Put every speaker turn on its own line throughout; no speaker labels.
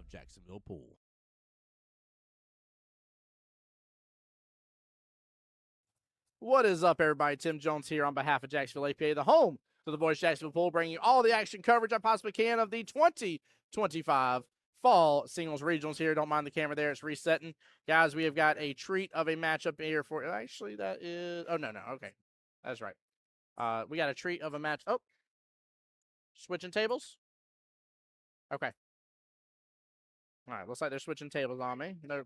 of Jacksonville Pool. What is up, everybody? Tim Jones here on behalf of Jacksonville APA, the home to the boys Jacksonville Pool, bringing you all the action coverage I possibly can of the 2025 Fall Singles Regionals here. Don't mind the camera there. It's resetting. Guys, we have got a treat of a matchup here for – actually, that is – oh, no. Okay. That's right. We got a treat of a match. Oh, switching tables? Okay. All right, looks like they're switching tables on me. No.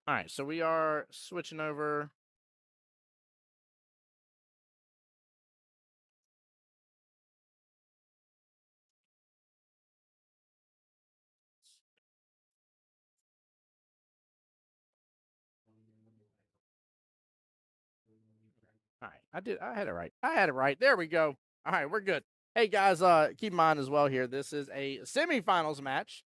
All right, so we are switching over. All right, I had it right. There we go. All right, we're good. Hey guys, keep in mind as well here, this is a semifinals match.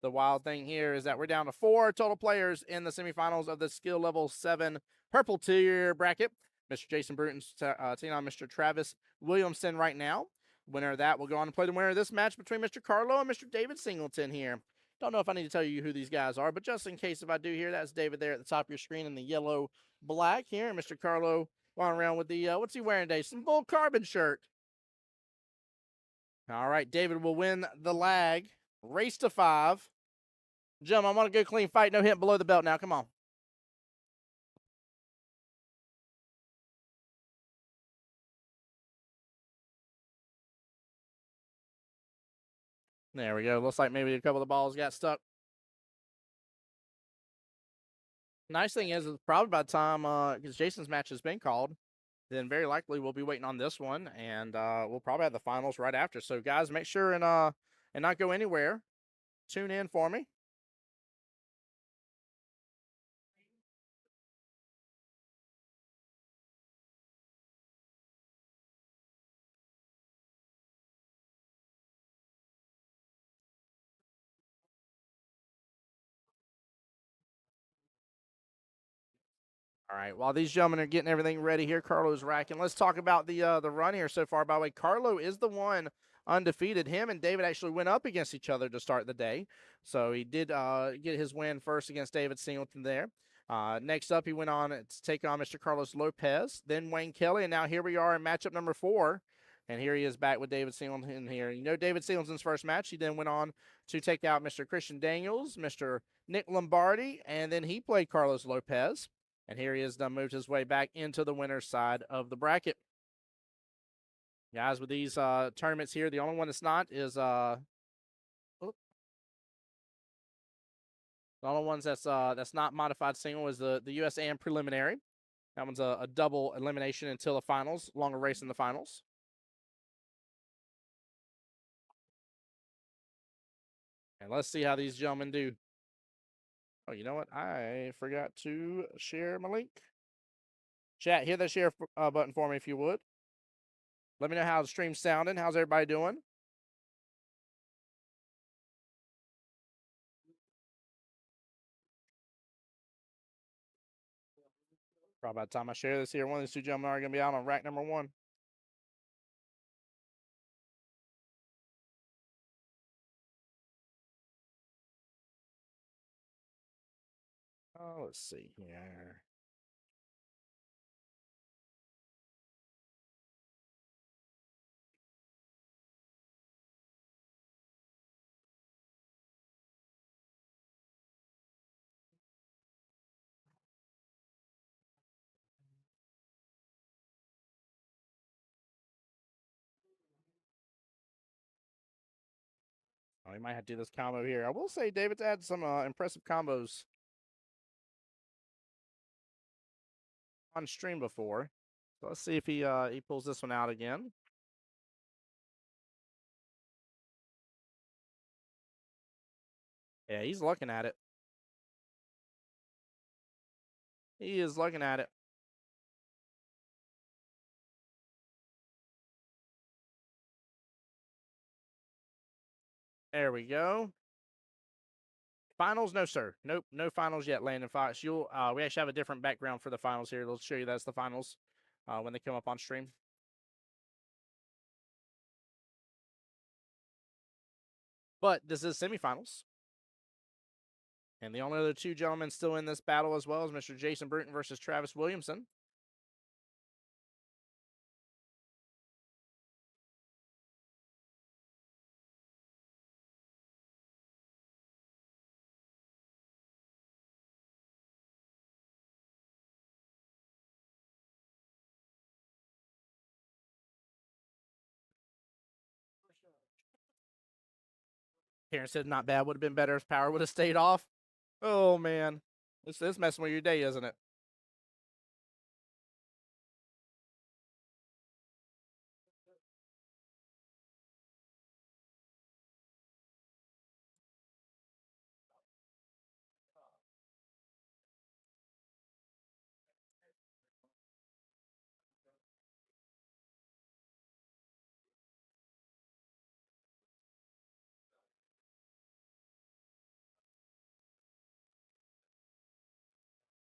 The wild thing here is that we're down to 4 total players in the semifinals of the skill level 7 purple tier bracket. Mr. Jason Bruton's taking on Mr. Travis Williamson right now. Winner of that will go on to play the winner of this match between Mr. Carlo and Mr. David Singleton here. Don't know if I need to tell you who these guys are, but just in case if I do here, that's David there at the top of your screen in the yellow black here. And Mr. Carlo walking around with the, what's he wearing today? Some bull carbon shirt. All right, David will win the lag. Race to 5. Gentlemen, I want a good clean fight. No hit below the belt now. Come on. There we go. Looks like maybe a couple of the balls got stuck. Nice thing is probably by the time, because Jason's match has been called, then very likely we'll be waiting on this one, and we'll probably have the finals right after. So, guys, make sure and not go anywhere. Tune in for me. All right, while these gentlemen are getting everything ready here, Carlo's racking. Let's talk about the run here so far. By the way, Carlo is the one undefeated. Him and David actually went up against each other to start the day. So he did get his win first against David Singleton there. Next up, he went on to take on Mr. Carlos Lopez, then Wayne Kelly, and now here we are in matchup number 4. And here he is back with David Singleton here. You know David Singleton's first match. He then went on to take out Mr. Christian Daniels, Mr. Nick Lombardi, and then he played Carlos Lopez. And here he has done moved his way back into the winner's side of the bracket. Guys, with these tournaments here, the only one that's not is the only ones that's not modified single is the USAM preliminary. That one's a double elimination until the finals, longer race in the finals. And let's see how these gentlemen do. Oh, you know what? I forgot to share my link. Chat, hit that share button for me if you would. Let me know how the stream's sounding. How's everybody doing? Probably by the time I share this here, one of these two gentlemen are going to be out on rack number 1. Oh, let's see here. Oh, he might have to do this combo here. I will say David's had some impressive combos. on stream before. So let's see if he pulls this one out again. Yeah, he's looking at it. He is looking at it. There we go. Finals? No, sir. Nope, no finals yet, Landon Fox. We actually have a different background for the finals here. Let's show you that's the finals when they come up on stream. But this is semifinals. And the only other two gentlemen still in this battle as well is Mr. Jason Bruton versus Travis Williamson. Karen said not bad. Would have been better if power would have stayed off. Oh, man. This is messing with your day, isn't it?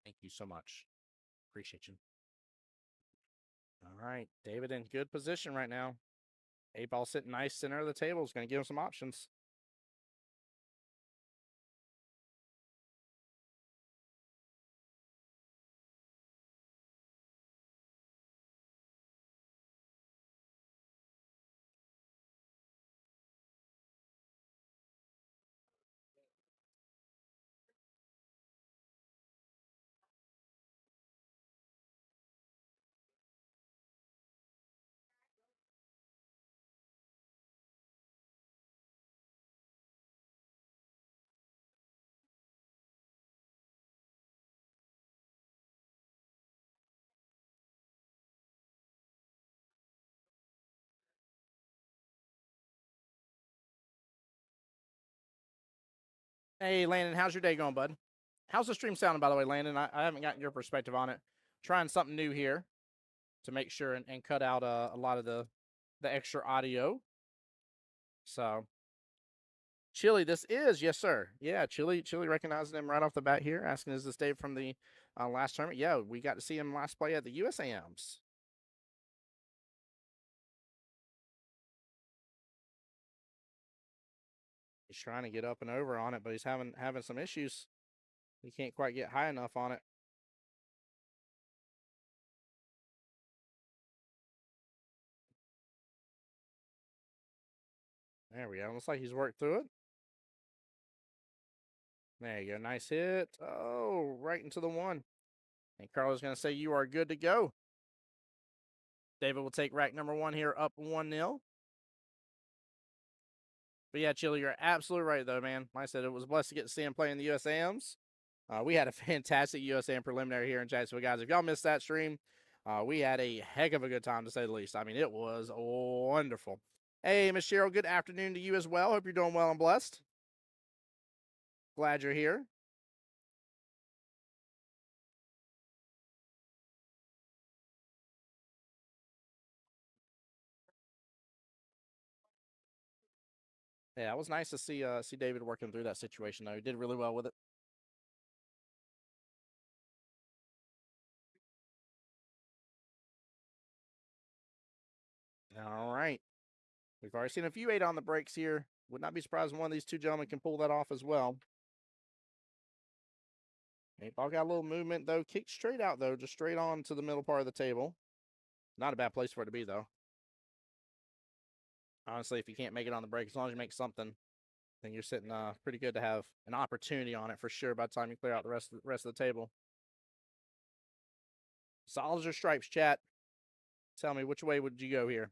Thank you so much. Appreciate you. All right. David in good position right now. 8-ball sitting nice center of the table is going to give him some options. Hey, Landon, how's your day going, bud? How's the stream sounding, by the way, Landon? I haven't gotten your perspective on it. Trying something new here to make sure and cut out a lot of the extra audio. So, Chili, this is, yes, sir. Yeah, Chili recognizing him right off the bat here, asking, is this Dave from the last tournament? Yeah, we got to see him last play at the USAMs. He's trying to get up and over on it, but he's having some issues. He can't quite get high enough on it. There we go. Looks like he's worked through it. There you go. Nice hit. Oh, right into the one. And Carlos going to say you are good to go. David will take rack number one here up 1-0. But yeah, Chili, you're absolutely right, though, man. Like I said, it was blessed to get to see him play in the USAMs. We had a fantastic USAM preliminary here in Jacksonville, guys. If y'all missed that stream, we had a heck of a good time, to say the least. I mean, it was wonderful. Hey, Miss Cheryl, good afternoon to you as well. Hope you're doing well and blessed. Glad you're here. Yeah, it was nice to see David working through that situation, though. He did really well with it. All right. We've already seen a few 8 on the breaks here. Would not be surprised if one of these two gentlemen can pull that off as well. 8-ball got a little movement, though. Kicked straight out, though. Just straight on to the middle part of the table. Not a bad place for it to be, though. Honestly, if you can't make it on the break, as long as you make something, then you're sitting pretty good to have an opportunity on it for sure by the time you clear out the rest of the table. Solids or stripes, chat? Tell me, which way would you go here?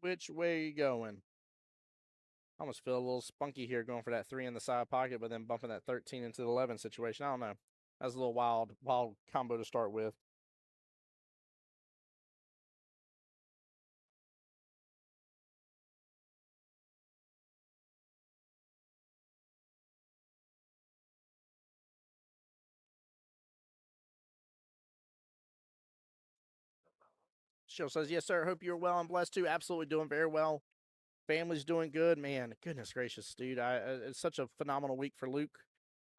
Which way are you going? I almost feel a little spunky here going for that 3 in the side pocket, but then bumping that 13 into the 11 situation. I don't know. That's a little wild combo to start with. Cheryl says, yes, sir. Hope you're well and blessed too. Absolutely doing very well. Family's doing good. Man, goodness gracious, dude. It's such a phenomenal week for Luke.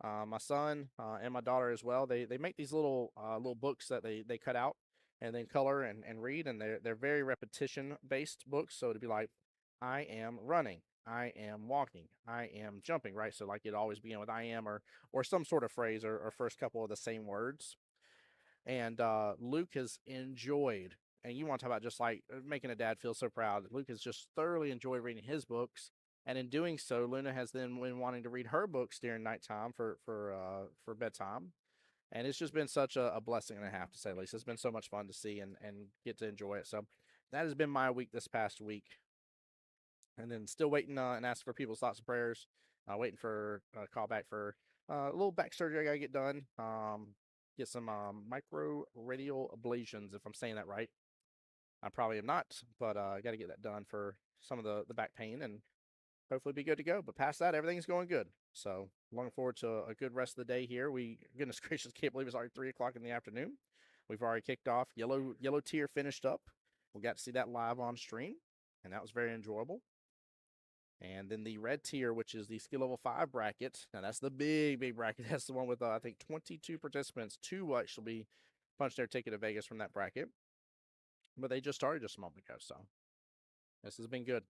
My son and my daughter as well. They make these little books that they cut out and then color and read, and they're very repetition based books. So to be like, I am running, I am walking, I am jumping, right? So like it'd always begin with I am or some sort of phrase or first couple of the same words. And Luke has enjoyed, and you want to talk about just like making a dad feel so proud. Luke has just thoroughly enjoyed reading his books, and in doing so, Luna has then been wanting to read her books during nighttime for bedtime, and it's just been such a blessing and a half to say the least. It's been so much fun to see and get to enjoy it. So that has been my week this past week, and then still waiting and asking for people's thoughts and prayers. Waiting for a call back for a little back surgery I gotta get done. Get some micro radial ablations, if I'm saying that right. I probably am not, but I got to get that done for some of the back pain and hopefully be good to go. But past that, everything's going good. So looking forward to a good rest of the day here. We, goodness gracious, can't believe it's already 3 o'clock in the afternoon. We've already kicked off. Yellow tier finished up. We got to see that live on stream, and that was very enjoyable. And then the red tier, which is the skill level 5 bracket. Now that's the big bracket. That's the one with I think 22 participants. 2 actually be punched their ticket to Vegas from that bracket. But they just started just a moment ago, so this has been good.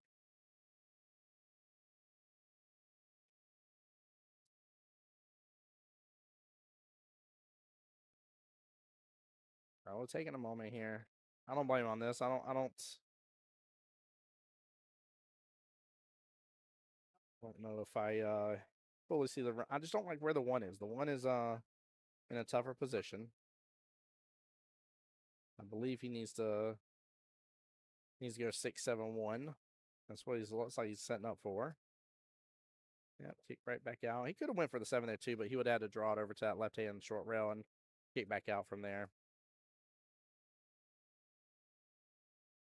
We're taking a moment here. I don't blame on this. I don't know if I fully see the. I just don't like where the one is. The one is in a tougher position. I believe he needs to go 6-7-1. That's what he's looks like he's setting up for. Yeah, kick right back out. He could have went for the 7 there too, but he would have had to draw it over to that left hand short rail and kick back out from there.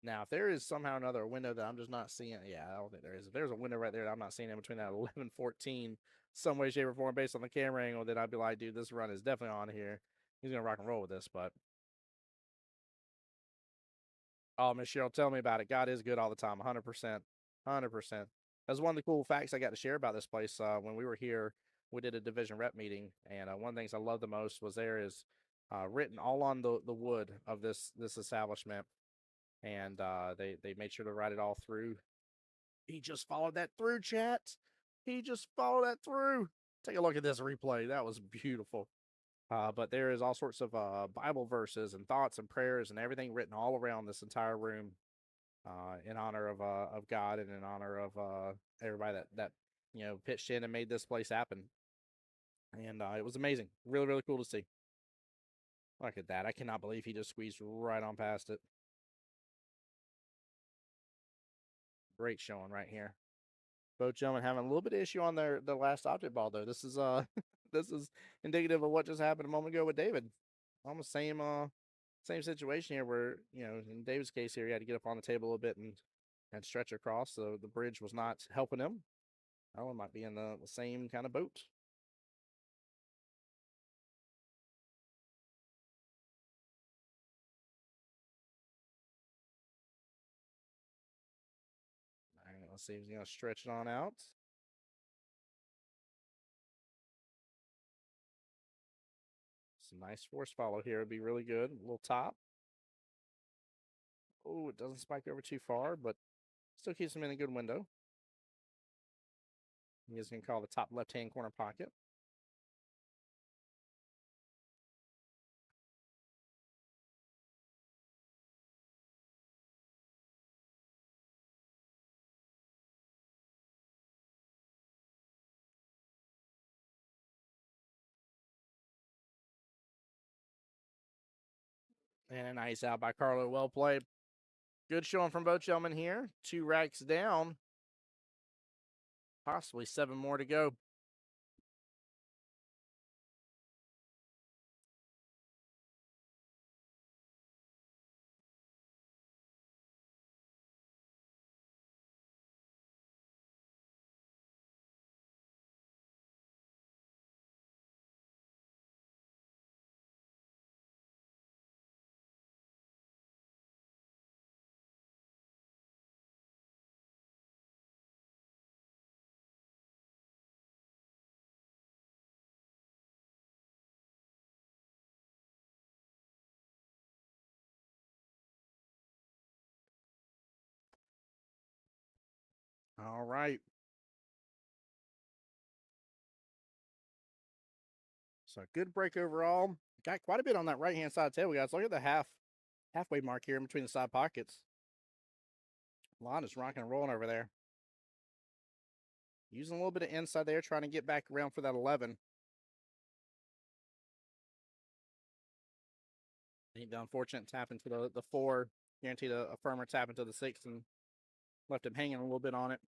Now, if there is somehow another window that I'm just not seeing, yeah, I don't think there is. If there's a window right there that I'm not seeing in between that 11-14, some way, shape, or form based on the camera angle, then I'd be like, dude, this run is definitely on here. He's going to rock and roll with this, but. Oh, Miss Cheryl, tell me about it. God is good all the time, 100%. 100%. That's one of the cool facts I got to share about this place. When we were here, we did a division rep meeting, and one of the things I love the most was there is written all on the wood of this establishment, and they made sure to write it all through. He just followed that through, chat. He just followed that through. Take a look at this replay. That was beautiful. But there is all sorts of Bible verses and thoughts and prayers and everything written all around this entire room in honor of God and in honor of everybody that pitched in and made this place happen. And it was amazing. Really cool to see. Look at that. I cannot believe he just squeezed right on past it. Great showing right here. Both gentlemen having a little bit of issue on their last object ball though. This is this is indicative of what just happened a moment ago with David. Almost same situation here where in David's case here he had to get up on the table a little bit and stretch across, so the bridge was not helping him. Alan might be in the same kind of boat. All right, let's see if he's gonna stretch it on out. Some nice force follow here would be really good. A little top. Oh, it doesn't spike over too far, but still keeps him in a good window. He's gonna call the top left-hand corner pocket. And a nice out by Carlo. Well played. Good showing from both gentlemen here. 2 racks down. Possibly 7 more to go. All right. So good break overall. Got quite a bit on that right-hand side table, guys. Look at the halfway mark here in between the side pockets. Lon is rocking and rolling over there. Using a little bit of inside there, trying to get back around for that 11. I think the unfortunate tap into the 4 guaranteed a firmer tap into the 6 and left him hanging a little bit on it.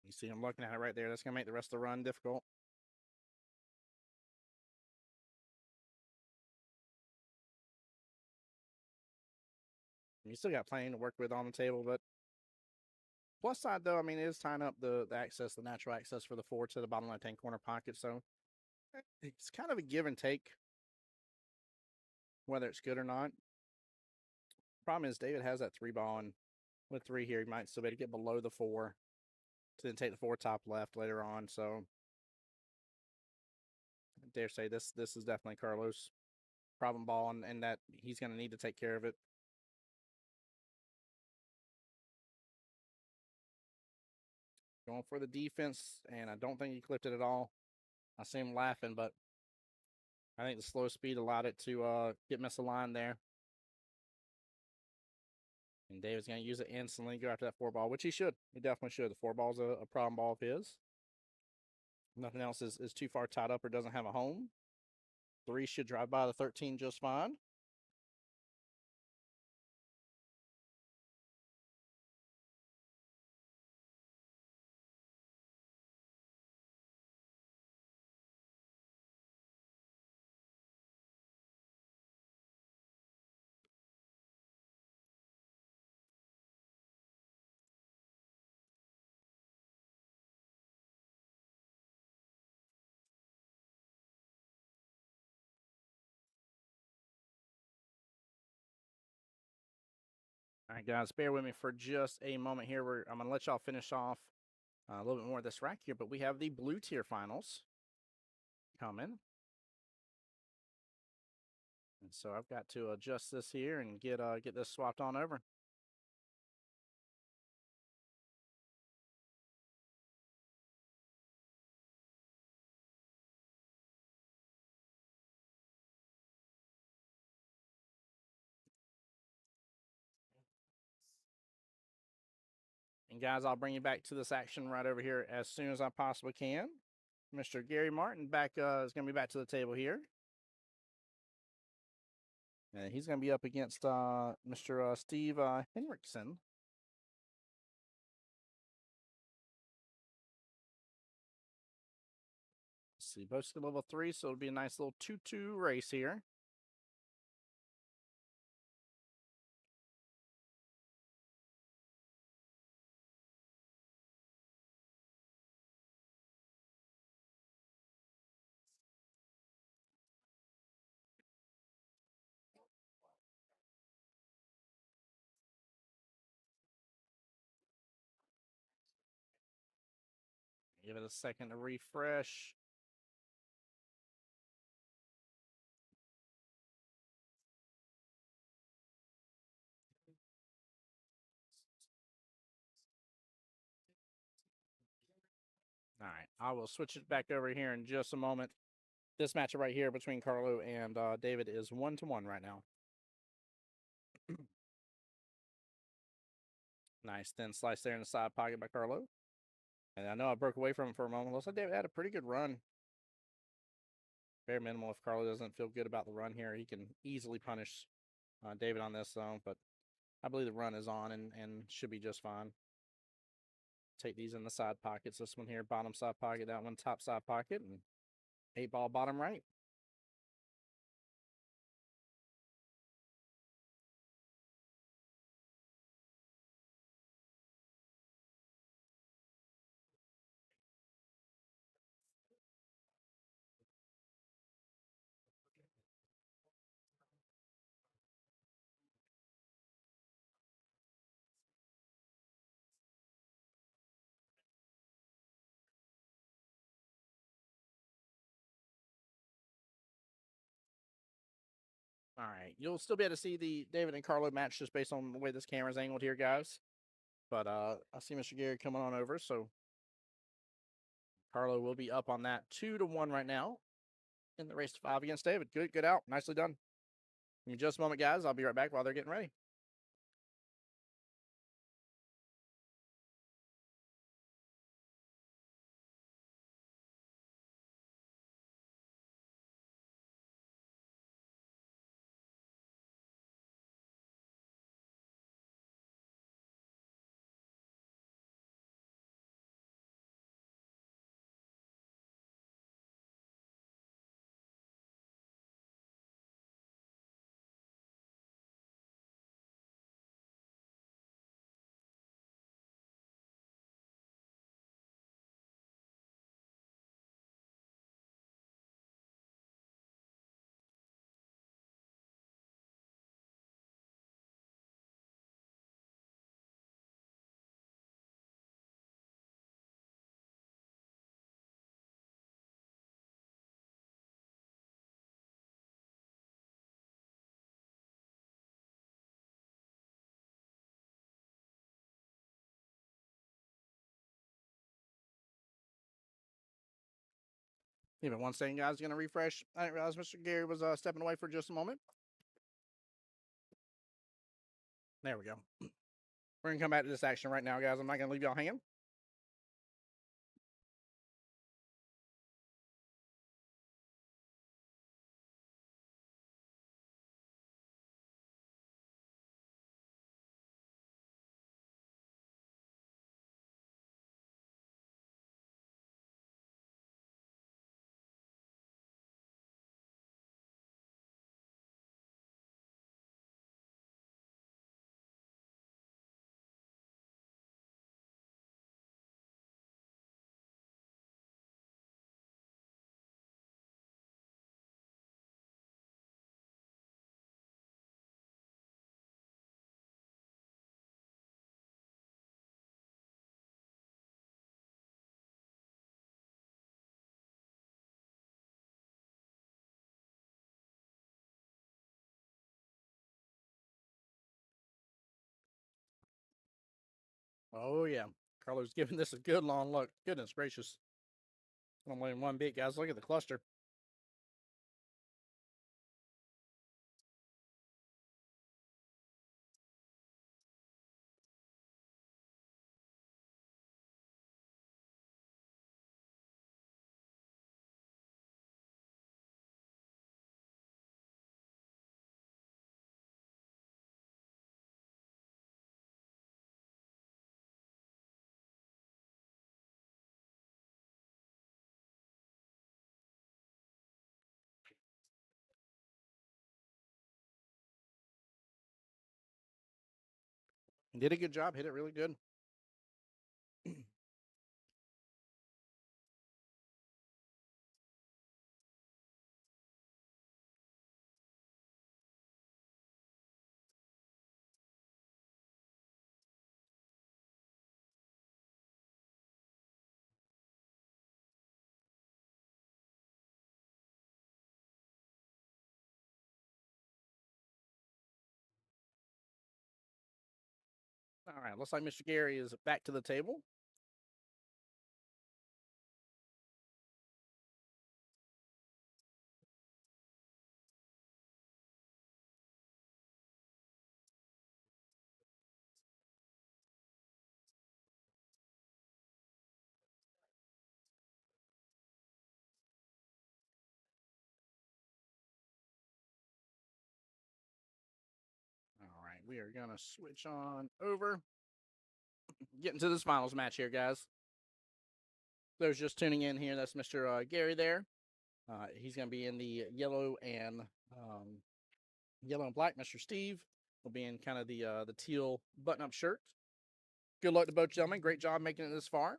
You see him looking at it right there. That's going to make the rest of the run difficult. You still got plenty to work with on the table, but plus side though, I mean, it is tying up the access, the natural access for the 4 to the bottom left-hand corner pocket. So it's kind of a give and take, whether it's good or not. Problem is, David has that 3 ball, and with 3 here, he might still be able to get below the 4 to then take the 4 top left later on. So I dare say this is definitely Carlos' problem ball, and that he's going to need to take care of it. Going for the defense, and I don't think he clipped it at all. I see him laughing, but I think the slow speed allowed it to get misaligned there. And David's going to use it instantly, go after that 4 ball, which he should. He definitely should. The 4 ball's a problem ball of his. Nothing else is too far tied up or doesn't have a home. 3 should drive by the 13 just fine. All right, guys, bear with me for just a moment here. I'm going to let y'all finish off a little bit more of this rack here, but we have the blue tier finals coming. And so I've got to adjust this here and get this swapped on over. And guys, I'll bring you back to this action right over here as soon as I possibly can. Mr. Gary Martin back is going to be back to the table here. And he's going to be up against Mr. Steve Henriksen. Let's see, both skill level 3, so it'll be a nice little 2-2 race here. Give it a second to refresh. All right, I will switch it back over here in just a moment. This matchup right here between Carlo and David is 1-1 right now. Nice thin slice there in the side pocket by Carlo. And I know I broke away from him for a moment. Looks like David had a pretty good run. Bare minimal if Carlo doesn't feel good about the run here. He can easily punish David on this zone, but I believe the run is on and should be just fine. Take these in the side pockets. This one here, bottom side pocket. That one, top side pocket. And 8-ball bottom right. All right. You'll still be able to see the David and Carlo match just based on the way this camera's angled here, guys. But I see Mr. Gary coming on over, so Carlo will be up on that 2-1 right now in the race to 5 against David. Good out. Nicely done. In just a moment, guys. I'll be right back while they're getting ready. Give me one second, guys. Going to refresh. I didn't realize Mr. Gary was stepping away for just a moment. There we go. We're going to come back to this action right now, guys. I'm not going to leave y'all hanging. Oh, yeah. Carlo's giving this a good long look. Goodness gracious. Only in one beat, guys. Look at the cluster. Did a good job. Hit it really good. All right. Looks like Mr. Gary is back to the table. All right. we are going to switch on over. Getting to this finals match here, guys. Those just tuning in here, that's Mr. Gary there. He's going to be in the yellow and black. Mr. Steve will be in kind of the teal button-up shirt. Good luck to both gentlemen. Great job making it this far.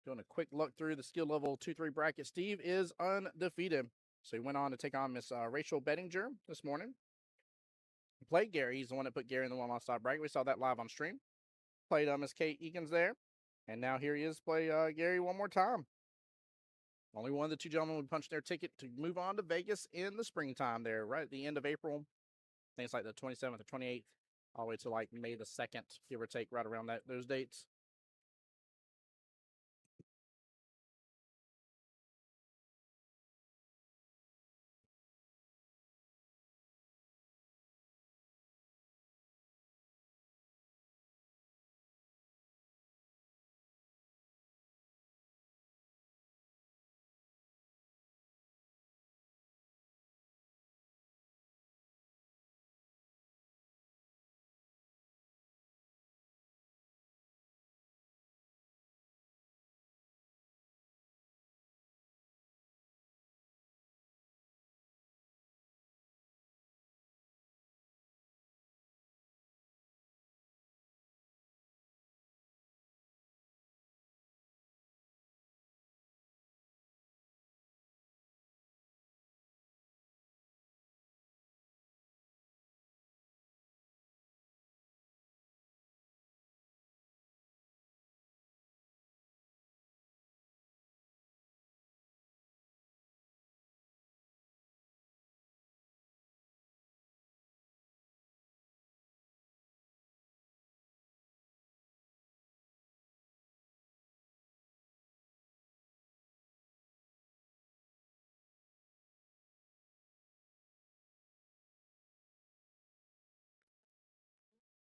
Doing a quick look through the skill level 2-3 bracket. Steve is undefeated. So he went on to take on Miss Rachel Bettinger this morning. He played Gary. He's the one that put Gary in the one-loss stop bracket. We saw that live on stream. Played Miss Kate Eakins there. And now here he is play Gary one more time. Only one of the two gentlemen would punch their ticket to move on to Vegas in the springtime there, right at the end of April. I think it's like the 27th or 28th, all the way to like May the 2nd, give or take, right around those dates.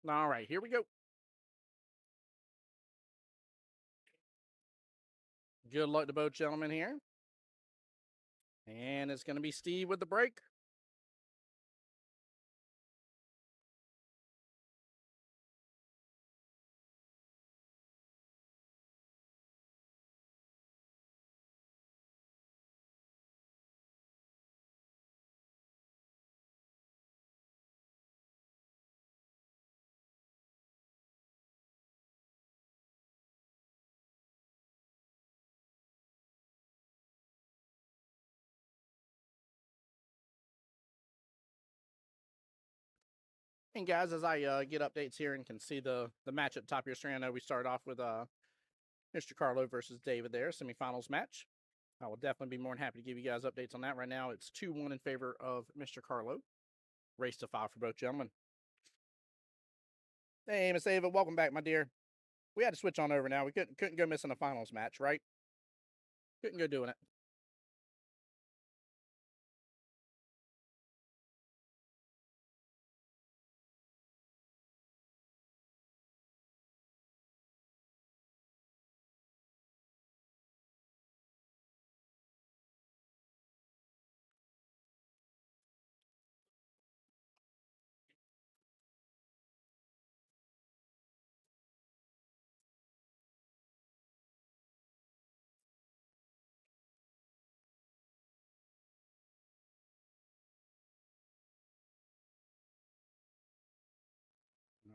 All right, here we go. Good luck to both gentlemen here. And it's going to be Steve with the break. And guys, as I get updates here and can see the match at the top of your screen, I know we started off with Mr. Carlo versus David there, semifinals match. I will definitely be more than happy to give you guys updates on that. Right now, it's 2-1 in favor of Mr. Carlo. Race to 5 for both gentlemen. Hey, Miss Ava, welcome back, my dear. We had to switch on over now. We couldn't go missing a finals match, right? Couldn't go doing it.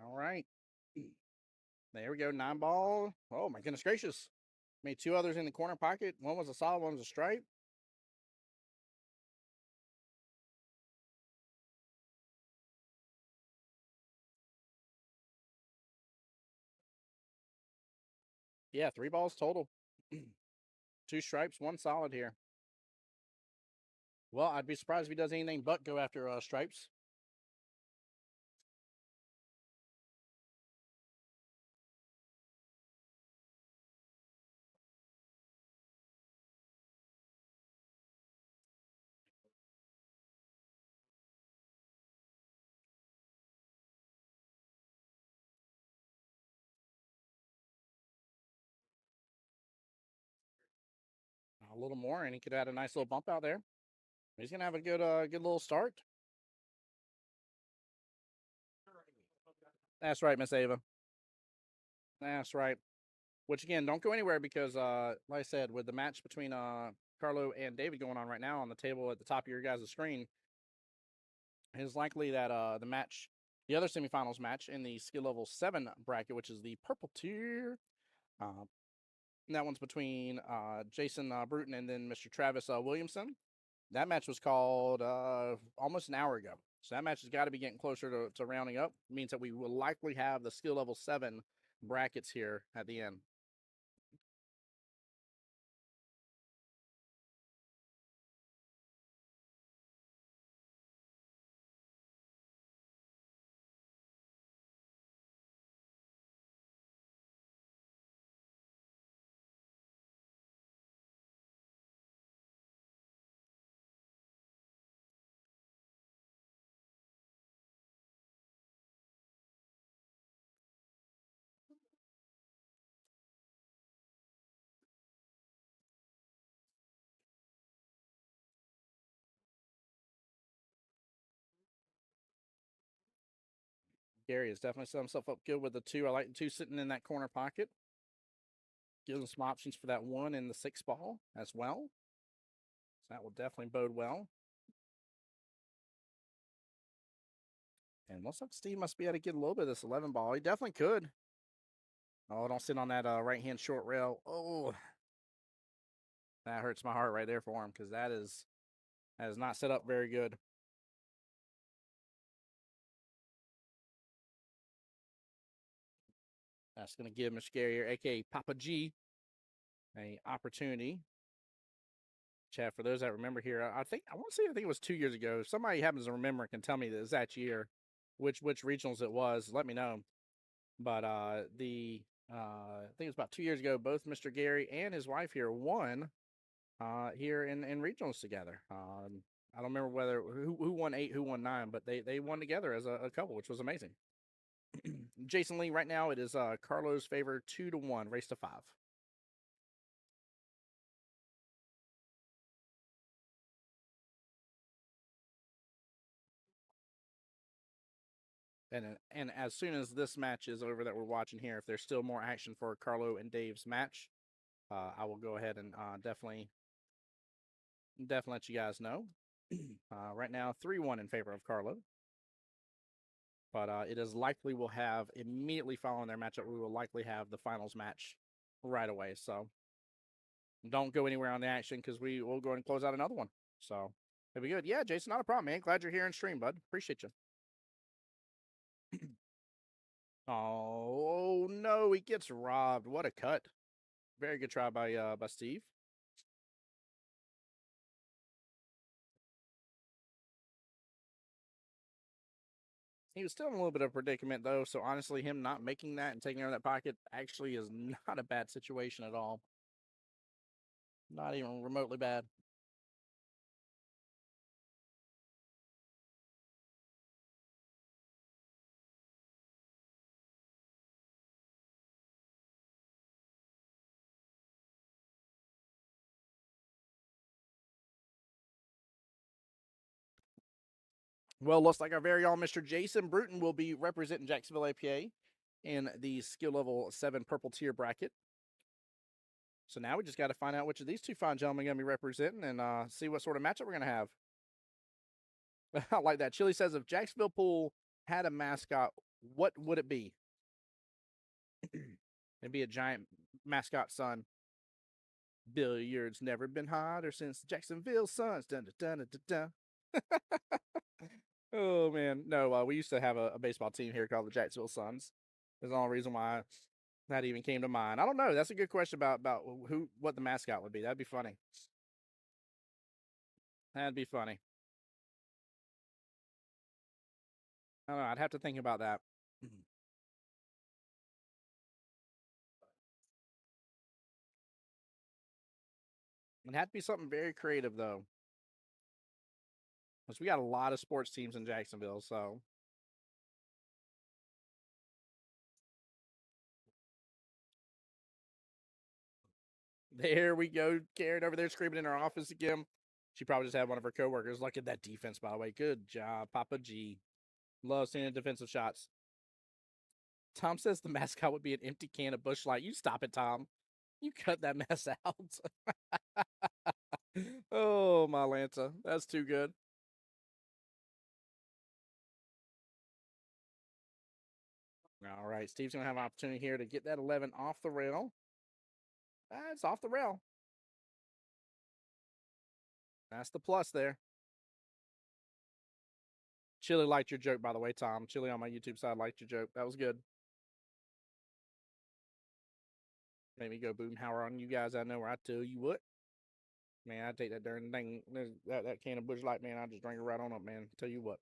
All right. There we go. 9 ball. Oh, my goodness gracious. Made 2 others in the corner pocket. One was a solid, one was a stripe. Yeah, 3 balls total. 2 stripes, 1 solid here. Well, I'd be surprised if he does anything but go after stripes. A little more, and he could add a nice little bump out there. He's gonna have a good little start. That's right, Miss Ava. That's right. Which again, don't go anywhere because, like I said, with the match between Carlo and David going on right now on the table at the top of your guys' screen, it is likely that the other semifinals match in the skill level 7 bracket, which is the purple tier, uh, that one's between Jason Bruton and then Mr. Travis Williamson. That match was called almost an hour ago. So that match has got to be getting closer to rounding up. It means that we will likely have the skill level 7 brackets here at the end. Gary has definitely set himself up good with the 2. I like the 2 sitting in that corner pocket. Gives him some options for that 1 in the 6 ball as well. So that will definitely bode well. And looks like Steve must be able to get a little bit of this 11 ball. He definitely could. Oh, don't sit on that right-hand short rail. Oh, that hurts my heart right there for him because that is not set up very good. That's going to give Mr. Gary here, a.k.a. Papa G, an opportunity. Chad, for those that remember here, I think it was 2 years ago. If somebody happens to remember and can tell me the exact year, which regionals it was, let me know. But I think it was about 2 years ago. Both Mr. Gary and his wife here won here in regionals together. I don't remember who won 8, who won 9, but they won together as a couple, which was amazing. Jason Lee, right now it is Carlo's favor 2-1, race to 5. And as soon as this match is over that we're watching here, if there's still more action for Carlo and Dave's match, I will go ahead and definitely let you guys know. Right now, 3-1 in favor of Carlo. But it is likely we'll have immediately following their matchup, we will likely have the finals match right away. So don't go anywhere on the action because we will go ahead and close out another one. So it'll be good. Yeah, Jason, not a problem, man. Glad you're here in stream, bud. Appreciate you. Oh no, he gets robbed. What a cut. Very good try by Steve. He was still in a little bit of a predicament though, so honestly, him not making that and taking over that pocket actually is not a bad situation at all. Not even remotely bad. Well, looks like our very own Mr. Jason Bruton will be representing Jacksonville APA in the skill level 7 purple tier bracket. So now we just got to find out which of these two fine gentlemen are going to be representing and see what sort of matchup we're going to have. I like that. Chili says if Jacksonville Pool had a mascot, what would it be? It'd be a giant mascot sun. Billiards never been hotter since Jacksonville Suns. Dun, dun, dun, dun, dun. Oh man, no. We used to have a baseball team here called the Jacksonville Suns. There's the only reason why that even came to mind. I don't know. That's a good question about what the mascot would be. That'd be funny. That'd be funny. I don't know. I'd have to think about that. It'd have to be something very creative though, because we got a lot of sports teams in Jacksonville. So there we go. Karen over there screaming in her office again. She probably just had one of her coworkers. Look at that defense, by the way. Good job, Papa G. Love seeing defensive shots. Tom says the mascot would be an empty can of Busch Light. You stop it, Tom. You cut that mess out. Oh, my Lanta. That's too good. All right, Steve's going to have an opportunity here to get that 11 off the rail. It's off the rail. That's the plus there. Chili liked your joke, by the way, Tom. Chili on my YouTube side liked your joke. That was good. Made me go Boomhauer on you guys. I know where I tell you what. Man, I take that darn thing, that can of Busch Light, man. I just drink it right on up, man. Tell you what.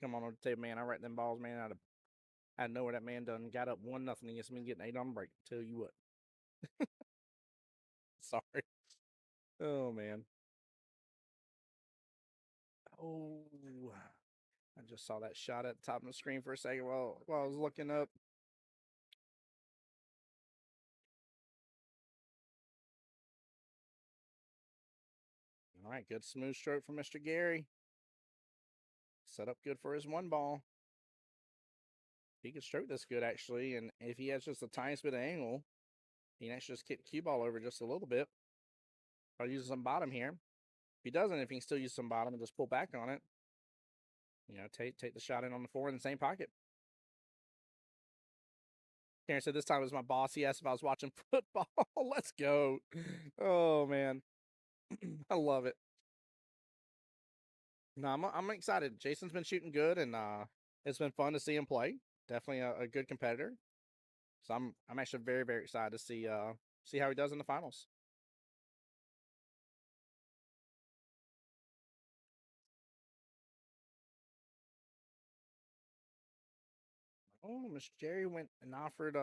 Come on over the table, man. I wrecked them balls, man. I know where that man done got up 1-0 against me getting 8 on break. Tell you what. Sorry. Oh, man. Oh, I just saw that shot at the top of the screen for a second while I was looking up. All right, good smooth stroke from Mr. Gary. Set up good for his 1 ball. He can stroke this good, actually, and if he has just the tiniest bit of angle, he can actually just kick the cue ball over just a little bit. I'll use some bottom here. If he doesn't, if he can still use some bottom and just pull back on it, take the shot in on the 4 in the same pocket. Karen said this time it was my boss. He asked if I was watching football. Let's go. Oh, man. I love it. No, I'm excited. Jason's been shooting good, and it's been fun to see him play. Definitely a good competitor. So I'm actually very, very excited to see how he does in the finals. Oh, Mr. Jerry went and opted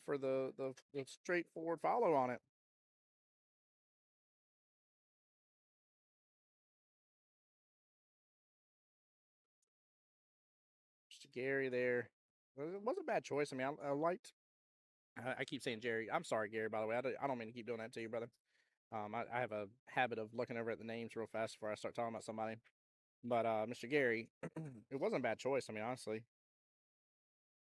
for the straightforward follow on it. Mr. Gary there. It wasn't a bad choice. I mean, I liked. I keep saying Jerry. I'm sorry, Gary. By the way, I don't mean to keep doing that to you, brother. I have a habit of looking over at the names real fast before I start talking about somebody. But Mr. Gary, it wasn't a bad choice. I mean, honestly,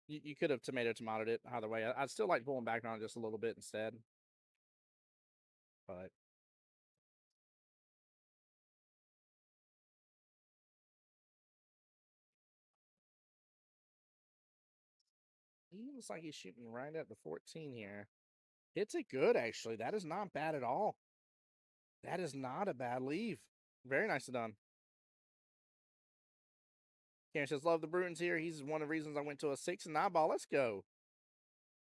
you could have tomatoed it either way. I'd still like pulling back on it just a little bit instead. But he looks like he's shooting right at the 14 here. Hits it good, actually. That is not bad at all. That is not a bad leave. Very nicely done. Karen says, love the Brutons here. He's one of the reasons I went to a 6 and 9 ball. Let's go.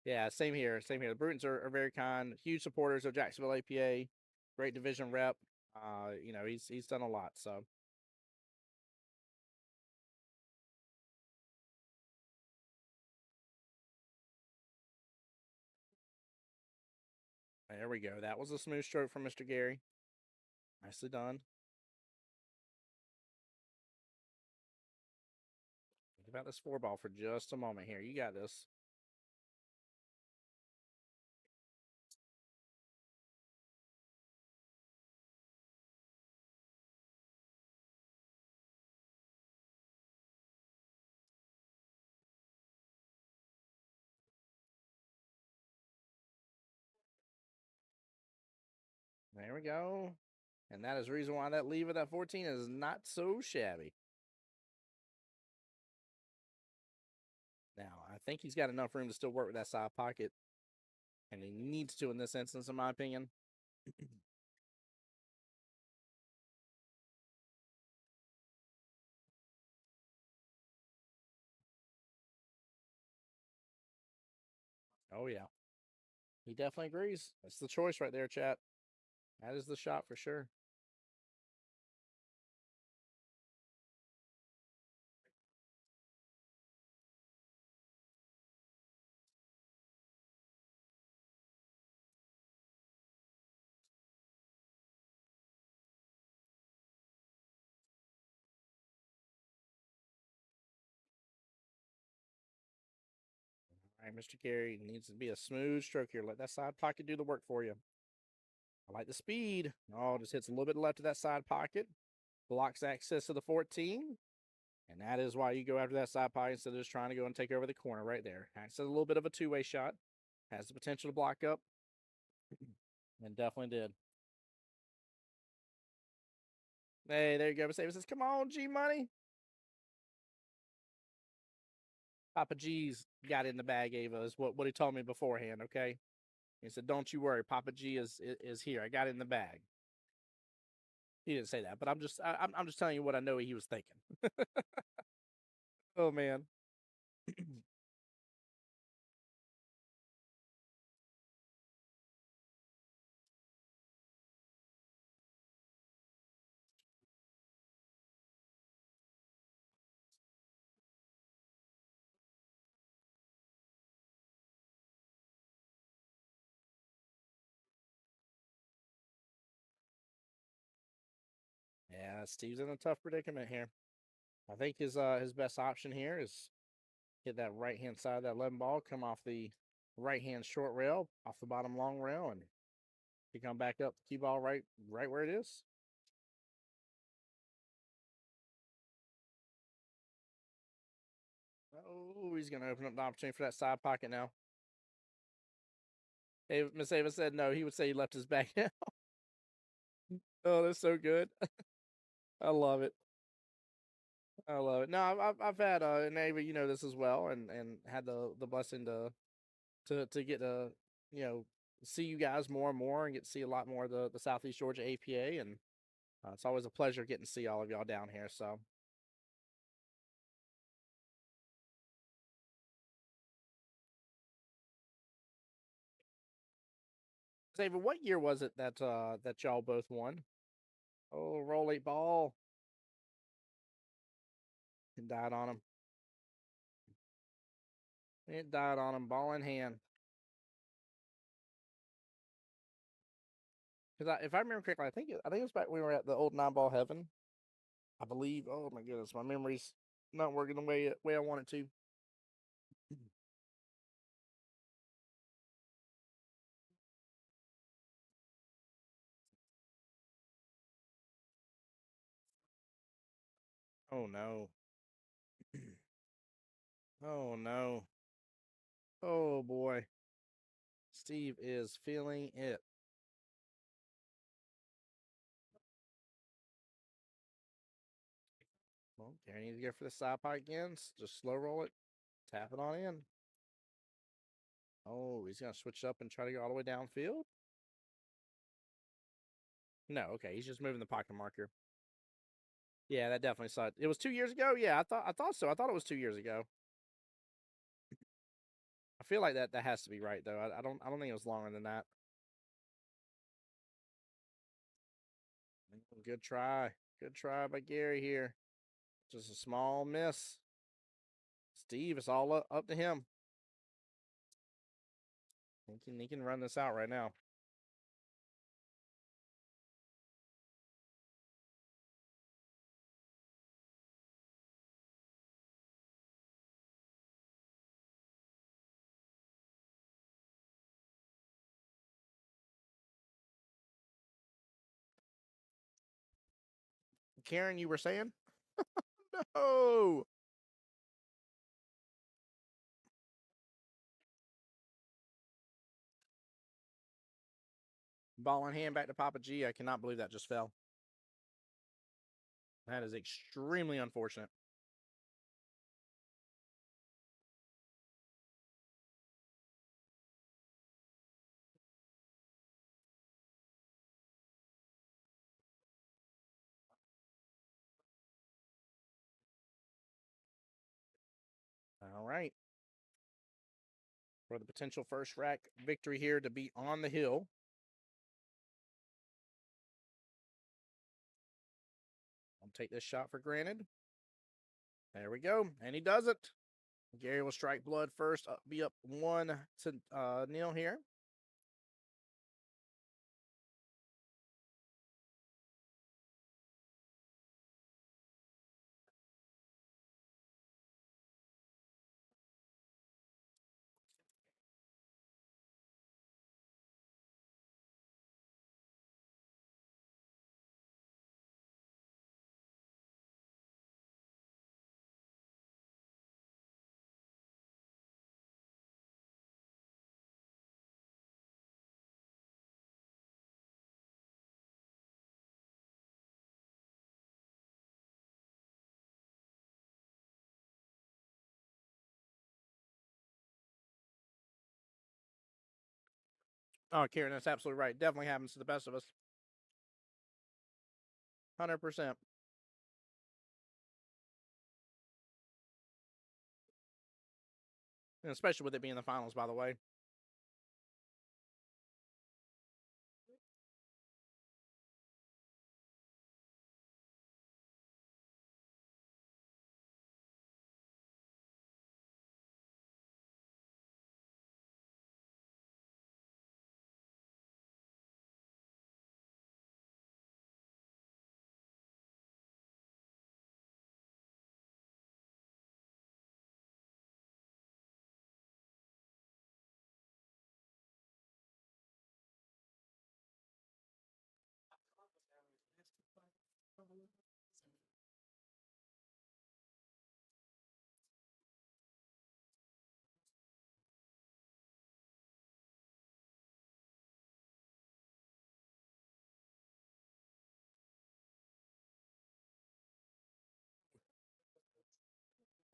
Yeah, same here. Same here. The Brutons are very kind, huge supporters of Jacksonville APA. Great division rep. He's done a lot. So there we go. That was a smooth stroke from Mr. Gary. Nicely done. Think about this 4 ball for just a moment here. You got this. There we go. And that is the reason why that leave of that 14 is not so shabby. Now, I think he's got enough room to still work with that side pocket. And he needs to in this instance, in my opinion. Oh, yeah. He definitely agrees. That's the choice right there, chat. That is the shot for sure. All right, Mr. Gary needs to be a smooth stroke here. Let that side pocket do the work for you. I like the speed. Oh, just hits a little bit left of that side pocket. Blocks access to the 14. And that is why you go after that side pocket instead of just trying to go and take over the corner right there. Acts as a little bit of a two-way shot. Has the potential to block up. And definitely did. Hey, there you go. Mercedes says, come on, G Money. Papa G's got it in the bag, Ava, is what he told me beforehand, okay? He said, don't you worry. Papa G is here. I got it in the bag. He didn't say that, but I'm just telling you what I know he was thinking. Oh, man. Yeah, Steve's in a tough predicament here. I think his best option here is hit that right hand side of that 11 ball, come off the right hand short rail, off the bottom long rail, and he come back up the cue ball right where it is. Oh, he's gonna open up the opportunity for that side pocket now. Hey, Miss Ava said no. He would say he left his bag out. Oh, that's so good. I love it. I love it. No, I've had and Ava, you know this as well, and had the blessing to get to see you guys more and more and get to see a lot more of the Southeast Georgia APA, and it's always a pleasure getting to see all of y'all down here. So, Ava, what year was it that y'all both won? Oh, roll 8 ball. It died on him. It died on him, ball in hand. Because if I remember correctly, I think it was back when we were at the old 9 ball heaven. I believe. Oh my goodness, my memory's not working the way I want it to. Oh no. Oh no. Oh boy. Steve is feeling it. Well, Gary needs to go for the side pike again. Just slow roll it. Tap it on in. Oh, he's gonna switch up and try to go all the way downfield. No, okay, he's just moving the pocket marker. Yeah, that definitely sucked. It was 2 years ago. Yeah, I thought so. I thought it was 2 years ago. I feel like that has to be right though. I don't think it was longer than that. Good try. Good try by Gary here. Just a small miss. Steve, it's all up to him. He can run this out right now. Karen, you were saying? No. Ball in hand back to Papa G. I cannot believe that just fell. That is extremely unfortunate. All right. For the potential first rack victory here to be on the hill. I'll take this shot for granted. There we go. And he does it. Gary will strike blood first, be up 1-0 here. Oh, Karen, that's absolutely right. Definitely happens to the best of us. 100%. And especially with it being the finals, by the way.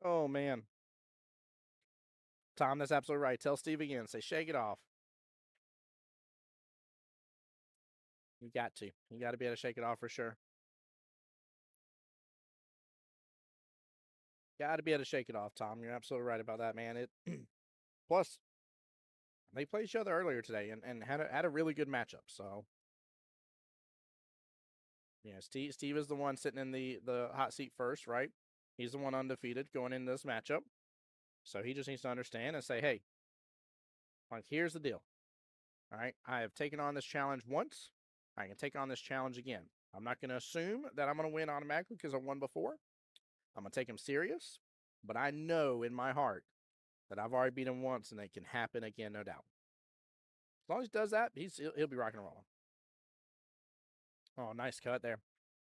Oh, man. Tom, that's absolutely right. Tell Steve again. Say, shake it off. You got to. You got to be able to shake it off for sure. Got to be able to shake it off, Tom. You're absolutely right about that, man. It plus they played each other earlier today and had a really good matchup. So yeah, Steve is the one sitting in the hot seat first, right? He's the one undefeated going into this matchup. So he just needs to understand and say, hey, like here's the deal. All right, I have taken on this challenge once. I can take on this challenge again. I'm not going to assume that I'm going to win automatically because I won before. I'm going to take him serious, but I know in my heart that I've already beat him once and it can happen again, no doubt. As long as he does that, he'll be rocking and rolling. Oh, nice cut there.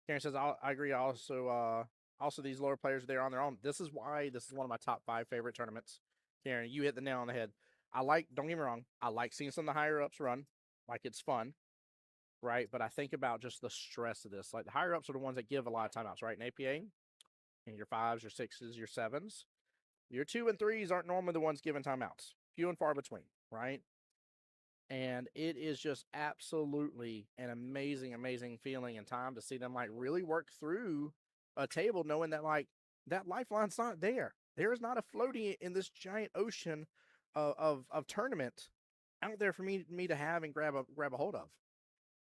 Karen says, I agree. Also these lower players, they're on their own. This is why this is one of my top 5 favorite tournaments. Karen, you hit the nail on the head. Don't get me wrong, I like seeing some of the higher ups run. Like it's fun, right? But I think about just the stress of this. Like the higher ups are the ones that give a lot of timeouts, right? In APA, and your 5s, your 6s, your 7s. Your 2 and 3s aren't normally the ones giving timeouts. Few and far between, right? And it is just absolutely an amazing, amazing feeling and time to see them like really work through a table, knowing that like that lifeline's not there. There is not a floaty in this giant ocean of tournament out there for me to have and grab a hold of.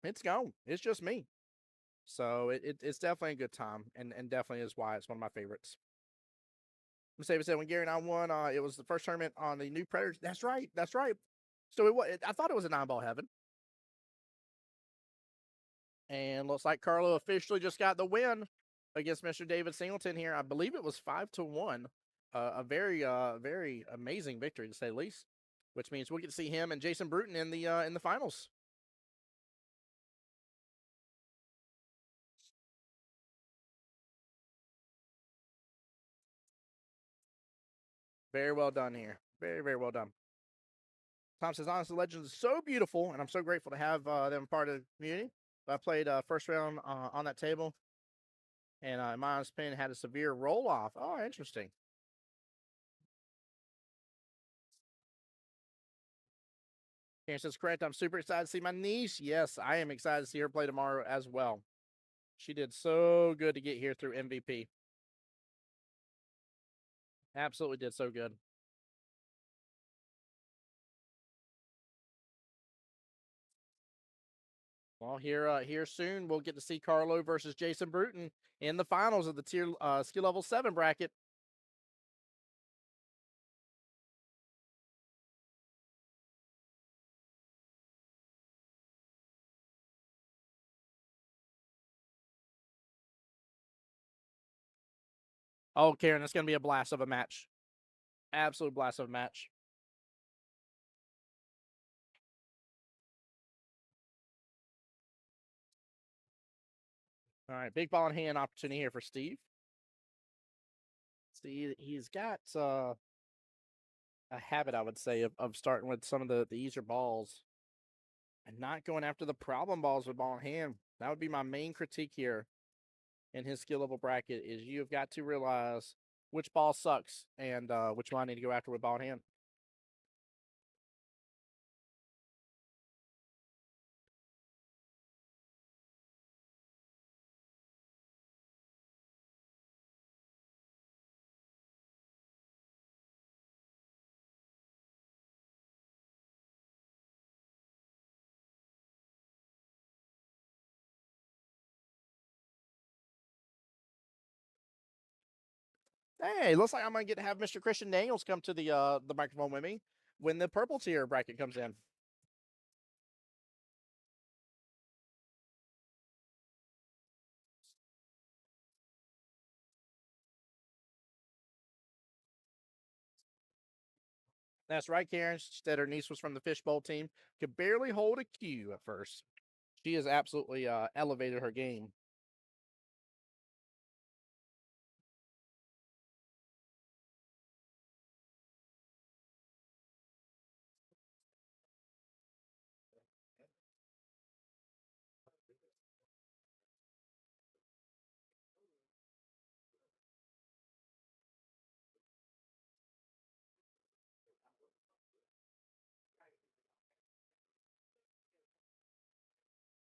It's gone. It's just me. So it's definitely a good time, and definitely is why it's one of my favorites. David said when Gary and I won, it was the first tournament on the new Predators. That's right. That's right. So I thought it was a 9-ball heaven. And looks like Carlo officially just got the win against Mr. David Singleton here. I believe it was 5-1. A very amazing victory to say the least. Which means we'll get to see him and Jason Bruton in the finals. Very well done here. Very, very well done. Tom says, honestly, Legends is so beautiful, and I'm so grateful to have them part of the community. I played first round on that table, and my honest opinion had a severe roll off. Oh, interesting. Karen says, correct. I'm super excited to see my niece. Yes, I am excited to see her play tomorrow as well. She did so good to get here through MVP. Absolutely did so good. Well, here soon we'll get to see Carlo versus Jason Bruton in the finals of the tier skill level 7 bracket. Oh, Karen, it's going to be a blast of a match. Absolute blast of a match. All right, big ball in hand opportunity here for Steve. See, he's got a habit, I would say, of starting with some of the easier balls and not going after the problem balls with ball in hand. That would be my main critique here in his skill level bracket is you've got to realize which ball sucks and which one I need to go after with ball in hand. Hey, looks like I'm gonna get to have Mr. Christian Daniels come to the microphone with me when the purple tier bracket comes in. That's right, Karen. She said her niece was from the fishbowl team. Could barely hold a cue at first. She has absolutely elevated her game.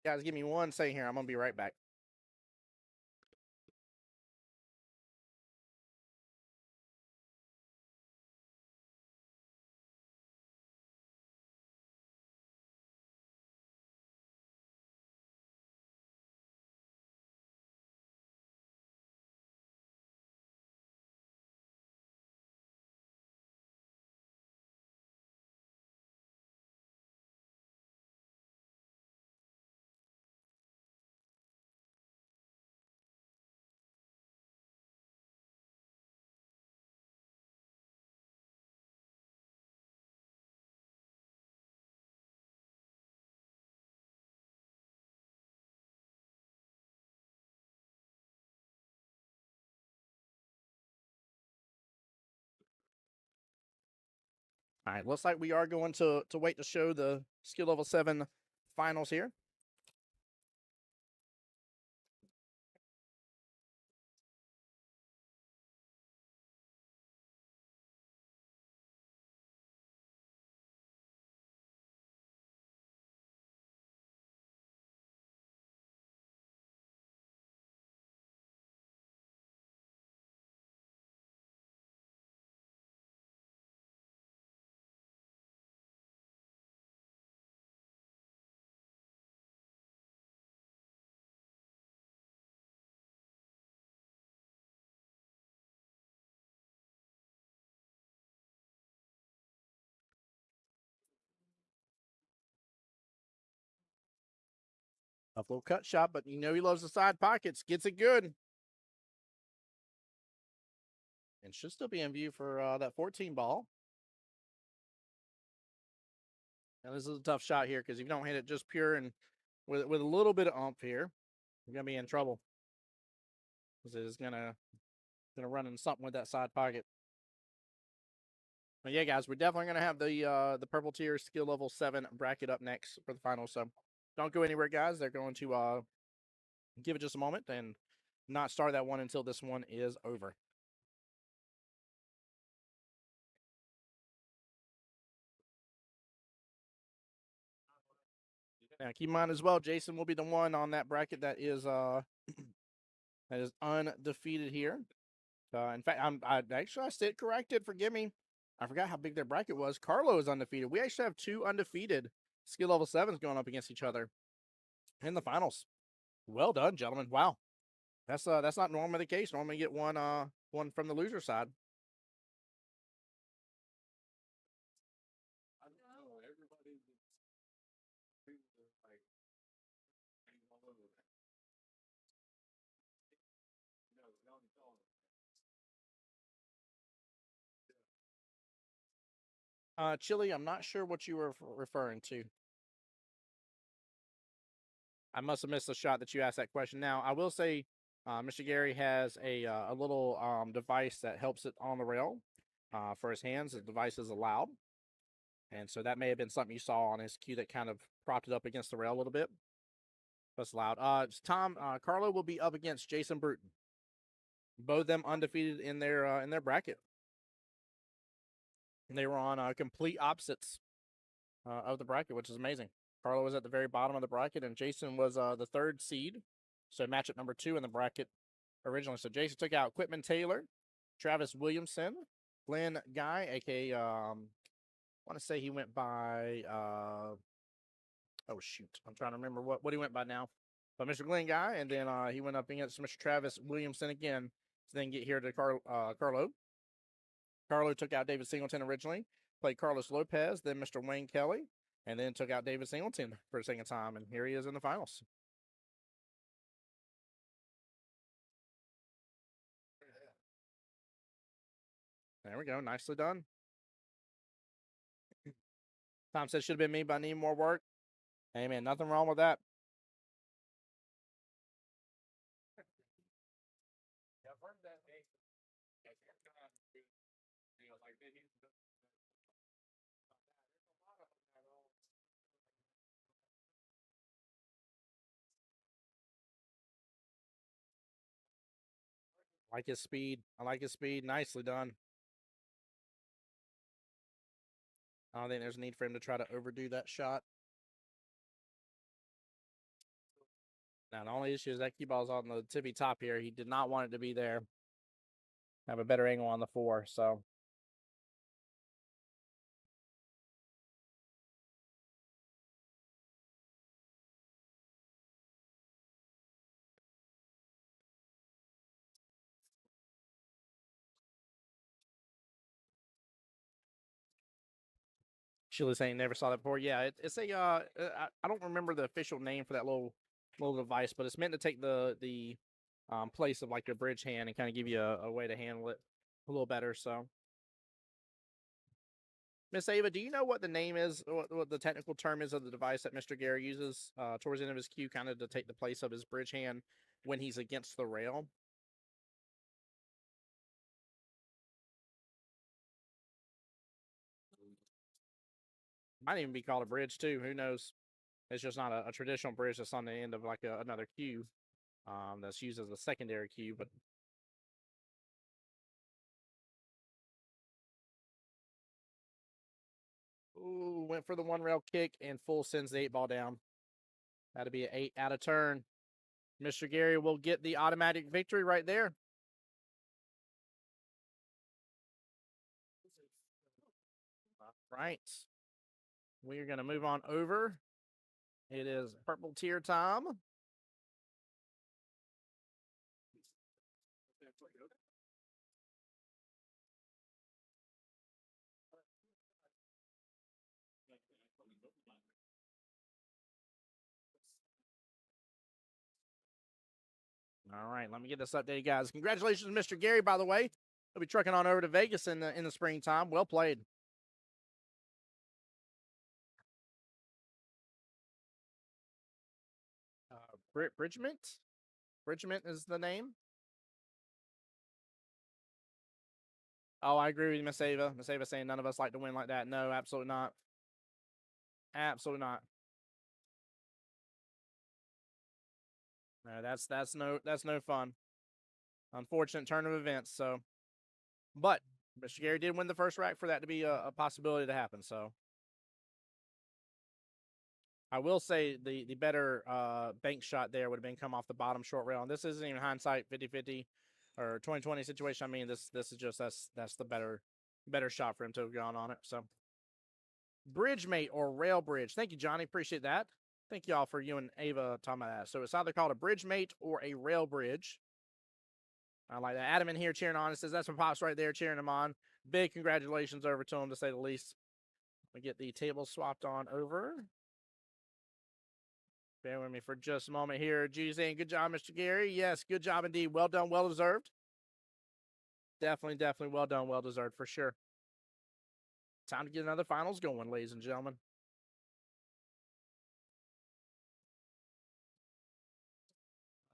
Guys, give me 1 second here. I'm gonna be right back. All right, looks like we are going to wait to show the skill level 7 finals here. A little cut shot, but you know he loves the side pockets. Gets it good. And should still be in view for that 14 ball. Now this is a tough shot here because if you don't hit it just pure and with a little bit of oomph here, you're gonna be in trouble. Because it is gonna run in something with that side pocket. But yeah, guys, we're definitely gonna have the purple tier skill level 7 bracket up next for the finals. So don't go anywhere, guys. They're going to give it just a moment and not start that one until this one is over. Now keep in mind as well, Jason will be the one on that bracket that is that is undefeated here. In fact, I stayed corrected. Forgive me. I forgot how big their bracket was. Carlo is undefeated. We actually have 2 undefeated skill level 7s going up against each other in the finals. Well done, gentlemen. Wow. That's not normally the case. Normally you get one from the loser side. Chili, I'm not sure what you were referring to. I must have missed the shot that you asked that question. Now, I will say, Mr. Gary has a little device that helps it on the rail for his hands. The device is allowed, and so that may have been something you saw on his cue that kind of propped it up against the rail a little bit. That's loud. Tom Carlo will be up against Jason Bruton. Both of them undefeated in their bracket. And they were on complete opposites of the bracket, which is amazing. Carlo was at the very bottom of the bracket, and Jason was the 3rd seed. So matchup number 2 in the bracket originally. So Jason took out Quitman Taylor, Travis Williamson, Glenn Guy, aka I want to say he went by oh shoot, I'm trying to remember what he went by now. But Mr. Glenn Guy, and then he went up against Mr. Travis Williamson again. then get here to Carlo. Carlo took out David Singleton originally, played Carlos Lopez, then Mr. Wayne Kelly, and then took out David Singleton for a second time, and here he is in the finals. There we go. Nicely done. Tom said should have been me, but I need more work. Hey, man, nothing wrong with that. I like his speed. I like his speed. Nicely done. I don't think there's a need for him to try to overdo that shot. Now, the only issue is that cue ball's on the tippy top here. He did not want it to be there. Have a better angle on the 4, so. Sheila's saying never saw that before. Yeah, it's a I don't remember the official name for that little device, but it's meant to take the place of like a bridge hand and kind of give you a way to handle it a little better. So, Miss Ava, do you know what the name is, what the technical term is of the device that Mr. Gary uses towards the end of his cue, kind of to take the place of his bridge hand when he's against the rail? Might even be called a bridge too. Who knows? It's just not a traditional bridge that's on the end of like another cue that's used as a secondary cue. But ooh, went for the 1 rail kick and full sends the 8 ball down. That'll be an 8 out of turn. Mr. Gary will get the automatic victory right there. All right. We are going to move on over. It is purple tier time. All right, let me get this updated, guys. Congratulations, Mr. Gary, by the way. He'll be trucking on over to Vegas in the springtime. Well played. Bridgement? Bridgement is the name. Oh, I agree with you, Miss Ava. Miss Ava saying none of us like to win like that. No, absolutely not. Absolutely not. No, that's no fun. Unfortunate turn of events. So, but Mr. Gary did win the first rack for that to be a possibility to happen. So, I will say the better bank shot there would have been come off the bottom short rail. And this isn't even hindsight 50-50 or 20-20 situation. I mean, this is just that's the better shot for him to have gone on it. So, bridge mate or rail bridge. Thank you, Johnny. Appreciate that. Thank y'all for you and Ava talking about that. So it's either called a bridge mate or a rail bridge. I like that. Adam in here cheering on. It says that's my pops right there cheering him on. Big congratulations over to him, to say the least. We get the table swapped on over. Bear with me for just a moment here. Judy saying, good job, Mr. Gary. Yes, good job indeed. Well done, well deserved. Definitely well done, well deserved for sure. Time to get another finals going, ladies and gentlemen.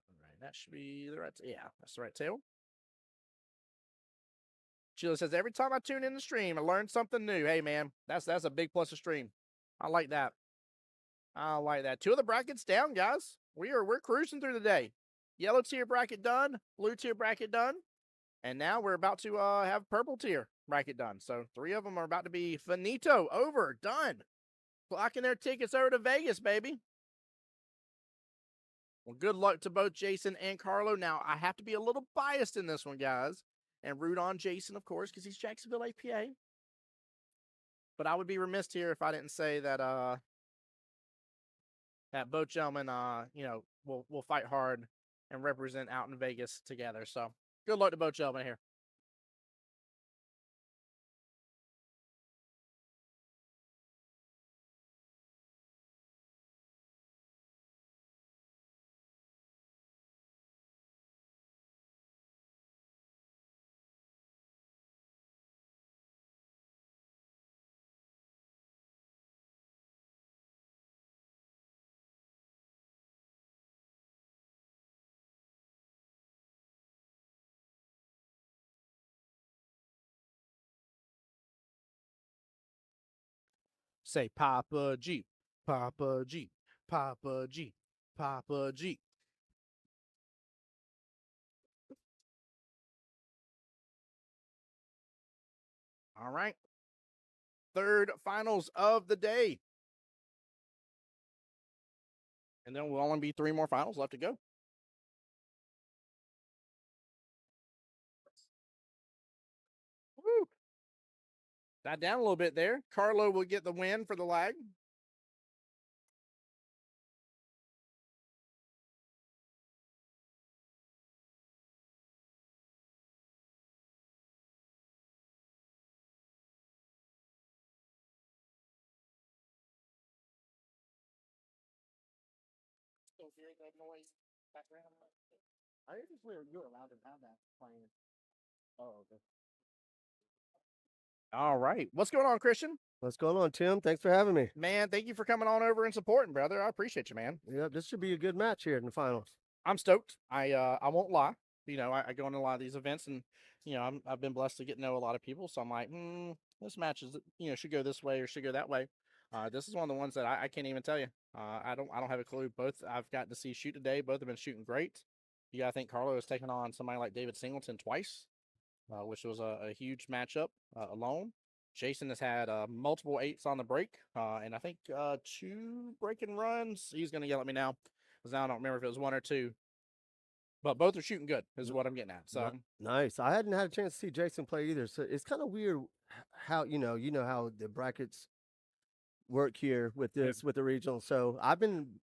All right, that should be the right. Yeah, that's the right table. Sheila says, every time I tune in the stream, I learn something new. Hey, man, that's a big plus of stream. I like that. I like that. 2 of the brackets down, guys. We're cruising through the day. Yellow tier bracket done, blue tier bracket done, and now we're about to have purple tier bracket done. So 3 of them are about to be finito, over, done. Clocking their tickets over to Vegas, baby. Well, good luck to both Jason and Carlo. Now, I have to be a little biased in this one, guys, and root on Jason, of course, because he's Jacksonville APA. But I would be remiss here if I didn't say that that both gentlemen, will fight hard and represent out in Vegas together. So Good luck to both gentlemen here. Say Papa G, Papa G, Papa G, Papa G. All right. Third finals of the day. And then will only be 3 more finals left to go. Woo. Died down a little bit there. Carlo will get the win for the lag. Still hearing that noise background. I think it's weird you're allowed to have that playing. Oh, okay. All right. What's going on, Christian?
What's going on, Tim? Thanks for having me.
Man, thank you for coming on over and supporting, brother. I appreciate you, man.
Yeah, this should be a good match here in the finals.
I'm stoked. I won't lie. You know, I go into a lot of these events, and you know, I've been blessed to get to know a lot of people. So I'm like, this match is should go this way or should go that way. This is one of the ones that I can't even tell you. I don't have a clue. Both I've got to see shoot today. Both have been shooting great. You got to think Carlo has taken on somebody like David Singleton twice, which was a huge matchup alone. Jason has had multiple 8s on the break, and I think 2 breaking runs. He's going to yell at me now because now I don't remember if it was 1 or 2. But both are shooting good, is what I'm getting at. So
nice. I hadn't had a chance to see Jason play either, so it's kind of weird how you know how the brackets work here with this with the regional. So I've been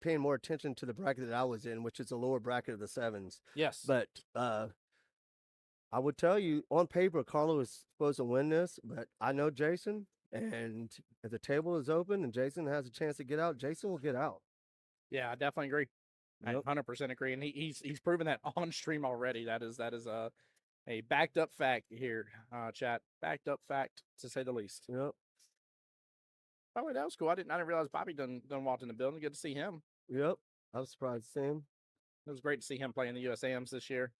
paying more attention to the bracket that I was in, which is the lower bracket of the 7s.
yes,
But I would tell you on paper, Carlo is supposed to win this, but I know Jason, and if the table is open and Jason has a chance to get out, Jason will get out.
yeah, I definitely agree.
Yep.
I 100% agree, and he's proven that on stream already. That is a backed up fact here, chat. Backed up fact to say the least.
Yep.
By the way, that was cool. I didn't realize Bobby done walked in the building. Good to see him.
Yep. I was surprised to see him.
It was great to see him play in the USAMs this year,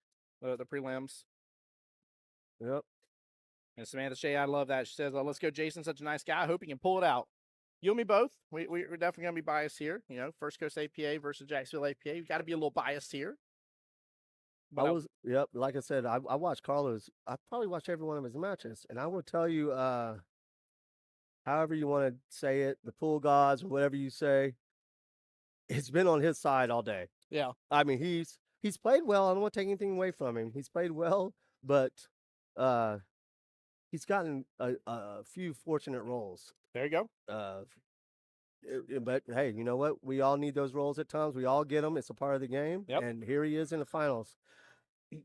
the prelims.
Yep.
And Samantha Shea, I love that. She says, let's go, Jason. Such a nice guy. I hope he can pull it out. You and me both. We're definitely going to be biased here. You know, First Coast APA versus Jacksonville APA. You've got to be a little biased here.
But yep. Like I said, I watched Carlos. I probably watched every one of his matches. And I will tell you, however you want to say it, the pool gods or whatever you say, it's been on his side all day.
Yeah.
I mean, he's played well. I don't want to take anything away from him. He's played well, but he's gotten a few fortunate rolls.
There you go.
But hey, you know what? We all need those rolls at times. We all get them. It's a part of the game.
Yep.
And here he is in the finals.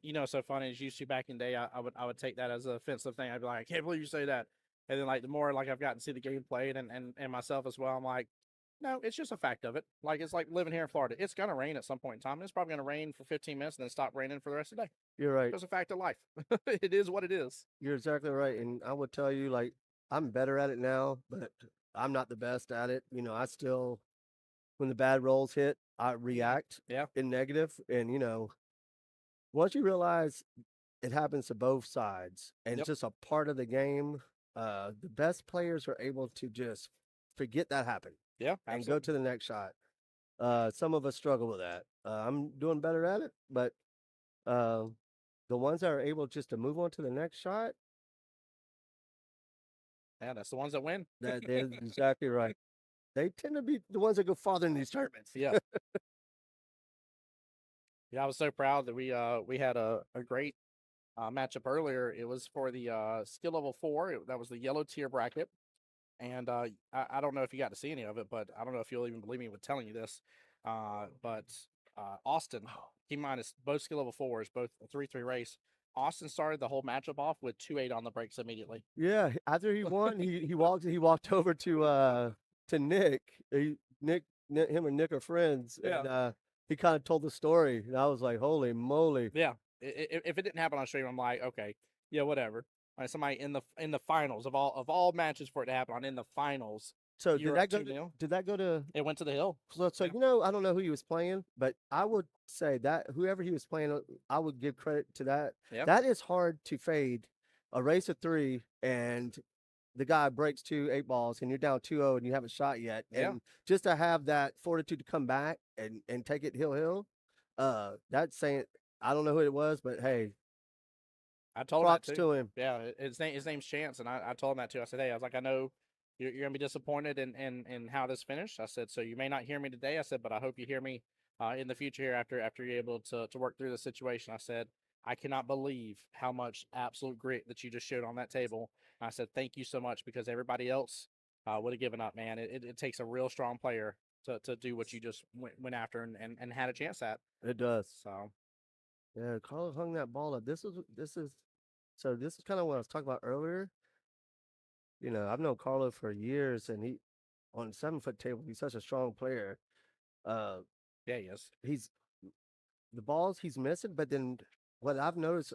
You know, so funny as used to back in the day, I would take that as an offensive thing. I'd be like, I can't believe you say that. And then like the more like I've gotten to see the game played and myself as well, I'm like, no, it's just a fact of it. Like it's like living here in Florida. It's gonna rain at some point in time. It's probably gonna rain for 15 minutes and then stop raining for the rest of the day.
You're right.
It's a fact of life. It is what it is.
You're exactly right. And I would tell you, like, I'm better at it now, but I'm not the best at it. You know, I still, when the bad rolls hit, I react in negative. And, you know, once you realize it happens to both sides and it's just a part of the game, the best players are able to just forget that happened.
Yeah.
And go to the next shot. Some of us struggle with that. I'm doing better at it, but the ones that are able just to move on to the next shot.
Yeah, that's the ones that win.
That's exactly right. They tend to be the ones that go farther in these tournaments.
Yeah. Yeah, I was so proud that we had a great matchup earlier. It was for the skill level 4. That was the yellow tier bracket. And I don't know if you got to see any of it, but I don't know if you'll even believe me with telling you this. But Austin. He minus both skill level 4s, both a 3-3 race. Austin started the whole matchup off with 2-8 on the breaks immediately.
Yeah, after he won, he walked over to Nick. Nick, him and Nick are friends, and he kind of told the story, and I was like, holy moly.
Yeah, if it didn't happen on stream, I'm like, okay, yeah, whatever. Like somebody in the finals of all matches for it to happen on in the finals.
So did that go to?
It went to the hill.
So yeah. I don't know who he was playing, but I would say that whoever he was playing, I would give credit to that.
Yeah.
That is hard to fade a race of 3, and the guy breaks 2 8 balls, and you're down 2-0, and you haven't shot yet. And just to have that fortitude to come back and take it hill, that's saying, I don't know who it was, but hey,
I told
props
him
to him.
Yeah, his name's Chance, and I told him that too. I said, hey, I was like, I know you're gonna be disappointed in how this finished. I said, so you may not hear me today. I said, but I hope you hear me in the future here after you're able to work through the situation. I said, I cannot believe how much absolute grit that you just showed on that table. And I said, thank you so much, because everybody else would have given up, man. It takes a real strong player to do what you just went after and had a chance at.
It does.
So
yeah, Carlos hung that ball up. This is kind of what I was talking about earlier. You know, I've known Carlo for years, and he on the 7-foot table, he's such a strong player.
yeah, he is.
He's the balls he's missing, but then what I've noticed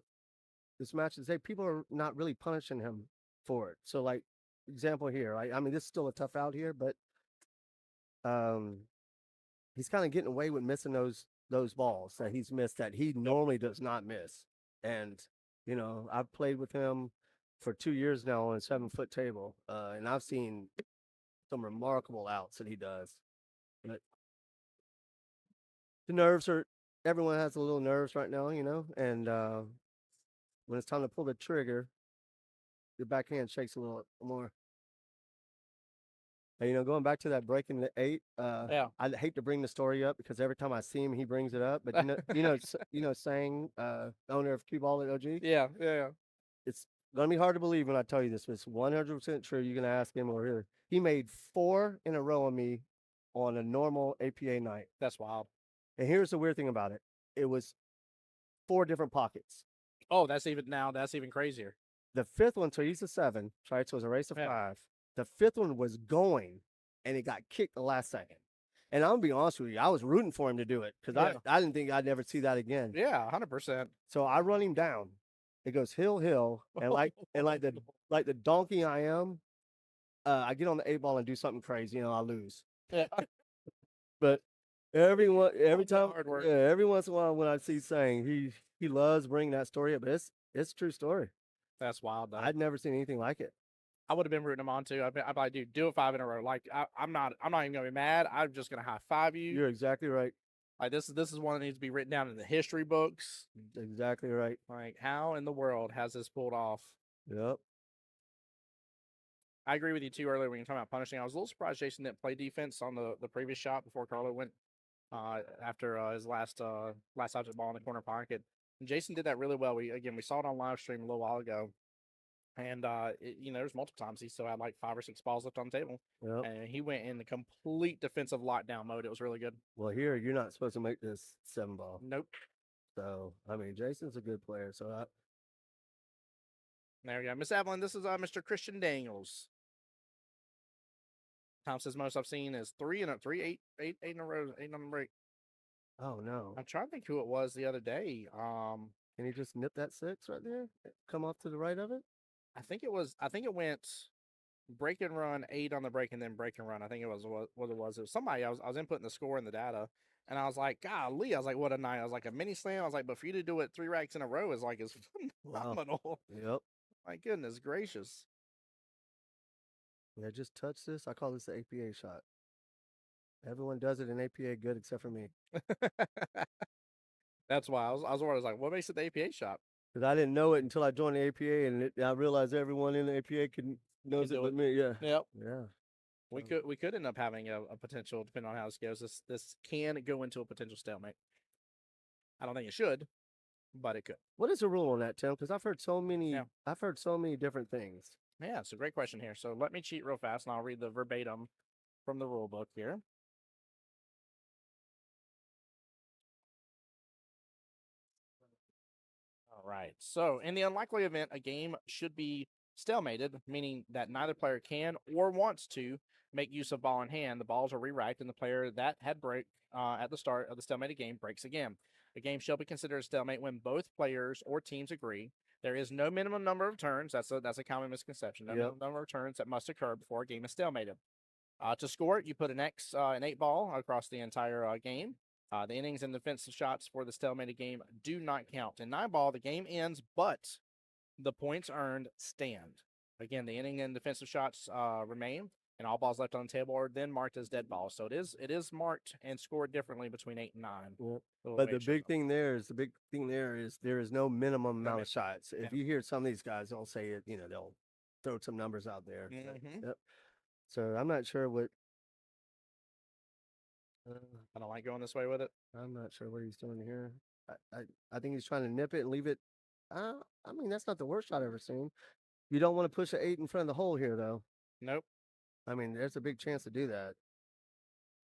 this match is people are not really punishing him for it. So, like, example here, I mean, this is still a tough out here, but he's kind of getting away with missing those balls that he's missed that he normally does not miss. And you know, I've played with him for 2 years now on a 7-foot table, and I've seen some remarkable outs that he does. But the nerves are, everyone has a little nerves right now, you know, and when it's time to pull the trigger, your backhand shakes a little more. And, you know, going back to that breaking the 8, I hate to bring the story up because every time I see him, he brings it up. But Sang, owner of Cue Ball at OG.
Yeah.
It's gonna be hard to believe when I tell you this, but it's 100% true. You're gonna ask him over here. He made 4 in a row on me on a normal APA night.
That's wild.
And here's the weird thing about it: it was 4 different pockets.
Oh, that's even crazier.
The 5th one, so he's a 7, right? So it was a race of 5. The 5th one was going, and it got kicked the last second. And I'm gonna be honest with you, I was rooting for him to do it because I didn't think I'd never see that again.
Yeah, 100%.
So I run him down. It goes hill, and like the donkey I am, I get on the 8 ball and do something crazy, I lose.
Yeah.
But every time, every once in a while when I see Sang, he loves bringing that story up. But it's a true story.
That's wild, though.
I'd never seen anything like it.
I would have been rooting him on too. I'd be like, dude, do it 5 in a row. Like I'm not even gonna be mad. I'm just gonna high five you.
You're exactly right.
Like this is one that needs to be written down in the history books.
Exactly right.
Like, how in the world has this pulled off?
Yep.
I agree with you too earlier when you're talking about punishing. I was a little surprised Jason didn't play defense on the previous shot before Carlo went after his last object ball in the corner pocket. And Jason did that really well. We saw it on live stream a little while ago. And there's multiple times he still had like 5 or 6 balls left on the table.
Yep.
And he went in the complete defensive lockdown mode. It was really good.
Well, here you're not supposed to make this 7 ball.
Nope.
So I mean, Jason's a good player. So
there we go. Miss Evelyn, this is Mr. Christian Daniels. Tom says most I've seen is 8 in a row, 8 on the break.
Oh no.
I'm trying to think who it was the other day.
Can you just nip that 6 right there? Come off to the right of it?
I think it went break and run, 8 on the break, and then break and run. I think it was what it was. It was somebody I was inputting the score in the data, and I was like, golly, I was like, what a night. I was like, a mini slam. I was like, but for you to do it 3 racks in a row is phenomenal.
Wow. Yep.
My goodness gracious.
Yeah, just touch this. I call this the APA shot. Everyone does it in APA good except for me.
That's why I was like, what makes it the APA shot?
Because I didn't know it until I joined the APA, and I realized everyone in the APA knows it with me. Yeah.
Yep.
Yeah.
We could end up having a potential, depending on how this goes. This can go into a potential stalemate. I don't think it should, but it could.
What is the rule on that, Tim? Because I've heard so many different things.
Yeah, it's a great question here. So let me cheat real fast, and I'll read the verbatim from the rule book here. right. So, in the unlikely event a game should be stalemated, meaning that neither player can or wants to make use of ball in hand, the balls are re-racked, and the player that had break at the start of the stalemated game breaks again. A game shall be considered a stalemate when both players or teams agree. There is no minimum number of turns. That's a common misconception. No minimum number of turns that must occur before a game is stalemated. To score it, you put an 8 ball across the entire game. The innings and defensive shots for the stalemated game do not count. In 9 ball, the game ends, but the points earned stand. Again, the inning and defensive shots remain, and all balls left on the table are then marked as dead balls. So it is marked and scored differently between 8 and 9.
Yep. But the big thing there is there is no minimum amount of shots. If you hear some of these guys, they'll say it, they'll throw some numbers out there. Yep. So I'm not sure what.
I don't like going this way with it.
I'm not sure what he's doing here. I think he's trying to nip it and leave it. I mean, that's not the worst shot I've ever seen. You don't want to push an 8 in front of the hole here, though.
Nope.
I mean, there's a big chance to do that.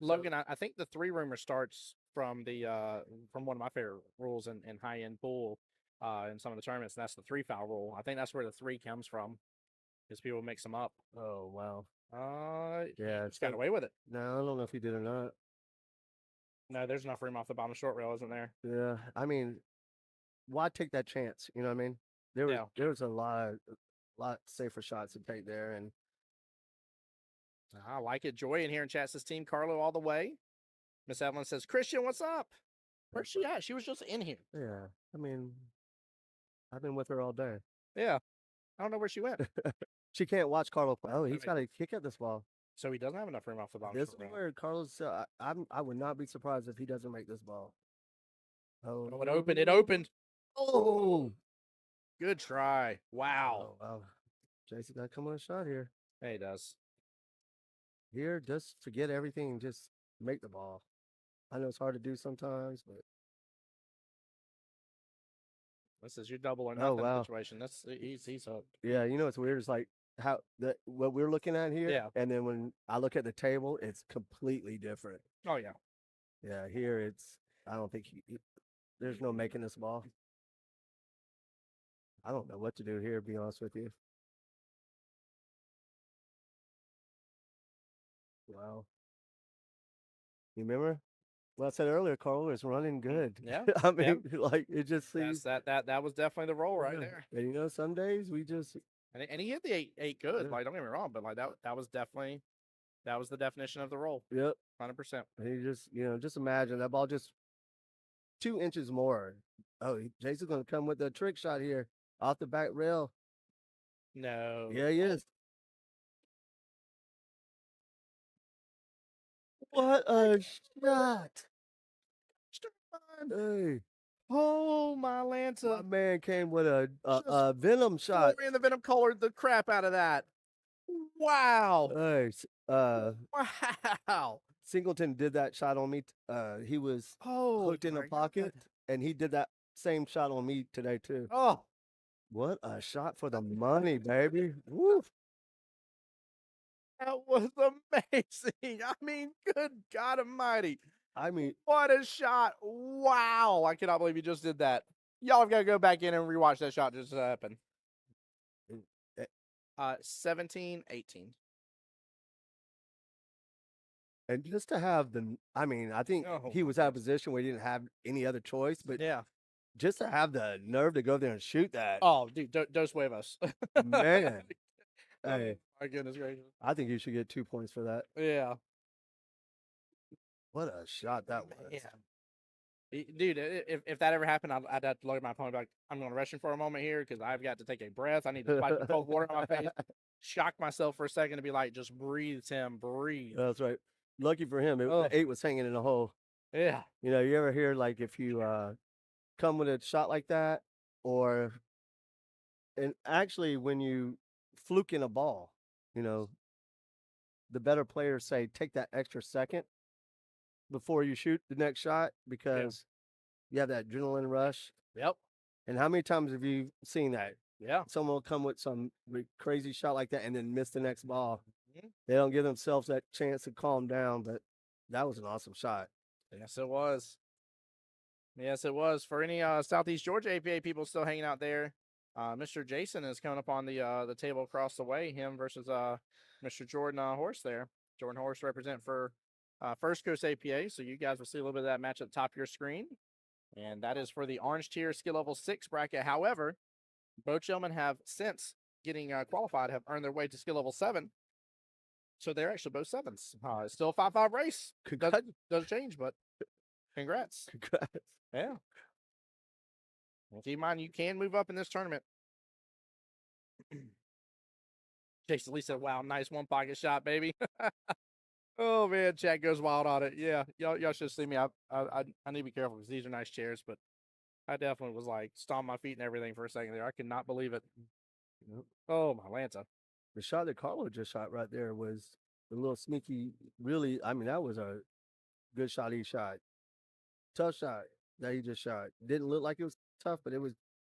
Logan, I think the 3-roomer starts from from one of my favorite rules in high-end pool in some of the tournaments, and that's the 3-foul rule. I think that's where the 3 comes from, because people mix them up.
Oh, wow.
Yeah, it's got away with it.
No, I don't know if he did or not.
No, there's enough room off the bottom short rail, isn't there?
Yeah, I mean, why take that chance? You know what I mean? There was a lot safer shots to take there, and
I like it. Joy in here in chat says Team Carlo all the way. Miss Evelyn says, Christian, what's up? Where's she at? She was just in here.
Yeah, I mean, I've been with her all day.
Yeah, I don't know where she went.
She can't watch Carlo play. Oh, he's got to kick at this ball.
So he doesn't have enough room off the bottom.
This is where Carlos. I would not be surprised if he doesn't make this ball.
Oh, it opened. It opened. Oh, good try. Wow.
Oh, wow. Jason got to come on a shot here.
Yeah, he does.
Here, just forget everything and just make the ball. I know it's hard to do sometimes, but
this is your double or nothing situation. That's he's hooked.
Yeah, you know what's weird is like what we're looking at here.
Yeah.
And then when I look at the table, it's completely different.
Oh yeah.
Yeah, here I don't think there's no making this ball. I don't know what to do here, to be honest with you. Wow. You remember? Well, I said earlier, Carl is running good.
Yeah.
I mean, like it just seems
that was definitely the roll right there.
And some days we just
and he hit the eight good. Like, don't get me wrong, but like that was definitely the definition of the roll.
Yep.
100%.
And he just imagine that ball just 2 inches more. Oh, Jason's gonna come with a trick shot here off the back rail.
No.
Yeah, he is. What a shot! Hey.
Oh, my Lanta.
My man came with a venom shot.
And the venom colored the crap out of that. Wow.
Hey,
wow.
Singleton did that shot on me. He was hooked in the pocket, and he did that same shot on me today, too.
Oh.
What a shot for the money, baby. Woo.
That was amazing. I mean, good God almighty.
I mean,
what a shot. Wow. I cannot believe you just did that. Y'all have got to go back in and rewatch that shot just happen. 17-18.
And just to have I think he was out of position where he didn't have any other choice, but
yeah,
just to have the nerve to go there and shoot that.
Oh, dude, dos huevos.
Man.
Hey, my goodness gracious.
I think you should get 2 points for that.
Yeah.
What a shot that was.
Yeah. Dude, if that ever happened, I'd have to look at my opponent like, I'm going to rest him for a moment here because I've got to take a breath. I need to splash some cold water on my face. Shock myself for a second to be like, just breathe, Tim, breathe.
That's right. Lucky for him, the 8 was hanging in the hole.
Yeah.
You ever hear like if you come with a shot like that, and actually when you fluke in a ball, the better players say take that extra second before you shoot the next shot because you have that adrenaline rush.
Yep.
And how many times have you seen that?
Yeah.
Someone will come with some crazy shot like that and then miss the next ball. Mm-hmm. They don't give themselves that chance to calm down, but that was an awesome shot.
Yes, it was. Yes, it was. For any Southeast Georgia APA people still hanging out there, Mr. Jason is coming up on the table across the way. Him versus Mr. Jordan Horse there. Jordan Horse represent for First Coast APA. So you guys will see a little bit of that match at the top of your screen. And that is for the Orange Tier Skill Level 6 bracket. However, both gentlemen have since getting qualified have earned their way to Skill Level 7. So they're actually both sevens. It's still a 5-5 race. Does change, but congrats.
Congrats.
Yeah. Well, keep in mind, you can move up in this tournament. Jason Lee said, wow, nice one pocket shot, baby. Oh, man, chat goes wild on it. Yeah, y'all should see me. I need to be careful because these are nice chairs, but I definitely was like stomping my feet and everything for a second there. I could not believe it.
Yep.
Oh, my Lanta.
The shot that Carlo just shot right there was a little sneaky, really. I mean, that was a good shot he shot. Tough shot that he just shot. Didn't look like it was tough, but it was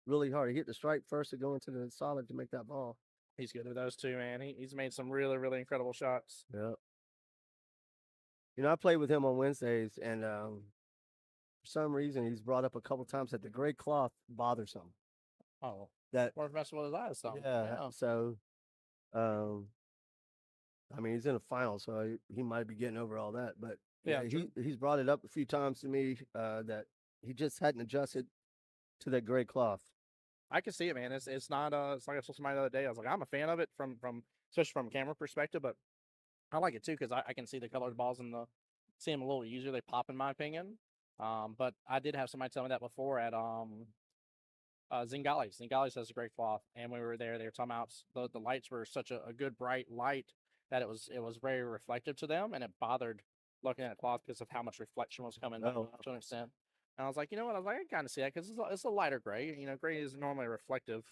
really hard. He hit the strike first to go into the solid to make that ball.
He's good with those two, man. He's made some really, really incredible shots.
Yeah. You know, I played with him on Wednesdays, and for some reason, he's brought up a couple times that the gray cloth bothers him.
Oh,
that
more messing with his eyes, so
yeah. So, I mean, he's in a final, so he might be getting over all that. But yeah, he's brought it up a few times to me that he just hadn't adjusted to that gray cloth.
I can see it, man. It's not it's like I told somebody the other day. I was like, I'm a fan of it from especially from a camera perspective, but I like it too because I can see the colored balls and see them a little easier. They pop, in my opinion. But I did have somebody tell me that before at Zingali's. Zingali's has a great cloth, and when we were there, they were talking about the lights were such a good bright light that it was very reflective to them, and it bothered looking at cloth because of how much reflection was coming to an extent. And I was like, you know what? I was like, I kind of see that because it's a lighter gray. You know, gray is normally reflective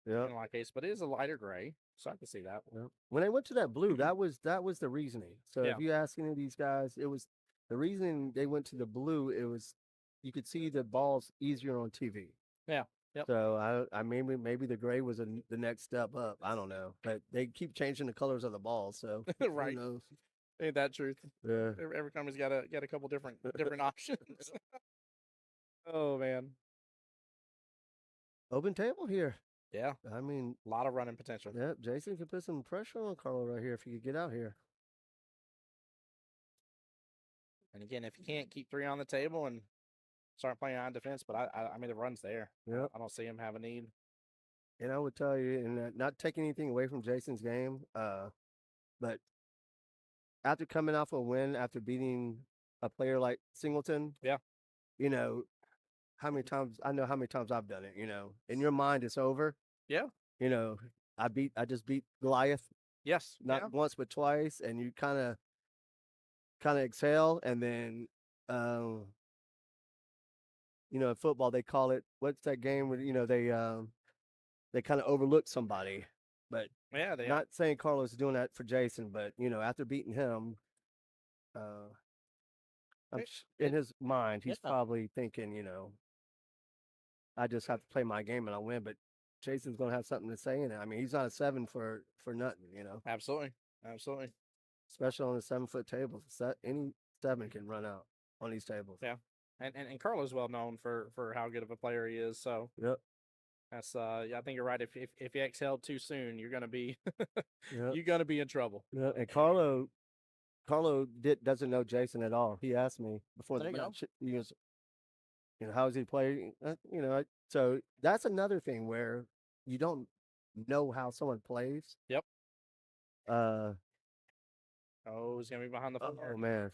in a lot of cases, but it is a lighter gray, so I can see that.
Yeah. When they went to that blue, that was the reasoning. So if you ask any of these guys, it was the reasoning they went to the blue. It was you could see the balls easier on TV.
Yeah. Yep.
So I maybe the gray was the next step up. I don't know, but they keep changing the colors of the balls. So
right.
Who knows?
Ain't that truth?
Yeah.
Every company's got a couple different options. Oh man.
Open table here.
Yeah.
I mean,
a lot of running potential.
Yeah, Jason could put some pressure on Carlo right here if he could get out here.
And again, if you can't keep three on the table and start playing on defense, but I mean the run's there.
Yeah.
I don't see him have a need.
And I would tell you, and not taking anything away from Jason's game, but after coming off a win, after beating a player like Singleton, you know, how many times I I've done it, in your mind it's over.
Yeah.
I just beat Goliath.
Yes.
Not once but twice, and you kind of exhale, and then in football they call it, what's that game where they kind of overlook somebody. But not saying Carlos is doing that for Jason, but after beating him, in his mind he's probably thinking, I just have to play my game and I win. But Jason's gonna have something to say in it. I mean, he's not a 7 for nothing,
Absolutely.
Especially on a 7-foot table. Any 7 can run out on these tables.
Yeah. And Carlo's well known for how good of a player he is. So that's I think you're right. If you exhaled too soon, you're gonna be you're gonna be in trouble.
Yeah. And Carlo doesn't know Jason at all. He asked me before the match. He goes, how is he playing? So that's another thing where you don't know how someone plays.
Yep. He's gonna be behind the phone.
Oh man.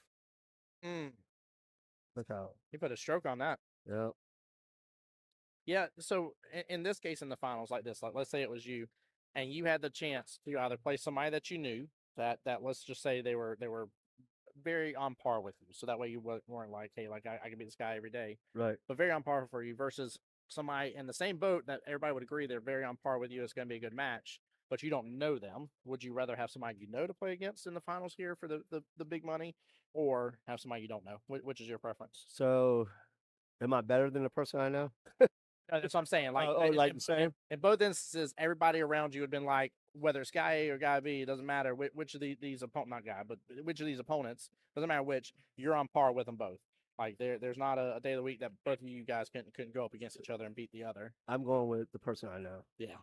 Look out.
He put a stroke on that.
Yeah.
Yeah. So in this case, in the finals like this, like let's say it was you, and you had the chance to either play somebody that you knew that let's just say they were very on par with you, so that way you weren't like, hey, like I can beat this guy every day,
right?
But very on par for you versus somebody in the same boat that everybody would agree they're very on par with you. It's going to be a good match, but you don't know them. Would you rather have somebody you know to play against in the finals here for the big money, or have somebody you don't know? Which is your preference?
So, am I better than the person I know?
That's what I'm saying. Like,
like the same.
In both instances, everybody around you had been like, whether it's guy A or guy B, it doesn't matter which of these opponents, not guy, but which of these opponents, doesn't matter which, you're on par with them both. Like there's not a day of the week that both of you guys couldn't go up against each other and beat the other.
I'm going with the person I know.
Yeah.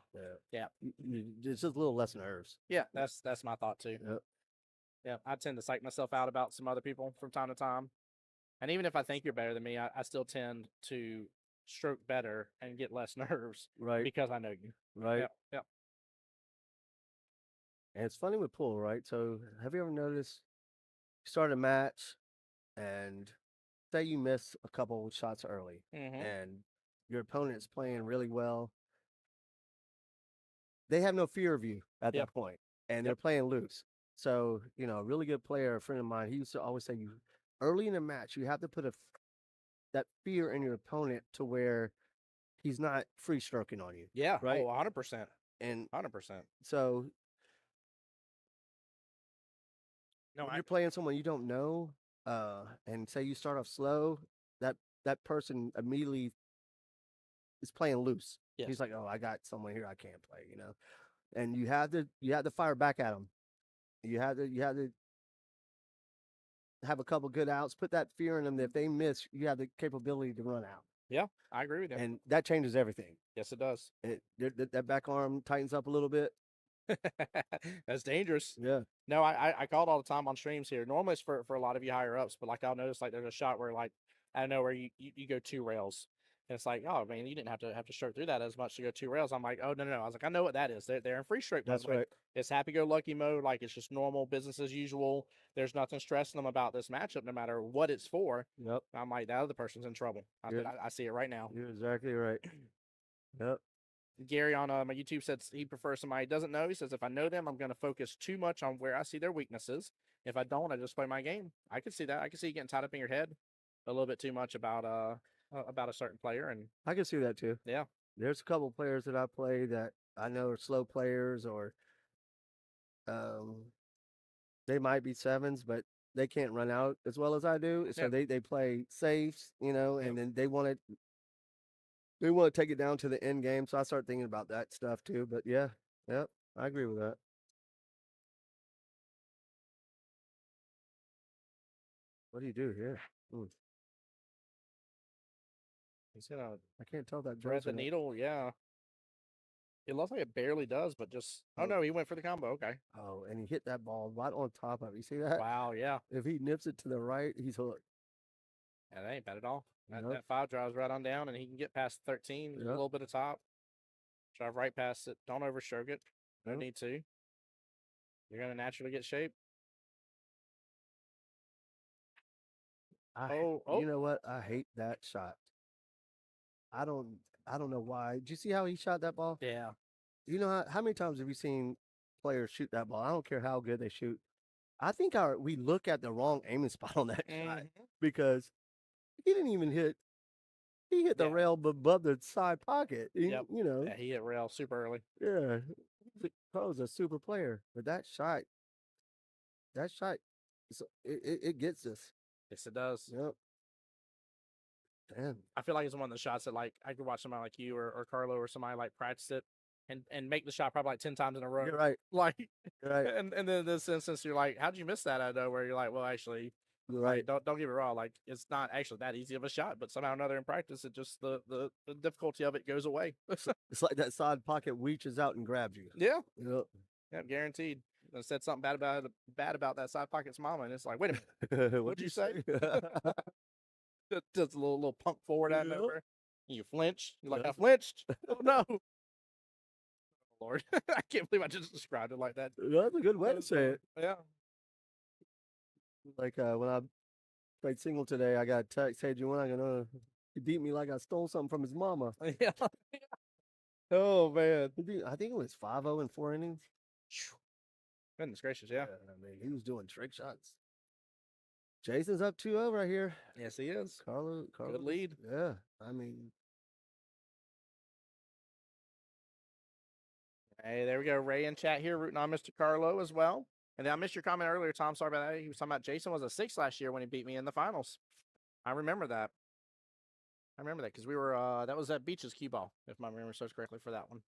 Yeah. It's just a little less nerves.
Yeah, that's my thought too.
Yep.
Yeah, I tend to psych myself out about some other people from time to time. And even if I think you're better than me, I still tend to stroke better and get less nerves
Right.
because I know you.
Right.
Yep. Yep.
And it's funny with pool, right? So have you ever noticed you start a match and say you miss a couple shots early
Mm-hmm.
and your opponent's playing really well, they have no fear of you at
Yep.
that point, and they're playing loose. So, you know, a really good player, a friend of mine, he used to always say, you early in a match, you have to put that fear in your opponent to where he's not free stroking on you.
Yeah.
Right.
Oh, 100%.
And
100%.
so
No,
when you're playing someone you don't know, and say you start off slow, that person immediately is playing loose.
Yes.
He's like, "Oh, I got someone here I can't play," you know. And you have to fire back at them. You have to have a couple good outs, put that fear in them that if they miss, you have the capability to run out.
Yeah, I agree with you.
And that changes everything.
Yes, it does.
That back arm tightens up a little bit.
That's dangerous.
Yeah.
No, I call it all the time on streams here. Normally it's for a lot of you higher ups, but like I'll notice like there's a shot where like I don't know where you go 2 rails. And it's like, oh man, you didn't have to stroke through that as much to go 2 rails. I'm like, oh no. I was like, I know what that is. They're in free stroke.
That's right.
It's happy go lucky mode, like it's just normal business as usual. There's nothing stressing them about this matchup, no matter what it's for.
Yep.
I'm like, that other person's in trouble. I see it right now.
You're exactly right. Yep.
Gary on my YouTube said he prefers somebody he doesn't know. He says, if I know them, I'm going to focus too much on where I see their weaknesses. If I don't, I just play my game. I can see that. I can see you getting tied up in your head a little bit too much about a certain player. And
I can see that too.
Yeah.
There's a couple players that I play that I know are slow players, or they might be sevens, but they can't run out as well as I do. So they play safes, you know, and then they want to take it down to the end game. So I start thinking about that stuff too. But yeah, yep, I agree with that. What do you do here?
He's gonna
I can't tell that
thread the needle. Yeah. It looks like it barely does, but just oh no, he went for the combo. Okay.
Oh, and he hit that ball right on top of it. You see that?
Wow. Yeah.
If he nips it to the right, he's hooked.
Yeah, that ain't bad at all. That 5 drives right on down, and he can get past 13. A little bit of top. Drive right past it. Don't overstroke it. No need to. You're gonna naturally get shape.
You know what? I hate that shot. I don't know why. Did you see how he shot that ball?
Yeah.
You know how many times have you seen players shoot that ball? I don't care how good they shoot. I think we look at the wrong aiming spot on that shot, because he didn't even hit. He hit the rail above the side pocket. You know.
Yeah, he hit rail super early.
Yeah. Carl's a super player, but that shot, it gets us.
Yes, it does.
Yep. Damn.
I feel like it's one of the shots that like I could watch somebody like you or Carlo or somebody like practice it and make the shot probably like 10 times in a row.
You're right.
Like,
You're right.
And then in this instance, you're like, how'd you miss that? I know where you're like, well, actually,
you're right.
Like, don't get me wrong. Like, it's not actually that easy of a shot, but somehow or another in practice, it just the difficulty of it goes away.
It's like that side pocket reaches out and grabs you.
Yeah.
Yep.
Yeah, guaranteed. I said something bad about that side pocket's mama, and it's like, wait a minute, what'd you say? Just a little punk forward out of nowhere. You flinch. You're like, I flinched. Oh no. Oh, Lord, I can't believe I just described it like that.
That's a good way to say it.
Yeah.
Like when I played single today, I got a text, "Hey, Juwan, he beat me like I stole something from his mama."
Yeah. Oh man.
I think it was 5-0 in 4 innings.
Goodness gracious, yeah.
I mean, he was doing trick shots. Jason's up 2-0 right here.
Yes, he is.
Carlo,
good lead.
Yeah, I mean.
Hey, there we go. Ray in chat here, rooting on Mr. Carlo as well. And then I missed your comment earlier, Tom. Sorry about that. He was talking about Jason was a 6 last year when he beat me in the finals. I remember that. Because we were, that was at Beach's Cue Ball, if my memory serves correctly for that one.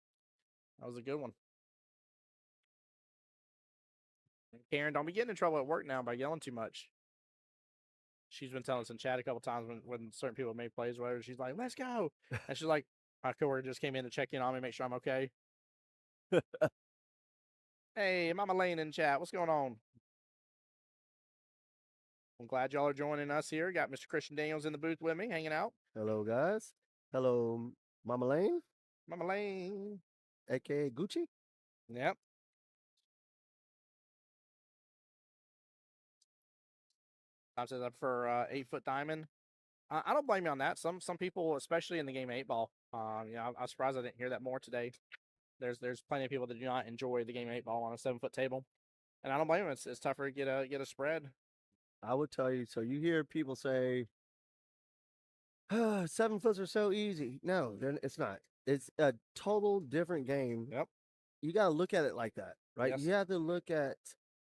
That was a good one. Karen, don't be getting in trouble at work now by yelling too much. she's been telling us in chat a couple times when certain people make plays, or whatever. She's like, "Let's go," and she's like, "My coworker just came in to check in on me, make sure I'm okay." Hey, Mama Lane in chat, what's going on? I'm glad y'all are joining us here. Got Mr. Christian Daniels in the booth with me, hanging out.
Hello, guys. Hello, Mama Lane.
Mama Lane,
aka Gucci.
Yep. Tom says I prefer 8-foot diamond. I don't blame you on that. Some people, especially in the game of 8 ball, I'm surprised I didn't hear that more today. There's plenty of people that do not enjoy the game of 8 ball on a 7-foot table, and I don't blame them. It's tougher to get a spread.
I would tell you. So you hear people say, 7 foots are so easy. No, it's not. It's a total different game.
Yep.
You got to look at it like that, right?
Yes.
You have to look at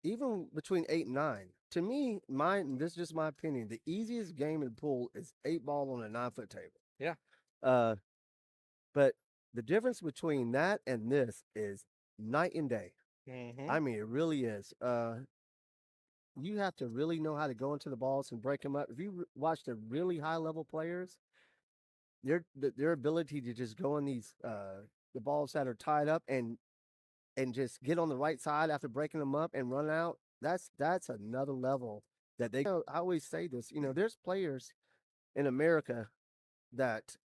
even between 8 and 9. To me, this is just my opinion. The easiest game in pool is 8 ball on a 9-foot table.
Yeah.
But the difference between that and this is night and day.
Mm-hmm.
I mean, it really is. You have to really know how to go into the balls and break them up. If you watch the really high level players, their ability to just go in these the balls that are tied up and just get on the right side after breaking them up and run out. That's another level that they. I always say this. There's players in America that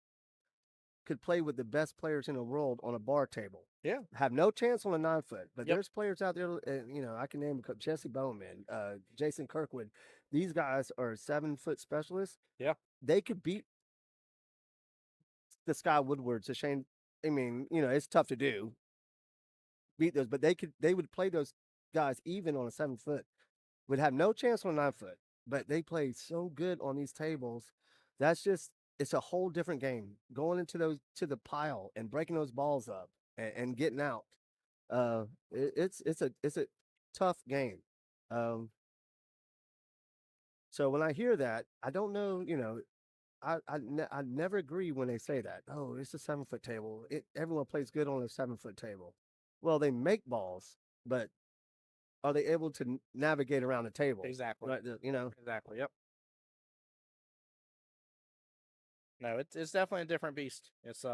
could play with the best players in the world on a bar table.
Yeah.
Have no chance on a 9-foot. But there's players out there, I can name Jesse Bowman, Jason Kirkwood. These guys are 7-foot specialists.
Yeah.
They could beat the Sky Woodwards. A shame. I mean, it's tough to do. Beat those, but they would play those guys even on a 7-foot. Would have no chance on a 9-foot. But they play so good on these tables. It's a whole different game. Going into to the pile and breaking those balls up and getting out. It's a tough game. So when I hear that, I don't know. I never agree when they say that. Oh, it's a 7-foot table. Everyone plays good on a 7-foot table. Well, they make balls, but are they able to navigate around the table?
Exactly.
Right.
Exactly. Yep. No, it's definitely a different beast. It's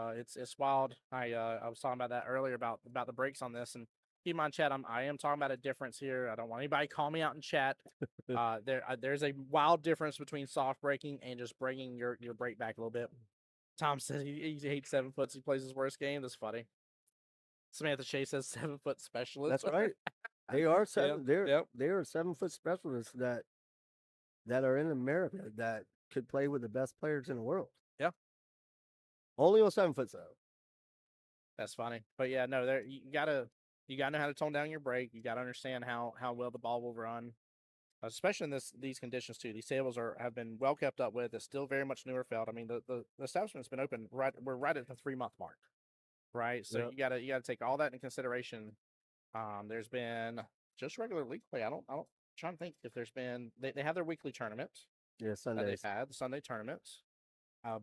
wild. I was talking about that earlier about the breaks on this, and keep in mind, chat. I am talking about a difference here. I don't want anybody to call me out in chat. There's a wild difference between soft breaking and just bringing your break back a little bit. Tom says he hates 7 foots. He plays his worst game. That's funny. Samantha Chase says 7-foot specialist.
That's right. They are seven.
Yep.
They are 7-foot specialists that are in America that could play with the best players in the world.
Yeah.
Only on 7 foot though.
That's funny. But yeah, no, you gotta know how to tone down your break. You gotta understand how well the ball will run. Especially in these conditions too. These tables have been well kept up with. It's still very much newer felt. I mean, the establishment's been open we're right at the 3-month mark. Right. So you gotta take all that into consideration. There's been just regular league play. I'm trying to think if there's been they have their weekly tournament.
Yeah, Sundays.
They've had the Sunday tournaments.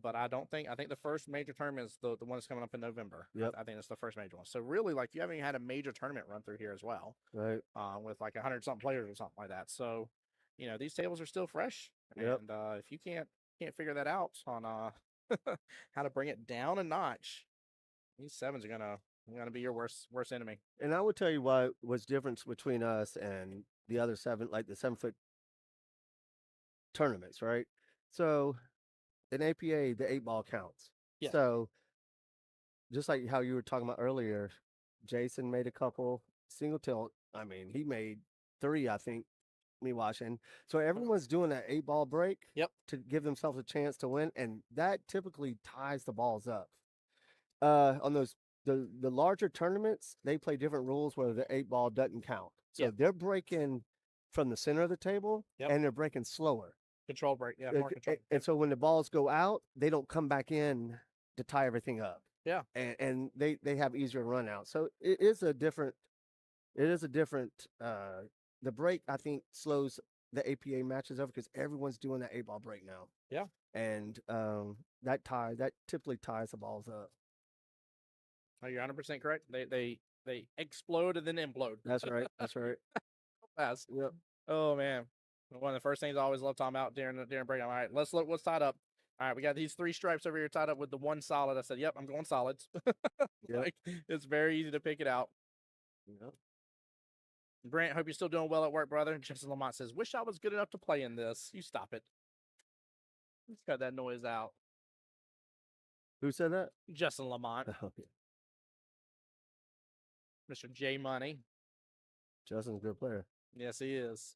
But I think the first major tournament is the one that's coming up in November.
Yep.
I think it's the first major one. So really, like, you haven't even had a major tournament run through here as well.
Right.
With like 100-something players or something like that. So, these tables are still fresh.
Yep.
And if you can't figure that out on how to bring it down a notch, these 7s are gonna be your worst enemy.
And I would tell you why was difference between us and the other 7, like the 7-foot tournaments, right? So in APA, the 8 ball counts.
Yeah.
So just like how you were talking about earlier, Jason made a couple single tilt. I mean, he made 3, I think, me watching. So everyone's doing that 8 ball break.
Yep.
To give themselves a chance to win, and that typically ties the balls up. On those the larger tournaments, they play different rules where the 8 ball doesn't count. So they're breaking from the center of the table, and they're breaking slower.
Control break, more control.
And so when the balls go out, they don't come back in to tie everything up.
Yeah.
And they have easier run out. So it is a different the break, I think, slows the APA matches over because everyone's doing that 8 ball break now.
Yeah.
And that typically ties the balls up.
Oh, you're 100% correct. They explode and then implode.
That's right. That's right.
Fast.
Yep.
Oh man. One of the first things I always love talking about during break. All right, let's look what's tied up. All right, we got these 3 stripes over here tied up with the 1 solid. I said, yep, I'm going solids.
Yep.
Like, it's very easy to pick it out.
Yep.
Brent, hope you're still doing well at work, brother. Justin Lamont says, wish I was good enough to play in this. You stop it. Let's cut that noise out.
Who said that?
Justin Lamont.
Oh, yeah.
Mr. J Money.
Justin's a good player.
Yes, he is.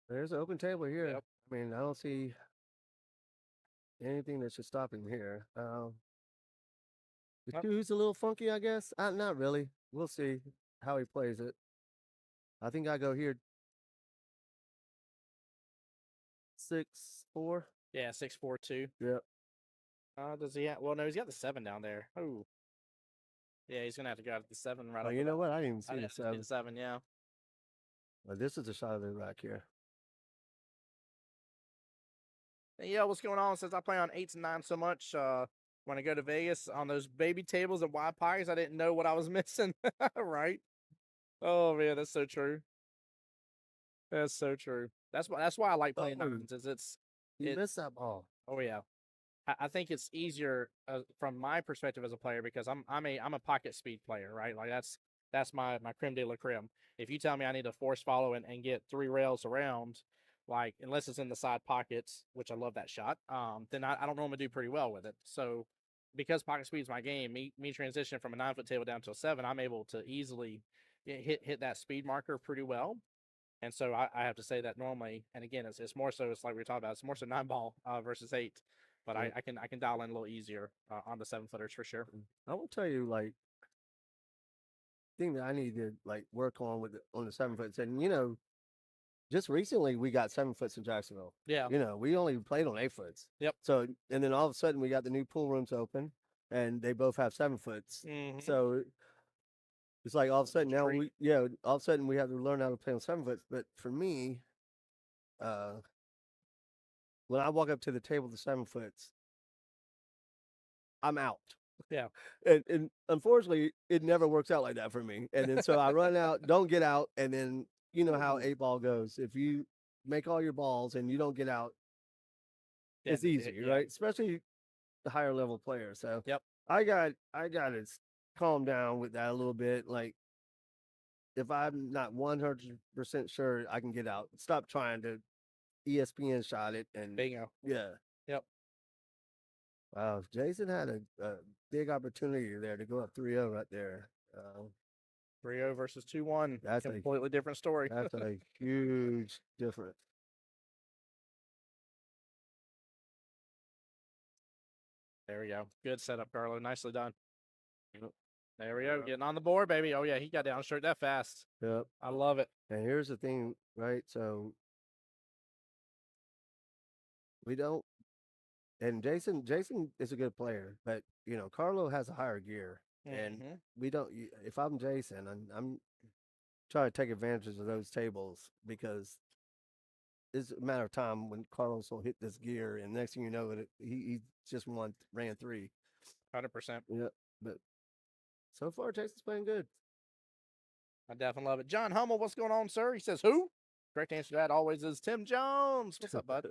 There's an open table here.
Yep.
I mean, I don't see anything that should stop him here. The two's a little funky, I guess. Not really. We'll see how he plays it. I think I go here 6-4.
Yeah, 6-4-2.
Yep.
Does he have? Well, no, he's got the 7 down there. Oh. Yeah, he's gonna have to go out the 7 right.
Oh, you know what? I didn't even see the
see
7.
the 7, yeah.
Well, this is a shot of the rack here.
Yeah, what's going on? Since I play on 8s and 9s so much, when I go to Vegas on those baby tables and wide pies, I didn't know what I was missing. Right? Oh man, that's so true. That's so true. That's why I like playing 9s. Is
You missed that ball.
Oh yeah. I think it's easier from my perspective as a player because I'm a pocket speed player, right? Like that's my creme de la creme. If you tell me I need to force follow and get 3 rails around, like unless it's in the side pockets, which I love that shot, then I don't normally do pretty well with it. So because pocket speed is my game, me transitioning from a 9-foot table down to a 7, I'm able to easily hit that speed marker pretty well. And so I have to say that normally, and again, it's more so, it's like we were talking about, it's more so 9-ball versus 8. But I can dial in a little easier on the 7-footers for sure.
I will tell you, like, thing that I need to like work on on the 7-foot. And just recently we got 7-foots in Jacksonville.
Yeah.
We only played on 8-foots.
Yep.
So and then all of a sudden we got the new pool rooms open, and they both have 7-foots.
Mm-hmm.
So it's like all of a sudden now all of a sudden we have to learn how to play on 7-foots. But for me, when I walk up to the table, the 7-foots, I'm out.
Yeah.
And unfortunately, it never works out like that for me. And then so I run out, don't get out, and then you know how 8-ball goes. If you make all your balls and you don't get out, it's easy, right? Especially the higher level players. So
yep.
I got to calm down with that a little bit. Like if I'm not 100% sure I can get out, stop trying to ESPN shot it and
bingo.
Yeah.
Yep.
Wow, Jason had a big opportunity there to go up 3-0 right there.
3-0 versus 2-1.
That's
completely different story.
That's a huge difference.
There we go. Good setup, Carlo. Nicely done. There we go. Getting on the board, baby. Oh yeah, he got down straight that fast.
Yep.
I love it.
And here's the thing, right? So we don't. And Jason is a good player, but Carlo has a higher gear, and we don't. If I'm Jason, I'm trying to take advantage of those tables because it's a matter of time when Carlos will hit this gear, and next thing you know, he just ran 3.
100%.
Yeah, but so far Jason's playing good.
I definitely love it. John Hummel, what's going on, sir? He says, who? Correct answer to that always is Tim Jones. What's up, bud?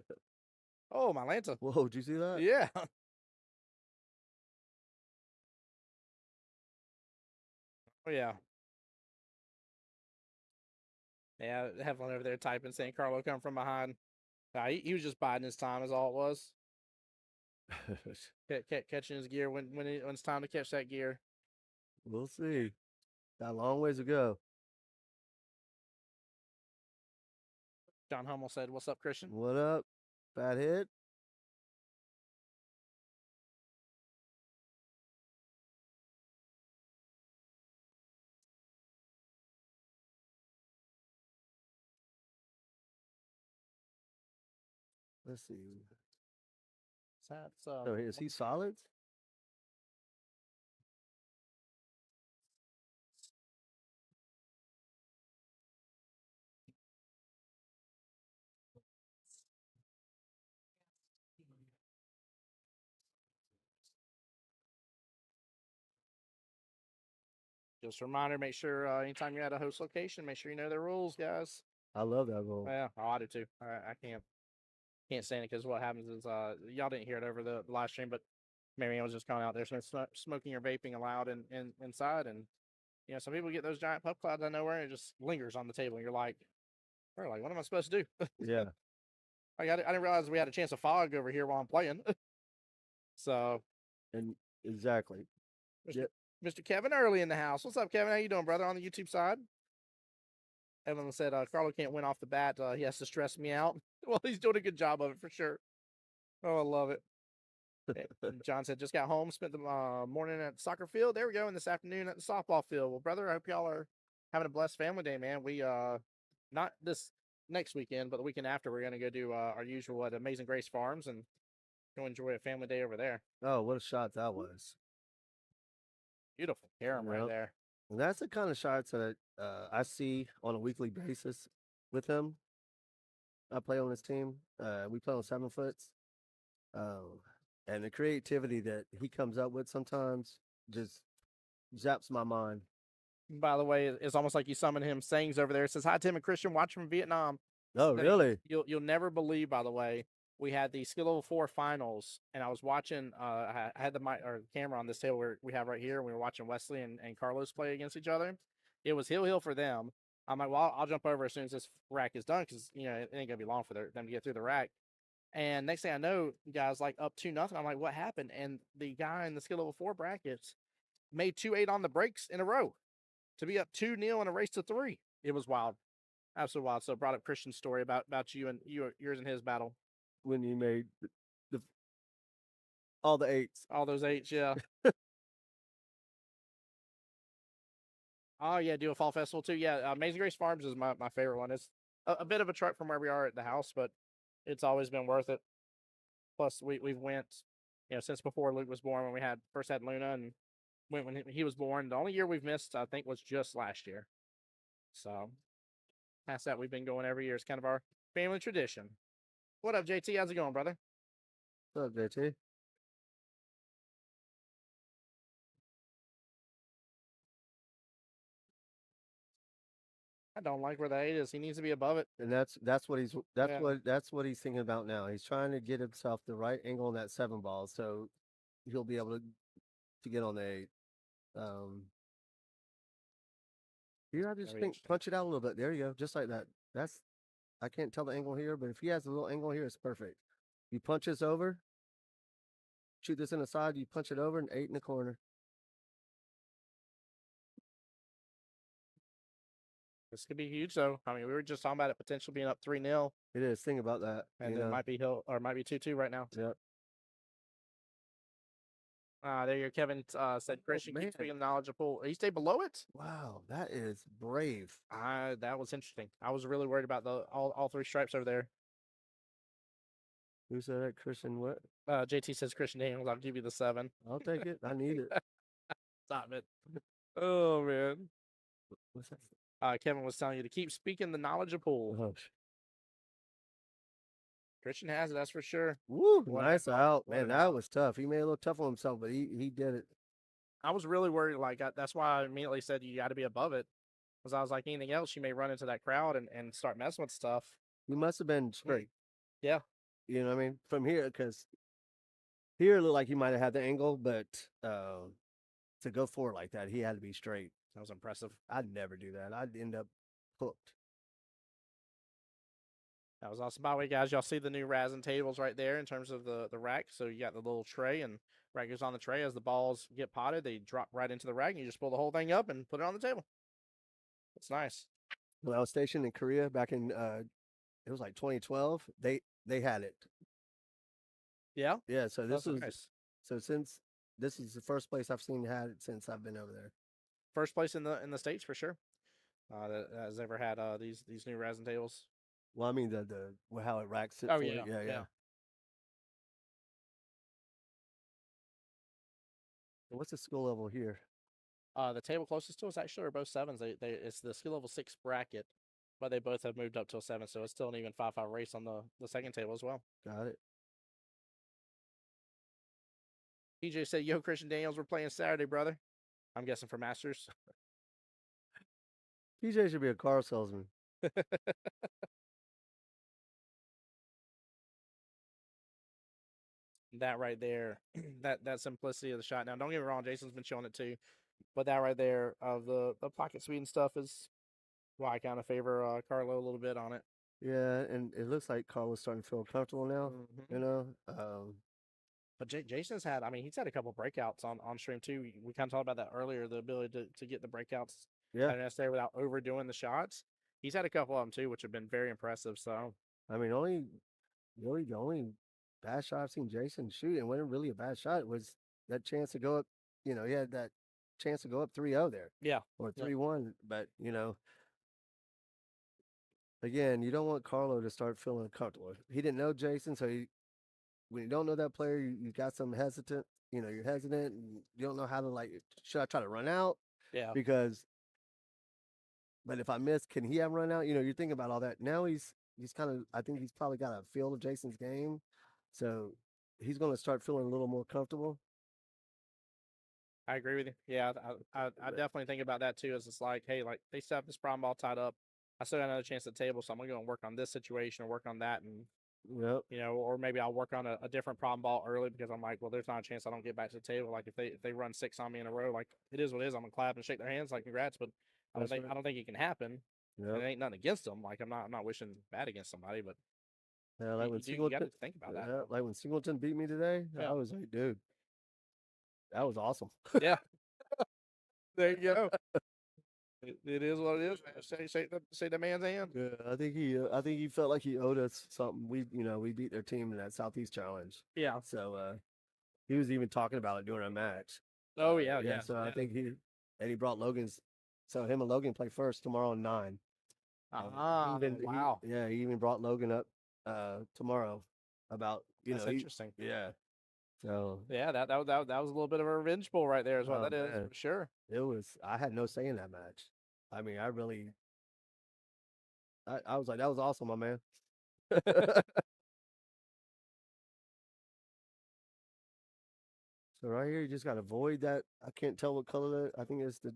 Oh, my Lanta.
Whoa, did you see that?
Yeah. Oh, yeah. Yeah, Heflin over there typing, saying Carlo come from behind. He was just biding his time, is all it was. Catching his gear when it's time to catch that gear.
We'll see. Got a long ways to go.
John Hummel said, what's up, Christian?
What up? Bad hit? Let's see. So is he solids?
Just a reminder, make sure anytime you're at a host location, make sure you know their rules, guys.
I love that rule.
Yeah, I do too. I can't stand it because what happens is y'all didn't hear it over the live stream, but Marianne was just calling out there's no smoking or vaping allowed inside, and some people get those giant puff clouds out of nowhere and it just lingers on the table, and you're like, what am I supposed to do?
Yeah.
I didn't realize we had a chance of fog over here while I'm playing. So,
And exactly.
Mr. Kevin Early in the house. What's up, Kevin? How you doing, brother? On the YouTube side. Evan said Carlo can't win off the bat. He has to stress me out. Well, he's doing a good job of it for sure. Oh, I love it. John said, just got home, spent the morning at the soccer field. There we go. And this afternoon at the softball field. Well, brother, I hope y'all are having a blessed family day, man. We, not this next weekend, but the weekend after, we're going to go do our usual at Amazing Grace Farms and go enjoy a family day over there.
Oh, what a shot that was.
Beautiful carom right there.
And that's the kind of shots that I see on a weekly basis with him. I play on his team. We play on 7 foots. And the creativity that he comes up with sometimes just zaps my mind.
By the way, it's almost like you summon him sayings over there. It says, hi, Tim and Christian, watch from Vietnam.
Oh,
so
really?
You'll never believe, by the way, we had the skill level 4 finals, and I was watching, I had the mic or camera on this table where we have right here. And we were watching Wesley and Carlos play against each other. It was hill for them. I'm like, well, I'll jump over as soon as this rack is done because, it ain't going to be long for them to get through the rack. And next thing I know, guys like up 2-0. I'm like, what happened? And the guy in the skill level 4 brackets made 2-8 on the breaks in a row to be up 2-0 in a race to 3. It was wild. Absolutely wild. So I brought up Christian's story about you and yours and his battle.
When you made all the 8s.
All those 8s, yeah. Oh, yeah, do a fall festival too. Yeah, Amazing Grace Farms is my favorite one. It's a bit of a trek from where we are at the house, but it's always been worth it. Plus, we've went, since before Luke was born, when we first had Luna, and went when he was born. The only year we've missed, I think, was just last year. So, past that, we've been going every year. It's kind of our family tradition. What up, JT? How's it going, brother?
What's up, JT?
I don't like where the 8 is. He needs to be above it.
And that's what he's he's thinking about now. He's trying to get himself the right angle on that 7 ball, so he'll be able to get on the 8. Here, I just think punch it out a little bit. There you go, just like that. I can't tell the angle here, but if he has a little angle here, it's perfect. You punch this over, shoot this in the side, you punch it over, and 8 in the corner.
This could be huge, though. I mean, we were just talking about it potentially being up 3-0.
It is. Think about that.
And it might be 2-2 right now.
Yep.
There you go. Kevin said Christian keeps being knowledgeable. He stayed below it.
Wow, that is brave.
That was interesting. I was really worried about all 3 stripes over there.
Who said that? Christian what?
JT says Christian Daniels. I'll give you the 7.
I'll take it. I need it.
Stop it. Oh, man.
What's that?
Kevin was telling you to keep speaking the knowledge of pool.
Oh.
Christian has it, that's for sure.
Woo, nice out. Man, that was tough. He made it a little tough on himself, but he did it.
I was really worried. That's why I immediately said you got to be above it. Because I was like, anything else, you may run into that crowd and start messing with stuff.
He must have been straight.
Yeah.
You know what I mean? From here, because here it looked like he might have had the angle, but to go forward like that, he had to be straight.
That was impressive.
I'd never do that. I'd end up hooked.
That was awesome. By the way, guys, y'all see the new Razin tables right there in terms of the rack. So you got the little tray, and rack goes on the tray. As the balls get potted, they drop right into the rack, and you just pull the whole thing up and put it on the table. It's nice.
When I was stationed in Korea back in, it was like 2012, they had it.
Yeah?
Yeah, so this is
nice.
So since this is the first place I've seen had it since I've been over there.
First place in the States for sure. That has ever had these new Razin tables.
Well, I mean the how it racks it.
Oh yeah.
What's the skill level here?
The table closest to us actually are both 7s. It's the skill level 6 bracket, but they both have moved up to a 7, so it's still an even 5-5 race on the second table as well.
Got it.
TJ said, "Yo, Christian Daniels, we're playing Saturday, brother." I'm guessing for Masters.
PJ should be a car salesman.
That right there, that simplicity of the shot. Now, don't get me wrong, Jason's been showing it too, but that right there of the pocket speed and stuff is why I kind of favor Carlo a little bit on it.
Yeah, and it looks like Carlos starting to feel comfortable now.
Mm-hmm.
You know,
But Jason's had, I mean, he's had a couple breakouts on stream too. We kind of talked about that earlier, the ability to get the breakouts
yeah.
at an S there without overdoing the shots. He's had a couple of them too, which have been very impressive. So,
I mean, really the only bad shot I've seen Jason shoot, and wasn't really a bad shot, was that chance to go up. You know, he had that chance to go up 3-0 there.
yeah.
Or 3-1. But, you know, again, you don't want Carlo to start feeling comfortable. He didn't know Jason, so when you don't know that player, you got some hesitant. You know, you're hesitant and you don't know how to, like, should I try to run out?
Yeah.
Because, but if I miss, can he have run out? You know, you're thinking about all that. Now he's kind of, I think he's probably got a feel of Jason's game. So he's going to start feeling a little more comfortable.
I agree with you. Yeah, I definitely think about that too. As it's like, hey, like they still have this problem all tied up. I still got another chance at the table, so I'm gonna go and work on this situation or work on that, and you know, or maybe I'll work on a different problem ball early because I'm like, well, there's not a chance I don't get back to the table. Like if they run 6 on me in a row, like it is what it is. I'm gonna clap and shake their hands, like congrats, but I don't think it can happen. And it ain't nothing against them. Like I'm not wishing bad against somebody, but
yeah, like
you got to think about that.
Yeah, like when Singleton beat me today, I was like, dude, that was awesome.
Yeah. There you go. It is what it is, man. Say the man's hand.
Yeah, I think he felt like he owed us something. We beat their team in that Southeast Challenge.
Yeah.
So he was even talking about it during our match.
Oh yeah.
So I think he brought Logan's. So him and Logan play first tomorrow at 9.
Wow.
He even brought Logan up tomorrow about
That's interesting.
Yeah. So
yeah, that was a little bit of a revenge pull right there, is what that is for sure.
It was. I had no say in that match. I mean, I was like, that was awesome, my man. So right here, you just got to avoid that. I can't tell what color that. I think it's the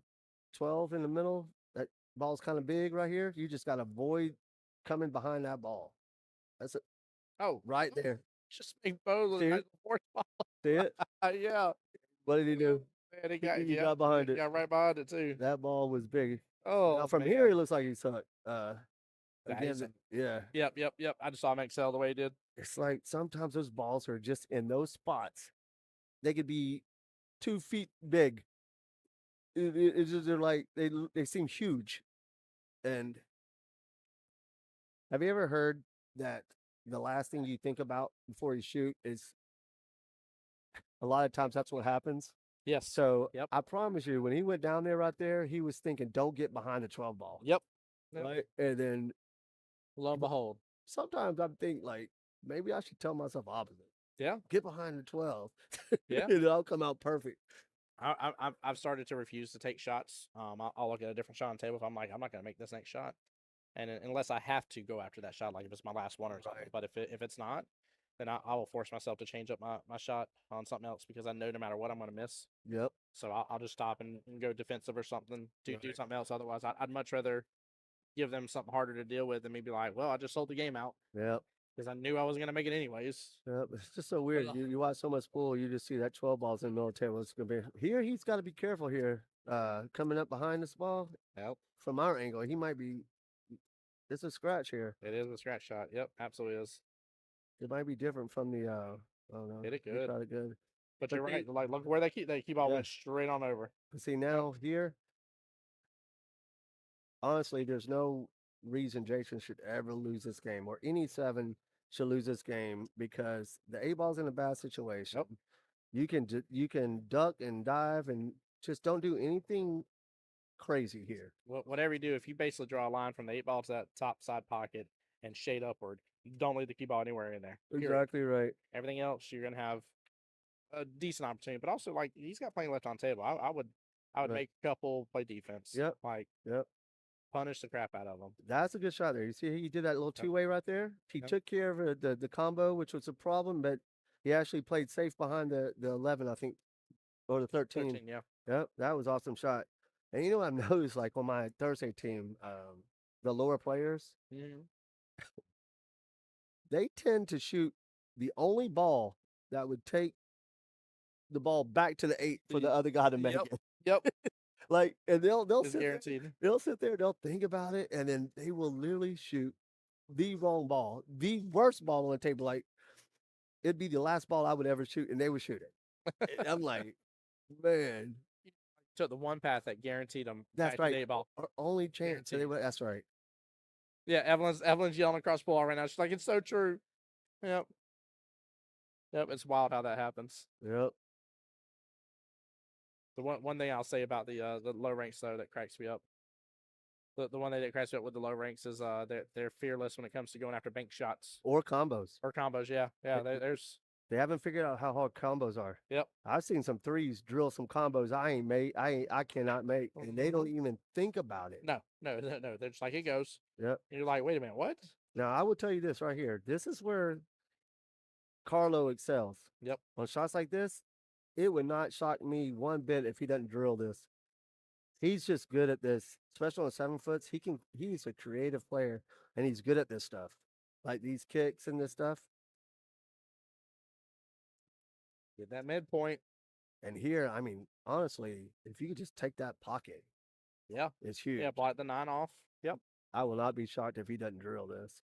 12 in the middle. That ball's kind of big right here. You just got to avoid coming behind that ball. That's it.
Oh,
right there.
Just make both.
See it? See it?
Yeah.
What did he do?
Man,
he got behind it.
Yeah, right behind it too.
That ball was big.
Oh,
now from here, it looks like he sucked.
Again,
yeah.
Yep. I just saw him excel the way he did.
It's like sometimes those balls are just in those spots. They could be 2 feet big. It's just they're like they seem huge. And have you ever heard that the last thing you think about before you shoot is a lot of times that's what happens?
Yes.
So I promise you, when he went down there right there, he was thinking, "Don't get behind the 12 ball."
Yep.
Right, and then
lo and behold,
sometimes I think like maybe I should tell myself opposite.
Yeah.
Get behind the 12.
Yeah.
It'll come out perfect.
I've started to refuse to take shots. I'll look at a different shot on the table if I'm like, I'm not going to make this next shot, and unless I have to go after that shot, like if it's my last one or something. But if it's not, then I will force myself to change up my shot on something else because I know no matter what I'm going to miss.
Yep.
So I'll just stop and go defensive or something. Do something else. Otherwise, I'd much rather give them something harder to deal with than me be like, well, I just sold the game out.
Yep.
Because I knew I wasn't going to make it anyways.
Yep. It's just so weird. You watch so much pool, you just see that 12 balls in the middle table. It's going to be here. He's got to be careful here. Coming up behind this ball.
Yep.
From our angle, he might be. It's a scratch here.
It is a scratch shot. Yep, absolutely is.
It might be different from the. Oh no.
Hit it good.
Got it good.
But you're right. Like look where they keep all went straight on over.
But see now here. Honestly, there's no reason Jason should ever lose this game, or any 7 should lose this game, because the 8 ball's in a bad situation.
Yep.
You can duck and dive and just don't do anything crazy here.
Whatever you do, if you basically draw a line from the 8 ball to that top side pocket and shade upward, don't leave the key ball anywhere in there.
Exactly right.
Everything else, you're gonna have a decent opportunity. But also, like he's got plenty left on the table. I would make a couple play defense.
Yep.
Punish the crap out of them.
That's a good shot there. You see, he did that little 2-way right there. He took care of the combo, which was a problem, but he actually played safe behind the 11, I think, or the 13.
13, yeah.
Yep, that was awesome shot. And you know what I've noticed, like on my Thursday team, the lower players, they tend to shoot the only ball that would take the ball back to the 8 for the other guy to make
Yep.
it.
Yep.
Like, and they'll
It's
sit there,
guaranteed.
they'll sit there, they'll think about it, and then they will literally shoot the wrong ball, the worst ball on the table. Like it'd be the last ball I would ever shoot, and they would shoot it. And I'm like, man,
Took the one path that guaranteed them
that's
back to
right.
the 8 ball.
Our only chance.
Guaranteed.
That's right.
Yeah, Evelyn's yelling across the ball right now. She's like, "It's so true." Yep. Yep. It's wild how that happens.
Yep.
The one thing I'll say about the low ranks though that cracks me up. The one thing that cracks me up with the low ranks is they're fearless when it comes to going after bank shots
Or combos.
or combos. Yeah, yeah. There's
They haven't figured out how hard combos are.
Yep.
I've seen some threes drill some combos I cannot make, and they don't even think about it.
No. They're just like it goes.
Yep.
And you're like, wait a minute, what?
Now I will tell you this right here. This is where Carlo excels.
Yep.
On shots like this, it would not shock me one bit if he doesn't drill this. He's just good at this, especially on 7 foots. He's a creative player, and he's good at this stuff. Like these kicks and this stuff.
Get that midpoint.
And here, I mean, honestly, if you could just take that pocket,
yeah,
it's huge.
Yeah, block the 9 off. Yep.
I will not be shocked if he doesn't drill this.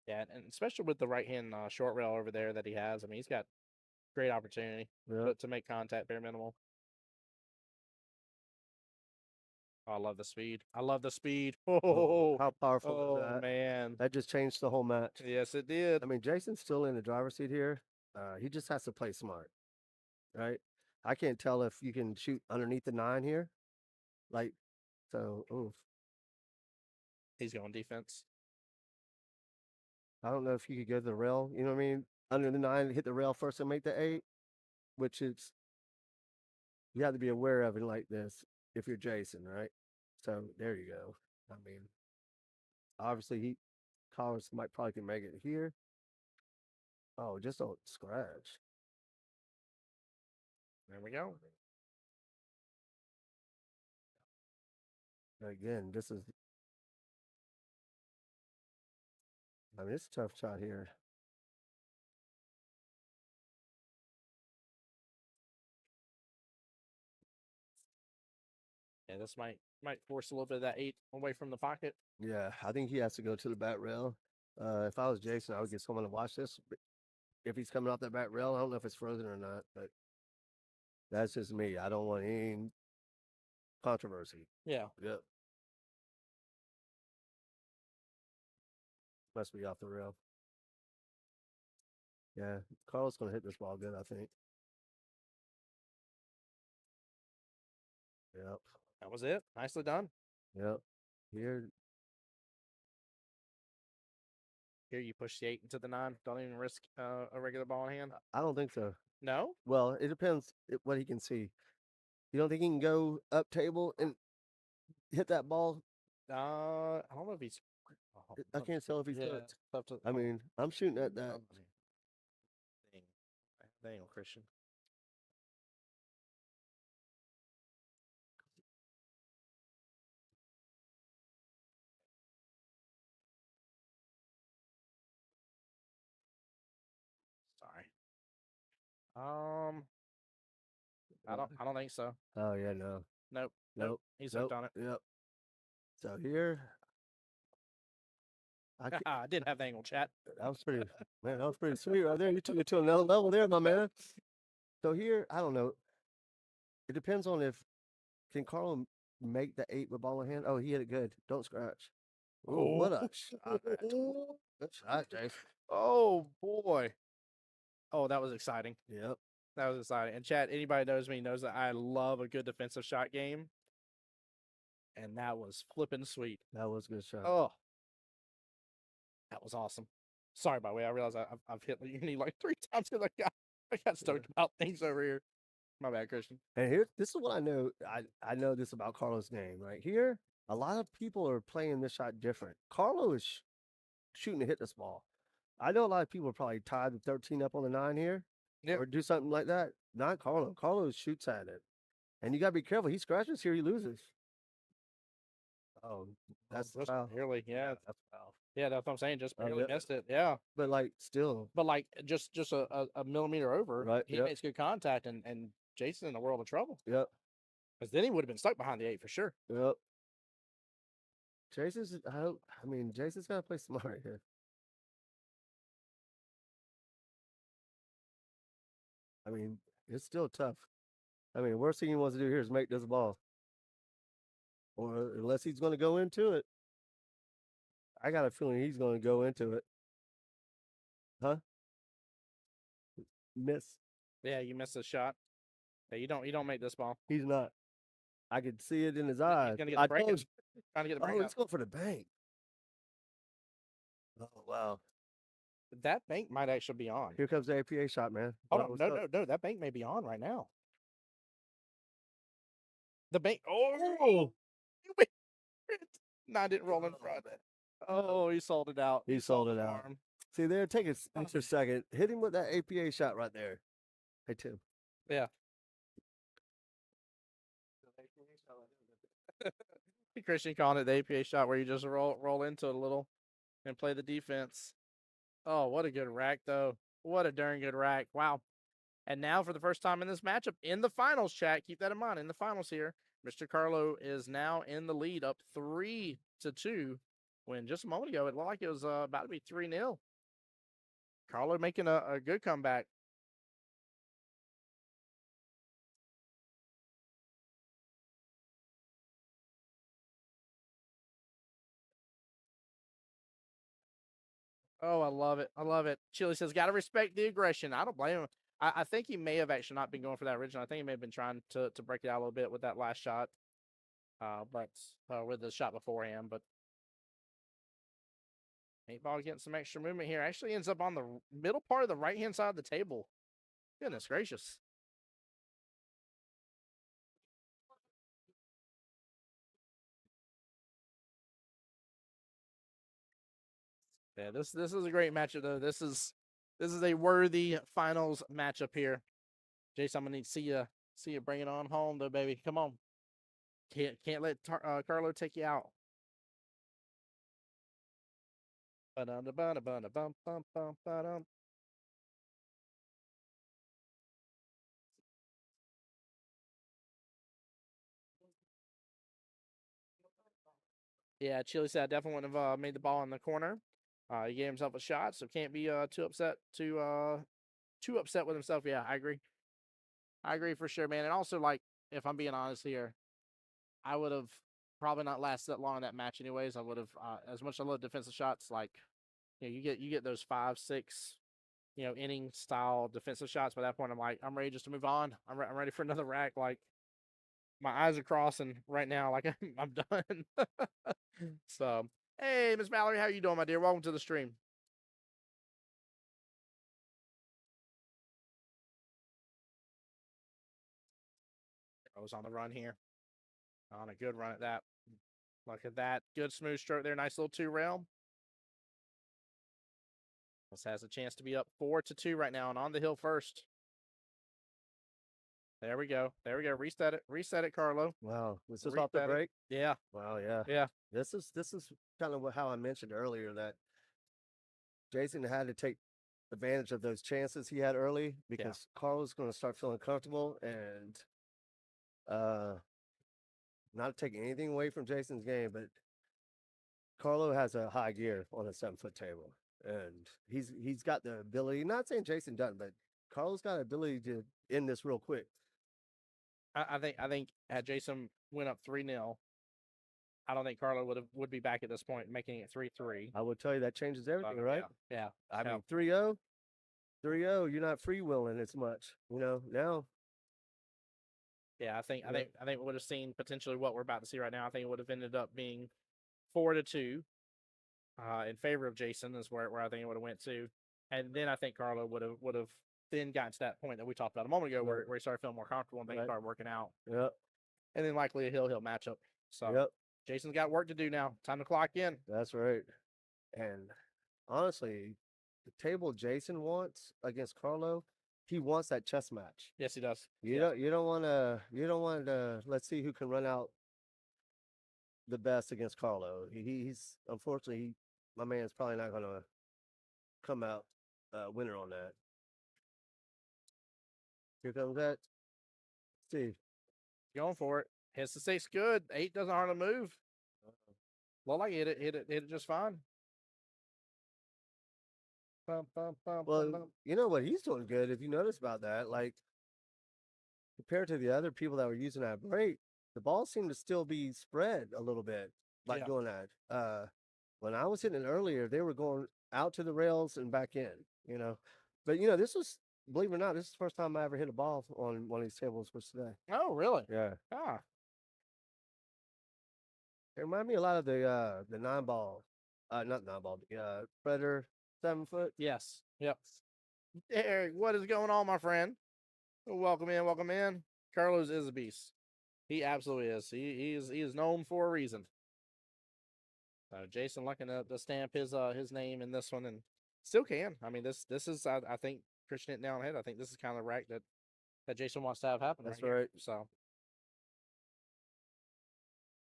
Yeah, and especially with the right hand short rail over there that he has. I mean, he's got great opportunity to make contact bare minimal. Oh, I love the speed. I love the speed. Oh,
how powerful is that?
Man.
That just changed the whole match.
Yes, it did.
I mean, Jason's still in the driver's seat here. He just has to play smart, right? I can't tell if you can shoot underneath the 9 here. Like, so, oof.
He's going defense.
I don't know if you could go to the rail, you know what I mean? Under the 9, hit the rail first and make the 8, which is, you have to be aware of it like this if you're Jason, right? So there you go. I mean, obviously Collins might probably can make it here. Oh, just don't scratch.
There we go.
Again, this is, I mean, it's a tough shot here.
Yeah, this might force a little bit of that 8 away from the pocket.
Yeah, I think he has to go to the back rail. If I was Jason, I would get someone to watch this. If he's coming off that back rail, I don't know if it's frozen or not, but that's just me. I don't want any controversy.
Yeah.
Yep. Must be off the rail. Yeah, Carl's going to hit this ball good, I think. Yep.
That was it. Nicely done.
Yep. Here
you push the 8 into the 9. Don't even risk a regular ball in hand.
I don't think so.
No?
Well, it depends what he can see. You don't think he can go up table and hit that ball?
I don't know if he's.
I can't tell if he's hooked. I mean, I'm shooting at that.
Dang, Christian. Sorry. I don't think so.
Oh yeah, no.
Nope. He's hooked on it.
Yep. So here,
I didn't have the angle, chat.
That was pretty, man. That was pretty sweet right there. You took it to another level there, my man. So here, I don't know. It depends on if can Carlo make the 8 with ball in hand. Oh, he hit it good. Don't scratch. Oh, what a shot! Good shot, Jason.
Oh boy. Oh, that was exciting.
Yep.
That was exciting. And chat, anybody knows me knows that I love a good defensive shot game. And that was flipping sweet.
That was a good shot.
Oh, that was awesome. Sorry, by the way, I realized I've hit your knee like 3 times because I got stoked about things over here. My bad, Christian.
And here, this is what I know. I know this about Carlo's game right here. A lot of people are playing this shot different. Carlo is shooting to hit this ball. I know a lot of people are probably tied with 13 up on the 9 here. or do something like that. Not Carlo. Carlo shoots at it. And you got to be careful. He scratches here, he loses. Oh, that's
just
foul.
barely. Yeah,
that's foul.
yeah, that's what I'm saying. Just barely missed it. Yeah,
but like still,
but like just a millimeter over,
right?
he makes good contact, and Jason's in a world of trouble.
Yep.
Because then he would have been stuck behind the 8 for sure.
Yep. Jason's. I mean, Jason's got to play smart here. I mean, it's still tough. I mean, worst thing he wants to do here is make this ball. Or unless he's going to go into it. I got a feeling he's going to go into it. Huh? Miss.
Yeah, you missed the shot. Yeah, you don't make this ball.
He's not. I could see it in his eyes.
He's gonna get the break. Trying to get the break.
He's going for the bank. Oh wow.
That bank might actually be on.
Here comes the APA shot, man.
Hold on. No. That bank may be on right now. The bank. Oh! No, I didn't roll in front. Oh, he sold it out.
He sold it out. See there, take an extra second. Hit him with that APA shot right there. Hey, Tim.
Yeah. Christian calling it the APA shot where you just roll into it a little and play the defense. Oh, what a good rack, though. What a darn good rack. Wow. And now, for the first time in this matchup, in the finals, chat, keep that in mind, in the finals here, Mr. Carlo is now in the lead, up 3-2, when just a moment ago, it looked like it was about to be 3-0. Carlo making a good comeback. Oh, I love it. I love it. Chili says, got to respect the aggression. I don't blame him. I think he may have actually not been going for that original. I think he may have been trying to break it out a little bit with that last shot. But with the shot beforehand. But 8-ball getting some extra movement here. Actually ends up on the middle part of the right-hand side of the table. Goodness gracious. Yeah, this is a great matchup though. This is a worthy finals matchup here. Jason, I'm gonna need to see you bring it on home though, baby. Come on. Can't let Carlo take you out. Yeah, Chili said I definitely wouldn't have made the ball in the corner. He gave himself a shot, so can't be too upset with himself. Yeah, I agree. I agree for sure, man. And also, like, if I'm being honest here, I would have probably not lasted that long in that match, anyways. I would have, as much as I love defensive shots, like, you get those 5, 6, inning style defensive shots. By that point, I'm like, I'm ready just to move on. I'm ready for another rack. Like, my eyes are crossing right now. Like, I'm done. So, hey, Miss Mallory, how you doing, my dear? Welcome to the stream. I was on the run here. On a good run at that. Look at that. Good smooth stroke there. Nice little 2-rail. This has a chance to be up 4-2 right now and on the hill first. There we go. Reset it, Carlo.
Wow. Was this off the break?
Yeah.
Wow, yeah.
Yeah.
This is kind of how I mentioned earlier that Jason had to take advantage of those chances he had early because Carlo's going to start feeling comfortable and not taking anything away from Jason's game, but Carlo has a high gear on a 7-foot table, and he's got the ability. Not saying Jason doesn't, but Carlo's got the ability to end this real quick.
I think had Jason went up 3-0, I don't think Carlo would be back at this point making it 3-3.
I would tell you that changes everything, right?
Yeah.
I mean 3-0, you're not freewheeling as much, now.
Yeah, I think we would have seen potentially what we're about to see right now. I think it would have ended up being 4-2 in favor of Jason is where I think it would have went to. And then I think Carlo would have then gotten to that point that we talked about a moment ago where he started feeling more comfortable and things started working out.
Yep.
And then likely a hill matchup. So Jason's got work to do now. Time to clock in.
That's right. And honestly, the table Jason wants against Carlo he wants that chess match.
Yes, he does.
You don't want to. Let's see who can run out the best against Carlo. He's unfortunately my man's probably not going to come out winner on that. Here comes that. Steve.
Going for it. Hits the 6 good. 8 doesn't hardly move. Well, like hit it just fine.
Well, you know what he's doing good. If you notice about that, like compared to the other people that were using that break, the ball seemed to still be spread a little bit by doing that. When I was hitting it earlier, they were going out to the rails and back in, But this was, believe it or not, this is the first time I ever hit a ball on one of these tables was today.
Oh, really?
Yeah.
Ah.
It reminded me a lot of the 9-ball, not 9-ball, the Predator 7-foot.
Yes. Yep. Eric, what is going on, my friend? Welcome in, welcome in. Carlos is a beast. He absolutely is. He is known for a reason. Jason looking to stamp his name in this one and still can. I mean, this is I think pushing it down ahead. I think this is kind of the rack that Jason wants to have happen.
That's
right.
Here.
So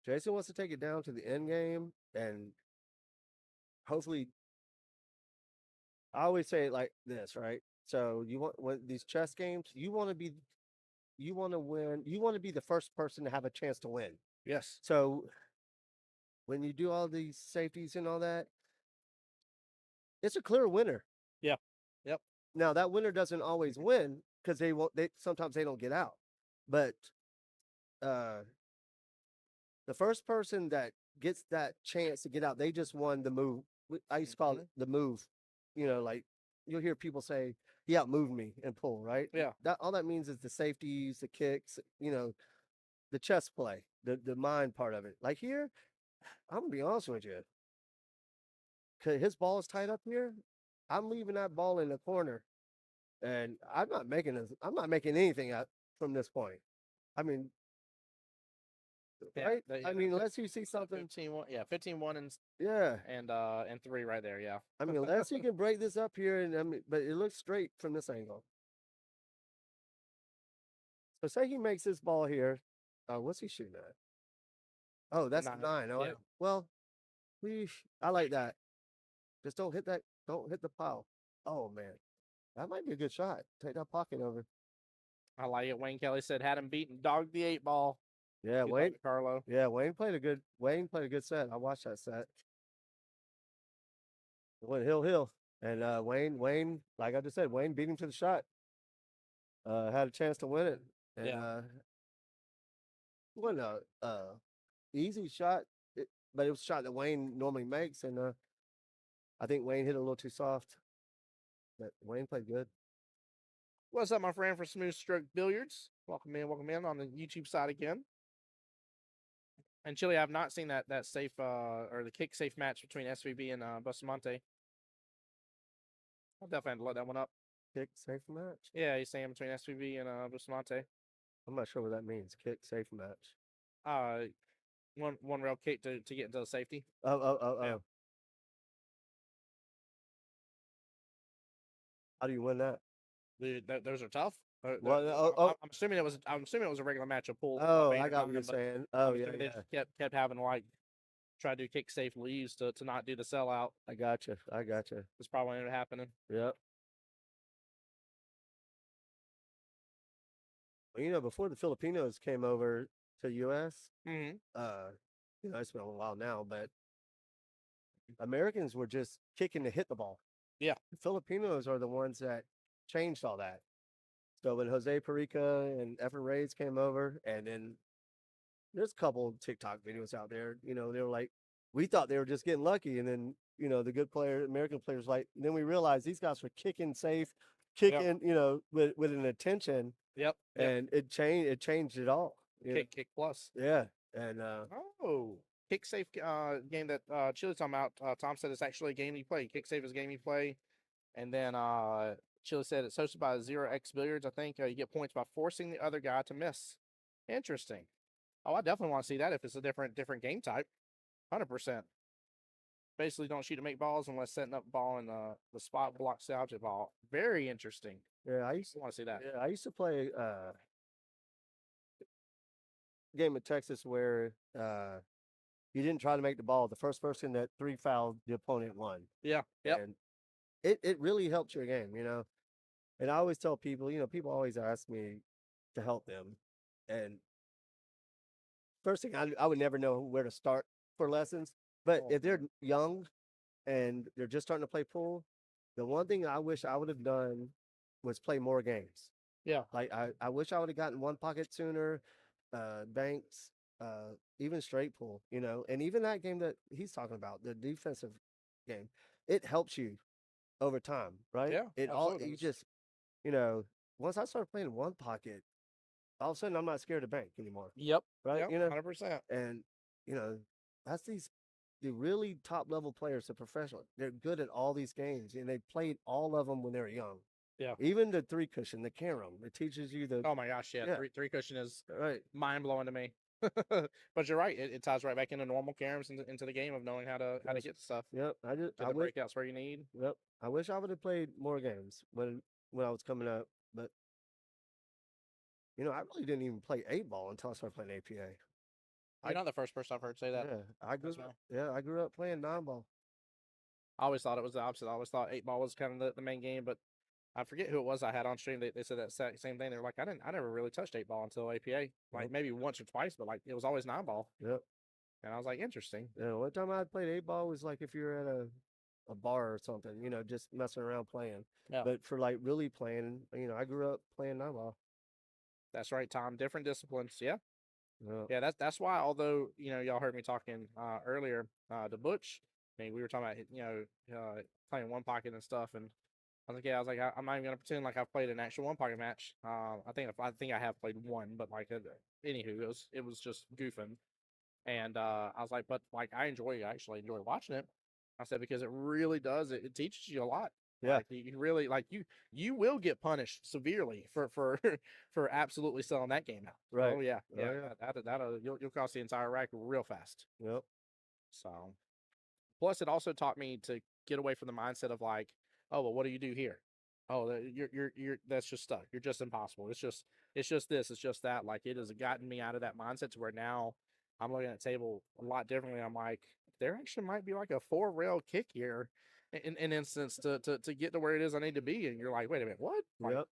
Jason wants to take it down to the end game and hopefully. I always say it like this, right? So you want when these chess games, you want to win. You want to be the first person to have a chance to win.
Yes.
So when you do all these safeties and all that, it's a clear winner.
Yeah. Yep.
Now that winner doesn't always win because sometimes they don't get out. But the first person that gets that chance to get out, they just won the move. I used to call it the move. Like you'll hear people say, he outmoved me and pull, right?
Yeah.
All that means is the safeties, the kicks, the chess play, the mind part of it. Like here, I'm gonna be honest with you. Cause his ball is tied up here. I'm leaving that ball in the corner. And I'm not making anything up from this point. I mean, right? I mean, unless you see something
15-1, 15-1 and 3 right there, yeah.
I mean, unless you can break this up here but it looks straight from this angle. So say he makes this ball here. What's he shooting at? Oh, that's 9. Oh, yeah. Well, I like that. Just don't hit the pile. Oh man. That might be a good shot. Take that pocket over.
I like it. Wayne Kelly said had him beaten, dogged the 8 ball.
Yeah,
Good
Wayne
Carlo.
Yeah, Wayne played a good set. I watched that set. It went hill. And Wayne, like I just said, Wayne beat him to the shot. Had a chance to win it. And it wasn't a easy shot, but it was a shot that Wayne normally makes, and I think Wayne hit it a little too soft. But Wayne played good.
What's up, my friend, for Smooth Stroke Billiards? Welcome in on the YouTube side again. And Chili, I've not seen that safe or the kick safe match between SVB and Bustamante. I'll definitely have to look that one up.
Kick safe match?
Yeah, he's saying between SVB and Bustamante.
I'm not sure what that means. Kick safe match.
One rail kick to get into the safety.
Oh.
Yeah.
How do you win that?
Those are tough.
Well,
I'm assuming it was a regular match of pool.
Oh, I got what you're saying. Oh, yeah.
They kept having like try to do kick safe leaves to not do the sellout.
I gotcha.
That's probably what ended up happening.
Yep. Well, before the Filipinos came over to U.S., it's been a while now, but Americans were just kicking to hit the ball.
Yeah.
The Filipinos are the ones that changed all that. So when Jose Perica and Efren Reyes came over, and then there's a couple of TikTok videos out there, they were like, we thought they were just getting lucky. And then, the American players, then we realized these guys were kicking safe, with an intention.
Yep.
And it changed it all.
Kick plus.
Yeah. And
kick safe game that Chili's talking about. Tom said it's actually a game you play. Kick safe is a game you play. And then Chili said it's hosted by 0x Billiards. I think you get points by forcing the other guy to miss. Interesting. Oh, I definitely want to see that if it's a different game type. 100%. Basically, don't shoot to make balls unless setting up ball in the spot blocks the object ball. Very interesting.
Yeah,
I want to see that.
Yeah, I used to play game in Texas where you didn't try to make the ball. The first person that three fouled the opponent won.
Yeah. Yep.
And it really helps your game, you know. And I always tell people, you know, people always ask me to help them. And first thing, I would never know where to start for lessons. But
Oh.
if they're young and they're just starting to play pool, the one thing I wish I would have done was play more games.
Yeah.
Like I wish I would have gotten one pocket sooner, banks, even straight pool, you know, and even that game that he's talking about, the defensive game, it helps you over time, right?
Yeah.
It all
Absolutely.
you just, you know, once I started playing one pocket, all of a sudden I'm not scared of bank anymore,
Yep.
right?
Yep.
You know,
100%.
and you know, that's the really top level players, the professional. They're good at all these games, and they played all of them when they were young.
Yeah.
Even the three cushion, the carom, it teaches you the
Oh my gosh, yeah. Three cushion is
right.
mind blowing to me. But you're right. It ties right back into normal caroms into the game of knowing how to get stuff.
Yep.
Get the breakouts where you need.
Yep. I wish I would have played more games when I was coming up, but you know, I really didn't even play 8 ball until I started playing APA.
You're not the first person I've heard say that.
Yeah, I grew up playing 9 ball.
I always thought it was the opposite. I always thought 8 ball was kind of the main game, but I forget who it was I had on stream. They said that same thing. They're like, I never really touched 8 ball until APA, like maybe once or twice, but like it was always 9 ball.
Yep.
And I was like, interesting.
Yeah, one time I played 8 ball was like if you're at a bar or something, you know, just messing around playing.
Yeah.
But for like really playing, you know, I grew up playing 9 ball.
That's right, Tom. Different disciplines. Yeah.
Yeah.
Yeah, that's why. Although y'all heard me talking earlier, the Butch. I mean, we were talking about playing one pocket and stuff, and I was like, I'm not even gonna pretend like I've played an actual one pocket match. I think I have played one, but like, anywho, it was just goofing, and I was like, but like I actually enjoy watching it. I said because it really does it teaches you a lot.
Yeah.
Like you really like you will get punished severely for for absolutely selling that game out.
Right.
Oh yeah, yeah.
Oh, yeah.
That'll you'll cost the entire rack real fast.
Yep.
So plus it also taught me to get away from the mindset of like, oh well, what do you do here? Oh, you're that's just stuck. You're just impossible. It's just this. It's just that. Like it has gotten me out of that mindset to where now I'm looking at the table a lot differently. I'm like, there actually might be like a 4 rail kick here in instance to get to where it is I need to be. And you're like, wait a minute, what? Like,
Yep.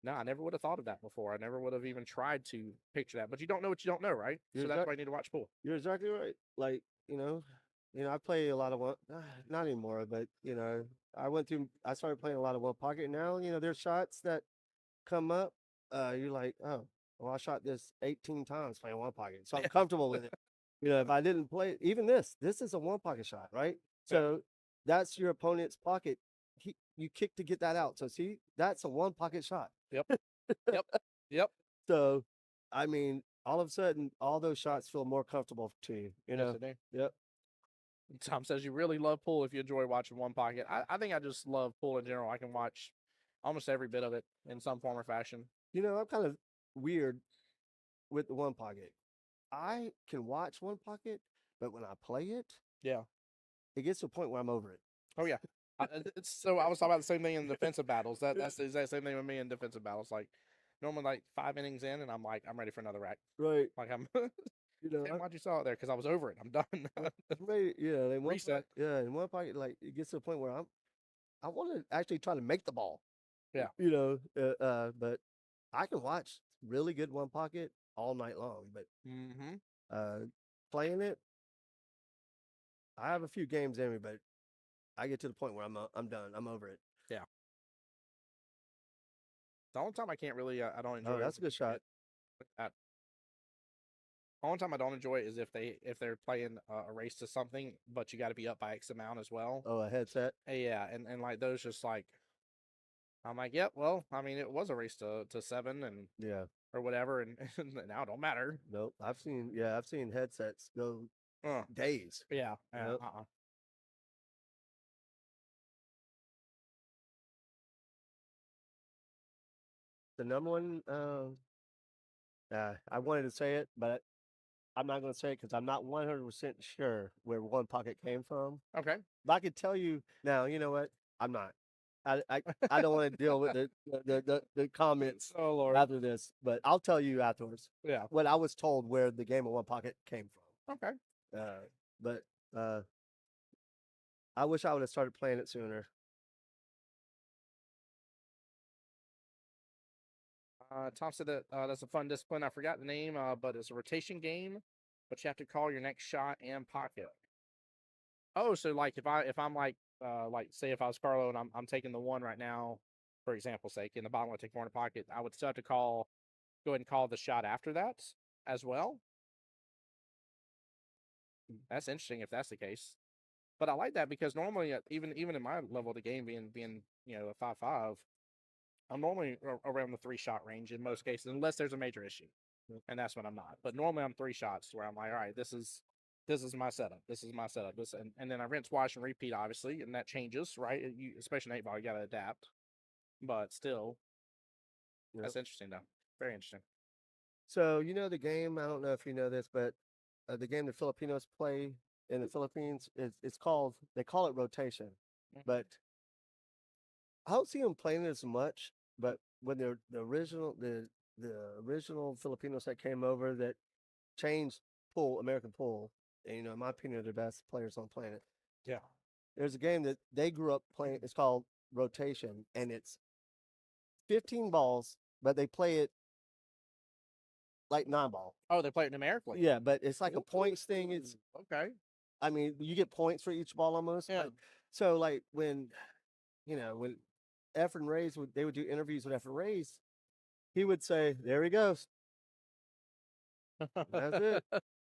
no, I never would have thought of that before. I never would have even tried to picture that. But you don't know what you don't know, right? So that's why I need to watch pool.
You're exactly right. Like, you know, I play a lot of one, not anymore, but I started playing a lot of one pocket now. You know, there's shots that come up. You're like, oh, well, I shot this 18 times playing one pocket, so I'm comfortable with it. You know, if I didn't play, even this is a one pocket shot, right? So that's your opponent's pocket. You kick to get that out. So see, that's a one pocket shot.
Yep. Yep. Yep.
So, I mean, all of a sudden, all those shots feel more comfortable to you. You know.
Yes, they do.
Yep.
Tom says you really love pool if you enjoy watching one pocket. I think I just love pool in general. I can watch almost every bit of it in some form or fashion.
You know, I'm kind of weird with the one pocket. I can watch one pocket, but when I play it,
Yeah.
it gets to a point where I'm over it.
Oh yeah. So I was talking about the same thing in defensive battles. That's the exact same thing with me in defensive battles. Like normally like 5 innings in, and I'm like I'm ready for another rack.
Right.
Like I'm.
You know,
Damn, why'd you saw it there? Because I was over it. I'm done.
right. Yeah.
Reset.
In one pocket, like it gets to a point where I want to actually try to make the ball.
Yeah.
You know, but I can watch really good one pocket all night long. But playing it, I have a few games in me, but I get to the point where I'm done. I'm over it.
Yeah. The only time I can't really I don't enjoy.
Oh, that's a good shot.
The only time I don't enjoy it is if they're playing a race to something, but you got to be up by X amount as well.
Oh, a headset.
Yeah, and like those just like I'm like, yep. Well, I mean, it was a race to 7 and
Yeah.
or whatever, and now it don't matter.
Nope. I've seen headsets go days.
Yeah.
Yep. The number one, I wanted to say it, but I'm not going to say it because I'm not 100% sure where one pocket came from.
Okay.
But I could tell you now. You know what? I'm not. I don't want to deal with the comments
Oh Lord.
after this, but I'll tell you afterwards.
Yeah.
What I was told where the game of one pocket came from.
Okay.
But I wish I would have started playing it sooner.
Tom said that that's a fun discipline. I forgot the name, but it's a rotation game, but you have to call your next shot and pocket. Oh, so like if I'm like say if I was Carlo and I'm taking the one right now, for example's sake, in the bottom I take four in a pocket, I would still have to go ahead and call the shot after that as well. That's interesting if that's the case. But I like that because normally even in my level of the game being a 5-5, I'm normally around the 3-shot range in most cases, unless there's a major issue, and that's when I'm not. But normally I'm 3 shots where I'm like, all right, this is my setup. This is my setup. And then I rinse, wash, and repeat, obviously, and that changes, right? Especially in 8-ball, you got to adapt. But still, that's interesting, though. Very interesting.
So you know the game. I don't know if you know this, but the game the Filipinos play in the Philippines it's called. They call it rotation, but I don't see them playing it as much. But when the original Filipinos that came over that changed American pool, and in my opinion, they're the best players on the planet.
Yeah.
There's a game that they grew up playing. It's called rotation, and it's 15 balls, but they play it like 9-ball.
Oh, they play it numerically.
Yeah, but it's like a points thing. It's
okay.
I mean, you get points for each ball almost.
Yeah.
So like when Efren Reyes they would do interviews with Efren Reyes, he would say, "There he goes." That's it.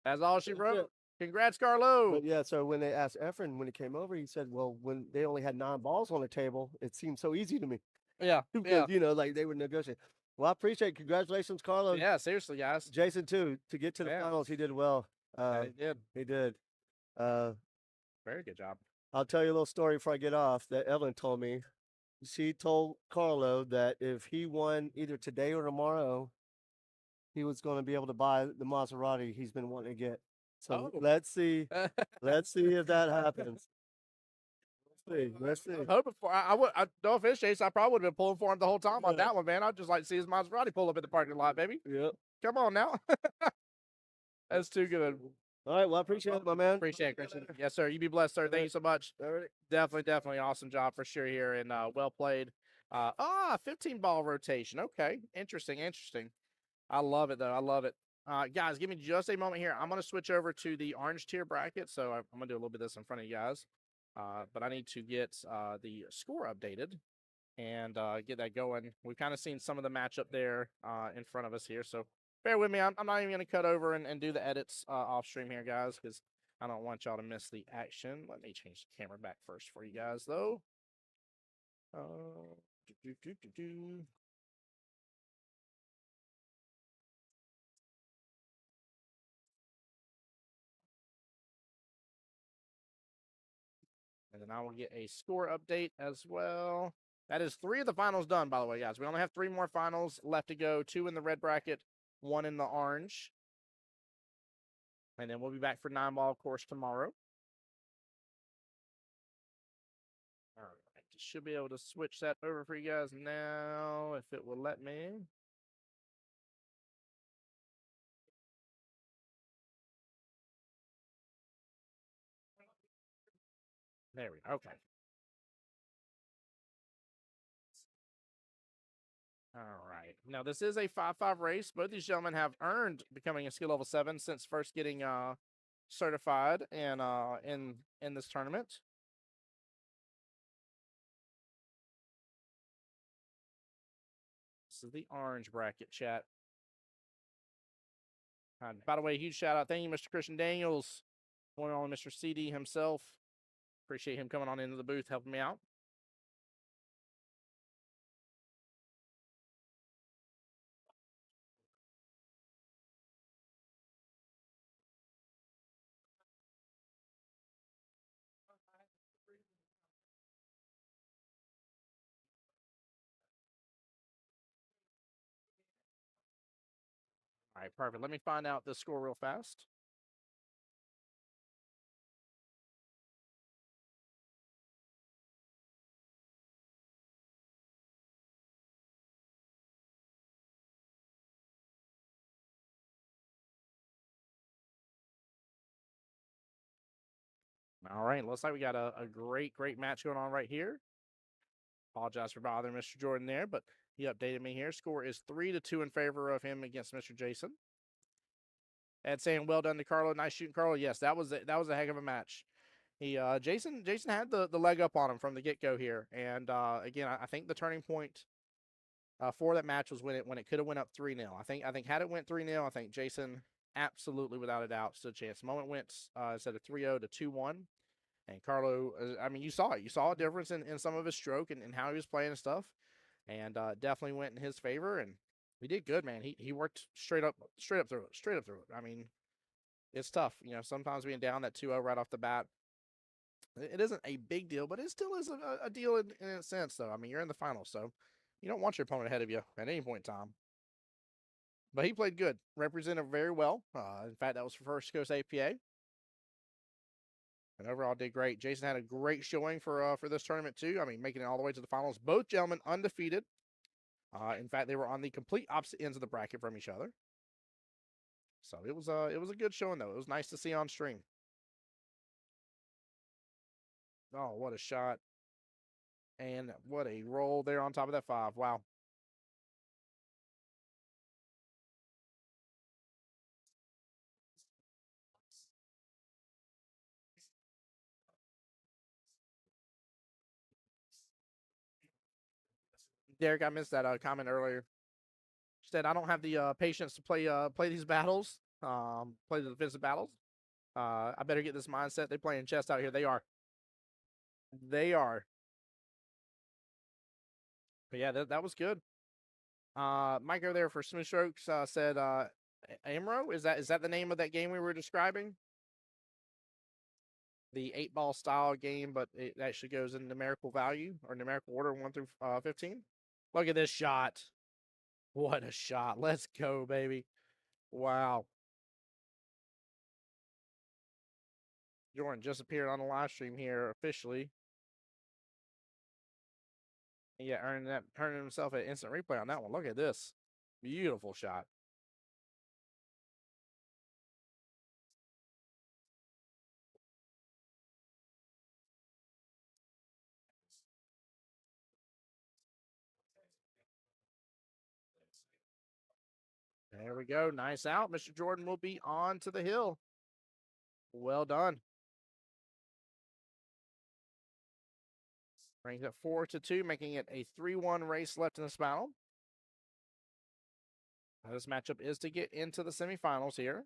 That's all she wrote. Congrats, Carlo.
But yeah, so when they asked Efren when he came over, he said, "Well, when they only had 9 balls on the table, it seemed so easy to me."
Yeah,
because like they would negotiate. Well, I appreciate it. Congratulations, Carlo.
Yeah, seriously, guys.
Jason too. To get to the finals, he did well.
He did.
He did.
Very good job.
I'll tell you a little story before I get off that Evelyn told me. She told Carlo that if he won either today or tomorrow, he was going to be able to buy the Maserati he's been wanting to get. So let's see. Let's see if that happens. Let's see.
I'm hoping for. No offense, Chase. I probably would have been pulling for him the whole time on that one, man. I'd just like to see his Maserati pull up in the parking lot, baby.
Yep.
Come on now. That's too good.
All right. Well, I appreciate it, my man.
Appreciate it, Christian. Yes, sir. You be blessed, sir. Thank you so much. Definitely awesome job for sure here, and well played. 15-ball rotation. Okay, interesting. I love it though. I love it. Guys, give me just a moment here. I'm gonna switch over to the orange tier bracket, so I'm gonna do a little bit of this in front of you guys. But I need to get the score updated and get that going. We've kind of seen some of the matchup there in front of us here, so bear with me. I'm not even going to cut over and do the edits off stream here, guys, because I don't want y'all to miss the action. Let me change the camera back first for you guys, though. And then I will get a score update as well. That is 3 of the finals done, by the way, guys. We only have 3 more finals left to go. 2 in the red bracket, 1 in the orange. And then we'll be back for 9-ball, of course, tomorrow. All right. Should be able to switch that over for you guys now, if it will let me. There we go. Okay. All right. Now, this is a 5-5 race. Both these gentlemen have earned becoming a skill level 7 since first getting certified and in this tournament. This is the orange bracket, chat. By the way, huge shout out. Thank you, Mr. Christian Daniels. One on Mr. CD himself. Appreciate him coming on into the booth, helping me out. All right, perfect. Let me find out the score real fast. All right, looks like we got a great match going on right here. Apologize for bothering Mr. Jordan there, but he updated me here. Score is 3-2 in favor of him against Mr. Jason. Ed saying, "Well done to Carlo. Nice shooting, Carlo." Yes, that was a heck of a match. He Jason had the leg up on him from the get go here, and again, I think the turning point for that match was when it could have went up 3-0. I think had it went 3-0, I think Jason absolutely without a doubt stood a chance. The moment went instead of 3-0 to 2-1. And Carlo, I mean, you saw it. You saw a difference in some of his stroke and how he was playing and stuff. And definitely went in his favor. And he did good, man. He worked straight up through it. I mean, it's tough. You know, sometimes being down that 2-0 right off the bat, it isn't a big deal, but it still is a deal in a sense, though. I mean, you're in the finals, so you don't want your opponent ahead of you at any point in time. But he played good, represented very well. In fact, that was for First Coast APA. And overall did great. Jason had a great showing for this tournament too. I mean, making it all the way to the finals. Both gentlemen undefeated. In fact, they were on the complete opposite ends of the bracket from each other. So it was a good showing though. It was nice to see on stream. Oh, what a shot. And what a roll there on top of that 5. Wow. Derek, I missed that comment earlier. She said, "I don't have the patience to play these battles, play the defensive battles. I better get this mindset. They're playing chess out here. They are. They are. But yeah, that was good. Mike over there for Smooth Strokes said, Amro, is that the name of that game we were describing? The 8-ball style game, but it actually goes in numerical value or numerical order 1 through 15. Look at this shot. What a shot. Let's go, baby. Wow. Jordan just appeared on the live stream here officially. And yeah, earning himself an instant replay on that one. Look at this. Beautiful shot. There we go. Nice out. Mr. Jordan will be on to the hill. Well done. Brings it 4-2, making it a 3-1 race left in this battle. This matchup is to get into the semifinals here.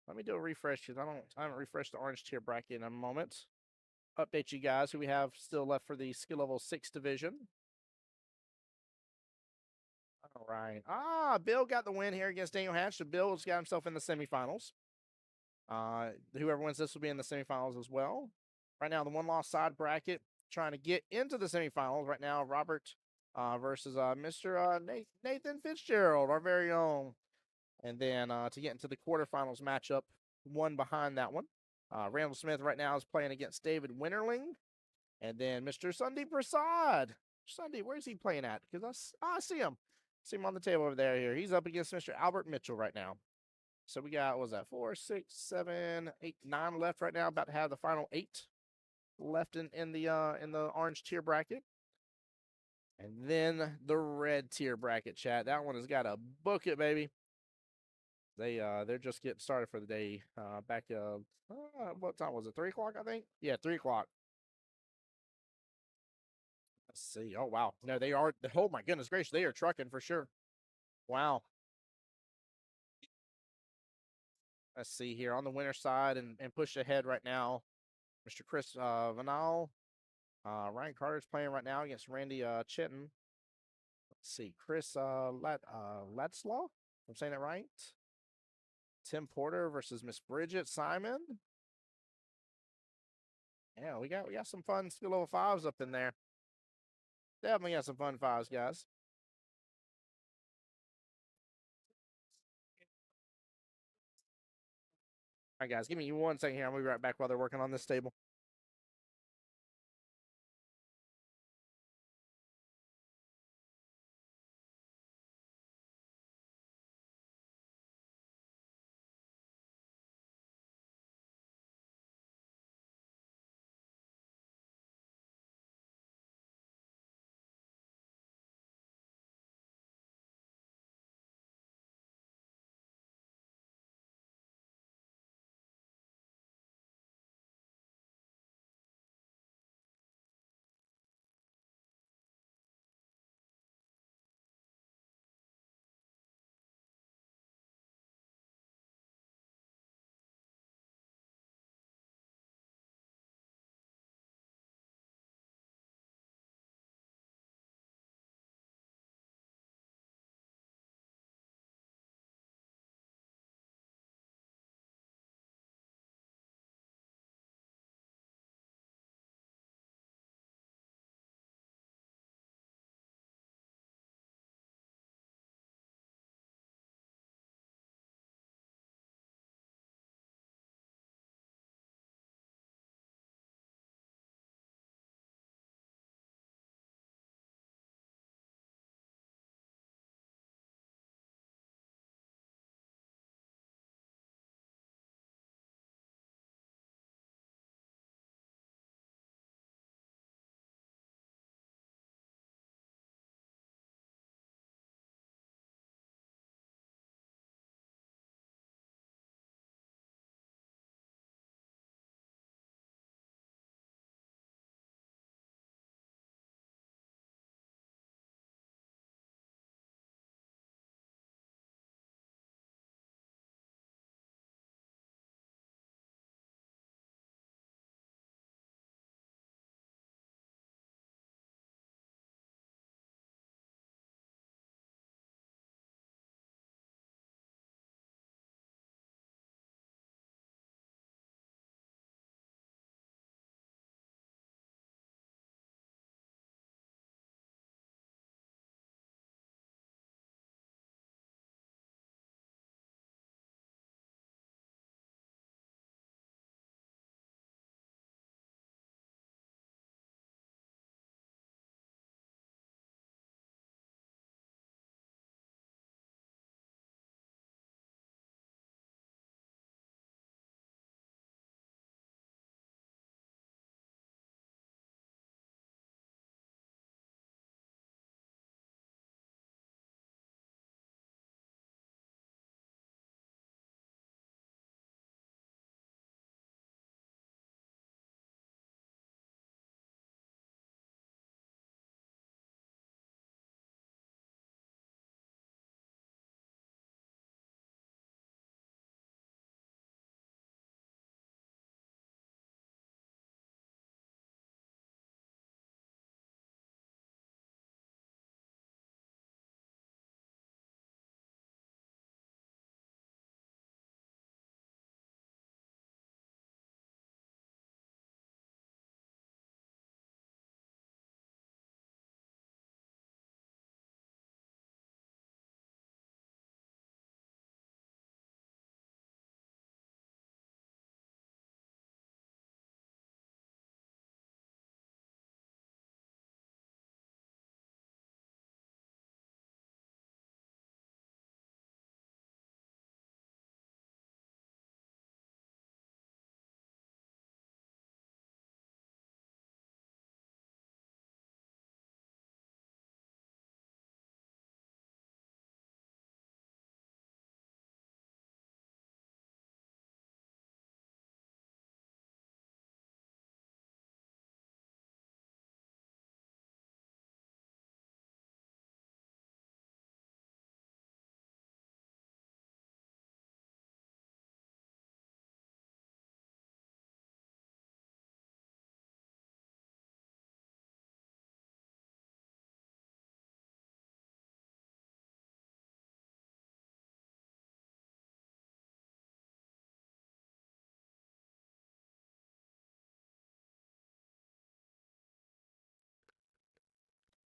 Let me do a refresh because I haven't refreshed the orange tier bracket in a moment. Update you guys who we have still left for the skill level 6 division. All right. Bill got the win here against Daniel Hatch. So Bill's got himself in the semifinals. Whoever wins this will be in the semifinals as well. Right now, the one-loss side bracket trying to get into the semifinals. Right now, Robert versus Mr. Nathan Fitzgerald, our very own. And then to get into the quarterfinals matchup, one behind that one. Randall Smith right now is playing against David Winterling. And then Mr. Sundeep Prasad. Sundeep, where's he playing at? Because I see him. See him on the table over there here. He's up against Mr. Albert Mitchell right now. So we got, what was that, 4, 6, 7, 8, 9 left right now. About to have the final 8 left in the orange tier bracket. And then the red tier bracket, chat. That one has got to book it, baby. They're just getting started for the day. Back what time was it? 3 o'clock, I think. Yeah, 3 o'clock. Let's see. Oh wow. No, they are. Oh my goodness gracious, they are trucking for sure. Wow. Let's see here on the winner side and push ahead right now. Mr. Chris Vanal. Ryan Carter's playing right now against Randy Chitton. Let's see. Chris Latzlaw. I'm saying it right. Tim Porter versus Miss Bridget Simon. Yeah, we got some fun skill level 5s up in there. Definitely got some fun 5s, guys. All right, guys, give me 1 second here. I'll be right back while they're working on this table.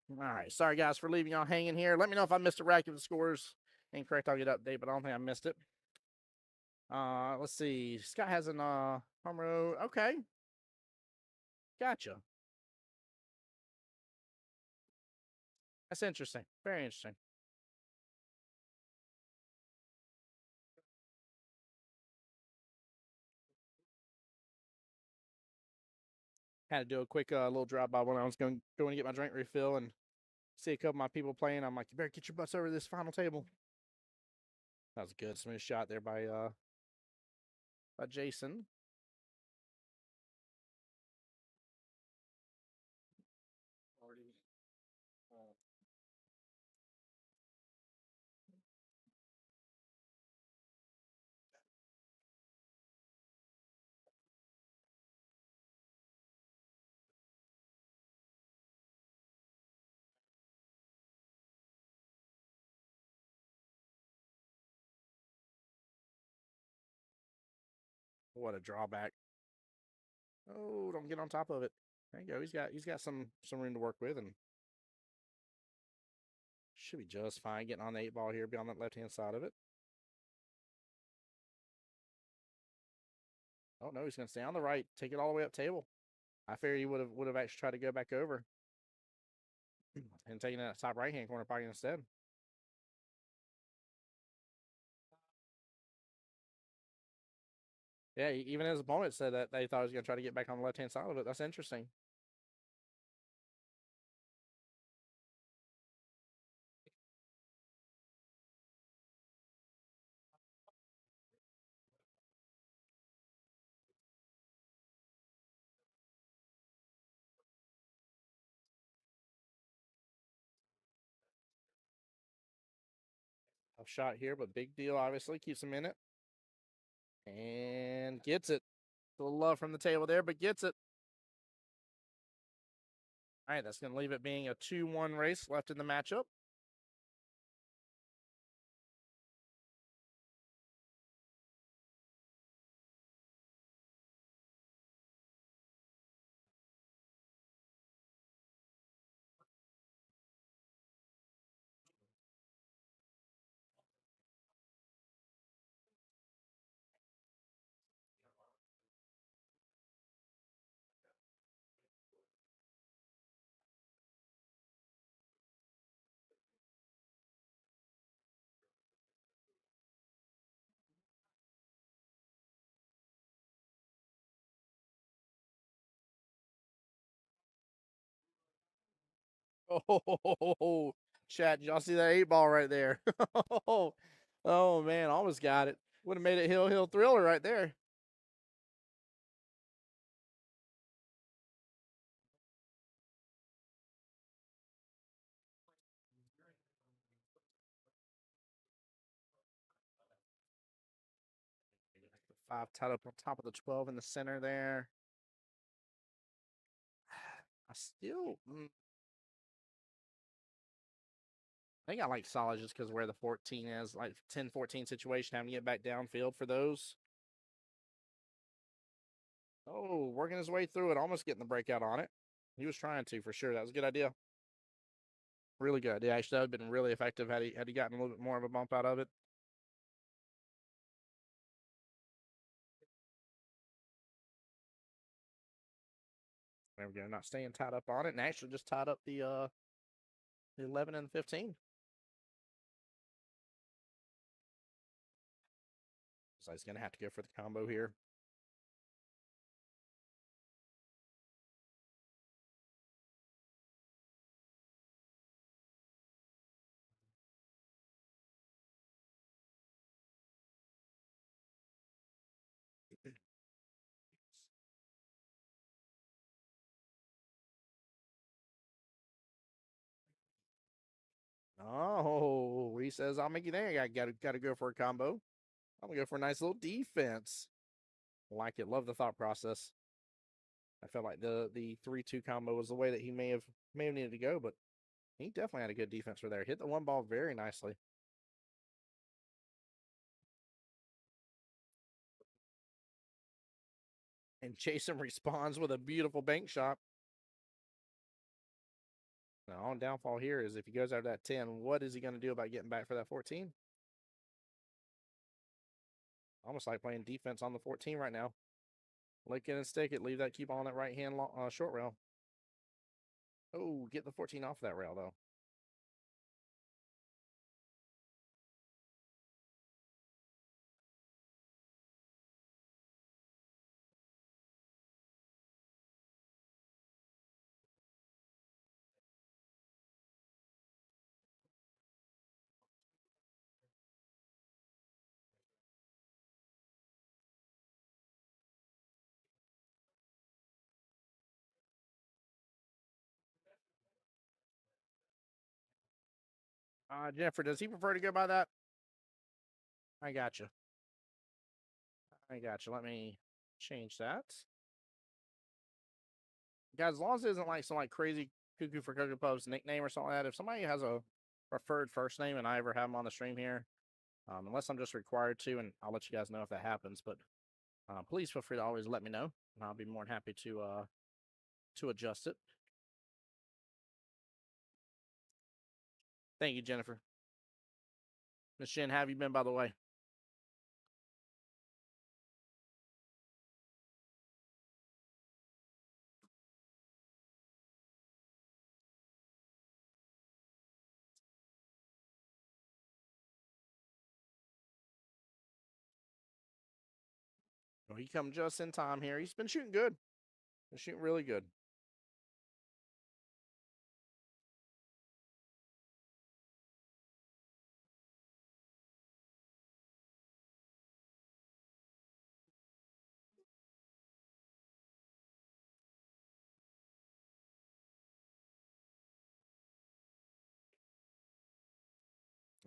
All right. Sorry, guys, for leaving y'all hanging here. Let me know if I missed a rack if the scores incorrect. I'll get an update, but I don't think I missed it. Let's see. Scott has an home row. Okay. Gotcha. That's interesting. Very interesting. Had to do a quick little drive by when I was going to get my drink refill and see a couple of my people playing. I'm like, you better get your butts over to this final table. That was a good smooth shot there by Jason. What a drawback. Oh, don't get on top of it. There you go. He's got some room to work with and should be just fine getting on the 8 ball here, be on that left hand side of it. Oh no, he's gonna stay on the right, take it all the way up table. I figured he would have actually tried to go back over and taking that top right hand corner pocket instead. Yeah, even his opponent said that they thought he was gonna try to get back on the left hand side of it. That's interesting. Tough shot here, but big deal, obviously. Keeps him in it. And gets it. A little love from the table there, but gets it. All right, that's going to leave it being a 2-1 race left in the matchup. Oh, chat, y'all see that 8 ball right there? Oh, man, almost got it. Would have made it hill thriller right there. The 5 tied up on top of the 12 in the center there. I still, I think I like solid just because where the 14 is, like 10-14 situation, having to get back downfield for those. Oh, working his way through it, almost getting the breakout on it. He was trying to for sure. That was a good idea. Really good idea. Actually, that would have been really effective had he gotten a little bit more of a bump out of it. There we go. Not staying tied up on it, and actually just tied up the 11 and the 15. So he's gonna have to go for the combo here. Oh, he says I'll make you there. I gotta go for a combo. I'm gonna go for a nice little defense. Like it. Love the thought process. I felt like the 3-2 combo was the way that he may have needed to go, but he definitely had a good defense for there. Hit the 1 ball very nicely. And Jason responds with a beautiful bank shot. The only downfall here is if he goes after that 10, what is he going to do about getting back for that 14? Almost like playing defense on the 14 right now. Lick it and stick it. Leave that cube on that right hand short rail. Oh, get the 14 off that rail, though. Jennifer, does he prefer to go by that? I got you. I got you. Let me change that. Guys, as long as it isn't like some like crazy cuckoo for Cocoa Puffs nickname or something like that, if somebody has a preferred first name and I ever have them on the stream here, unless I'm just required to, and I'll let you guys know if that happens, but please feel free to always let me know, and I'll be more than happy to adjust it. Thank you, Jennifer. Miss Jen, how have you been, by the way? Well, he come just in time here. He's been shooting good. Been shooting really good.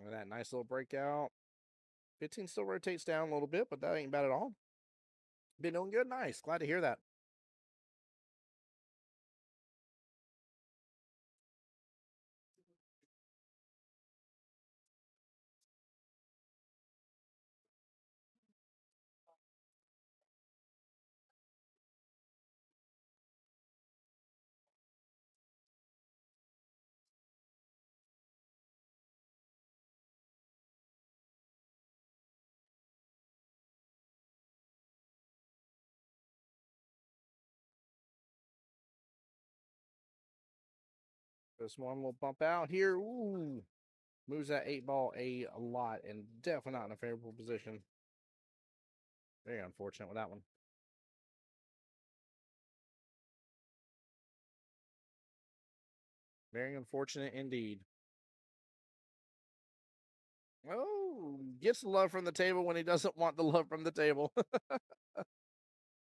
Look at that nice little breakout. 15 still rotates down a little bit, but that ain't bad at all. Been doing good. Nice. Glad to hear that. This one will bump out here. Ooh. Moves that 8 ball a lot and definitely not in a favorable position. Very unfortunate with that one. Very unfortunate indeed. Oh, gets the love from the table when he doesn't want the love from the table.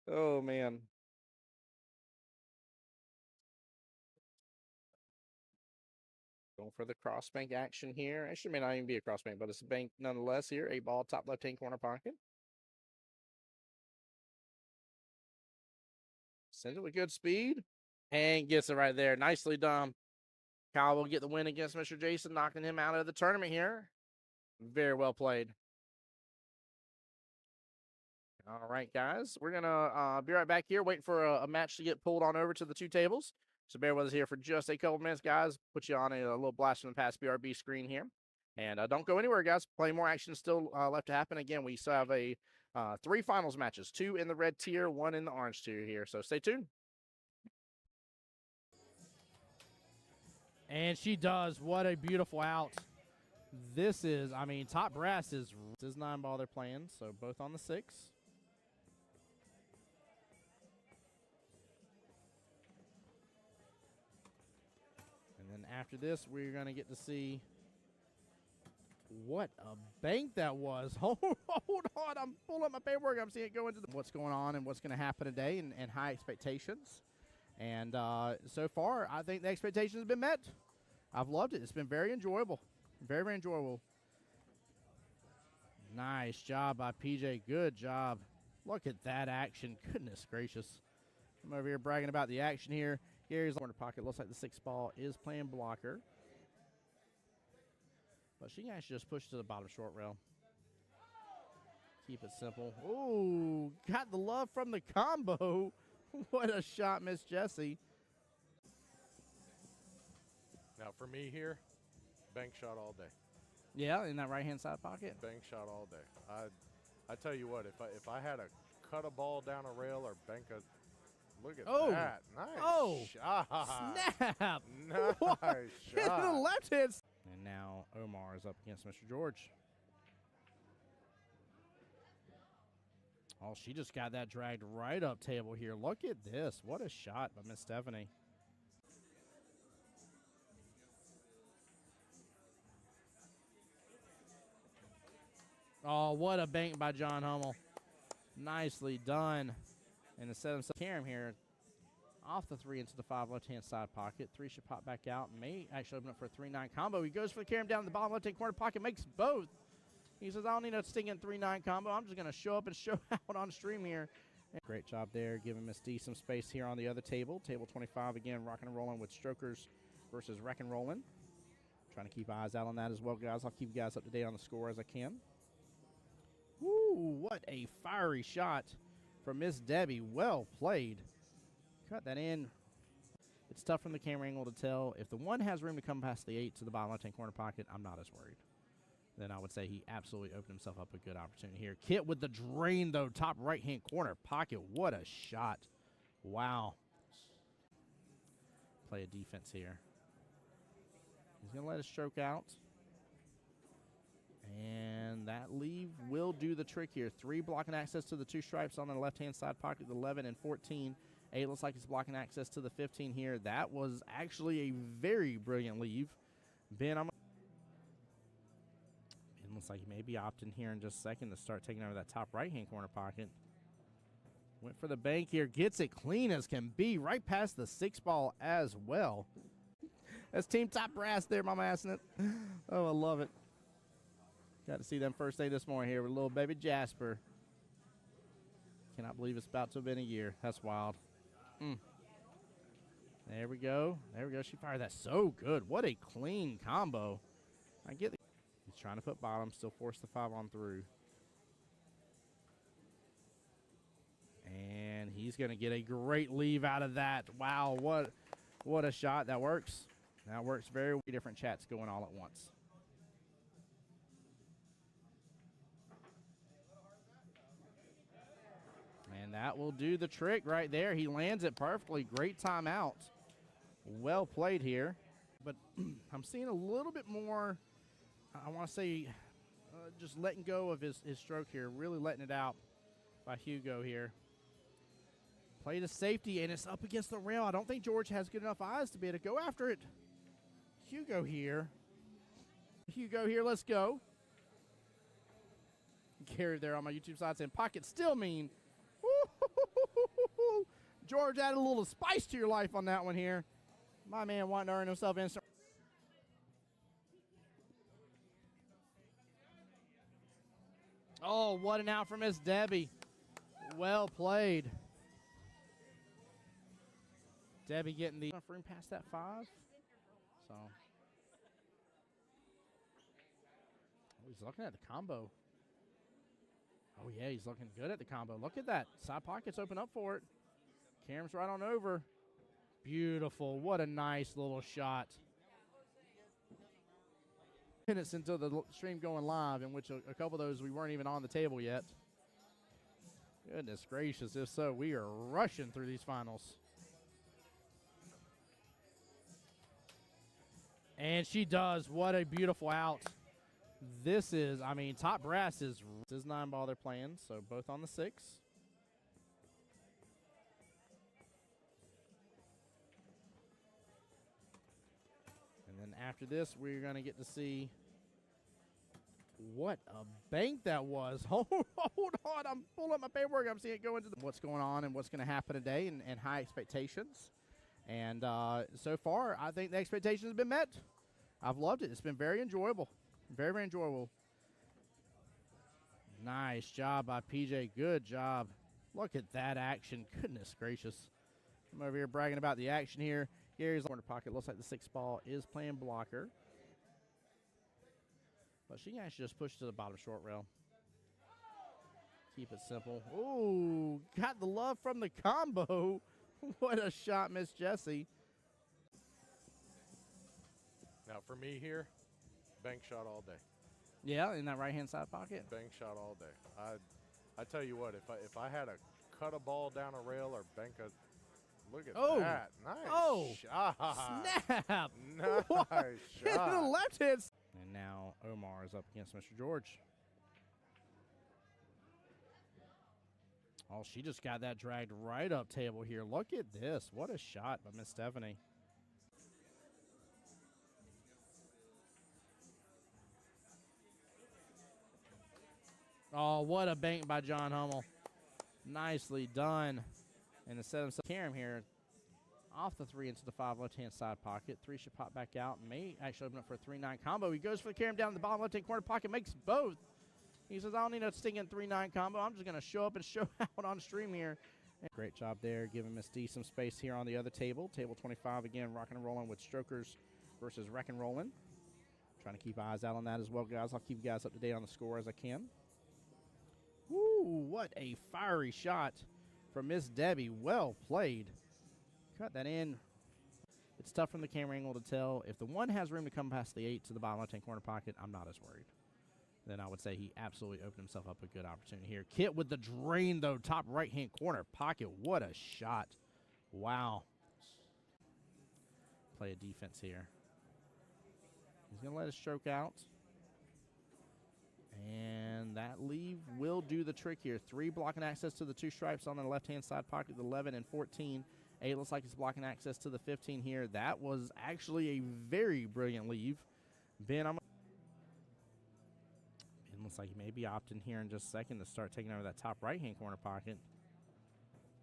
Oh, man. Going for the cross bank action here. Actually, may not even be a cross bank, but it's a bank nonetheless here. 8 ball, top left-hand corner pocket. Sends it with good speed and gets it right there. Nicely done. Kyle will get the win against Mr. Jason, knocking him out of the tournament here. Very well played. All right, guys. We're going to be right back here, waiting for a match to get pulled on over to the two tables. So bear with us here for just a couple minutes, guys. Put you on a little blast from the past BRB screen here. And don't go anywhere, guys. Plenty more action still left to happen. Again, we still have 3 finals matches, 2 in the red tier, 1 in the orange tier here. So stay tuned. And she does. What a beautiful out. This is, I mean, top brass is 9-ball they're playing, so both on the 6. And then after this, we're going to get to see what a bank that was. Hold on. I'm pulling up my paperwork. I'm seeing it go into what's going on and what's going to happen today and high expectations. And so far, I think the expectations have been met. I've loved it. It's been very enjoyable. Very, very enjoyable. Nice job by PJ. Good job. Look at that action. Goodness gracious. I'm over here bragging about the action here. Gary's corner pocket. Looks like the 6-ball is playing blocker. But she can actually just push to the bottom short rail. Keep it simple. Ooh, got the love from the combo. What a shot, Miss Jessie.
Now for me here, bank shot all day.
Yeah, in that right-hand side pocket.
Bank shot all day. I tell you what, if I had to cut a ball down a rail or bank a, look at that, nice shot.
Snap!
Nice shot.
The left hand. And now Omar is up against Mr. George. Oh, she just got that dragged right up table here. Look at this. What a shot by Miss Stephanie. Oh, what a bank by John Hummel. Nicely done. And to set himself Karam here off the 3 into the 5 left-hand side pocket. 3 should pop back out. May actually open up for a 3-9 combo. He goes for the Karam down in the bottom left-hand corner pocket, makes both. He says, I don't need a stinking 3-9 combo. I'm just going to show up and show out on stream here. Great job there, giving Miss D some space here on the other table. Table 25, again, rocking and rolling with strokers versus wreck and rolling. Trying to keep eyes out on that as well, guys. I'll keep you guys up to date on the score as I can. Woo, what a fiery shot from Miss Debbie. Well played. Cut that in. It's tough from the camera angle to tell. If the 1 has room to come past the 8 to the bottom left-hand corner pocket, I'm not as worried. Then I would say he absolutely opened himself up a good opportunity here. Kit with the drain, though, top right-hand corner pocket. What a shot. Wow. Play a defense here. He's going to let it stroke out. And that leave will do the trick here. 3 blocking access to the 2 stripes on the left-hand side pocket, the 11 and 14. 8 looks like he's blocking access to the 15 here. That was actually a very brilliant leave. Ben, looks like he may be opting here in just a second to start taking over that top right-hand corner pocket. Went for the bank here. Gets it clean as can be. Right past the 6 ball as well. That's Team Top Brass there, Mama Assing it. Oh, I love it. Got to see them first day this morning here with little baby Jasper. Cannot believe it's about to have been a year. That's wild. There we go. There we go. She fired that so good. What a clean combo. I get the He's trying to put bottom, still force the 5 on through. And he's going to get a great leave out of that. Wow, what a shot. That works. That works very well. Different chats going all at once. And that will do the trick right there. He lands it perfectly. Great timeout. Well played here. But I'm seeing a little bit more, I want to say, just letting go of his stroke here. Really letting it out by Hugo here. Play to safety, and it's up against the rail. I don't think George has good enough eyes to be able to go after it. Hugo here. Hugo here, let's go. Gary there on my YouTube side saying, pocket still mean. Woo-hoo-hoo-hoo-hoo-hoo. George added a little spice to your life on that one here. My man wanting to earn himself instant. Oh, what an out from Miss Debbie. Well played. Debbie getting the enough room past that 5. So. Oh, he's looking at the combo. Oh, yeah, he's looking good at the combo. Look at that. Side pockets open up for it. Karam's right on over. Beautiful. What a nice little shot. Minutes into the stream going live, in which a couple of those we weren't even on the table yet. Goodness gracious, if so, we are rushing through these finals. And she does. What a beautiful out. This is, I mean, Top Brass is 9 ball they're playing, so both on the 6. And then after this, we're going to get to see what a bank that was. Hold on. I'm pulling up my paperwork. I'm seeing it go into what's going on and what's going to happen today and high expectations. And so far, I think the expectations have been met. I've loved it. It's been very enjoyable. Very, very enjoyable. Nice job by PJ. Good job. Look at that action. Goodness gracious. I'm over here bragging about the action here. Gary's corner pocket. Looks like the 6 ball is playing blocker. But she can actually just push to the bottom short rail. Keep it simple. Ooh, got the love from the combo. What a shot, Miss Jessie.
Now for me here, bank shot all day.
Yeah, in that right-hand side pocket.
Bank shot all day. I tell you what, if I had to cut a ball down a rail or bank a, look at that, nice shot.
Snap!
Nice shot.
The left hand. And now Omar is up against Mr. George. Oh, she just got that dragged right up table here. Look at this. What a shot by Miss Stephanie. Oh, what a bank by John Hummel. Nicely done. And to set himself Karam here off the 3 into the 5 left-hand side pocket. 3 should pop back out. May actually open up for a 3-9 combo. He goes for the Karam down in the bottom left-hand corner pocket. Makes both. He says, I don't need a stinking 3-9 combo. I'm just going to show up and show out on stream here. And great job there, giving Miss D some space here on the other table. Table 25 again, rocking and rolling with Strokers versus Wreck and Rollin'. Trying to keep eyes out on that as well, guys. I'll keep you guys up to date on the score as I can. Woo, what a fiery shot from Miss Debbie. Well played. Cut that in. It's tough from the camera angle to tell. If the 1 has room to come past the 8 to the bottom left-hand corner pocket, I'm not as worried. Then I would say he absolutely opened himself up a good opportunity here. Kit with the drain, though, top right-hand corner pocket. What a shot. Wow. Play a defense here. He's going to let it stroke out. And that leave will do the trick here. 3 blocking access to the 2 stripes on the left-hand side pocket, the 11 and 14. 8 looks like it's blocking access to the 15 here. That was actually a very brilliant leave. Ben, looks like he may be opting here in just a second to start taking over that top right-hand corner pocket.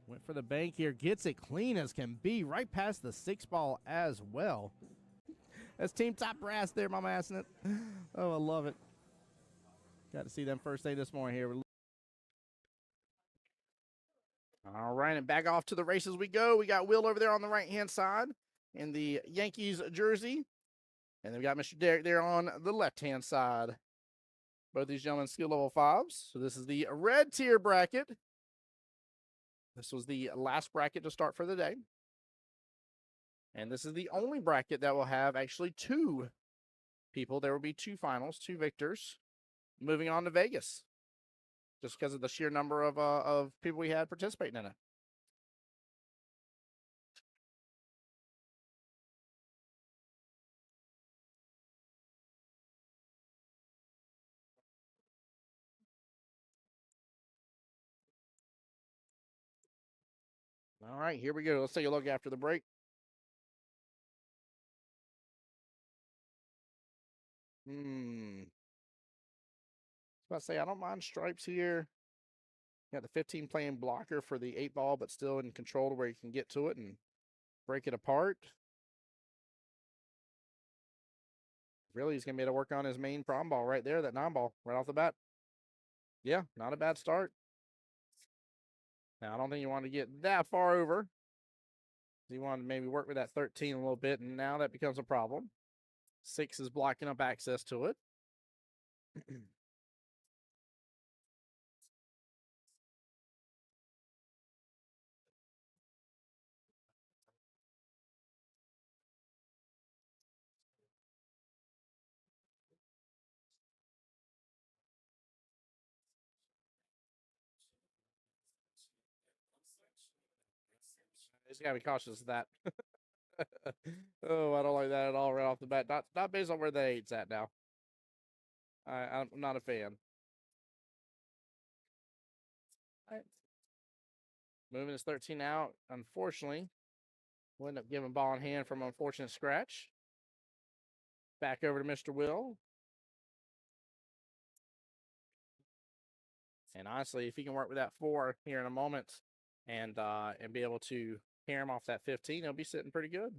Went for the bank here. Gets it clean as can be. Right past the 6 ball as well. That's Team Top Brass there, Mama Assing it. Oh, I love it. Got to see them first day this morning here. All right, and back off to the races we go. We got Will over there on the right-hand side in the Yankees jersey. And then we got Mr. Derek there on the left-hand side. Both these gentlemen skill level 5s. So this is the red tier bracket. This was the last bracket to start for the day. And this is the only bracket that will have actually 2 people. There will be 2 finals, 2 victors. Moving on to Vegas. Just because of the sheer number of people we had participating in it. All right, here we go. Let's take a look after the break. I was about to say, I don't mind stripes here. You got the 15 playing blocker for the 8 ball, but still in control to where you can get to it and break it apart. Really, he's going to be able to work on his main prom ball right there, that 9 ball, right off the bat. Yeah, not a bad start. Now, I don't think you want to get that far over. You want to maybe work with that 13 a little bit, and now that becomes a problem. 6 is blocking up access to it. Just gotta be cautious of that. Oh, I don't like that at all right off the bat. Not based on where the 8's at now. I'm not a fan. All right. Moving his 13 out, unfortunately. We'll end up giving ball in hand from an unfortunate scratch. Back over to Mr. Will. And honestly, if he can work with that 4 here in a moment and be able to pair him off that 15, he'll be sitting pretty good.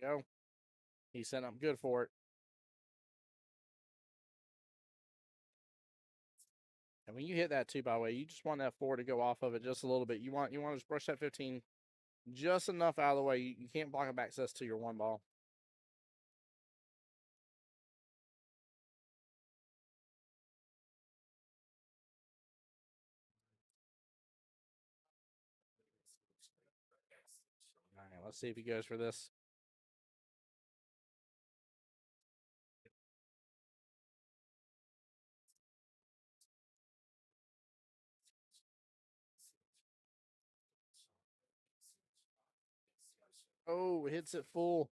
There we go. He's setting up good for it. And when you hit that too, by the way, you just want that 4 to go off of it just a little bit. You want to just brush that 15 just enough out of the way. You can't block up access to your 1 ball. All right, let's see if he goes for this. Oh, hits it full.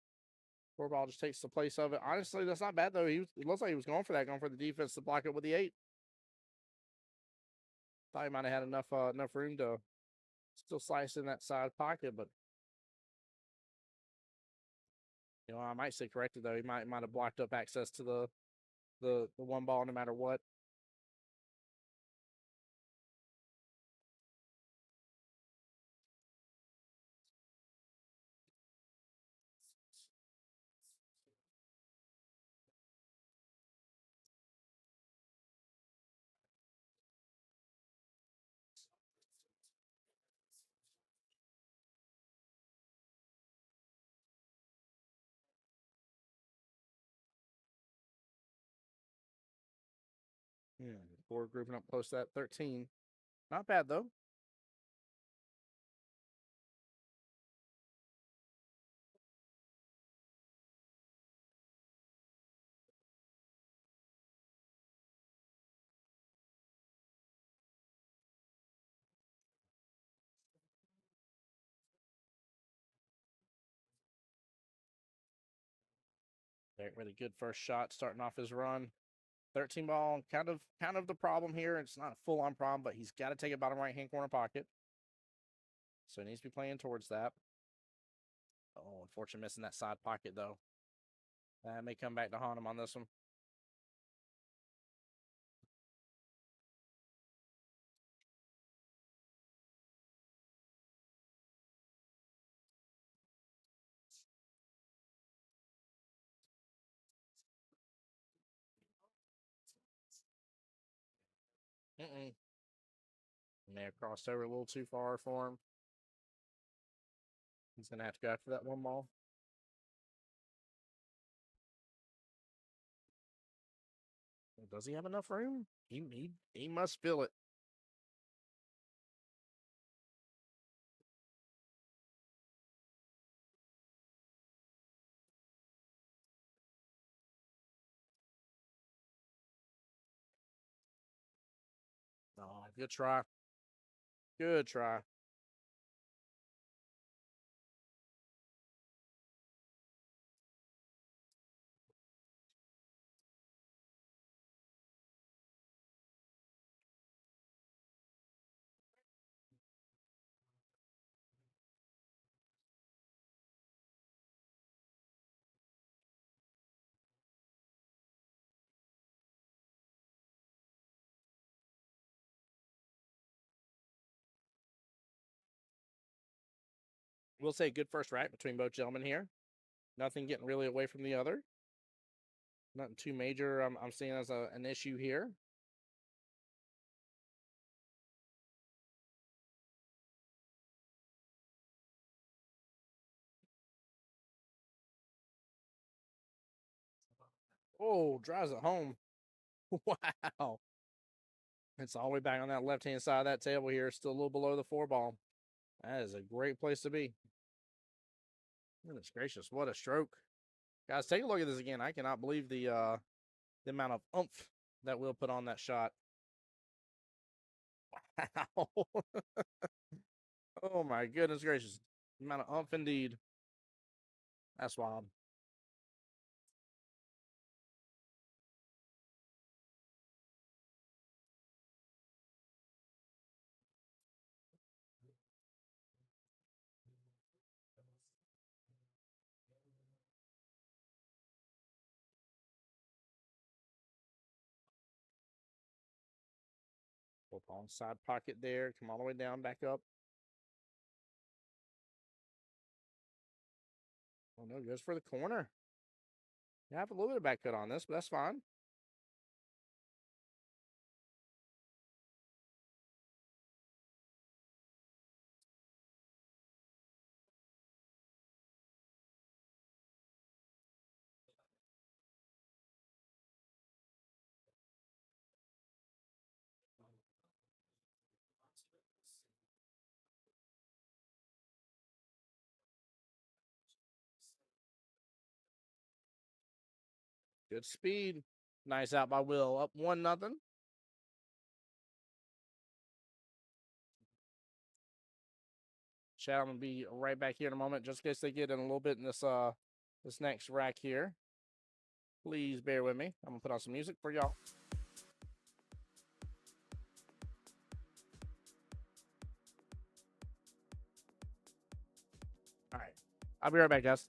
4 ball just takes the place of it. Honestly, that's not bad, though. It looks like he was going for that, going for the defense to block it with the 8. Thought he might have had enough room to still slice in that side pocket, but I might say corrected though. He might have blocked up access to the 1 ball no matter what. Four grouping up close to that 13. Not bad though. Really good first shot starting off his run. 13 ball, kind of the problem here. It's not a full-on problem, but he's got to take it bottom right-hand corner pocket. So he needs to be playing towards that. Oh, unfortunately missing that side pocket, though. That may come back to haunt him on this one. May have crossed over a little too far for him. He's going to have to go after that 1 ball. Does he have enough room? He must feel it. Oh, good try. Good try. We'll say good first rack between both gentlemen here. Nothing getting really away from the other. Nothing too major I'm seeing as an issue here. Oh, drives it home. Wow. It's all the way back on that left-hand side of that table here. Still a little below the 4 ball. That is a great place to be. Goodness gracious, what a stroke. Guys, take a look at this again. I cannot believe the amount of oomph that Will put on that shot. Wow. Oh my goodness gracious. The amount of oomph indeed. That's wild. Flip on side pocket there. Come all the way down, back up. Oh no, goes for the corner. I have a little bit of back cut on this, but that's fine. Good speed. Nice out by Will. Up 1-0. Chat, I'm gonna be right back here in a moment, just in case they get in a little bit in this this next rack here. Please bear with me. I'm gonna put on some music for y'all. All right, I'll be right back, guys.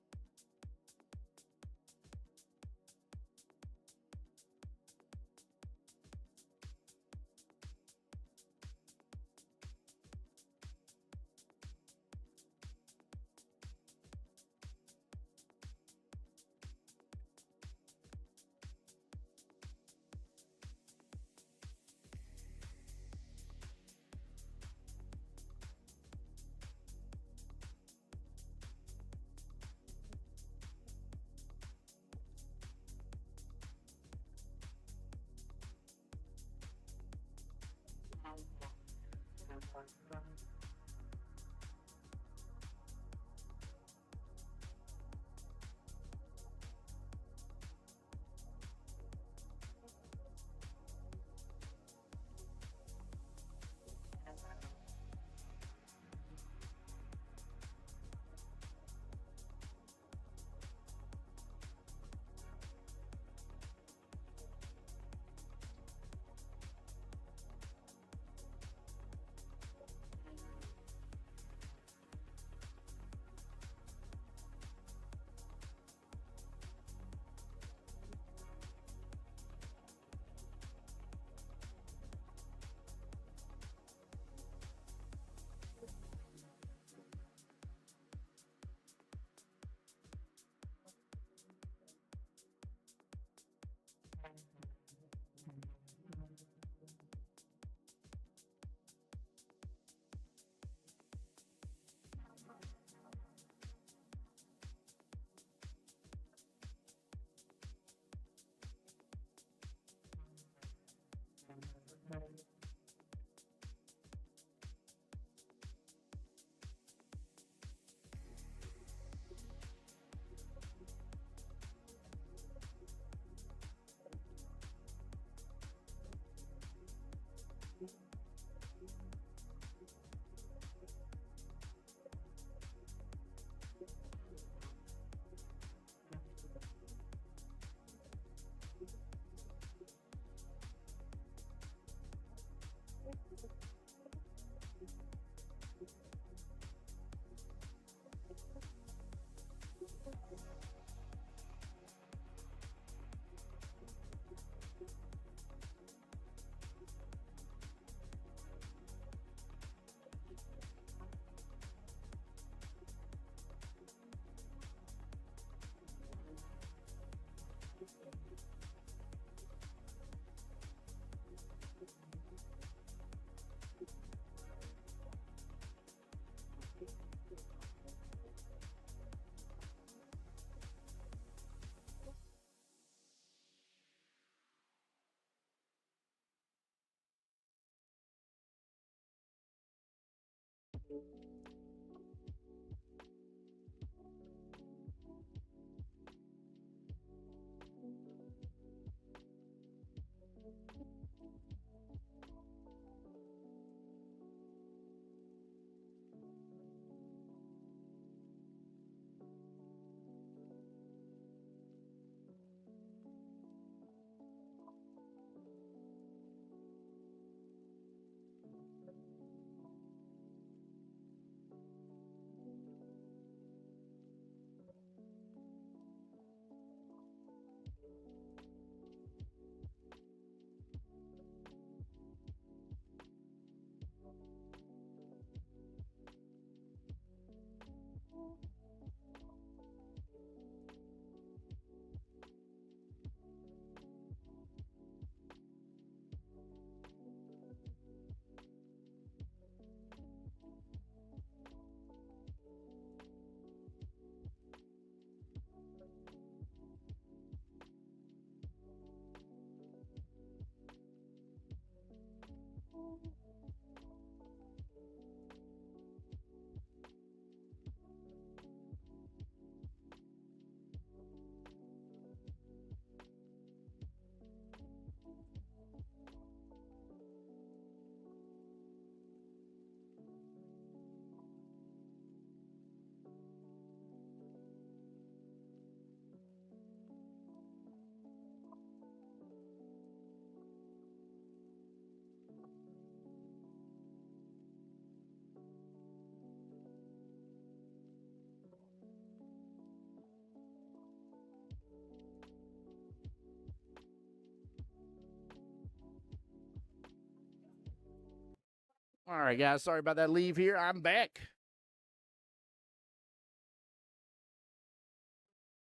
All right, guys. Sorry about that leave here. I'm back.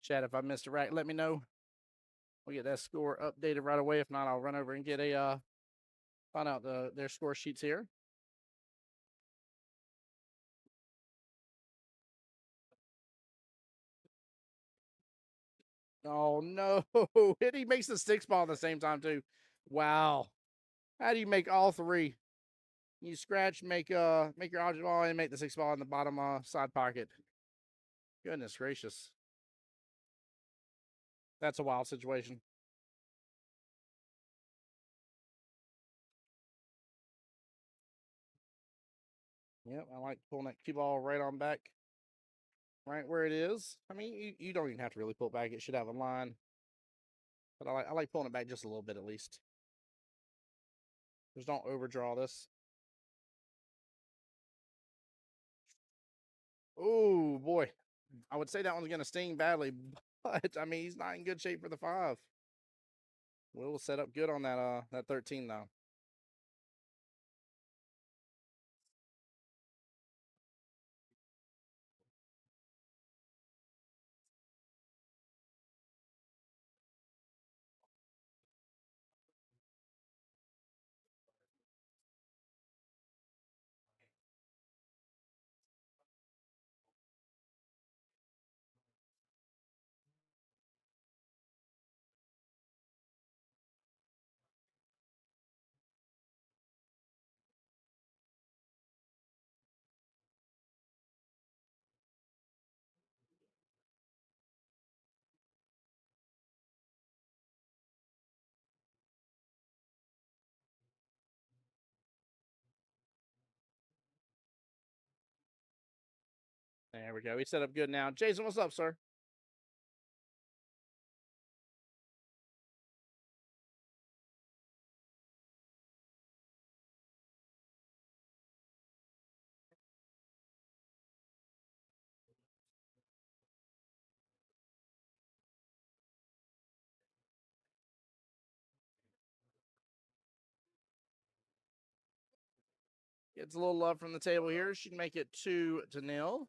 Chat, if I missed a rack, let me know. We'll get that score updated right away. If not, I'll run over and get a find out their score sheets here. Oh no! And he makes the 6 ball at the same time too. Wow! How do you make all three? You scratch, make your object ball, and make the 6 ball in the bottom side pocket. Goodness gracious! That's a wild situation. Yep, I like pulling that cue ball right on back, right where it is. I mean, you don't even have to really pull it back. It should have a line, but I like pulling it back just a little bit at least. Just don't overdraw this. Oh boy, I would say that one's gonna sting badly, but I mean he's not in good shape for the 5. Will set up good on that 13 though. There we go. He set up good now. Jason, what's up, sir? Gets a little love from the table here. She can make it 2-0.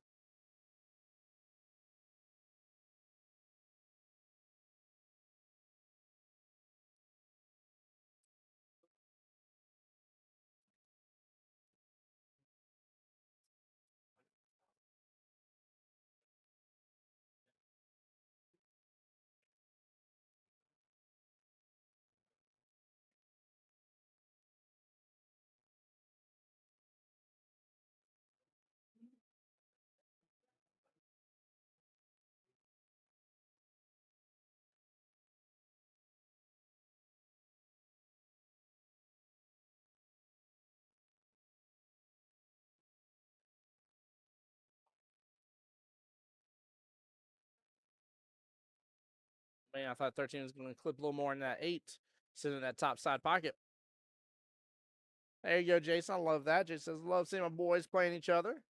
Man, I thought 13 was going to clip a little more in that 8, sitting in that top side pocket. There you go, Jason. I love that. Jason says, love seeing my boys playing each other.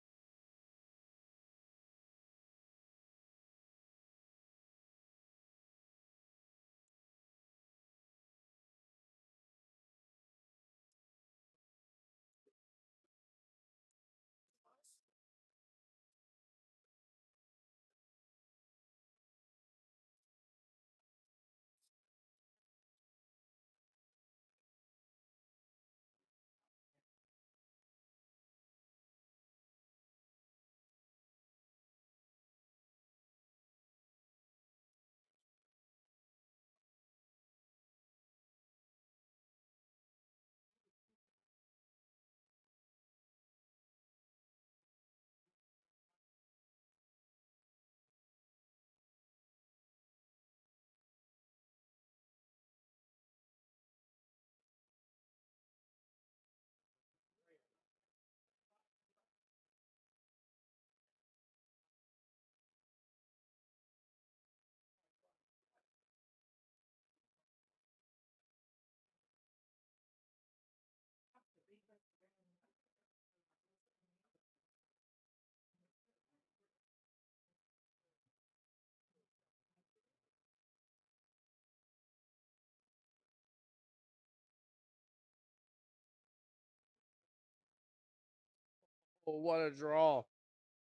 Oh, what a draw.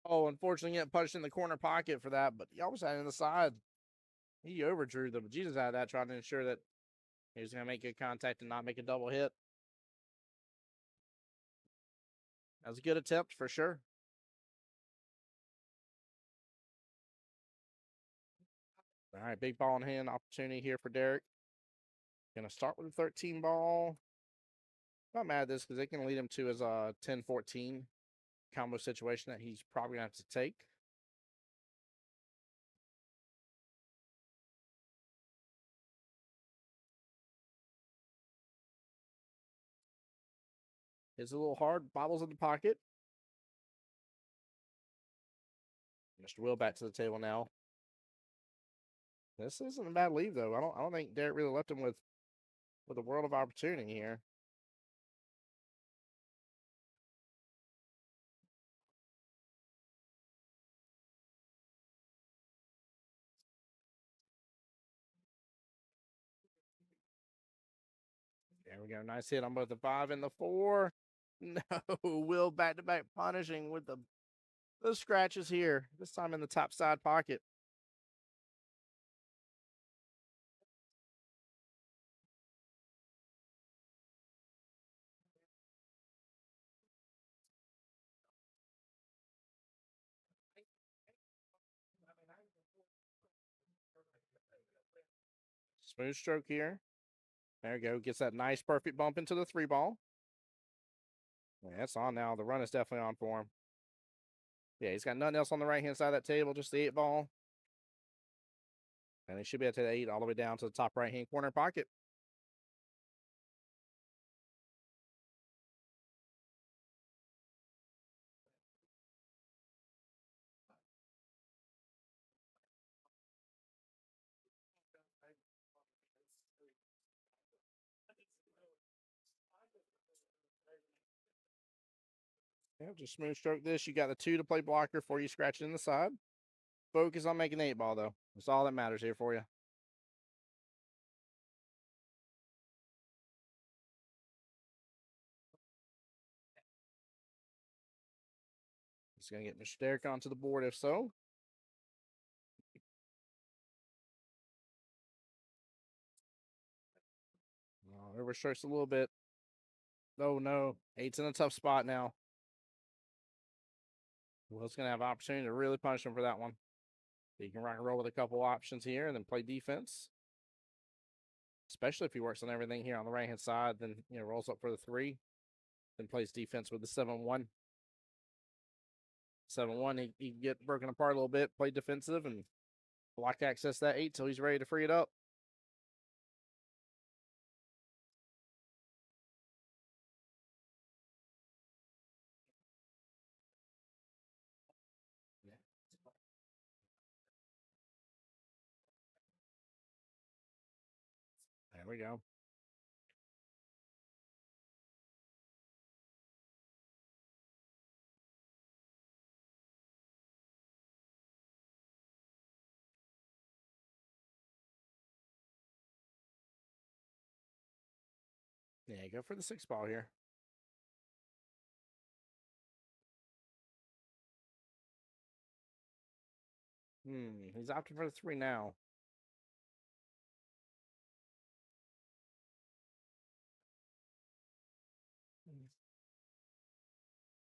Oh, unfortunately, getting punched in the corner pocket for that, but he almost had it in the side. He overdrew the bejesus out of that, trying to ensure that he was going to make good contact and not make a double hit. That was a good attempt for sure. All right, big ball in hand opportunity here for Derek. Going to start with a 13 ball. Not mad at this because it can lead him to his 10-14 combo situation that he's probably going to have to take. It's a little hard. Bobbles in the pocket. Mr. Will back to the table now. This isn't a bad lead though. I don't think Derek really left him with a world of opportunity here. There we go. Nice hit on both the 5 and the 4. No, Will back-to-back punishing with the scratches here. This time in the top side pocket. Smooth stroke here. There we go. Gets that nice perfect bump into the 3 ball. Yeah, it's on now. The run is definitely on for him. Yeah, he's got nothing else on the right-hand side of that table, just the 8 ball. And he should be able to take the 8 all the way down to the top right-hand corner pocket. Yeah, just smooth stroke this. You got the 2 to play blocker for you, scratching in the side. Focus on making the 8 ball, though. That's all that matters here for you. He's going to get Mr. Derek onto the board if so. Overstrokes a little bit. Oh, no. 8's in a tough spot now. Will's going to have opportunity to really punish him for that one. He can rock and roll with a couple options here and then play defense. Especially if he works on everything here on the right-hand side, then, rolls up for the 3, then plays defense with the 7-1. 7-1, he can get broken apart a little bit, play defensive, and block access that 8 till he's ready to free it up. There we go. Yeah, go for the 6 ball here. He's opting for the 3 now.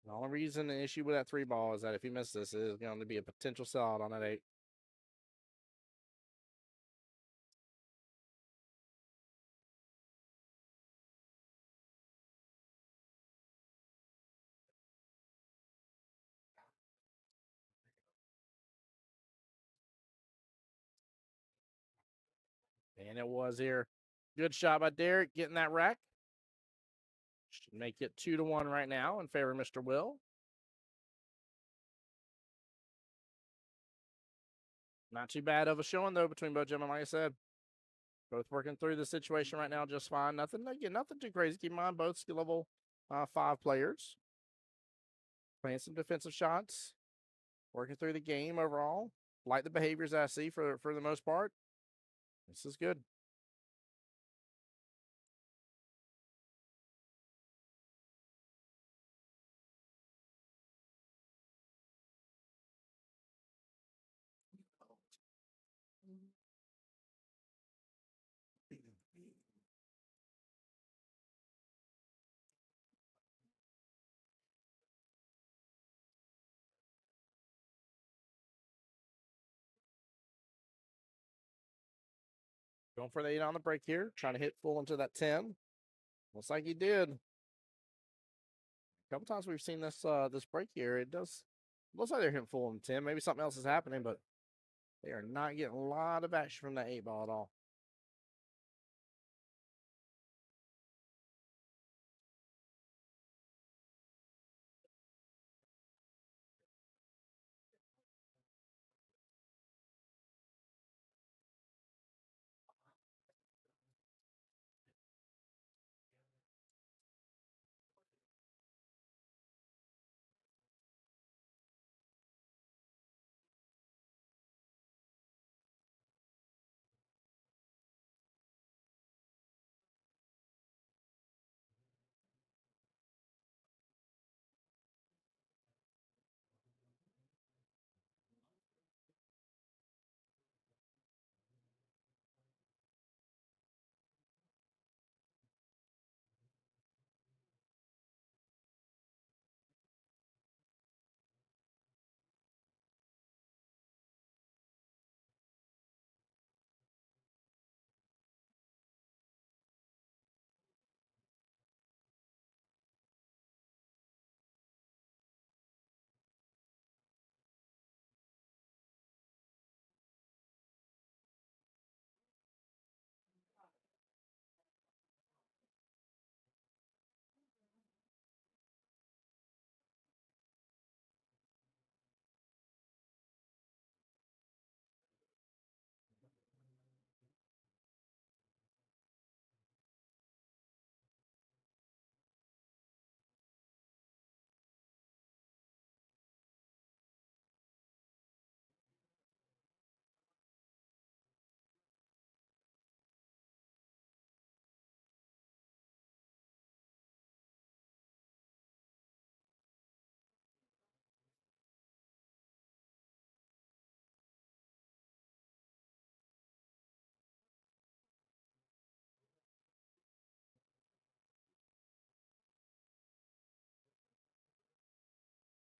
The only reason the issue with that 3 ball is that if he misses this, it is going to be a potential sellout on that 8. And it was here. Good shot by Derek getting that rack. Should make it 2-1 right now in favor of Mr. Will. Not too bad of a showing, though, between both gentlemen, like I said. Both working through the situation right now just fine. Nothing too crazy. Keep in mind, both skill level 5 players. Playing some defensive shots. Working through the game overall. Like the behaviors I see for the most part. This is good. Going for the 8 on the break here, trying to hit full into that 10. Looks like he did. A couple times we've seen this this break here. It does looks like they're hitting full in 10. Maybe something else is happening, but they are not getting a lot of action from that 8 ball at all.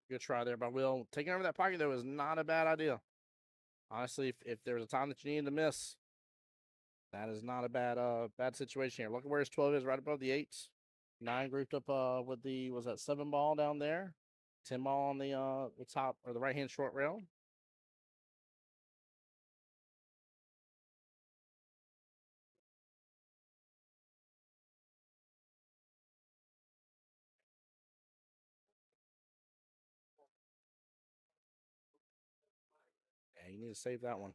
Good try there by Will. Taking over that pocket, though, is not a bad idea. Honestly, if there's a time that you needed to miss, that is not a bad situation here. Look at where his 12 is, right above the 8s. 9 grouped up with the, was that 7 ball down there? 10 ball on the top, or the right-hand short rail. Yeah, you need to save that one.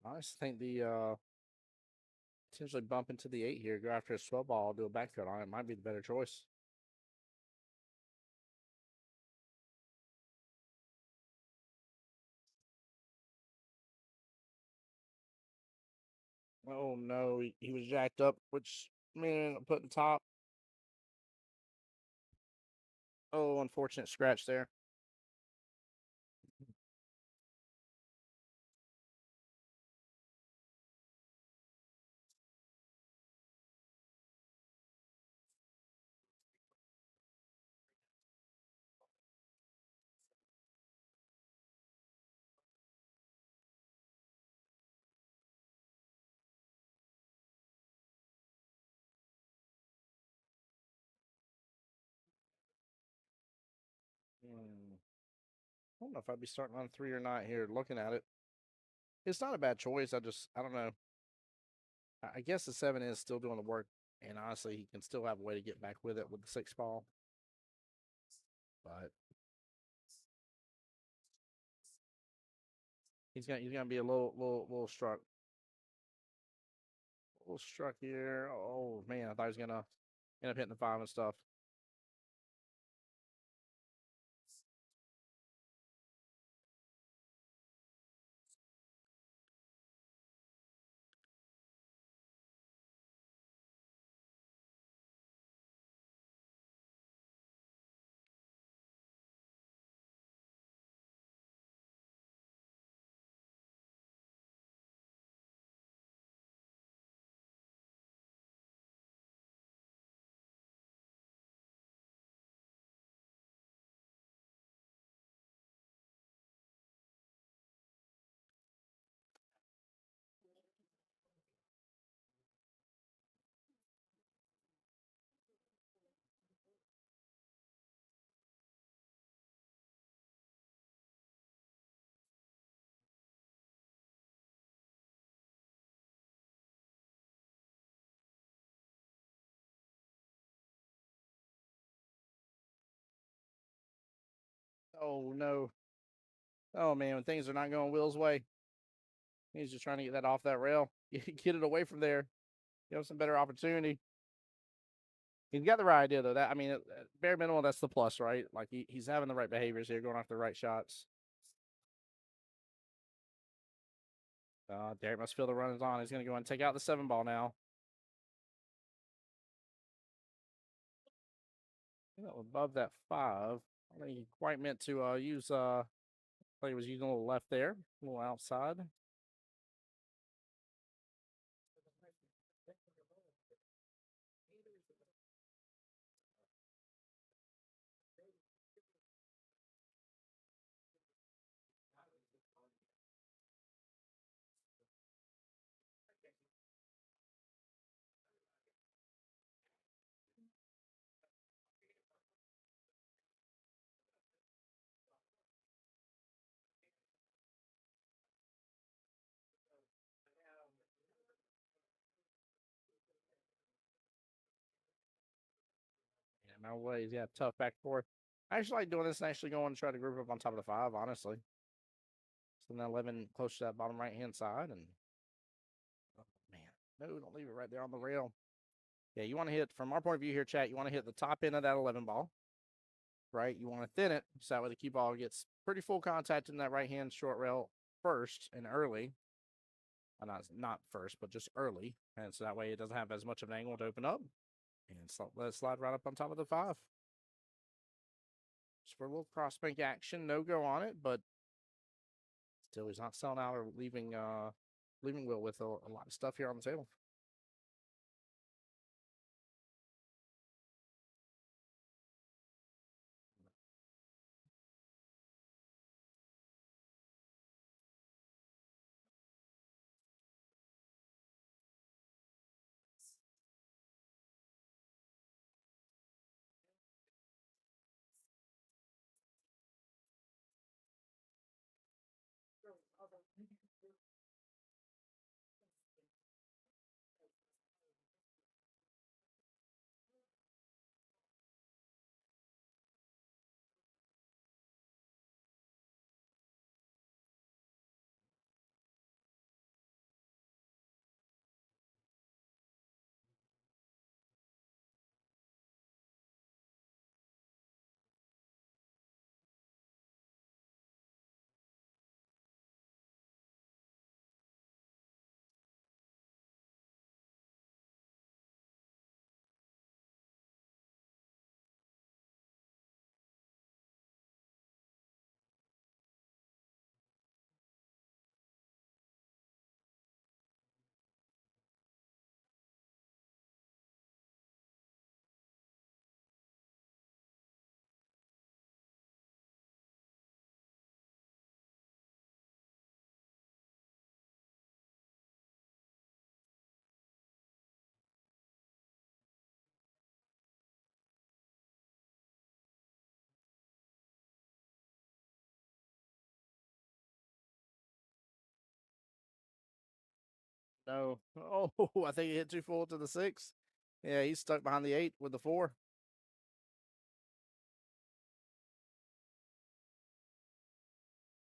I just think the potentially bump into the 8 here, go after a 12 ball, do a backfield on it, might be the better choice. Oh no, he was jacked up, which man put the top. Oh, unfortunate scratch there. I don't know if I'd be starting on 3 or not here. Looking at it, it's not a bad choice. I don't know. I guess the 7 is still doing the work, and honestly, he can still have a way to get back with it with the 6 ball. But he's gonna be a little struck. A little struck here. Oh man, I thought he was gonna end up hitting the 5 and stuff. Oh, no. Oh, man, when things are not going Will's way. He's just trying to get that off that rail. Get it away from there. Give him some better opportunity. He's got the right idea, though. That I mean, bare minimal, that's the plus, right? Like, he's having the right behaviors here, going after the right shots. Derek must feel the run is on. He's going to go and take out the 7-ball now. Above that 5. I don't think he quite meant to use, I think he was using a little left there, a little outside. Yeah, no ways. Yeah, tough back and forth. I actually like doing this and actually going to try to group up on top of the 5, honestly. So now 11 close to that bottom right-hand side. And, oh, man. No, don't leave it right there on the rail. Yeah, you want to hit, from our point of view here, chat, you want to hit the top end of that 11 ball, right? You want to thin it so that way the cue ball gets pretty full contact in that right-hand short rail first and early. Not first, but just early. And so that way it doesn't have as much of an angle to open up. And let it slide right up on top of the 5. Just for a little cross bank action. No go on it, but still he's not selling out or leaving Will with a lot of stuff here on the table. No. Oh, I think he hit too full to the 6. Yeah, he's stuck behind the 8 with the 4.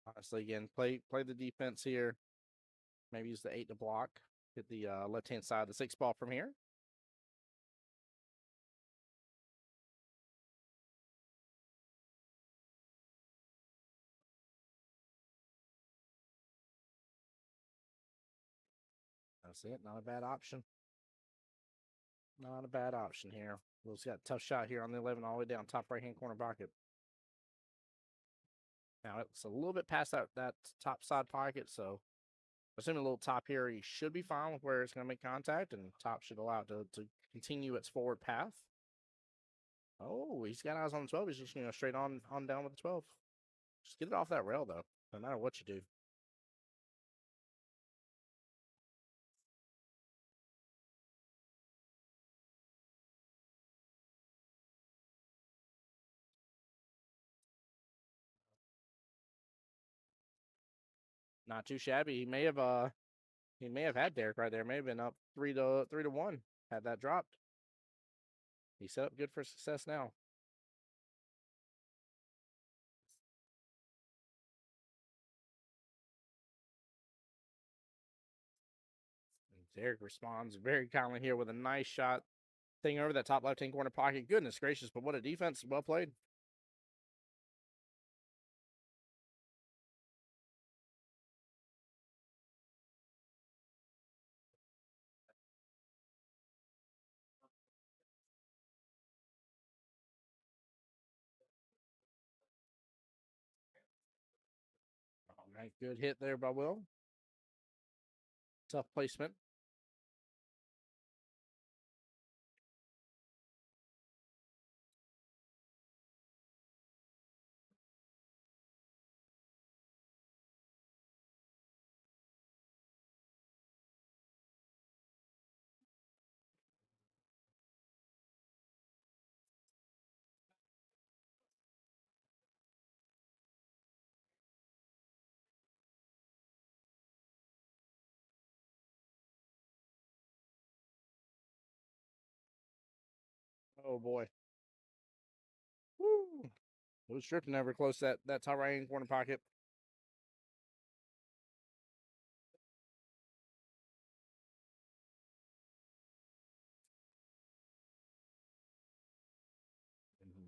Honestly, again, play the defense here. Maybe use the 8 to block. Hit the left-hand side of the 6 ball from here. That's it. Not a bad option. Not a bad option here. Will's got a tough shot here on the 11 all the way down top right-hand corner pocket. Now, it's a little bit past that top side pocket, so assuming a little top here, he should be fine with where it's going to make contact, and top should allow it to continue its forward path. Oh, he's got eyes on the 12. He's just going to go straight on down with the 12. Just get it off that rail, though, no matter what you do. Not too shabby. He may have had Derek right there. May have been up 3-1 had that dropped. He's set up good for success now. Derek responds very kindly here with a nice shot. Thing over that top left-hand corner pocket. Goodness gracious, but what a defense. Well played. All right, good hit there by Will. Tough placement. Oh boy. Woo. It was stripping ever close to that top right hand corner pocket.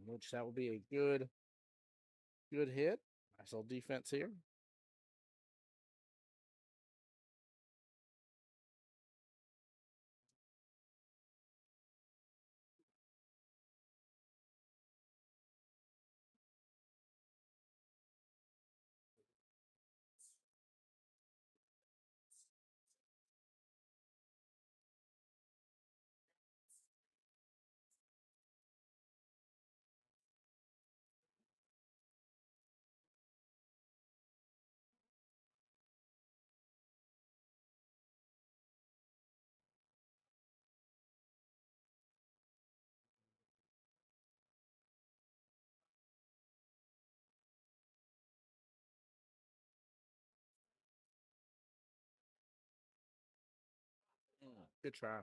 Which that will be a good hit. Nice little defense here. Good try.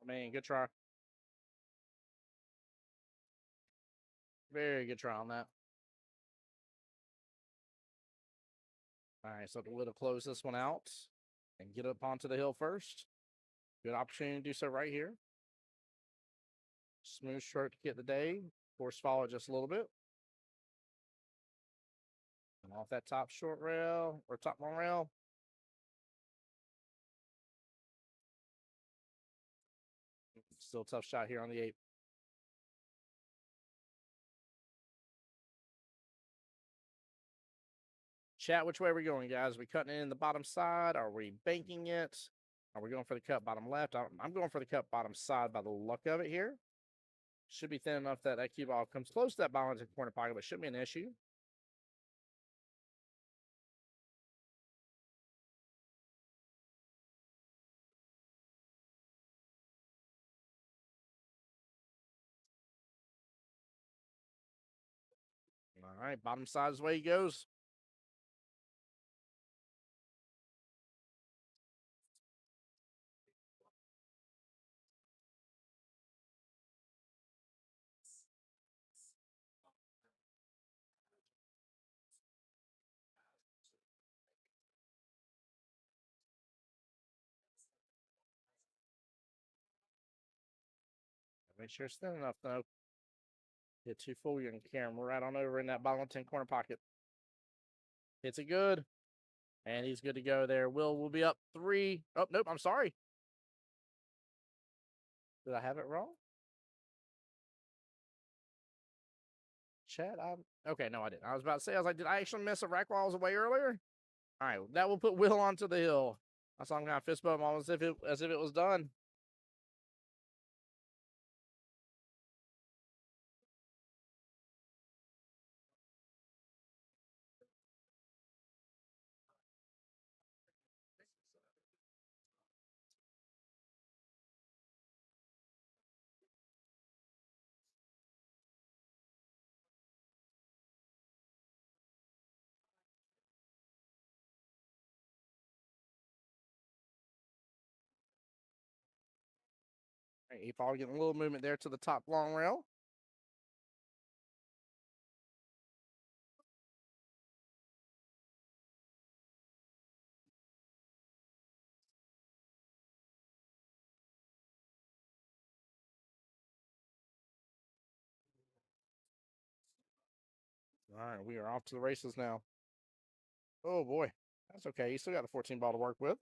Oh, man, good try. Very good try on that. All right, so we'll close this one out and get up onto the hill first. Good opportunity to do so right here. Smooth stroke to get the day. Force follow just a little bit. And off that top short rail or top long rail. Still a tough shot here on the 8. Chat, which way are we going, guys? Are we cutting it in the bottom side? Are we banking it? Are we going for the cut bottom left? I'm going for the cut bottom side by the luck of it here. Should be thin enough that cue ball comes close to that balance in corner pocket, but shouldn't be an issue. All right, bottom side is the way he goes. Make sure it's thin enough, though. Hit too full, you're going to carry him right on over in that bottom 10 corner pocket. Hits it good. And he's good to go there. Will be up 3. Oh, nope, I'm sorry. Did I have it wrong? Chat, okay, no, I didn't. I was about to say, did I actually miss a rack while I was away earlier? All right, that will put Will onto the hill. I saw him kind of fist bump almost as if it was done. Right, 8-ball getting a little movement there to the top long rail. All right, we are off to the races now. Oh, boy. That's okay. You still got the 14 ball to work with.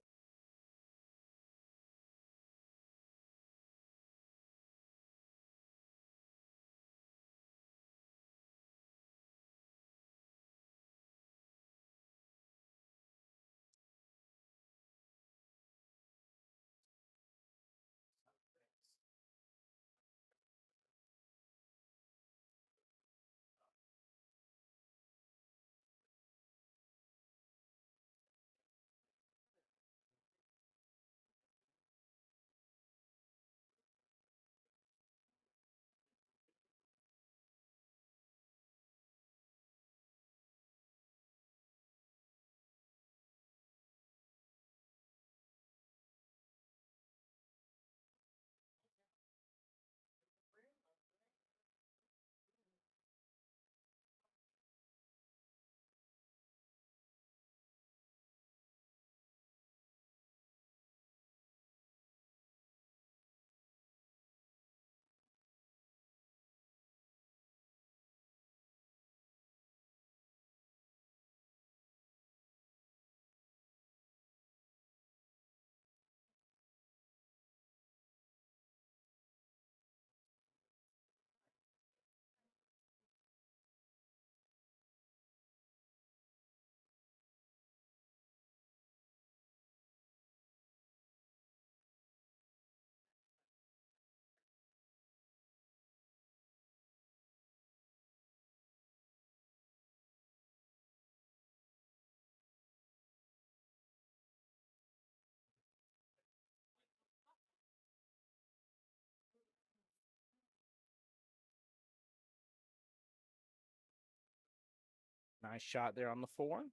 Nice shot there on the 4.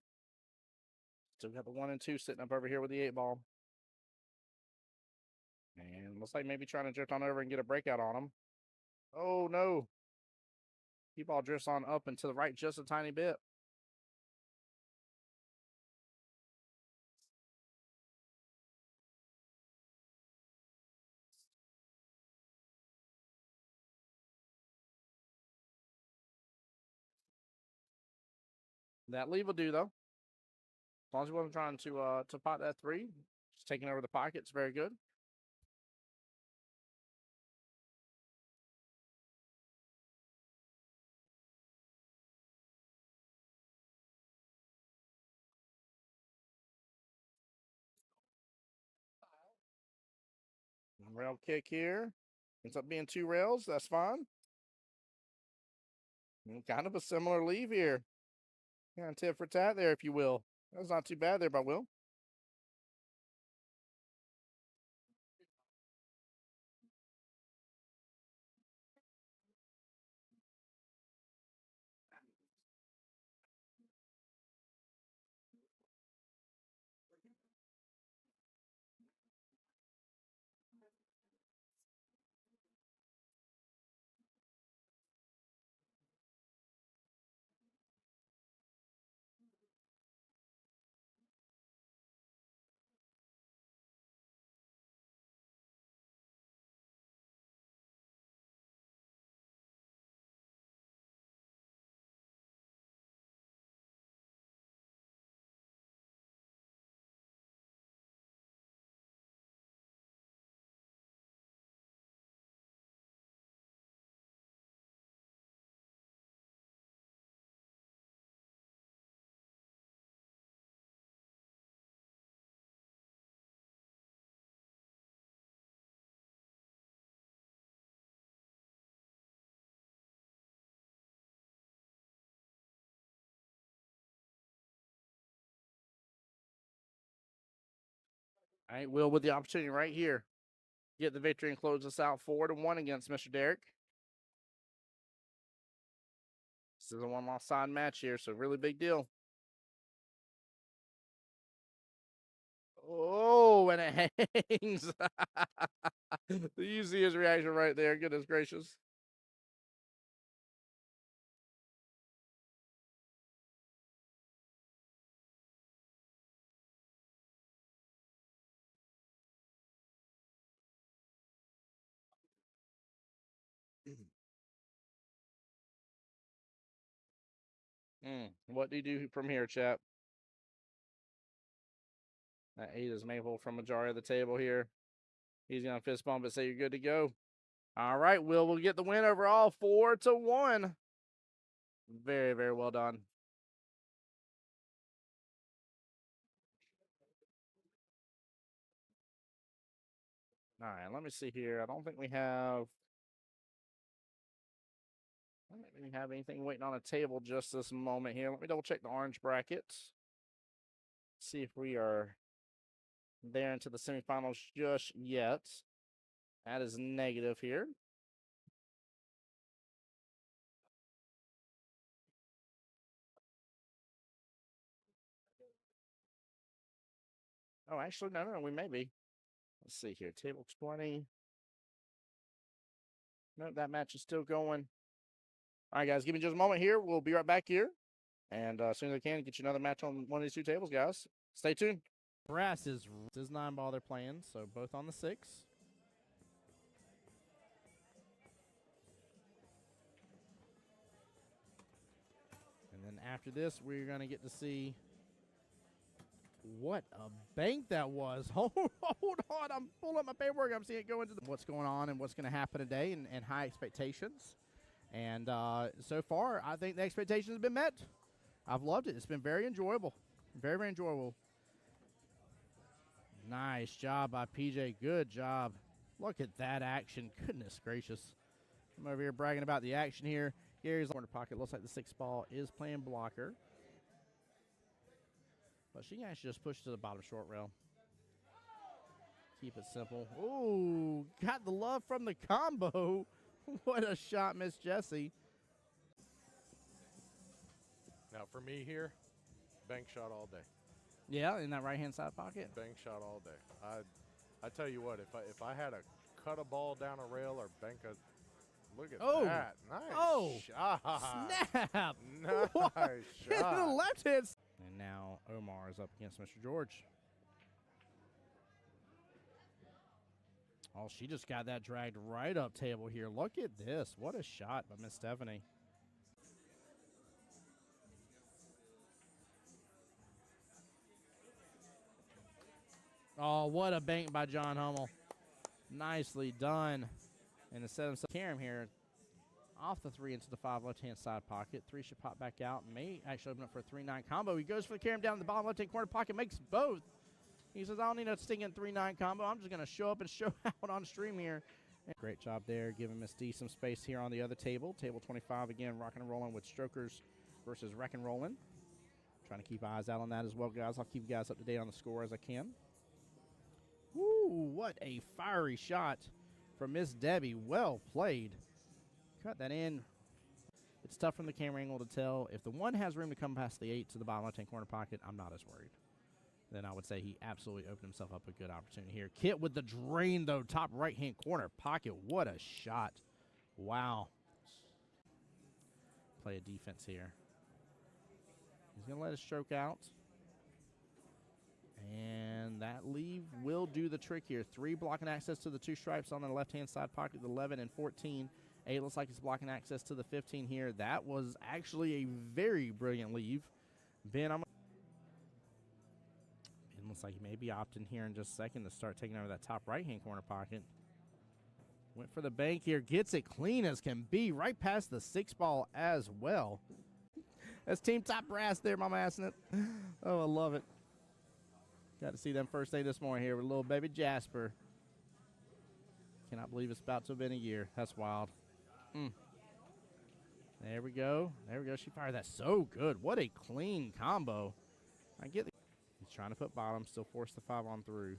Still got the 1 and 2 sitting up over here with the 8-ball. And looks like maybe trying to drift on over and get a breakout on him. Oh, no. Ball drifts on up and to the right just a tiny bit. That leave will do, though. As long as he wasn't trying to pot that 3. Just taking over the pockets. Very good. Rail kick here. Ends up being 2 rails. That's fine. And kind of a similar leave here. Kind of tit for tat there, if you will. That's not too bad there by Will. All right, Will with the opportunity right here. Get the victory and close us out 4-1 against Mr. Derek. This is a 1-loss side match here, so really big deal. Oh, and it hangs. You see his reaction right there. Goodness gracious. What do you do from here, chap? That 8 is Maple from majority of the table here. He's going to fist bump and say you're good to go. All right, Will will get the win overall, 4-1. Very, very well done. All right, let me see here. I don't think we have anything waiting on a table just this moment here. Let me double check the orange bracket. See if we are there into the semifinals just yet. That is negative here. Oh, actually, no, we may be. Let's see here. Table 20. Nope, that match is still going. All right, guys, give me just a moment here. We'll be right back here. And as soon as I can, get you another match on one of these two tables, guys. Stay tuned. Brass is 9 ball they're playing, so both on the 6. And then after this, we're going to get to see what a bank that was. Hold on. I'm pulling up my paperwork. I'm seeing it go into what's going on and what's going to happen today and high expectations. And so far, I think the expectations have been met. I've loved it. It's been very enjoyable. Very, very enjoyable. Nice job by PJ. Good job. Look at that action. Goodness gracious. I'm over here bragging about the action here. Gary's corner pocket. Looks like the 6 ball is playing blocker. But she can actually just push to the bottom short rail. Keep it simple. Ooh, got the love from the combo. What a shot, Miss Jessie.
Now for me here, bank shot all day.
Yeah, in that right-hand side pocket.
Bank shot all day. I tell you what, if I had to cut a ball down a rail or bank a, look at that. Nice shot.
Snap.
Nice shot.
The left hand. And now Omar is up against Mr. George. Oh, she just got that dragged right up table here. Look at this. What a shot by Miss Stephanie. Oh, what a bank by John Hummel. Nicely done. And instead of Karam here, off the 3 into the 5 left-hand side pocket. 3 should pop back out. May actually open up for a 3-9 combo. He goes for the Karam down in the bottom left-hand corner pocket, makes both. He says, I don't need a stinging 3-9 combo. I'm just going to show up and show out on stream here. And great job there, giving Miss D some space here on the other table. Table 25, again, rocking and rolling with Strokers versus Wreck and Rolling. Trying to keep eyes out on that as well, guys. I'll keep you guys up to date on the score as I can. Woo, what a fiery shot from Miss Debbie. Well played. Cut that in. It's tough from the camera angle to tell. If the 1 has room to come past the 8 to the bottom left-hand corner pocket, I'm not as worried. Then I would say he absolutely opened himself up a good opportunity here. Kit with the drain, though, top right-hand corner pocket. What a shot. Wow. Play a defense here. He's going to let it stroke out. And that leave will do the trick here. 3 blocking access to the 2 stripes on the left-hand side pocket, the 11 and 14. 8 looks like he's blocking access to the 15 here. That was actually a very brilliant leave. Ben looks like he may be opting here in just a second to start taking over that top right-hand corner pocket. Went for the bank here. Gets it clean as can be. Right past the 6 ball as well. That's Team Top Brass there, Mama Assing. Oh, I love it. Got to see them first day this morning here with little baby Jasper. Cannot believe it's about to have been a year. That's wild. There we go. There we go. She fired that so good. What a clean combo. I get the. He's trying to put bottom, still force the 5 on through.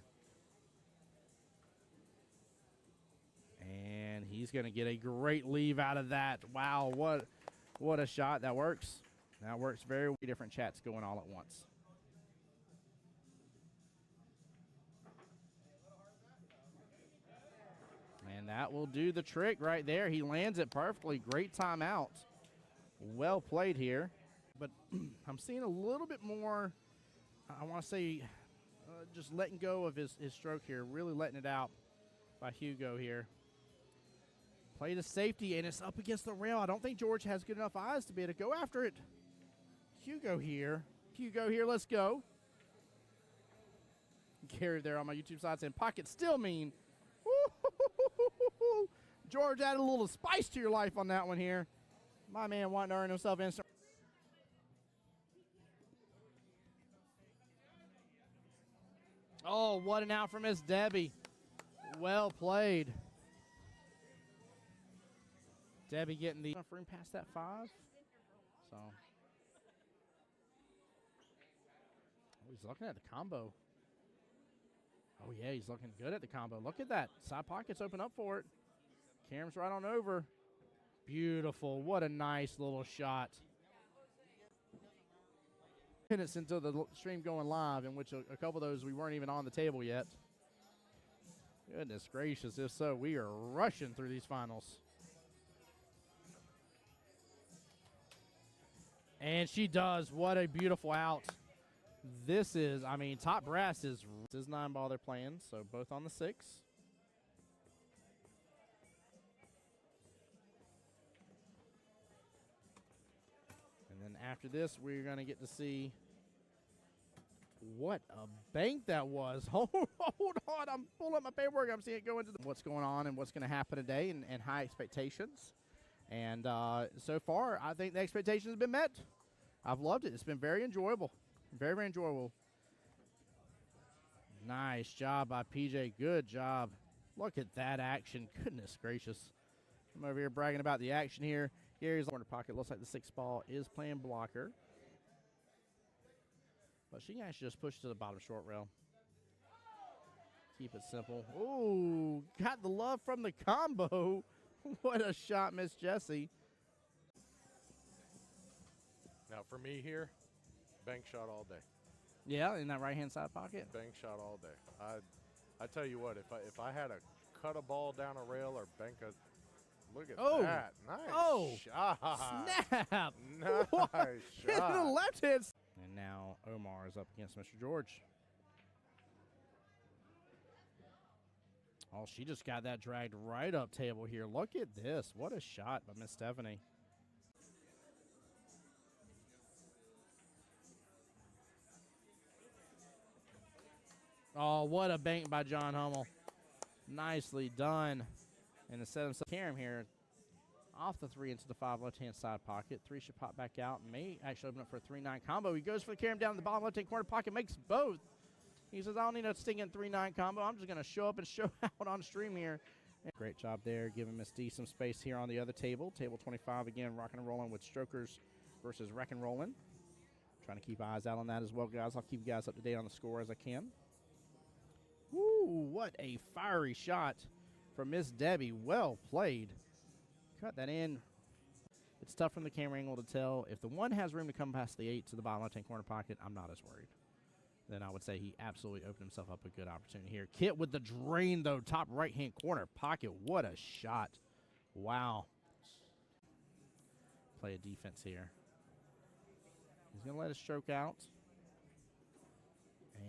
And he's going to get a great leave out of that. Wow, what a shot. That works. That works very different chats going all at once. that will do the trick right there. He lands it perfectly. Great timeout. Well played here. But I'm seeing a little bit more, I want to say, just letting go of his stroke here. Really letting it out by Hugo here. Play to safety, and it's up against the rail. I don't think George has good enough eyes to be able to go after it. Hugo here, let's go. Gary there on my YouTube side saying, pocket still mean. Woo-hoo-hoo-hoo-hoo-hoo. George added a little spice to your life on that one here. My man wanting to earn himself instant. Oh, what an out from Miss Debbie. Well played. Debbie getting the enough room past that 5. So. Oh, he's looking at the combo. Oh, yeah, he's looking good at the combo. Look at that. Side pockets open up for it. Cam's right on over. Beautiful. What a nice little shot. Minutes into the stream going live, in which a couple of those we weren't even on the table yet. Goodness gracious. If so, we are rushing through these finals. And she does. What a beautiful out. This is, I mean, top brass is 9 ball they're playing, so both on the 6. And then after this, we're going to get to see what a bank that was. Hold on. I'm pulling up my paperwork. I'm seeing it go into what's going on and what's going to happen today and high expectations. And so far, I think the expectations have been met. I've loved it. It's been very enjoyable. Very, very enjoyable. Nice job by PJ. Good job. Look at that action. Goodness gracious. I'm over here bragging about the action here. Gary's corner pocket. Looks like the 6 ball is playing blocker. But she can actually just push to the bottom short rail. Keep it simple. Ooh, got the love from the combo. What a shot, Miss Jessie.
Now for me here, bank shot all day.
Yeah, in that right-hand side pocket.
Bank shot all day. I tell you what, if I had to cut a ball down a rail or bank a, look at that. Nice shot.
Snap.
Nice
Hit
shot.
the left hand. And now Omar is up against Mr. George. Oh, she just got that dragged right up table here. Look at this. What a shot by Miss Stephanie. Oh, what a bank by John Hummel. Nicely done. And to set himself Karam here off the 3 into the 5 left-hand side pocket. 3 should pop back out. May actually open up for a 3-9 combo. He goes for the Karam down in the bottom left-hand corner pocket. Makes both. He says, I don't need a stinging 3-9 combo. I'm just going to show up and show out on stream here. And great job there, giving Miss D some space here on the other table. Table 25, again, rocking and rolling with strokers versus wreck and rolling. Trying to keep eyes out on that as well, guys. I'll keep you guys up to date on the score as I can. Woo, what a fiery shot from Miss Debbie. Well played. Cut that in. It's tough from the camera angle to tell. If the 1 has room to come past the 8 to the bottom left-hand corner pocket, I'm not as worried. Then I would say he absolutely opened himself up a good opportunity here. Kit with the drain, though. Top right-hand corner pocket. What a shot. Wow. Play a defense here. He's going to let it stroke out.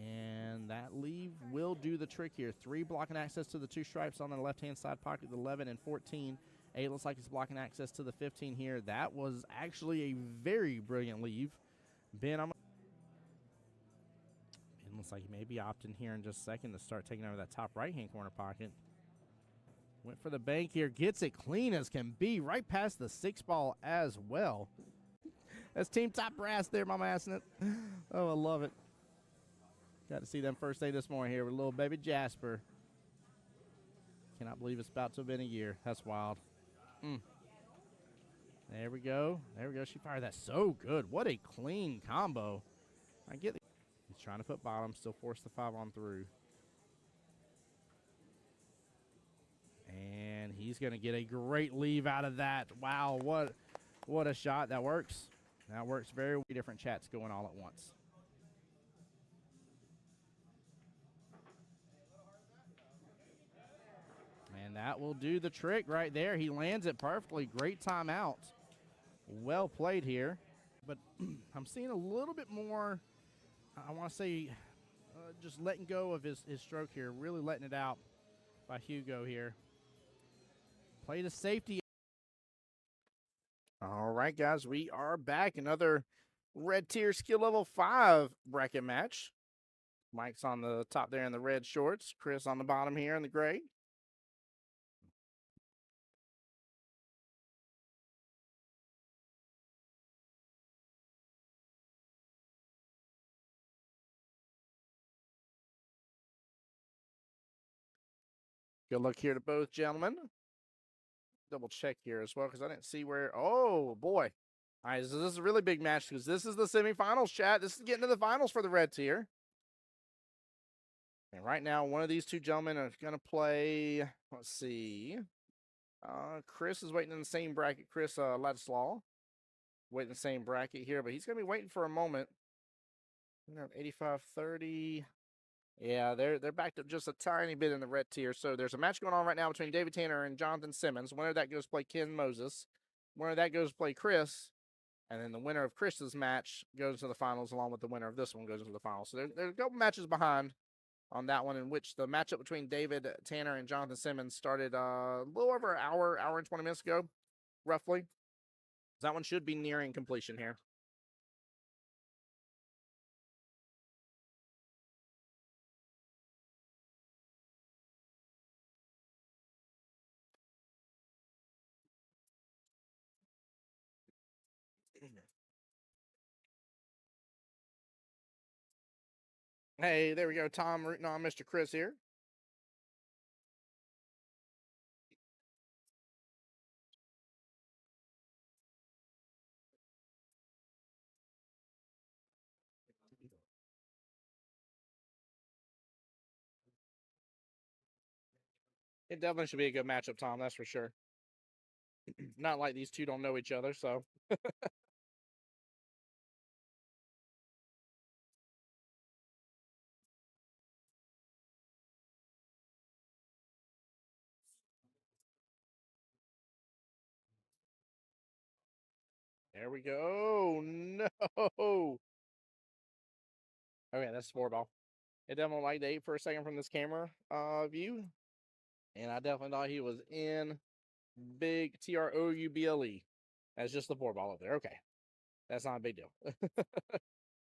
And that leave will do the trick here. 3 blocking access to the 2 stripes on the left-hand side pocket, the 11 and 14. 8 looks like it's blocking access to the 15 here. That was actually a very brilliant leave. Ben, looks like he may be opting here in just a second to start taking over that top right-hand corner pocket. Went for the bank here. Gets it clean as can be. Right past the 6 ball as well. That's Team Top Brass there, Mama Assing it. Oh, I love it. Got to see them first day this morning here with little baby Jasper. Cannot believe it's about to have been a year. That's wild. There we go. There we go. She fired that so good. What a clean combo. I get it. He's trying to put bottom, still force the 5 on through. And he's going to get a great leave out of that. Wow, what a shot. That works. That works very well. Different chats going all at once. And And that will do the trick right there. He lands it perfectly. Great timeout. Well played here. But I'm seeing a little bit more, I want to say, just letting go of his stroke here. Really letting it out by Hugo here. Play the safety. All right, guys, we are back. Another red tier skill level 5 bracket match. Mike's on the top there in the red shorts. Chris on the bottom here in the gray. Good luck here to both gentlemen. Double check here as well because I didn't see where. Oh, boy. All right, so this is a really big match because this is the semifinals, chat. This is getting to the finals for the red tier. And right now, one of these two gentlemen are going to play, let's see. Chris is waiting in the same bracket. Chris Ladislaw. Waiting in the same bracket here, but he's going to be waiting for a moment. 85-30. Yeah, they're backed up just a tiny bit in the red tier. So there's a match going on right now between David Tanner and Jonathan Simmons. Winner of that goes to play Ken Moses. Winner of that goes to play Chris. And then the winner of Chris's match goes to the finals, along with the winner of this one goes into the finals. So there's a couple matches behind on that one, in which the matchup between David Tanner and Jonathan Simmons started a little over an hour and 20 minutes ago, roughly. That one should be nearing completion here. Hey, there we go. Tom rooting on Mr. Chris here. It definitely should be a good matchup, Tom. That's for sure. Not like these two don't know each other, so. There we go. No. Okay, that's 4-ball. It definitely liked the 8 for a second from this camera view. And I definitely thought he was in big TROUBLE. That's just the 4-ball up there. Okay. That's not a big deal.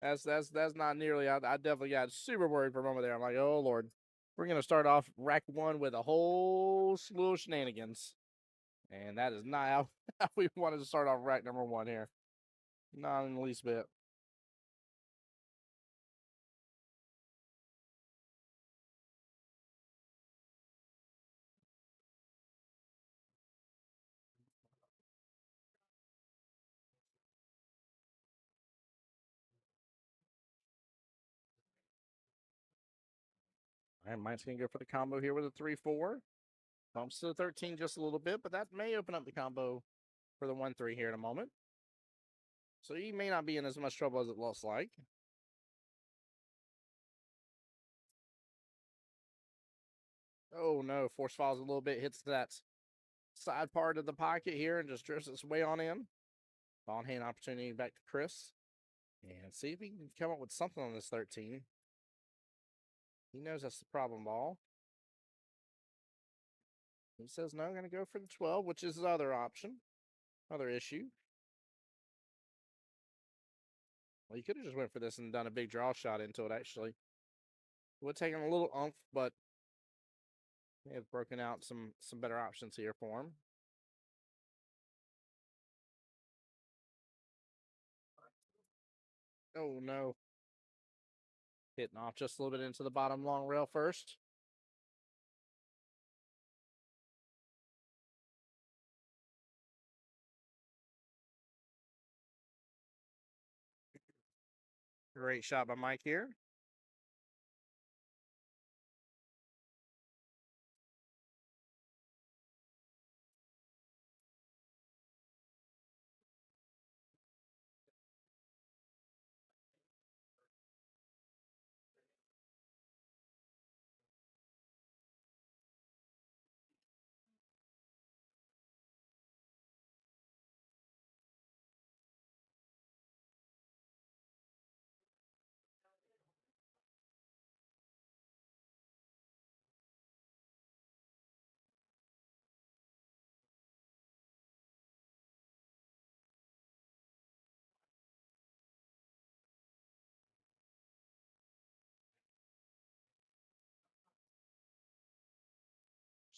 that's not nearly. I definitely got super worried for a moment there. I'm like, oh Lord. We're gonna start off rack 1 with a whole slew of shenanigans. And that is not how we wanted to start off rack number 1 here. Not in the least bit. All right, Mike's going to go for the combo here with a 3-4. Bumps to the 13 just a little bit, but that may open up the combo for the 1-3 here in a moment. So he may not be in as much trouble as it looks like. Oh no, force falls a little bit, hits that side part of the pocket here and just drifts its way on in. On hand opportunity back to Chris. And see if he can come up with something on this 13. He knows that's the problem ball. He says no, I'm going to go for the 12, which is his other option, other issue. Well, he could have just went for this and done a big draw shot into it, actually. Would take him a little oomph, but they have broken out some better options here for him. Oh, no. Hitting off just a little bit into the bottom long rail first. Great shot by Mike here.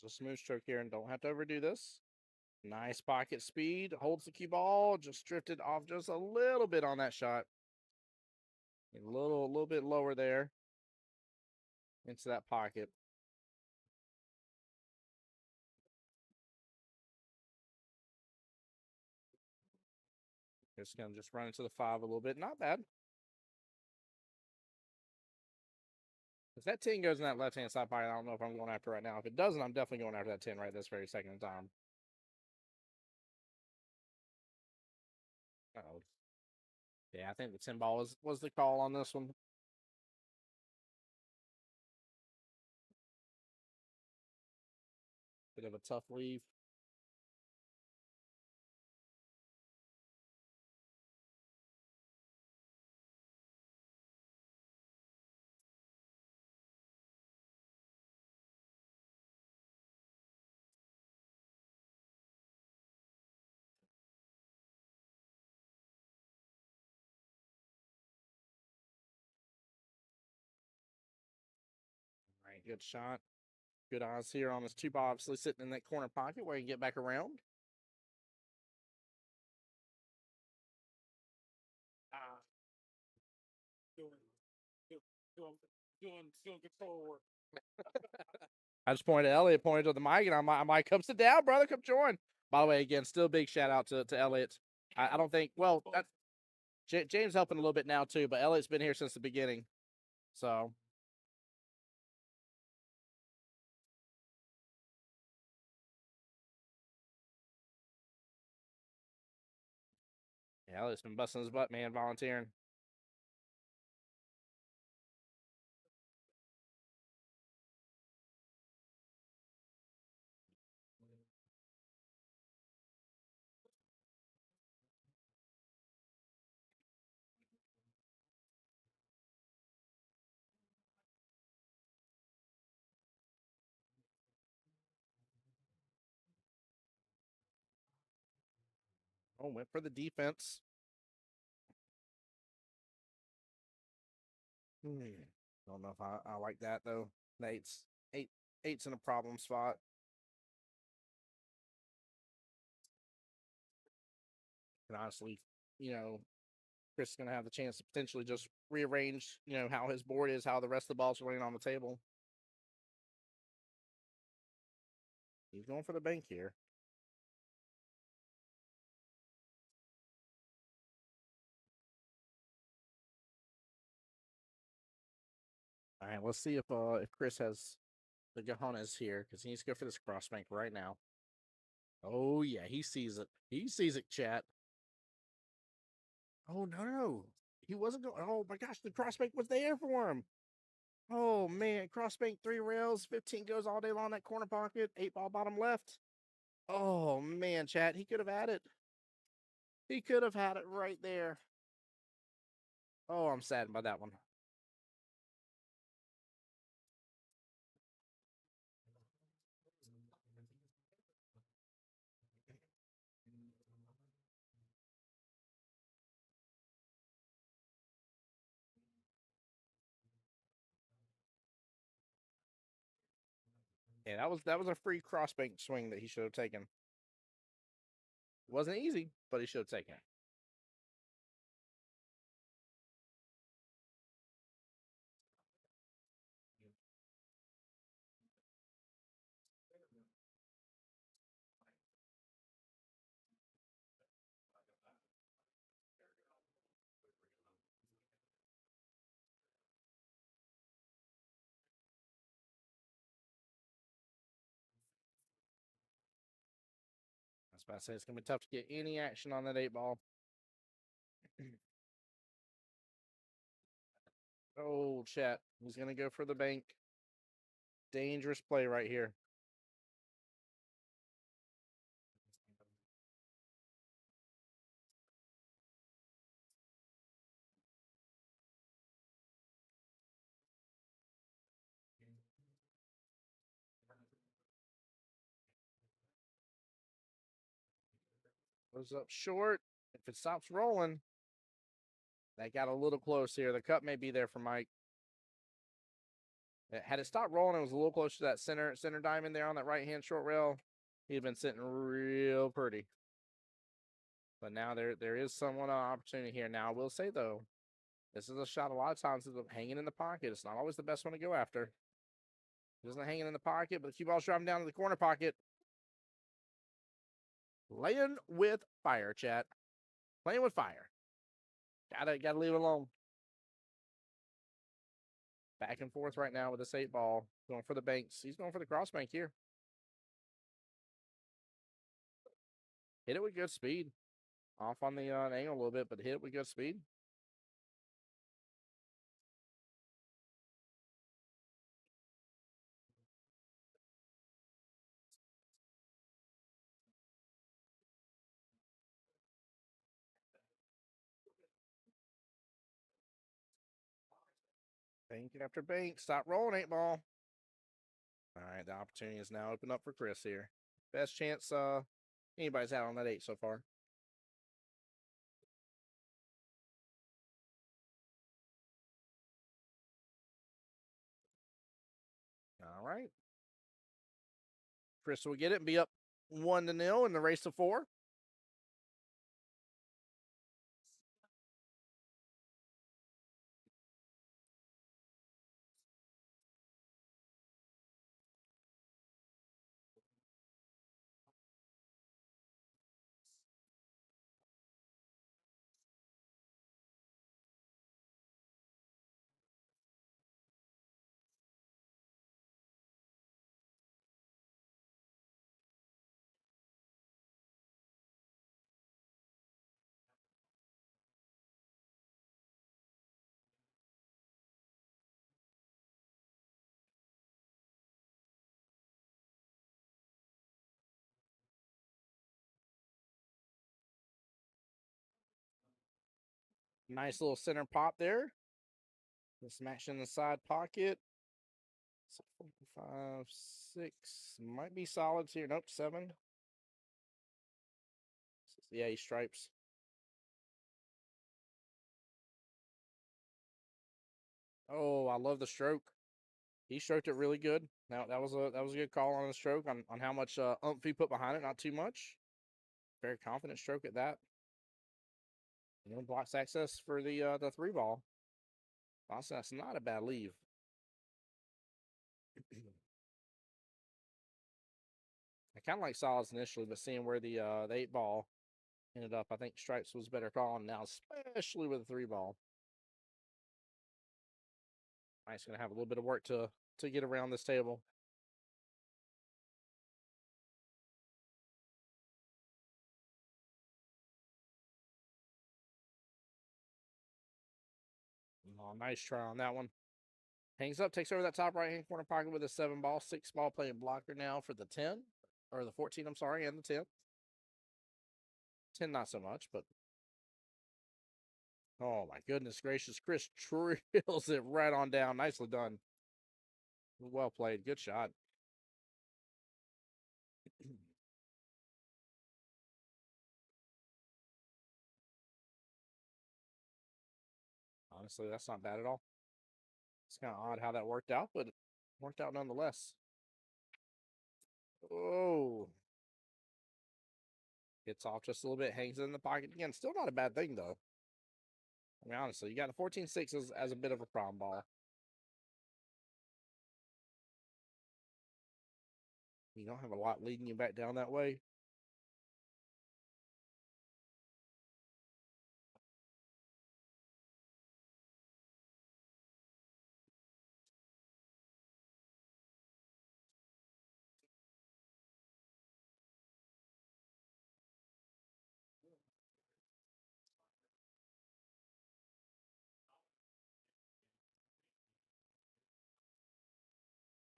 Just a smooth stroke here, and don't have to overdo this. Nice pocket speed. Holds the cue ball. Just drifted off just a little bit on that shot. A little bit lower there into that pocket. Just gonna just run into the 5 a little bit. Not bad. If that 10 goes in that left-hand side pocket, I don't know if I'm going after right now. If it doesn't, I'm definitely going after that 10 right this very second in time. Uh-oh. Yeah, I think the 10 ball was the call on this one. Bit of a tough leave. All right, good shot. Good eyes here on this 2 ball, obviously sitting in that corner pocket where he can get back around. Doing control work. I just pointed to Elliot, pointed to the mic, and I'm like, come sit down, brother, come join. By the way, again, still big shout out to Elliot. I don't think, well, James helping a little bit now too, but Elliot's been here since the beginning. So. Yeah, Elliot's been busting his butt, man, volunteering. Oh, went for the defense. Don't know if I like that though. Eight's in a problem spot. And honestly, Chris is gonna have the chance to potentially just rearrange, how his board is, how the rest of the balls are laying on the table. He's going for the bank here. All right, let's see if Chris has the cojones here, because he needs to go for this cross bank right now. Oh yeah, he sees it. He sees it, chat. Oh no. He wasn't going. Oh my gosh, the cross bank was there for him. Oh man, cross bank 3 rails, 15 goes all day long that corner pocket, 8 ball bottom left. Oh man, chat, he could have had it. He could have had it right there. Oh, I'm saddened by that one. Yeah, that was a free cross bank swing that he should have taken. It wasn't easy, but he should have taken it. I was about to say it's gonna be tough to get any action on that 8 ball. Oh, chat. He's gonna go for the bank. Dangerous play right here. Goes up short. If it stops rolling, that got a little close here. The cup may be there for Mike. Had it stopped rolling, it was a little closer to that center diamond there on that right-hand short rail. He'd been sitting real pretty. But now there is somewhat of an opportunity here. Now, I will say, though, this is a shot a lot of times is hanging in the pocket. It's not always the best one to go after. It isn't hanging in the pocket, but the cue ball's driving down to the corner pocket. Playing with fire, chat. Playing with fire. Gotta leave it alone. Back and forth right now with this 8-ball. Going for the banks. He's going for the cross bank here. Hit it with good speed. Off on the angle a little bit, but hit it with good speed. Bank after bank. Stop rolling, 8-ball. All right, the opportunity is now open up for Chris here. Best chance anybody's had on that 8 so far. All right. Chris will get it and be up 1-0 in the race to 4. Nice little center pop there. Smash in the side pocket. 5, 6. Might be solids here. Nope, 7. Yeah, he stripes. Oh, I love the stroke. He stroked it really good. Now that was a good call on the stroke on how much oomph he put behind it. Not too much. Very confident stroke at that. And then blocks access for the 3-ball. Honestly, that's not a bad leave. I kind of like solids initially, but seeing where the 8-ball ended up, I think stripes was better calling now, especially with the 3-ball. Nice, gonna have a little bit of work to get around this table. Oh, nice try on that one. Hangs up, takes over that top right-hand corner pocket with a 7-ball, 6-ball playing blocker now for the 10, or the 14, I'm sorry, and the 10. 10, not so much, but oh my goodness gracious, Chris drills it right on down. Nicely done. Well played. Good shot. Honestly, that's not bad at all. It's kind of odd how that worked out, but it worked out nonetheless. Oh. Gets off just a little bit, hangs in the pocket again. Still not a bad thing, though. I mean, honestly, you got a 14-6 as a bit of a problem ball. You don't have a lot leading you back down that way.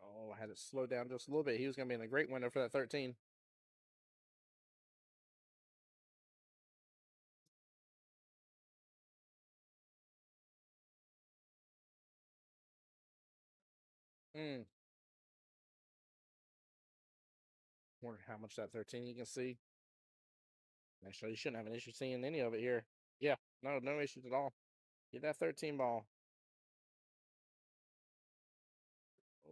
Oh, I had it slow down just a little bit. He was going to be in a great window for that 13. Wonder how much that 13 you can see. Actually, you shouldn't have an issue seeing any of it here. Yeah, no issues at all. Get that 13 ball.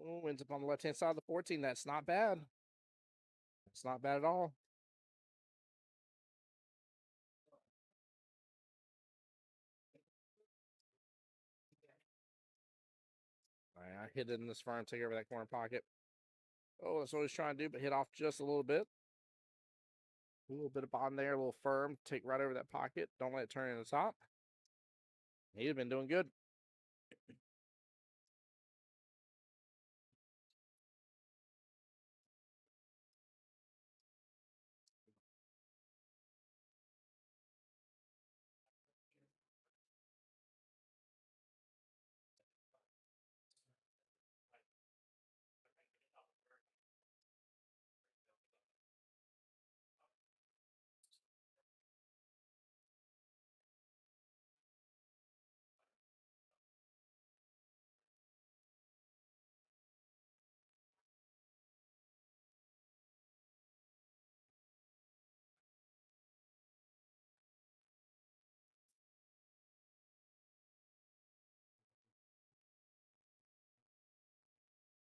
Oh, ends up on the left-hand side of the 14. That's not bad. That's not bad at all. All right, I hit it in this firm, take over that corner pocket. Oh, that's what he's trying to do, but hit off just a little bit. A little bit of bottom there, a little firm. Take right over that pocket. Don't let it turn in the top. He'd have been doing good.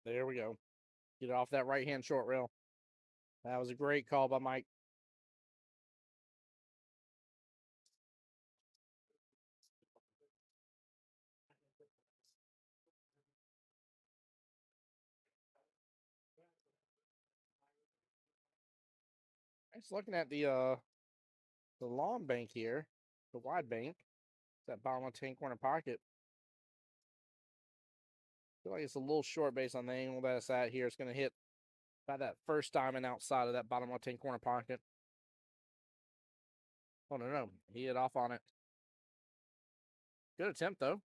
There we go. Get it off that right-hand short rail. That was a great call by Mike. Just looking at the long bank here, the wide bank, that bottom left-hand corner pocket. I feel like it's a little short based on the angle that it's at here. It's going to hit by that first diamond outside of that bottom left-hand corner pocket. Oh, no. He hit off on it. Good attempt, though.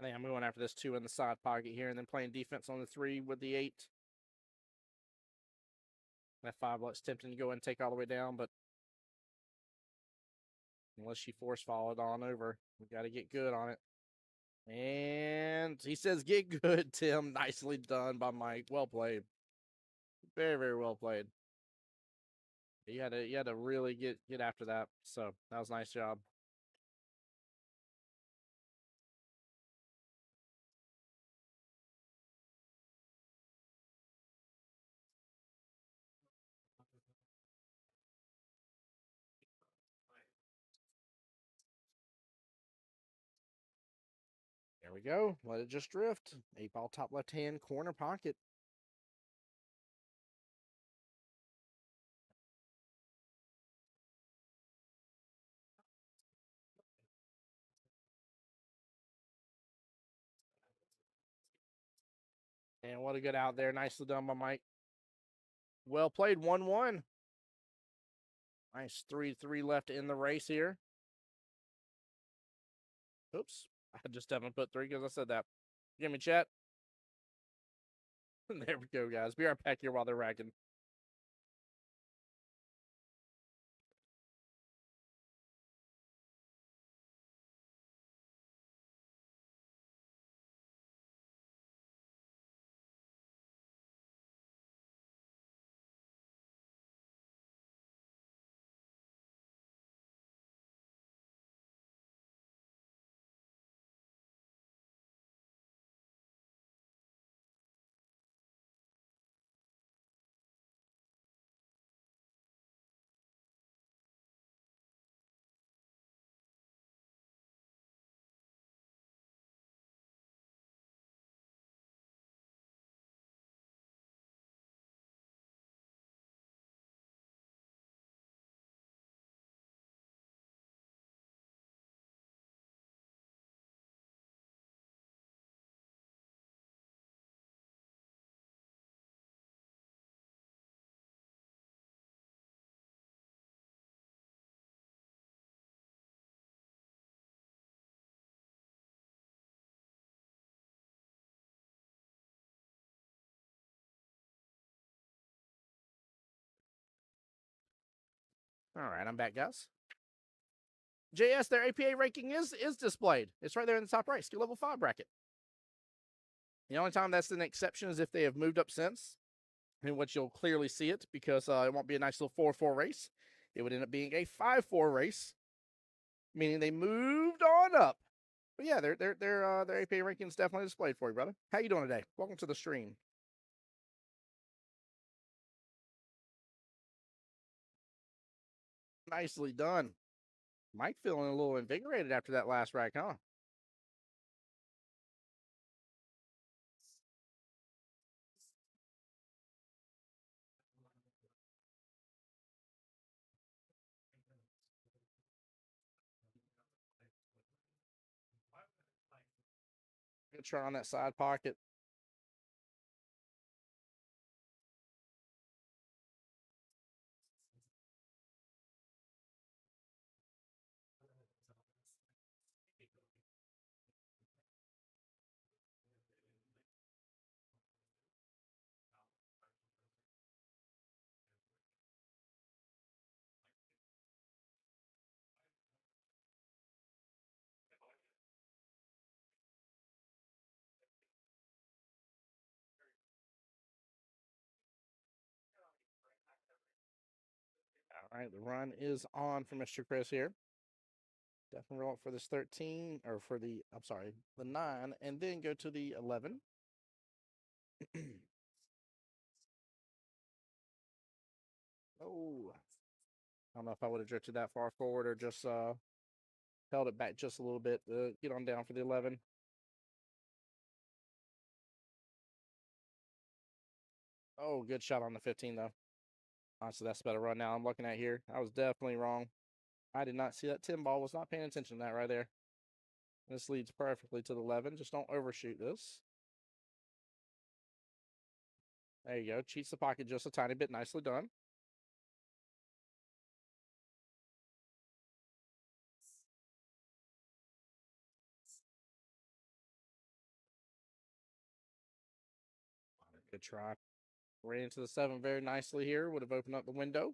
I think I'm going after this 2 in the side pocket here and then playing defense on the 3 with the 8. That 5 looks tempting to go and take all the way down, but unless she force followed on over, we got to get good on it. And he says, get good, Tim. Nicely done by Mike. Well played. Very, very well played. You had to really get after that. So that was a nice job. There we go. Let it just drift. 8-ball top left-hand corner pocket. And what a good out there. Nicely done by Mike. Well played. 1-1. Nice 3-3 left in the race here. Oops. I just haven't put 3 because I said that. Give me chat. There we go, guys. Be right back here while they're racking. All right, I'm back, guys. JS, their APA ranking is displayed. It's right there in the top right, skill level 5 bracket. The only time that's an exception is if they have moved up since, in which you'll clearly see it because it won't be a nice little 4-4 race. it would end up being a 5-4 race, meaning they moved on up. But yeah, their APA rankings definitely displayed for you, brother. How you doing today? Welcome to the stream. Nicely done. Mike feeling a little invigorated after that last rack, huh? Good try on that side pocket. All right, the run is on for Mr. Chris here. Definitely roll up for this 13, or for the, I'm sorry, the 9, and then go to the 11. Oh, I don't know if I would have drifted that far forward or just held it back just a little bit to get on down for the 11. Oh, good shot on the 15, though. Honestly, that's a better run now I'm looking at here. I was definitely wrong. I did not see that 10 ball. Was not paying attention to that right there. This leads perfectly to the 11. Just don't overshoot this. There you go. Cheats the pocket just a tiny bit. Nicely done. Good try. Ran into the 7 very nicely here. Would have opened up the window.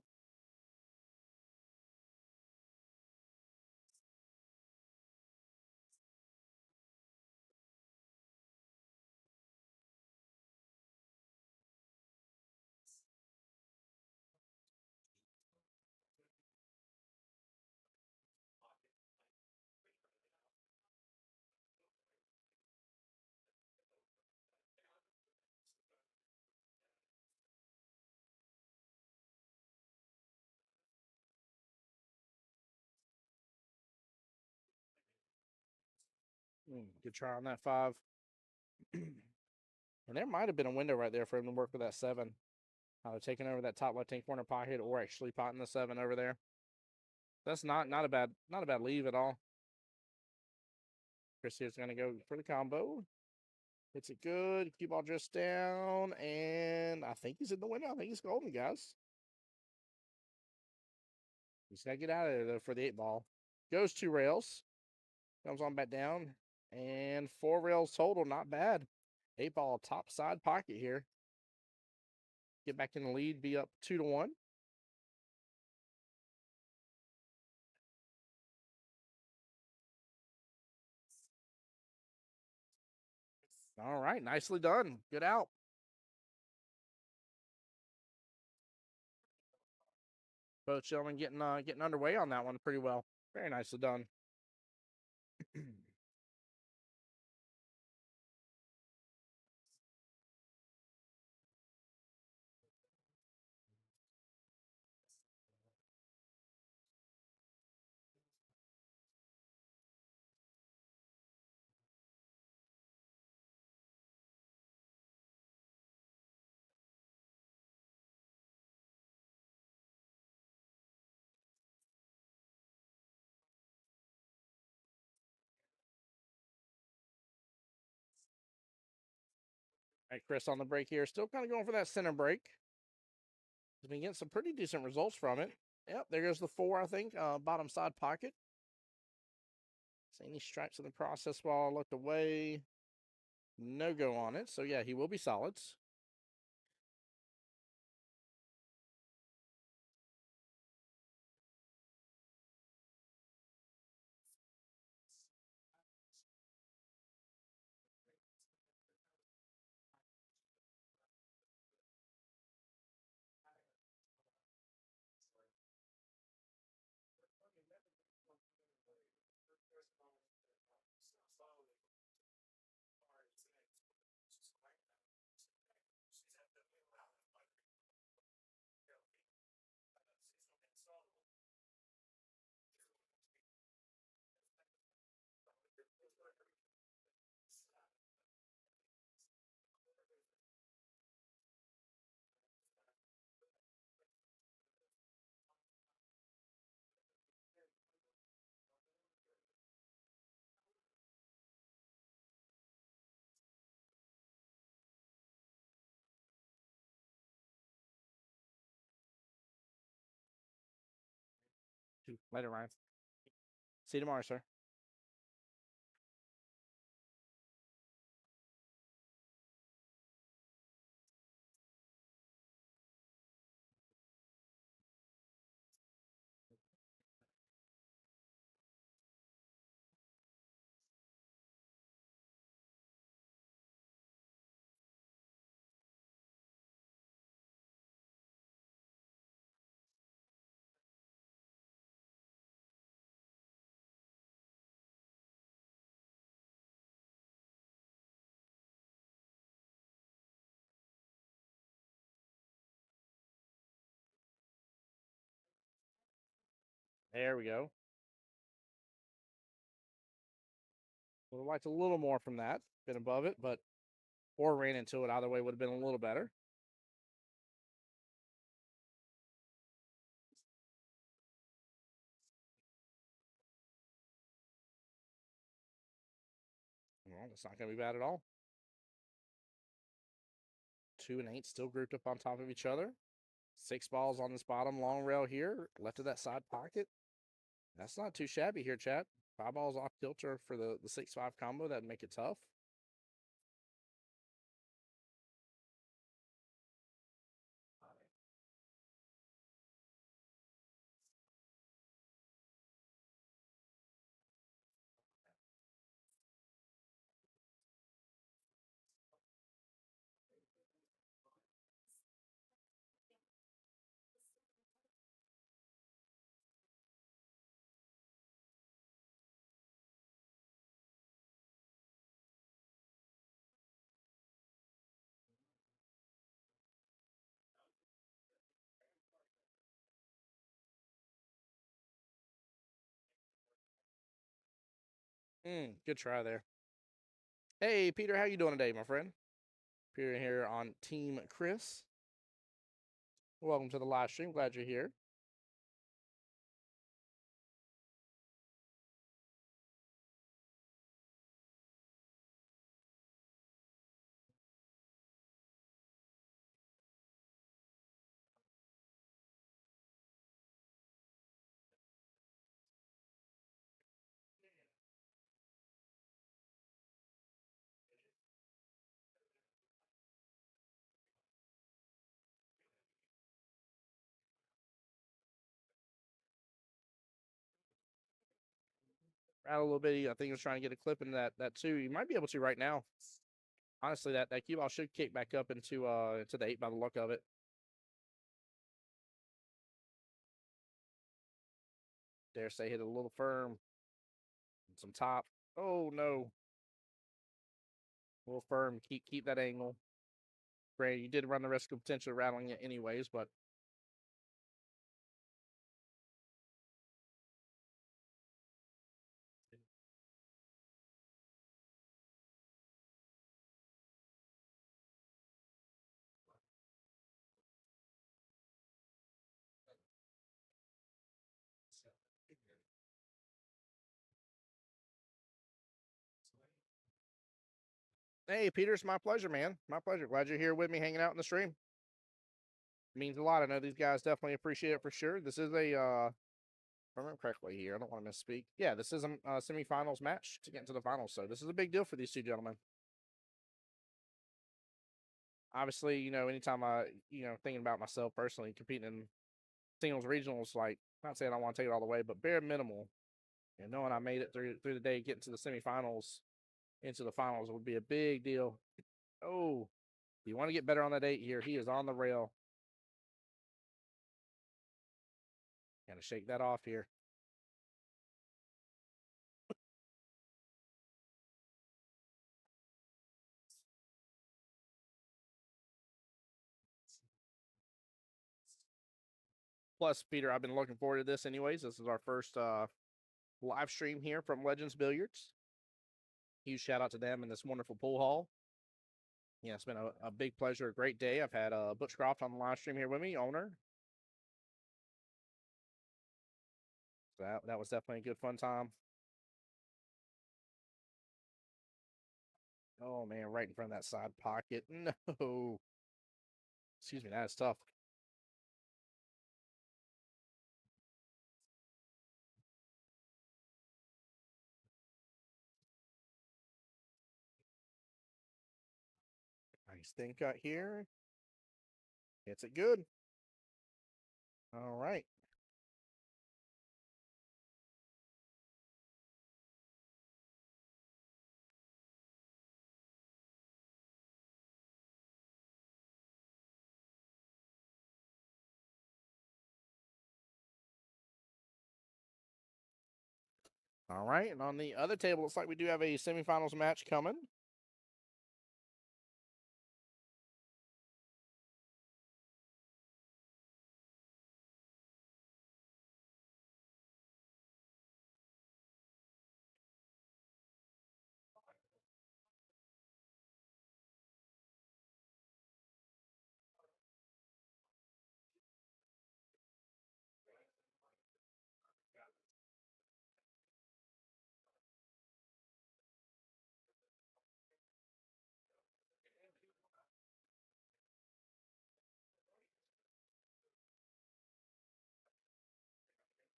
Good try on that 5. And there might have been a window right there for him to work with that 7. Either taking over that top left-hand corner pocket or actually potting the 7 over there. That's not a bad leave at all. Chris here's gonna go for the combo. Hits it good. Cue ball just down, and I think he's in the window. I think he's golden, guys. He's gotta get out of there though for the 8 ball. Goes 2 rails. Comes on back down. And 4 rails total. Not bad. 8 ball top side pocket here. Get back in the lead, be up 2-1. All right, nicely done. Good out. Both gentlemen getting underway on that one pretty well. Very nicely done. All right, Chris on the break here. Still kind of going for that center break. He's been getting some pretty decent results from it. Yep, there goes the 4, I think. Bottom side pocket. See any stripes in the process while I looked away. No go on it. So, yeah, he will be solids. Later, Ryan. See you tomorrow, sir. There we go. Would have liked a little more from that. Been above it, but or ran into it. Either way would have been a little better. Well, it's not going to be bad at all. 2 and 8 still grouped up on top of each other. 6 balls on this bottom long rail here, left of that side pocket. That's not too shabby here, chat. 5 balls off kilter for the 6-5 combo. That'd make it tough. Good try there. Hey, Peter, how you doing today, my friend? Peter here on Team Chris. Welcome to the live stream. Glad you're here. Rattle a little bit. I think he was trying to get a clip in that too. You might be able to right now. Honestly, that cue ball should kick back up into the 8 by the look of it. Dare say hit it a little firm. Some top. Oh no. A little firm. Keep that angle. Granted, you did run the risk of potentially rattling it anyways, but hey, Peter, it's my pleasure, man. My pleasure. Glad you're here with me, hanging out in the stream. It means a lot. I know these guys definitely appreciate it for sure. This is a, if I remember correctly here, I don't want to misspeak. Yeah, this is a semifinals match to get into the finals, so this is a big deal for these two gentlemen. Obviously, you know, anytime thinking about myself personally, competing in singles regionals, like, not saying I want to take it all the way, but bare minimal, and knowing I made it through the day, getting to the semifinals, into the finals would be a big deal. Oh, you want to get better on that 8 here. He is on the rail. Gotta shake that off here. Plus, Peter, I've been looking forward to this anyways. This is our first live stream here from Legends Billiards. Huge shout out to them in this wonderful pool hall. Yeah, it's been a big pleasure, a great day. I've had Butch Croft on the live stream here with me, owner. So that was definitely a good fun time. Oh man, right in front of that side pocket. No. Excuse me, that is tough. Nice thin cut here. Hits it good. All right. All right, and on the other table, looks like we do have a semifinals match coming.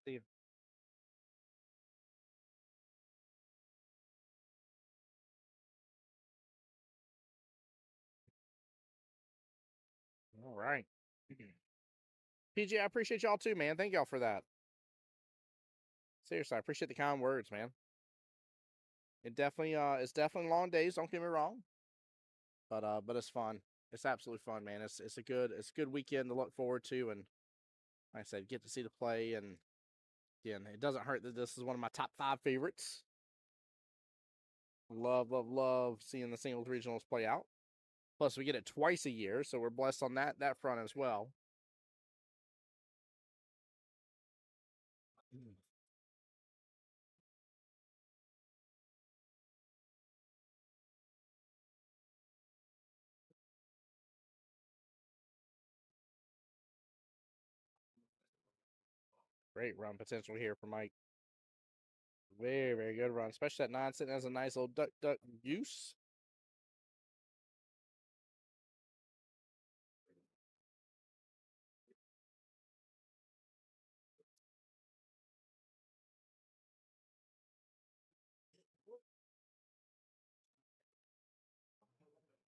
See. All right. PJ, I appreciate y'all too, man. Thank y'all for that. Seriously, I appreciate the kind words, man. It's definitely long days, don't get me wrong. But it's fun. It's absolutely fun, man. It's a good weekend to look forward to, and like I said, get to see the play, and again, it doesn't hurt that this is one of my top 5 favorites. Love seeing the singles regionals play out. Plus, we get it twice a year, so we're blessed on that front as well. Great run potential here for Mike. Very, very good run, especially that 9 sitting as a nice little duck goose.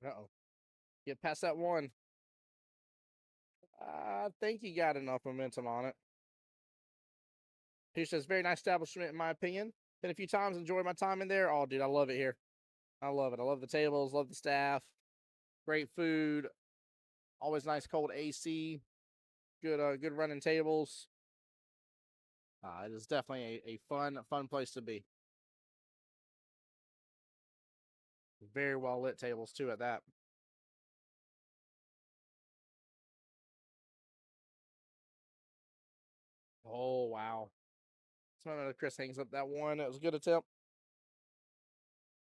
Uh-oh. Get past that 1. I think he got enough momentum on it. He says, very nice establishment, in my opinion. Been a few times, enjoyed my time in there. Oh, dude, I love it here. I love it. I love the tables, love the staff. Great food. Always nice cold AC. Good running tables. It is definitely a fun place to be. Very well lit tables too at that. Oh wow. So Chris hangs up that 1. That was a good attempt.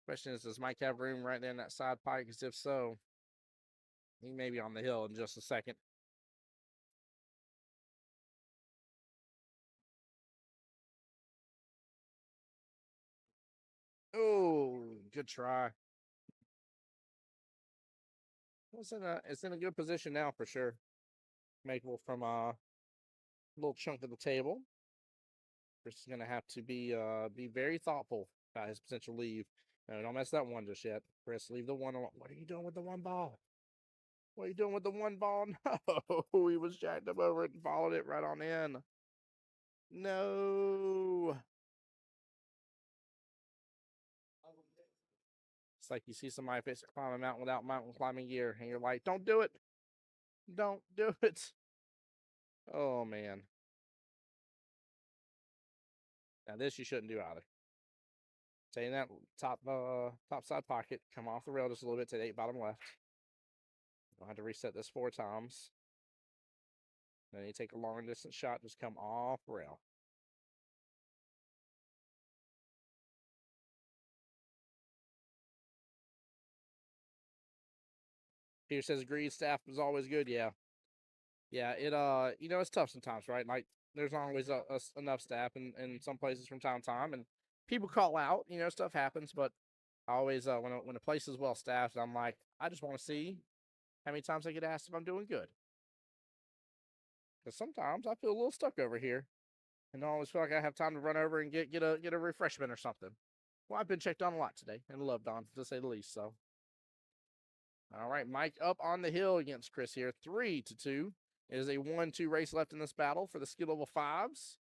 Question is, does Mike have room right there in that side pike? Because if so, he may be on the hill in just a second. Oh, good try. It's in a good position now for sure. Makeable from a little chunk of the table. Chris is gonna have to be very thoughtful about his potential leave. No, don't mess that 1 just yet. Chris, leave the 1 alone. What are you doing with the 1 ball? What are you doing with the 1 ball? No, he was jacked up over it and followed it right on in. No. It's like you see somebody basically climb a mountain without mountain climbing gear, and you're like, don't do it. Don't do it. Oh, man. Now, this you shouldn't do either. Stay in that top side pocket. Come off the rail just a little bit to the 8 bottom left. You'll have to reset this 4 times. Then you take a long distance shot, just come off rail. Peter says agreed, staff is always good. Yeah. Yeah, it's tough sometimes, right? Like there's not always enough staff in some places from time to time, and people call out, stuff happens, but I always when a place is well staffed, I'm like, I just want to see how many times I get asked if I'm doing good. Because sometimes I feel a little stuck over here, and I always feel like I have time to run over and get a refreshment or something. Well, I've been checked on a lot today and loved on, to say the least. So, All right, Mike up on the hill against Chris here, 3-2. It is a 1-2 race left in this battle for the skill level 5s.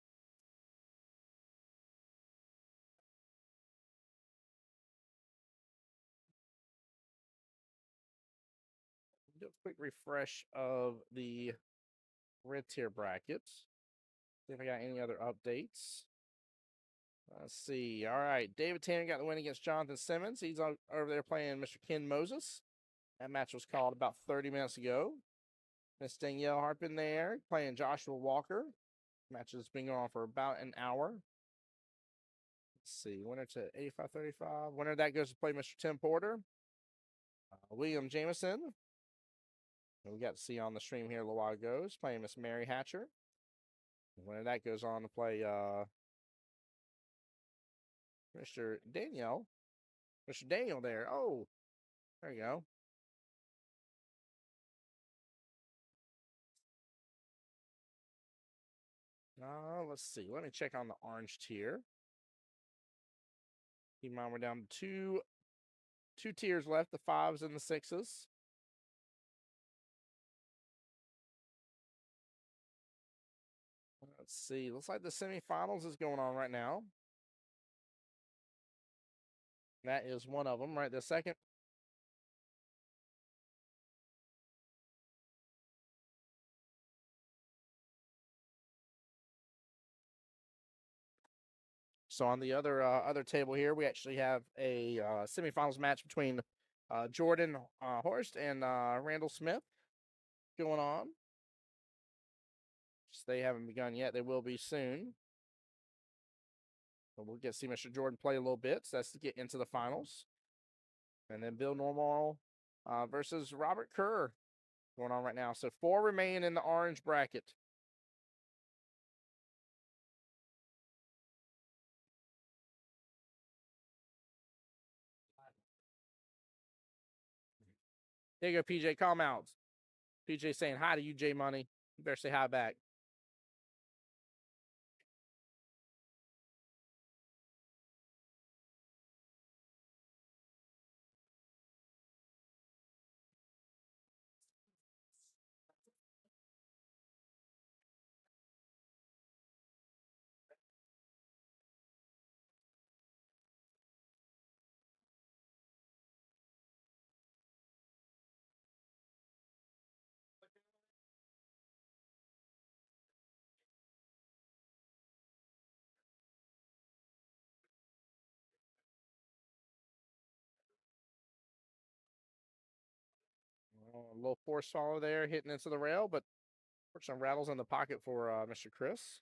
Do a quick refresh of the red tier brackets. See if I got any other updates. Let's see. All right, David Tanner got the win against Jonathan Simmons. He's over there playing Mr. Ken Moses. That match was called about 30 minutes ago. Miss Danielle Harpin there playing Joshua Walker. Match has been going on for about an hour. Let's see. Winner to 85-35. Winner that goes to play Mr. Tim Porter. William Jameson, who we got to see on the stream here a little while ago, is playing Miss Mary Hatcher. Winner that goes on to play Mr. Daniel. Mr. Daniel there. Oh, there you go. Let's see. Let me check on the orange tier. Keep in mind we're down to two tiers left, the 5s and the 6s. Let's see. Looks like the semifinals is going on right now. That is one of them right this second. So on the other table here, we actually have a semifinals match between Jordan Horst and Randall Smith going on. Just they haven't begun yet. They will be soon. But we'll get to see Mr. Jordan play a little bit. So that's to get into the finals. And then Bill Normal versus Robert Kerr going on right now. So 4 remain in the orange bracket. There you go, PJ. Calm out. PJ saying hi to you, J Money. You better say hi back. A little force follow there, hitting into the rail, but some rattles in the pocket for Mr. Chris.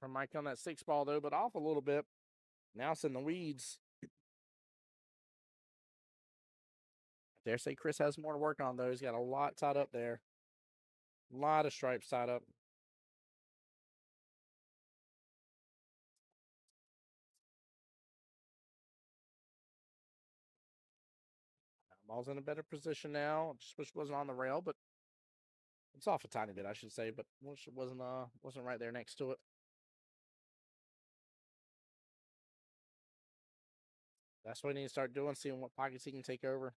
From Mike on that 6 ball, though, but off a little bit. Now it's in the weeds. I dare say Chris has more to work on, though. He's got a lot tied up there. A lot of stripes tied up. Ball's in a better position now. Just wish it wasn't on the rail, but it's off a tiny bit, I should say. But wish it wasn't right there next to it. That's what we need to start doing, seeing what pockets he can take over.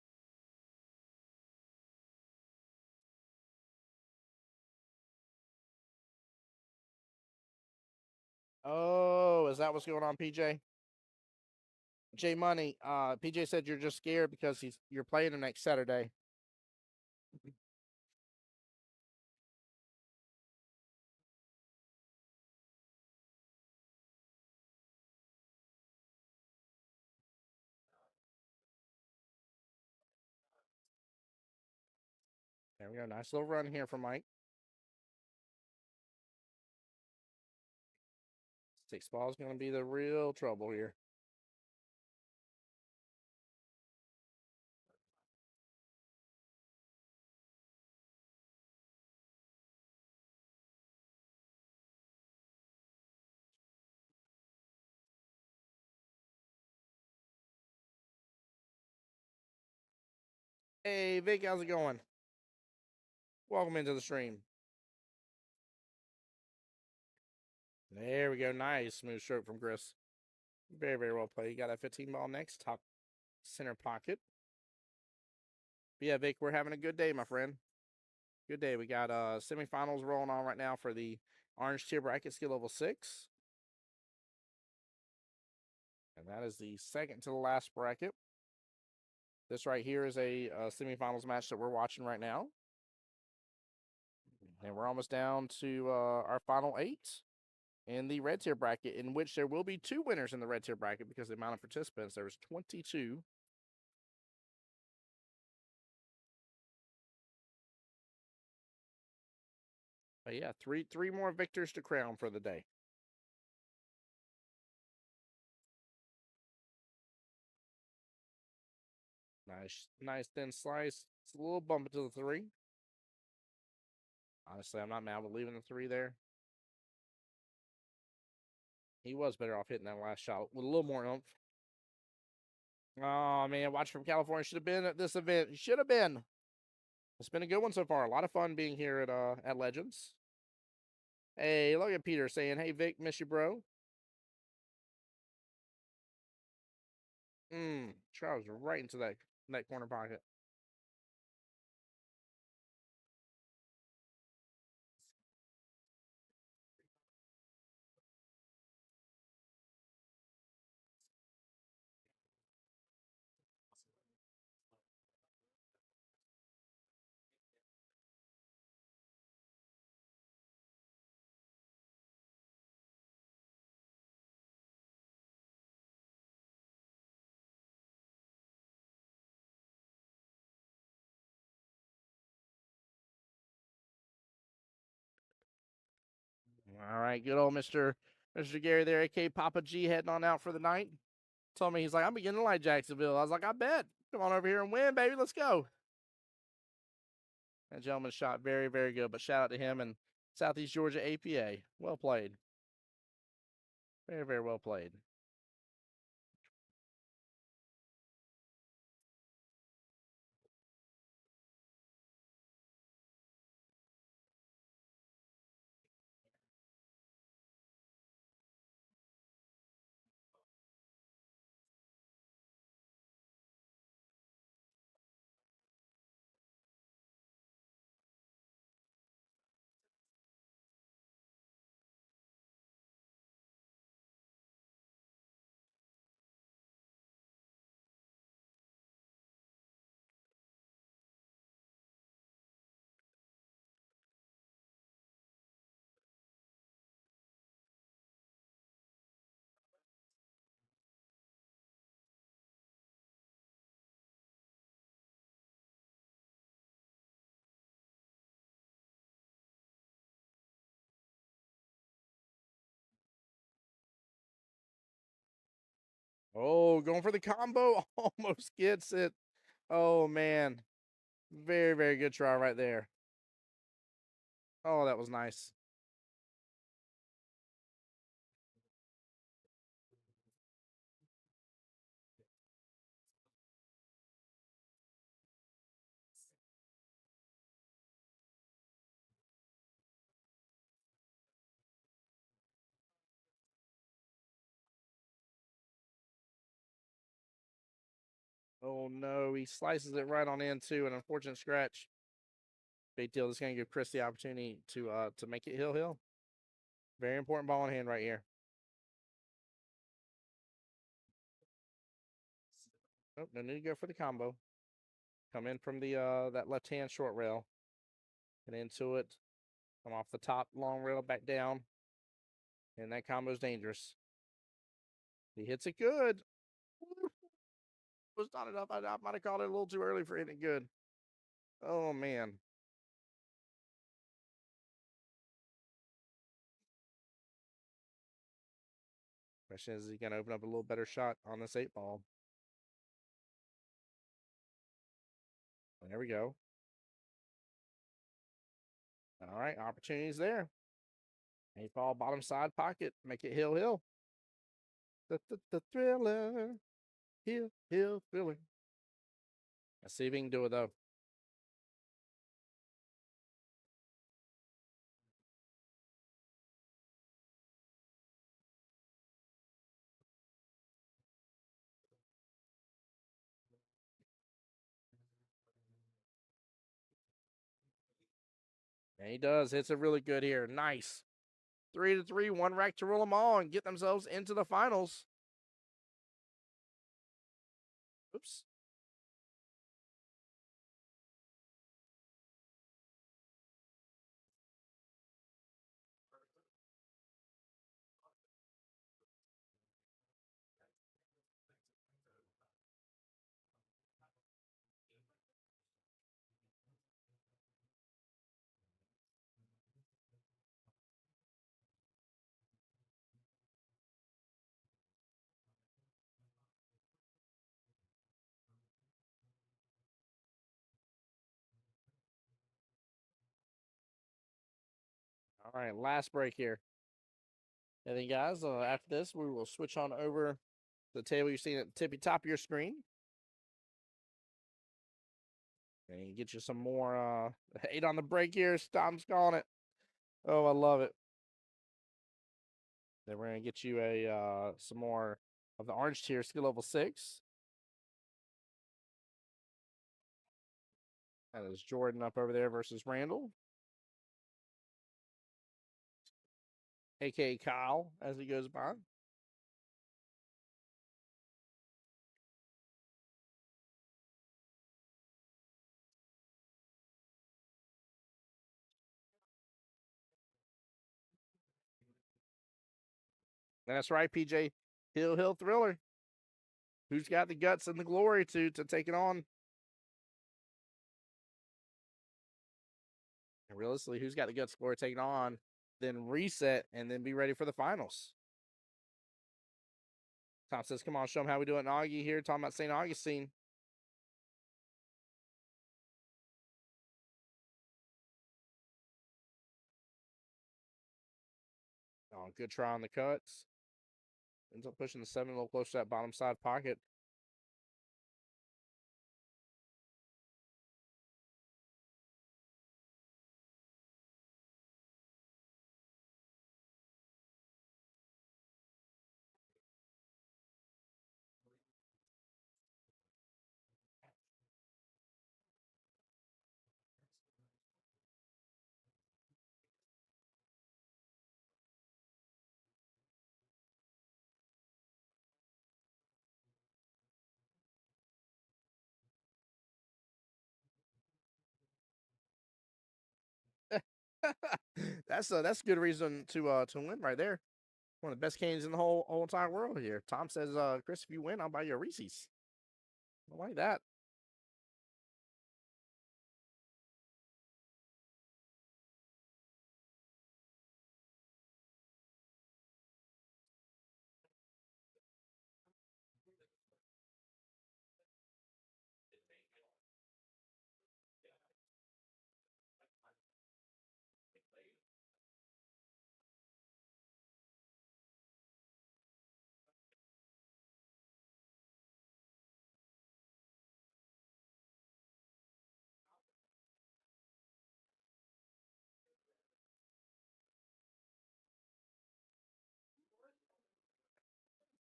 Oh, is that what's going on, PJ? J Money, PJ said you're just scared because you're playing him next Saturday. There we go. Nice little run here from Mike. 6 ball is going to be the real trouble here. Hey, Vic, how's it going? Welcome into the stream. There we go. Nice smooth stroke from Chris. Very, very well played. You got that 15 ball next, top center pocket. But yeah, Vic, we're having a good day, my friend. Good day. We got semifinals rolling on right now for the orange tier bracket, skill level 6. And that is the second to the last bracket. This right here is a semifinals match that we're watching right now. And we're almost down to our final 8 in the red tier bracket, in which there will be 2 winners in the red tier bracket because the amount of participants, there was 22. But yeah, three more victors to crown for the day. Nice thin slice. It's a little bump to the 3. Honestly, I'm not mad with leaving the 3 there. He was better off hitting that last shot with a little more oomph. Oh, man, watch from California. Should have been at this event. Should have been. It's been a good one so far. A lot of fun being here at Legends. Hey, look at Peter saying, hey, Vic, miss you, bro. Tries right into that corner pocket. All right, good old Mr. Gary there, a.k.a. Papa G, heading on out for the night. Told me, he's like, I'm beginning to like Jacksonville. I was like, I bet. Come on over here and win, baby. Let's go. That gentleman shot very, very good, but shout out to him and Southeast Georgia APA. Well played. Very, very well played. Oh, going for the combo. Almost gets it. Oh, man. Very, very good try right there. Oh, that was nice. Oh, no. He slices it right on into an unfortunate scratch. Big deal. This is going to give Chris the opportunity to make it hill. Very important ball in hand right here. Oh, no need to go for the combo. Come in from the that left-hand short rail. Get into it. Come off the top long rail back down. And that combo's dangerous. He hits it good. Was not enough. I might have called it a little too early for hitting it good. Oh, man. Question is he going to open up a little better shot on this 8-ball? There we go. All right, opportunities there. 8-ball, bottom side pocket. Make it hill. The thriller. Hill thriller. Let's see if he can do it, though. And he does. Hits it really good here. Nice. 3-3, 1 rack to roll them all and get themselves into the finals. Oops. All right, last break here. And then, guys, after this, we will switch on over to the table you're seeing at the tippy top of your screen. And get you some more 8 on the break here. Tom's calling it. Oh, I love it. Then we're going to get you a some more of the orange tier skill level 6. That is Jordan up over there versus Randall. A.K.A. Kyle as he goes by. That's right, PJ. Hill Thriller. Who's got the guts and the glory to take it on? And realistically, who's got the guts and glory to take it on? Then reset and then be ready for the finals. Tom says, come on, show them how we do it in Augie here. Talking about St. Augustine. Oh, good try on the cuts. Ends up pushing the 7 a little closer to that bottom side pocket. That's a good reason to win right there. One of the best canes in the whole entire world here. Tom says, Chris, if you win, I'll buy you a Reese's. I like that.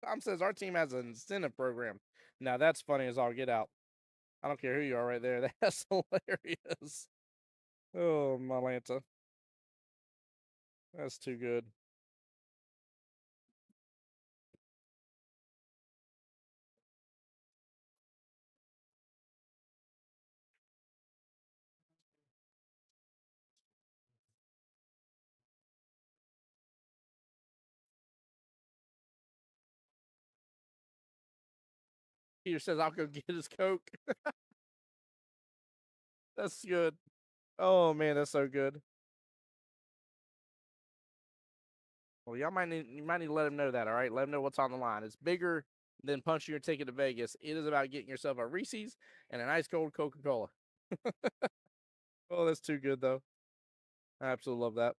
Tom says our team has an incentive program. Now that's funny as all get out. I don't care who you are right there. That's hilarious. Oh, Malanta. That's too good. Peter says, I'll go get his Coke. That's good. Oh, man, that's so good. Well, you might need to let him know that, all right? Let him know what's on the line. It's bigger than punching your ticket to Vegas. It is about getting yourself a Reese's and an ice cold Coca-Cola. Oh, that's too good, though. I absolutely love that.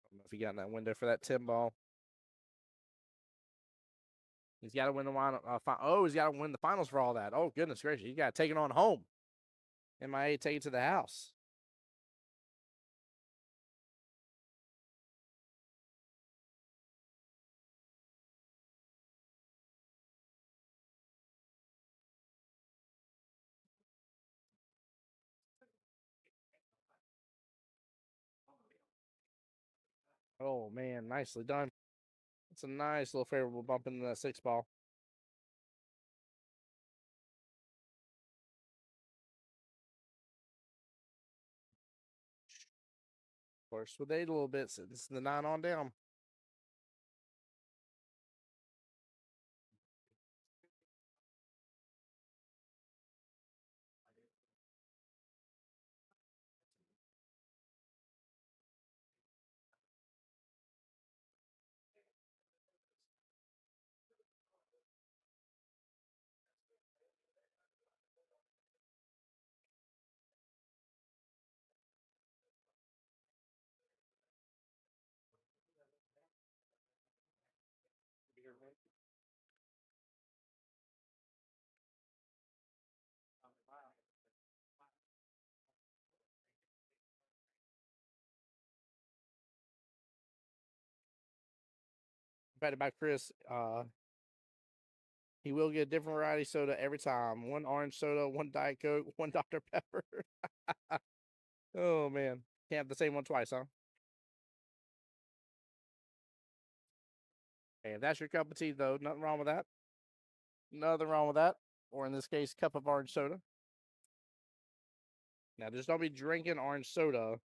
I don't know if he got in that window for that 10 ball. He's got to win the he's got to win the finals for all that. Oh, goodness gracious. He's got to take it on home. MIA, take it to the house. Oh, man, nicely done. It's a nice little favorable bump into that 6 ball. Of course, with 8 a little bit since the 9 on down. Betted by Chris. He will get a different variety soda every time. 1 orange soda, 1 Diet Coke, 1 Dr. Pepper. Oh, man. Can't have the same one twice, huh? Hey, if that's your cup of tea, though, nothing wrong with that. Nothing wrong with that. Or in this case, cup of orange soda. Now, just don't be drinking orange soda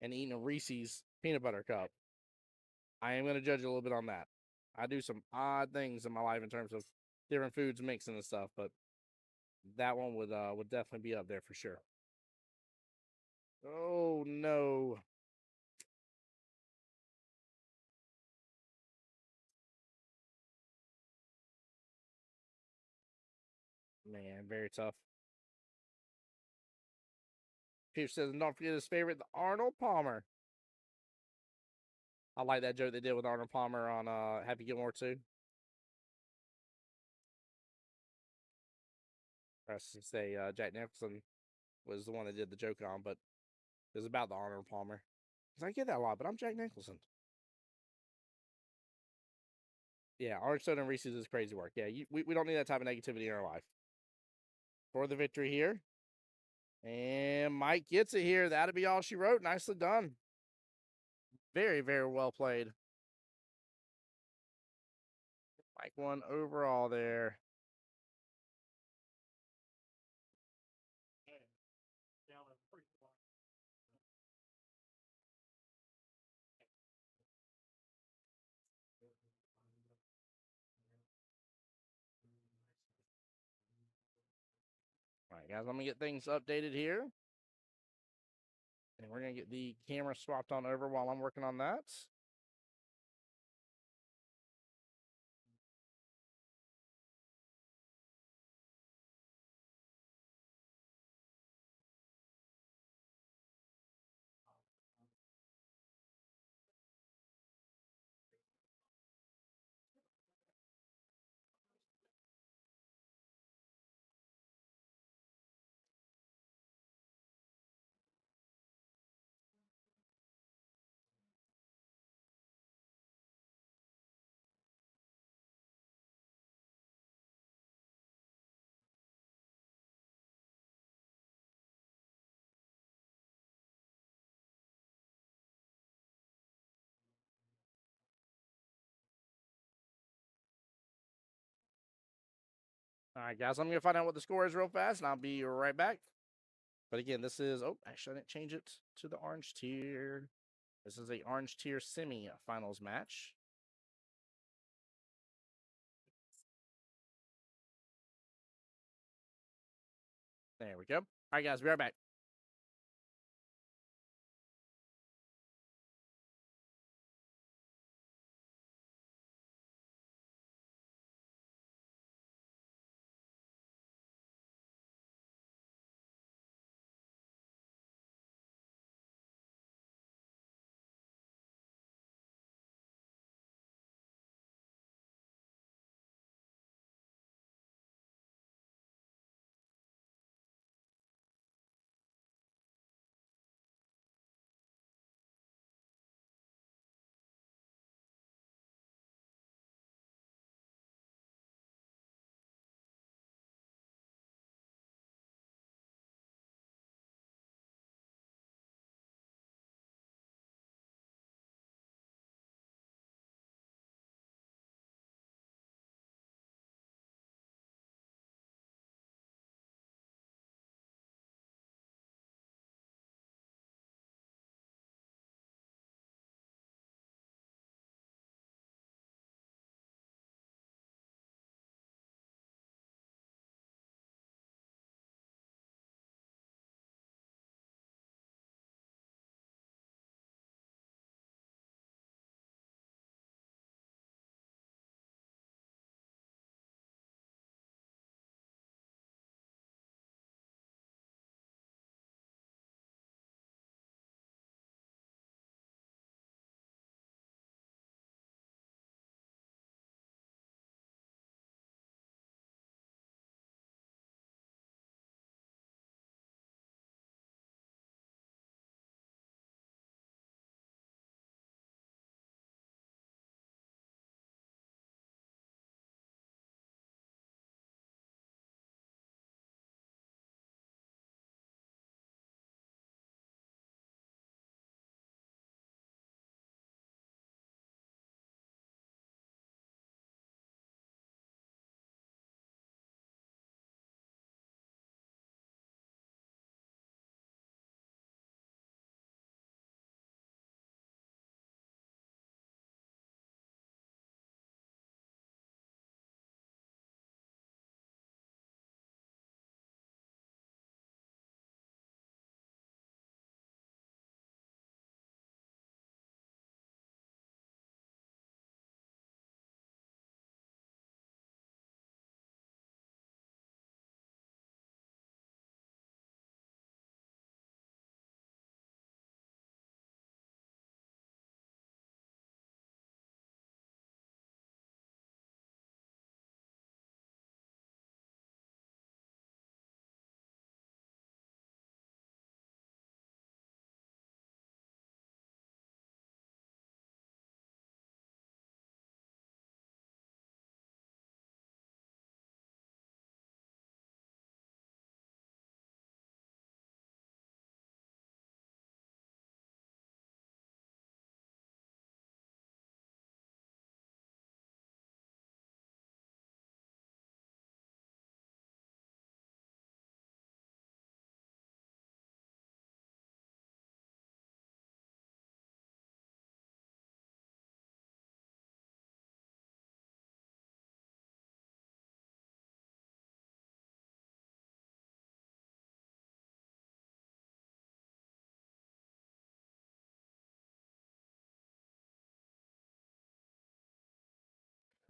and eating a Reese's peanut butter cup. I am going to judge you a little bit on that. I do some odd things in my life in terms of different foods mixing and stuff, but that one would definitely be up there for sure. Oh, no. Man, very tough. Pierce says, and don't forget his favorite, the Arnold Palmer. I like that joke they did with Arnold Palmer on Happy Gilmore 2. I should say Jack Nicholson was the one that did the joke on, but it was about the Arnold Palmer. Because I get that a lot, but I'm Jack Nicholson. Yeah, orange soda and Reese's is crazy work. Yeah, we don't need that type of negativity in our life. For the victory here. And Mike gets it here. That'll be all she wrote. Nicely done. Very, very well played. Mike won overall there. All right, guys, I'm going to get things updated here. And we're going to get the camera swapped on over while I'm working on that. All right, guys, I'm going to find out what the score is real fast, and I'll be right back. But again, this is, oh, actually, I didn't change it to the orange tier. This is a orange tier semi-finals match. There we go. All right, guys, be right back.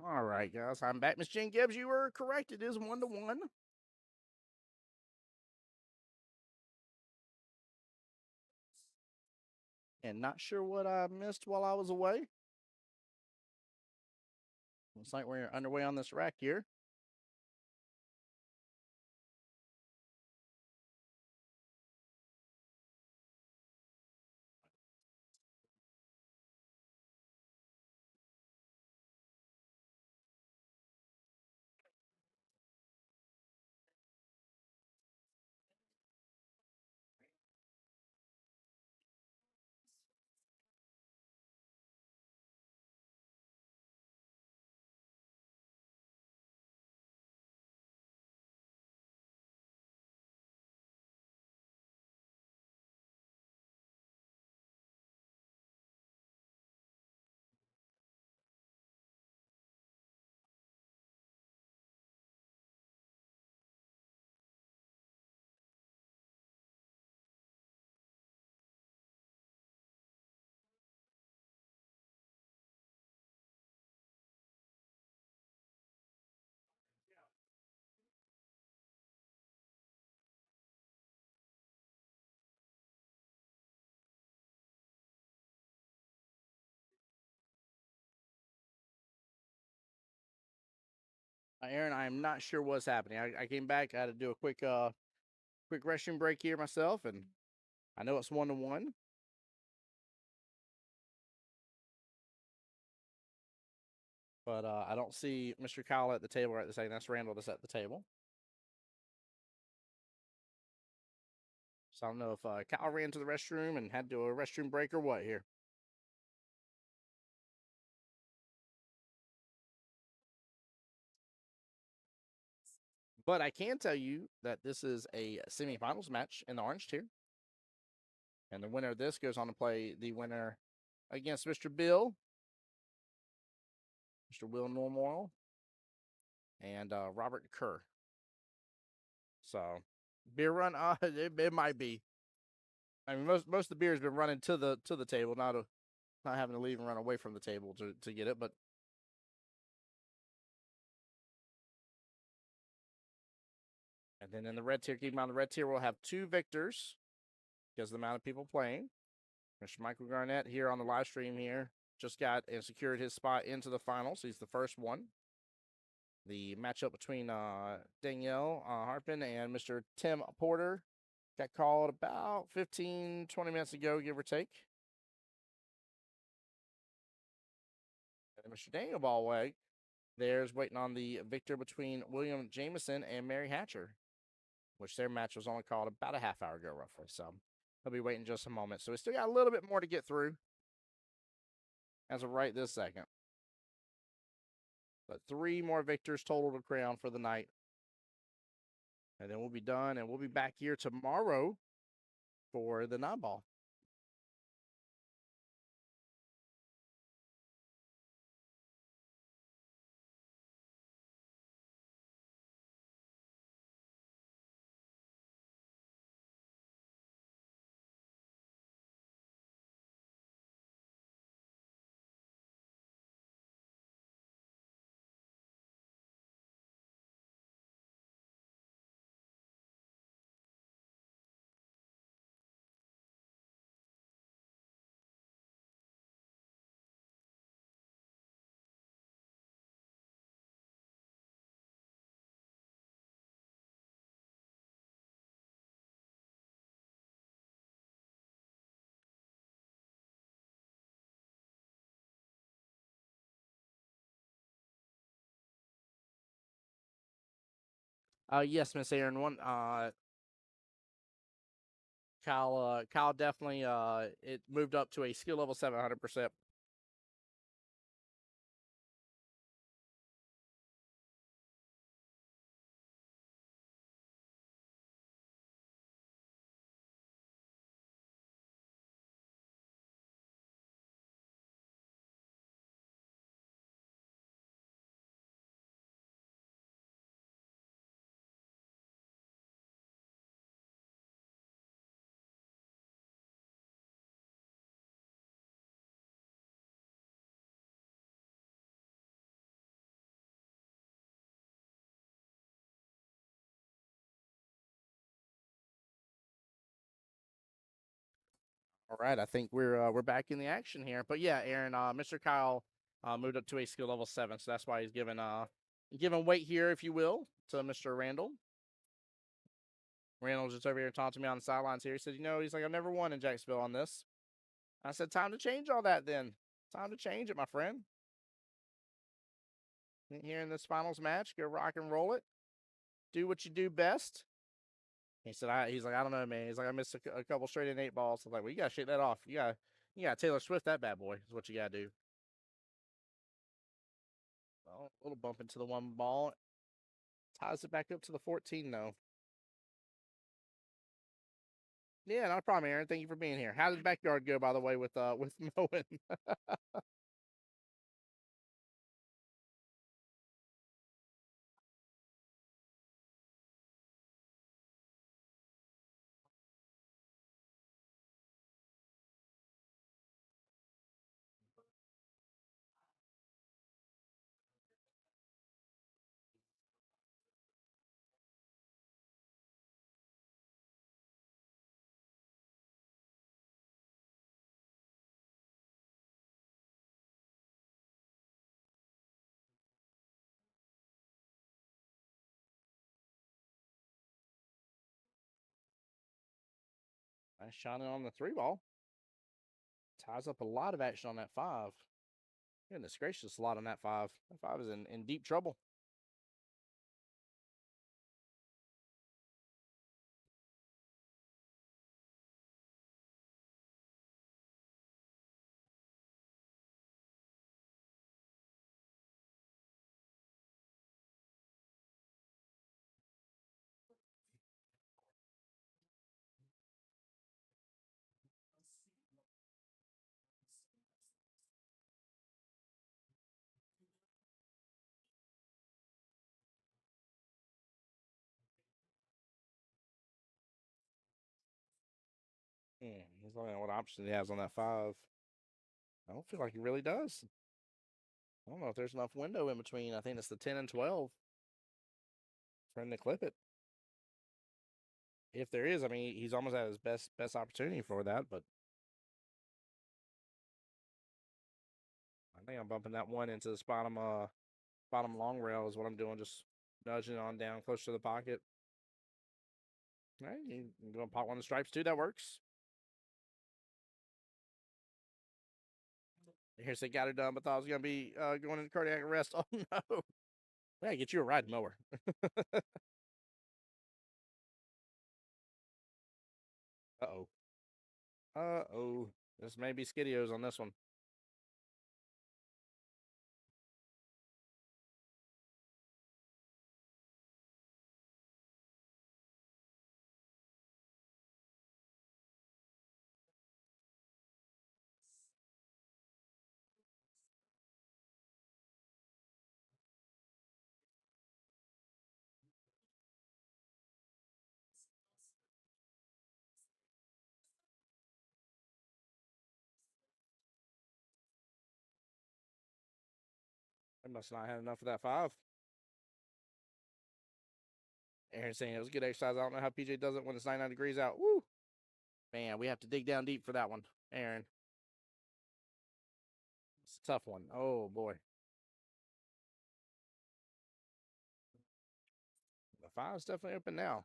All right, guys, I'm back. Miss Jen Gibbs, you were correct. It is 1-1. And not sure what I missed while I was away. Looks like we're underway on this rack here. Aaron, I am not sure what's happening. I came back. I had to do a quick restroom break here myself, and I know it's 1-1. But I don't see Mr. Kyle at the table right this second. That's Randall that's at the table. So I don't know if Kyle ran to the restroom and had to do a restroom break or what here. But I can tell you that this is a semifinals match in the orange tier. And the winner of this goes on to play the winner against Mr. Bill, Mr. Will Normoyle, and Robert Kerr. So, beer run, it might be. I mean, most of the beer has been running to the table, not having to leave and run away from the table to get it. But and then in the red tier, keep in mind the red tier will have 2 victors because of the amount of people playing. Mr. Michael Garnett here on the live stream here just got and secured his spot into the finals. He's the first one. The matchup between Danielle Harpin and Mr. Tim Porter got called about 15, 20 minutes ago, give or take. And Mr. Daniel Ballweg, there's waiting on the victor between William Jameson and Mary Hatcher, which their match was only called about a half hour ago, roughly. So he'll be waiting just a moment. So we still got a little bit more to get through as of right this second. But 3 more victors total to crown for the night. And then we'll be done, and we'll be back here tomorrow for the 9-ball. Yes, Miss Aaron. Kyle definitely it moved up to a skill level 700%. All right, I think we're back in the action here. But yeah, Aaron, Mr. Kyle moved up to a skill level 7, so that's why he's given weight here, if you will, to Mr. Randall. Randall's just over here talking to me on the sidelines here. He said, he's like, I've never won in Jacksonville on this. I said, time to change all that then. Time to change it, my friend. Here in this finals match, go rock and roll it. Do what you do best. He said, he's like, I don't know, man. He's like, I missed a couple straight in 8 balls. I'm like, well, you got to shake that off. You got Taylor Swift that bad boy is what you got to do. Well, a little bump into the 1 ball. Ties it back up to the 14, though. Yeah, not a problem, Aaron. Thank you for being here. How did the backyard go, by the way, with mowing? Nice shot on the 3 ball. Ties up a lot of action on that 5. Goodness gracious, a lot on that 5. That 5 is in deep trouble. He's looking at what options he has on that 5. I don't feel like he really does. I don't know if there's enough window in between. I think it's the 10 and 12 for him to clip it. If there is, I mean, he's almost at his best opportunity for that, but I think I'm bumping that 1 into this bottom long rail is what I'm doing, just nudging on down close to the pocket. All right, you can go and pop 1 of the stripes too. That works. Here's they got it done, but thought I was gonna be going into cardiac arrest. Oh no! We gotta get you a ride mower. Uh-oh. Uh-oh. This may be skiddios on this one. I must not have enough of that 5. Aaron saying it was good exercise. I don't know how PJ does it when it's 99 degrees out. Woo! Man, we have to dig down deep for that one, Aaron. It's a tough one. Oh, boy. The 5 is definitely open now.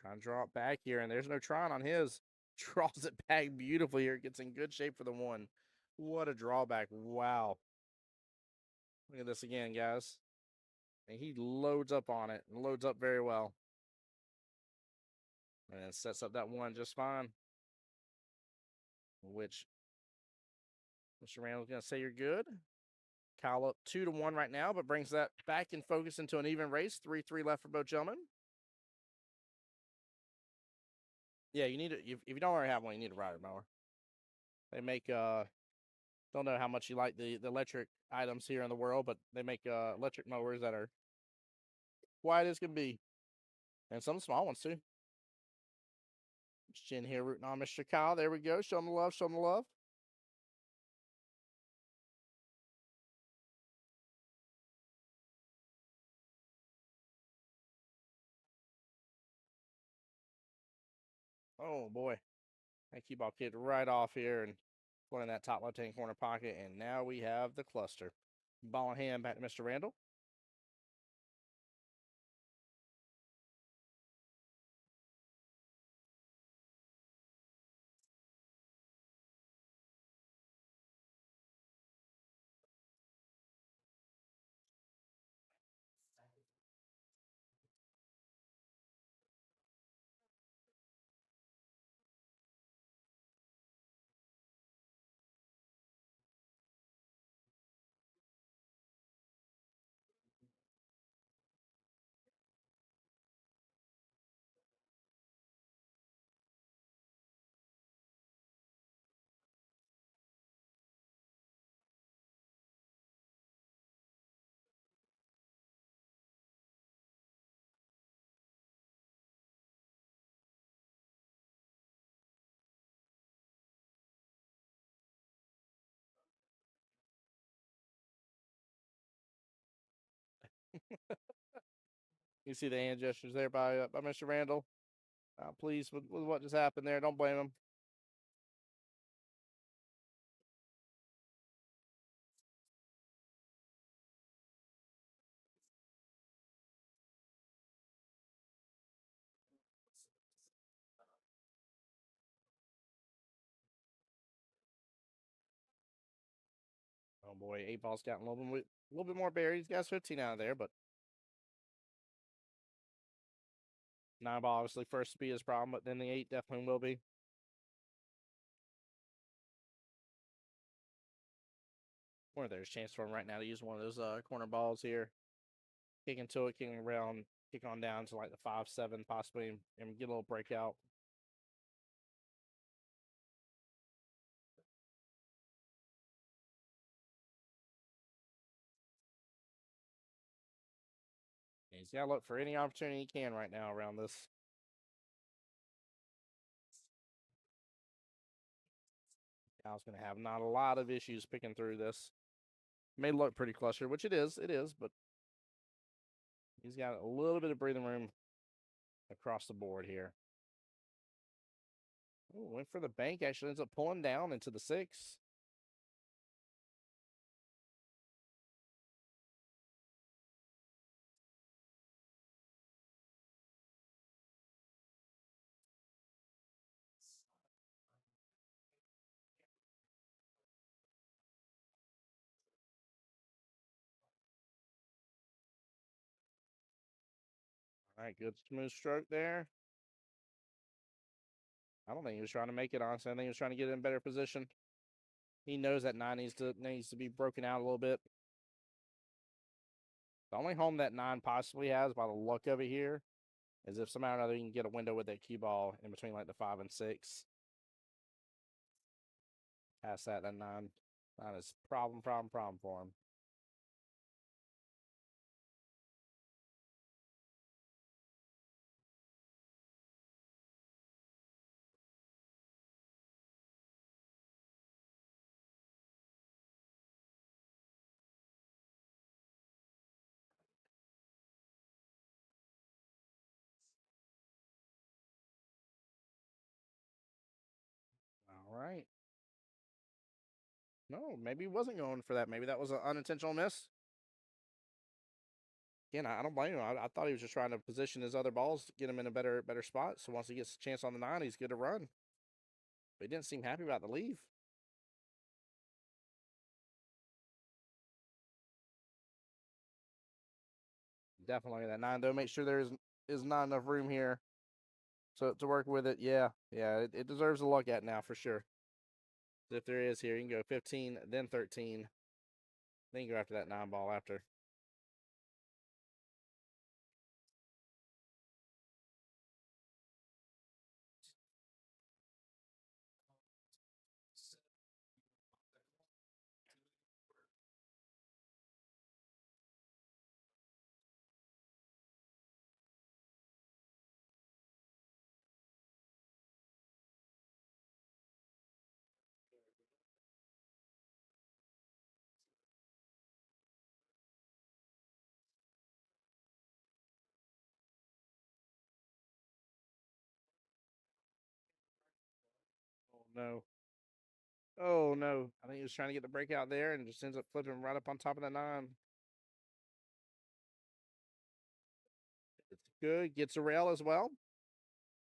Trying to draw it back here, and there's no trying on his. Draws it back beautifully here. Gets in good shape for the 1. What a drawback. Wow. Look at this again, guys. And he loads up on it and loads up very well. And sets up that 1 just fine. Which Mr. Randall's going to say you're good. Kyle up 2-1 right now, but brings that back in focus into an even race. 3-3 left for both gentlemen. Yeah, you need it. If you don't already have one, you need a rider mower. They make don't know how much you like the electric items here in the world, but they make electric mowers that are quiet as can be, and some small ones too. Chin here rooting on Mr. Kyle. There we go. Show him the love. Show him the love. Oh, boy. That cue ball kicked right off here and went in that top left-hand corner pocket, and now we have the cluster. Ball in hand back to Mr. Randall. You see the hand gestures there by Mr. Randall. Pleased with what just happened there. Don't blame him. Oh boy, 8-ball's gotten a little bit more buried. He's got 15 out of there, but 9-ball obviously first to be his problem, but then the 8 definitely will be. Or there's a chance for him right now to use one of those corner balls here. Kick into it, kicking around, kick on down to like the 5-7 possibly, and get a little breakout. He's got to look for any opportunity he can right now around this. Cal's going to have not a lot of issues picking through this. May look pretty clustered, which it is, but he's got a little bit of breathing room across the board here. Ooh, went for the bank, actually ends up pulling down into the 6. All right, good smooth stroke there. I don't think he was trying to make it, honestly. I think he was trying to get in better position. He knows that 9 needs to be broken out a little bit. The only home that 9 possibly has, by the look of it here, is if somehow or another you can get a window with that cue ball in between like the 5 and 6. Past that 9 is problem for him. All right. No, maybe he wasn't going for that. Maybe that was an unintentional miss. Again, I don't blame him. I thought he was just trying to position his other balls to get him in a better spot. So once he gets a chance on the 9, he's good to run. But he didn't seem happy about the leave. Definitely that 9, though. Make sure there is not enough room here to work with it. Yeah, it deserves a look at now for sure. If there is here, you can go 15, then 13. Then you go after that 9-ball after. no. Oh, no. I think he was trying to get the break out there and just ends up flipping right up on top of the 9. It's good. Gets a rail as well.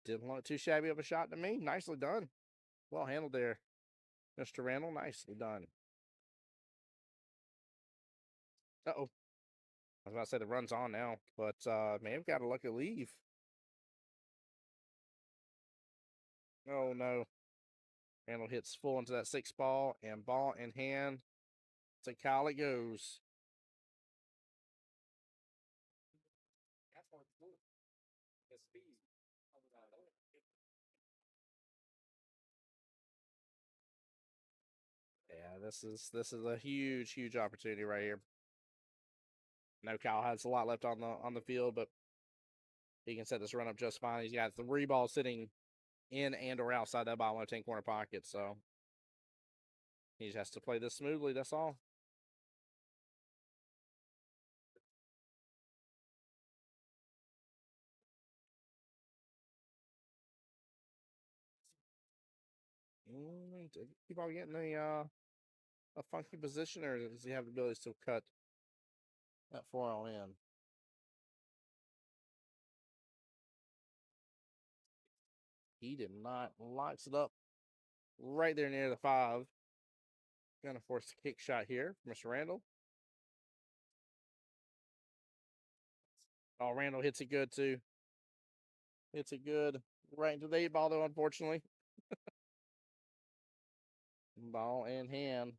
Didn't look too shabby of a shot to me. Nicely done. Well handled there, Mr. Randall. Nicely done. Uh-oh. I was about to say the run's on now, but may have got a lucky leave. Oh, no. Randall hits full into that 6 ball, and ball in hand. To Kyle it goes. Yeah, this is a huge opportunity right here. No, Kyle has a lot left on the field, but he can set this run up just fine. He's got 3 balls sitting in and or outside that bottom left-hand corner pocket, so he just has to play this smoothly. That's all. Did he keep on getting a funky position, or does he have the ability to cut that 4 on in? He did not. Locks it up right there near the 5. Gonna force a kick shot here, Mr. Randall. Oh, Randall hits it good too. Hits it good right into the 8 ball though, unfortunately. Ball in hand.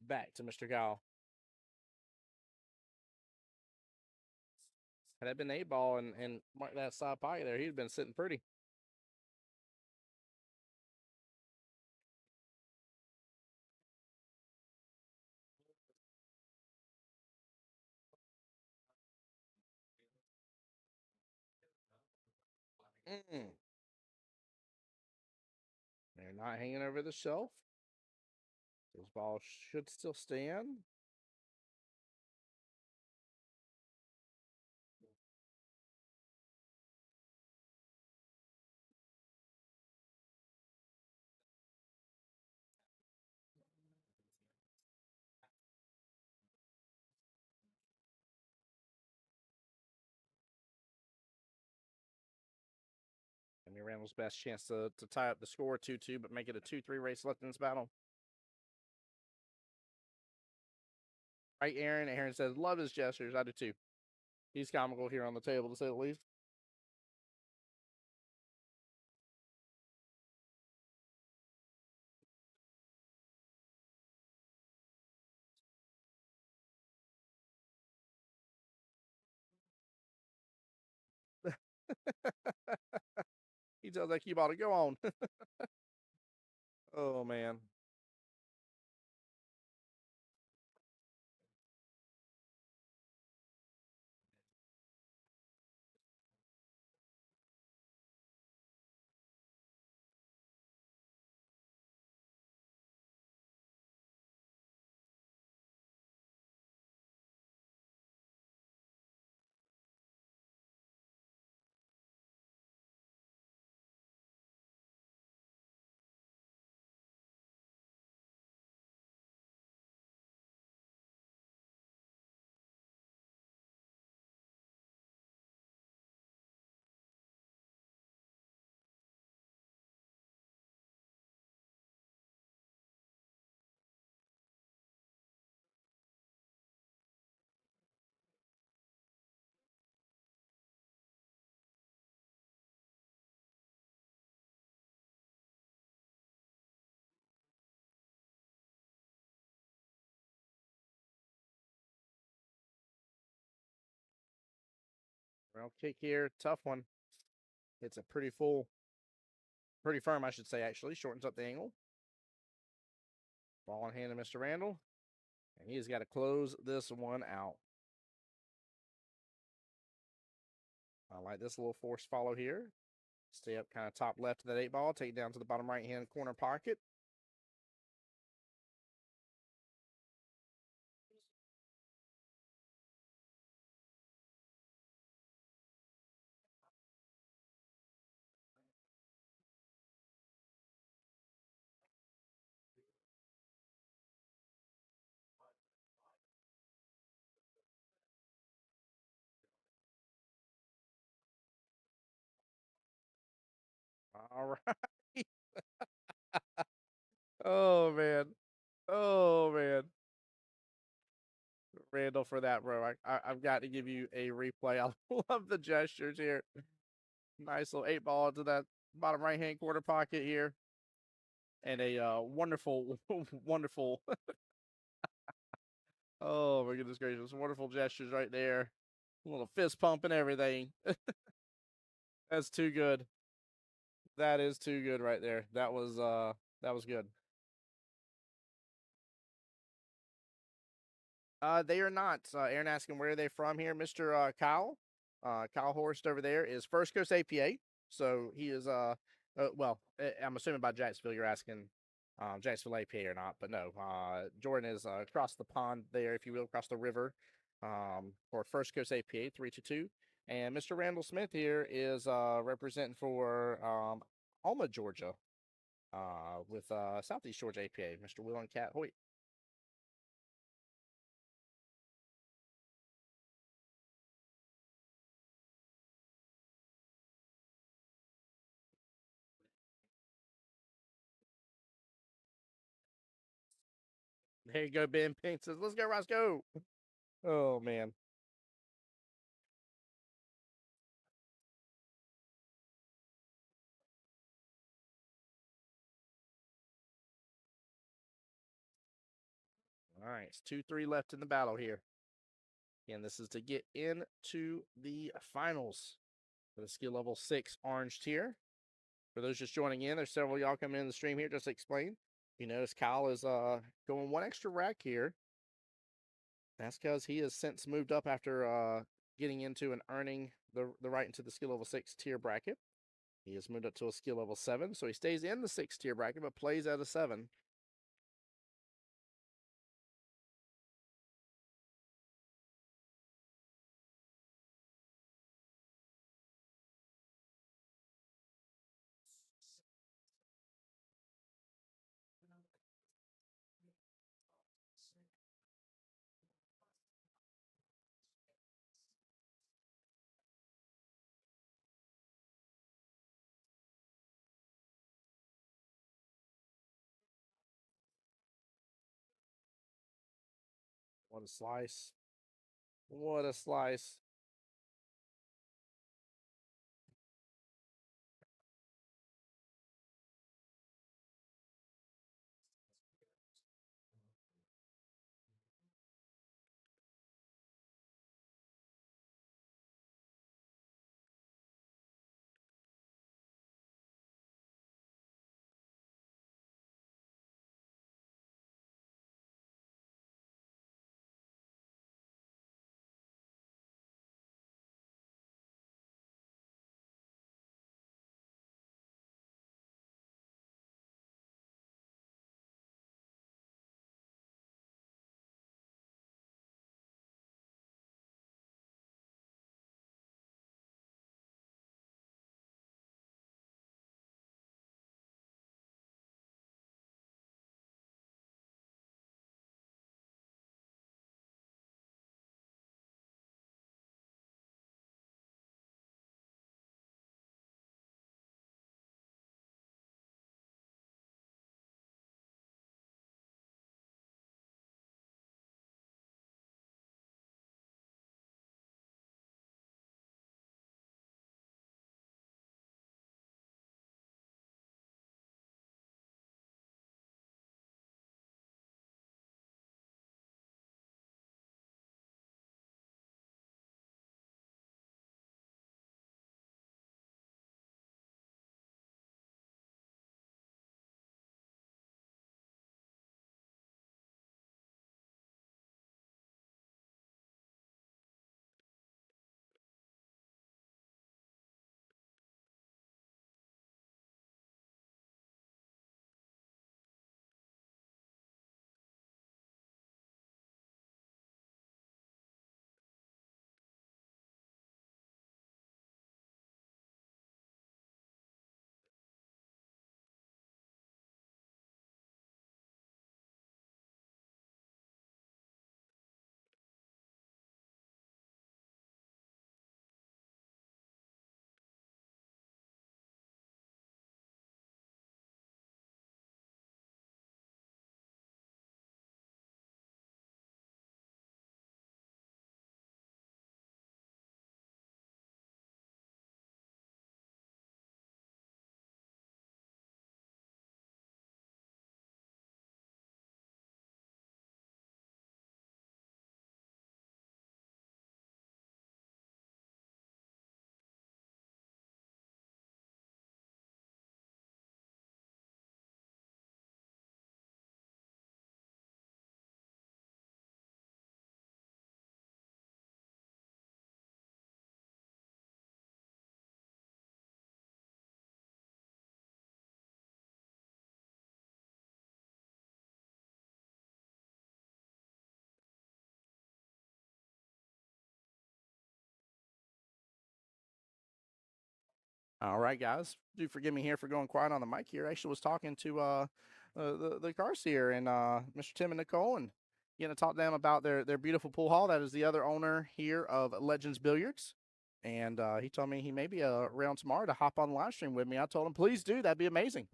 Back to Mr. Kyle. Had that been 8 ball and mark that side pocket there, he'd been sitting pretty. They're not hanging over the shelf. This ball should still stand. I mean, Randall's best chance to tie up the score 2-2, but make it a 2-3 race left in this battle. Right, Aaron? Aaron says, love his gestures. I do too. He's comical here on the table, to say the least. He tells that cue ball to go on. Oh, man. Well, kick here. Tough one. It's a pretty firm, I should say, actually. Shortens up the angle. Ball in hand to Mr. Randall. And he's got to close this one out. I like this little force follow here. Stay up kind of top left of that 8 ball. Take it down to the bottom right-hand corner pocket. All right. Oh man. Oh man. Randall for that, bro. I've got to give you a replay. I love the gestures here. Nice little 8-ball to that bottom right hand corner pocket here. And a wonderful, wonderful. Oh my goodness gracious. Wonderful gestures right there. A little fist pump and everything. That's too good. That is too good right there. That was good. They are not. Aaron asking where are they from here, Mr. Kyle. Kyle Horst over there is First Coast APA. So he is well, I'm assuming by Jacksonville you're asking Jacksonville APA or not, but no. Jordan is across the pond there, if you will, across the river. For First Coast APA 322. And Mr. Randall Smith here is representing for Alma, Georgia, with Southeast Georgia APA, Mr. Will and Cat Hoyt. There you go, Ben Pink says, let's go, Roscoe. Oh, man. All right, it's 2-3 left in the battle here. And this is to get into the finals for the skill level 6 orange tier. For those just joining in, there's several of y'all coming in the stream here just to explain. You notice Kyle is going one extra rack here. That's because he has since moved up after getting into and earning the right into the skill level 6 tier bracket. He has moved up to a skill level 7, so he stays in the 6 tier bracket but plays at a 7. What a slice. What a slice. All right, guys. Do forgive me here for going quiet on the mic here. I actually was talking to the cars here and Mr. Tim and Nicole, and getting to talk to them about their beautiful pool hall. That is the other owner here of Legends Billiards. And he told me he may be around tomorrow to hop on the live stream with me. I told him, please do. That'd be amazing.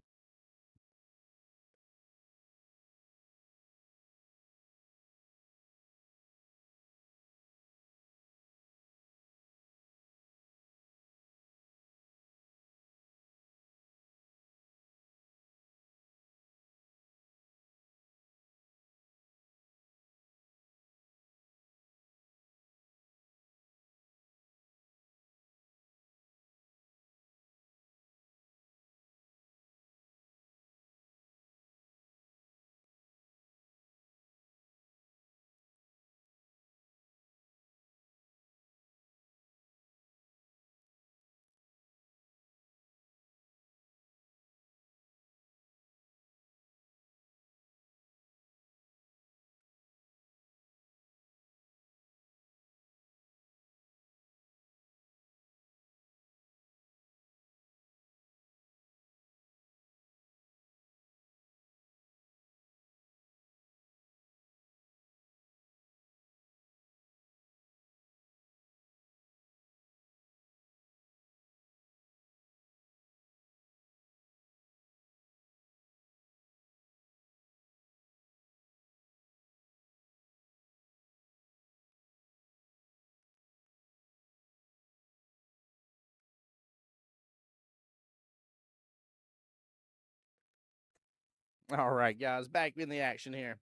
All right, guys, back in the action here.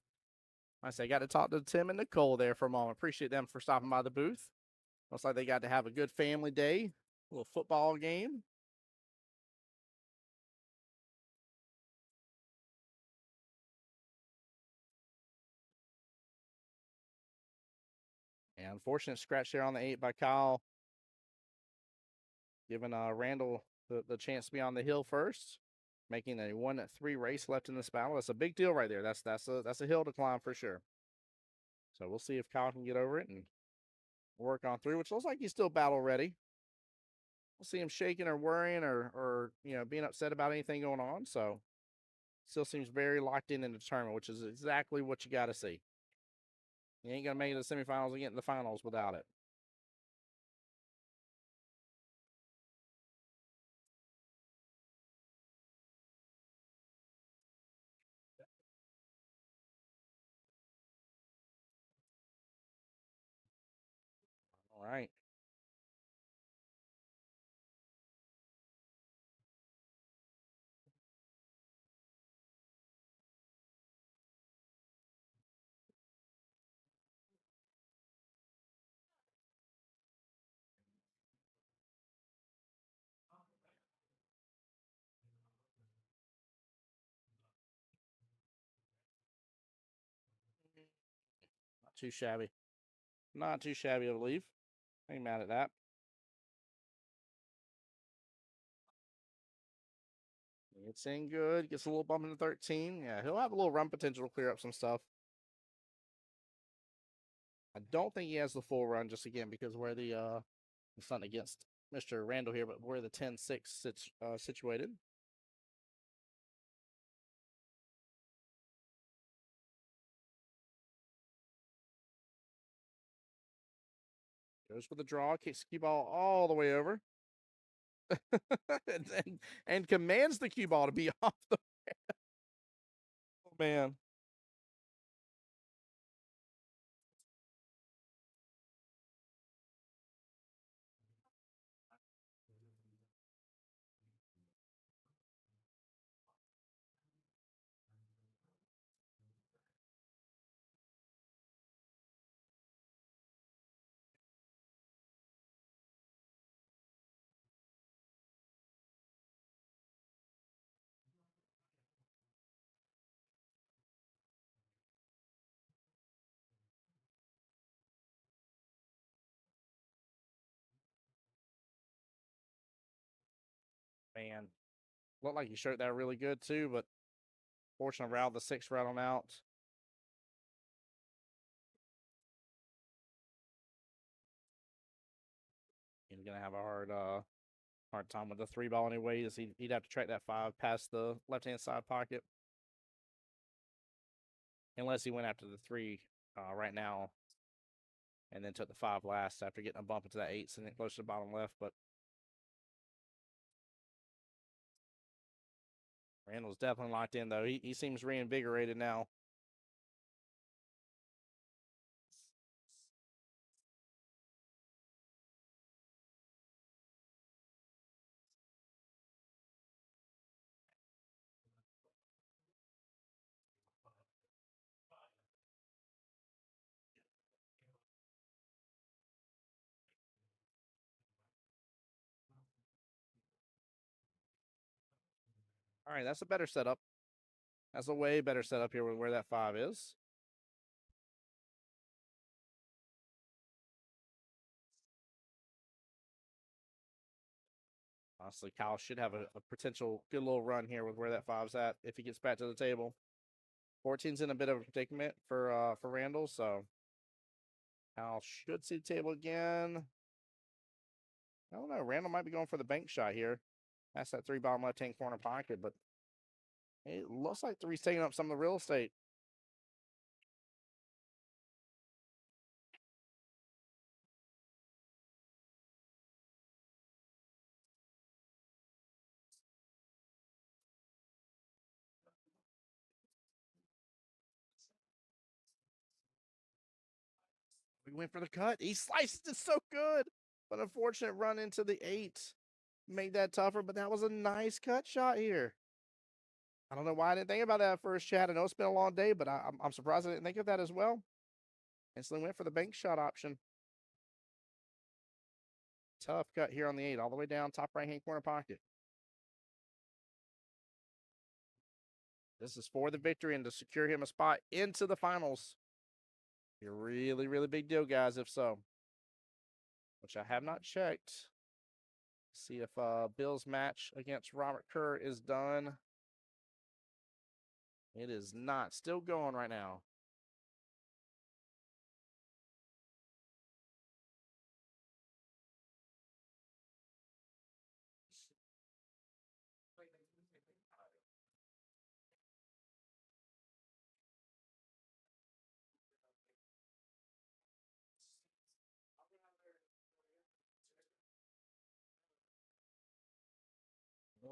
I say, got to talk to Tim and Nicole there for a moment. Appreciate them for stopping by the booth. Looks like they got to have a good family day, a little football game. And unfortunate scratch there on the 8 by Kyle, giving Randall the chance to be on the hill first, making a 1-3 race left in this battle. That's a big deal right there. That's a hill to climb for sure. So we'll see if Kyle can get over it and work on through, which looks like he's still battle ready. We'll see him shaking or worrying or being upset about anything going on. So still seems very locked in and determined, which is exactly what you got to see. You ain't gonna make it to the semifinals and get in the finals without it. All right. Not too shabby. Not too shabby, I believe. Ain't mad at that. It's in good. Gets a little bump into 13. Yeah, he'll have a little run potential to clear up some stuff. I don't think he has the full run, just again because where it's not against Mr. Randall here, but where the 10-6 situated. Goes for the draw, kicks the cue ball all the way over. and commands the cue ball to be off the oh, man. Man, looked like he showed that really good too, but fortunately, round the 6 right on out. He's gonna have a hard Hard time with the 3-ball anyways. He'd have to track that 5 past the left-hand side pocket. Unless he went after the 3 right now and then took the 5 last after getting a bump into that 8, sending it close to the bottom left. But Randall's definitely locked in, though. He seems reinvigorated now. All right, that's a better setup. That's a way better setup here with where that 5 is. Honestly, Kyle should have a potential good little run here with where that 5's at if he gets back to the table. 14's in a bit of a predicament for Randall, so Kyle should see the table again. I don't know. Randall might be going for the bank shot here. That's that 3 bottom left-hand corner pocket, but it looks like 3's taking up some of the real estate. We went for the cut. He sliced it so good. But unfortunate run into the 8. Made that tougher, but that was a nice cut shot here. I don't know why I didn't think about that first, Chad. I know it's been a long day, but I'm surprised I didn't think of that as well. Instantly went for the bank shot option. Tough cut here on the 8, all the way down, top right-hand corner pocket. This is for the victory and to secure him a spot into the finals. Be a really, really big deal, guys, if so. Which I have not checked. See if Bill's match against Robert Kerr is done. It is not. Still going right now.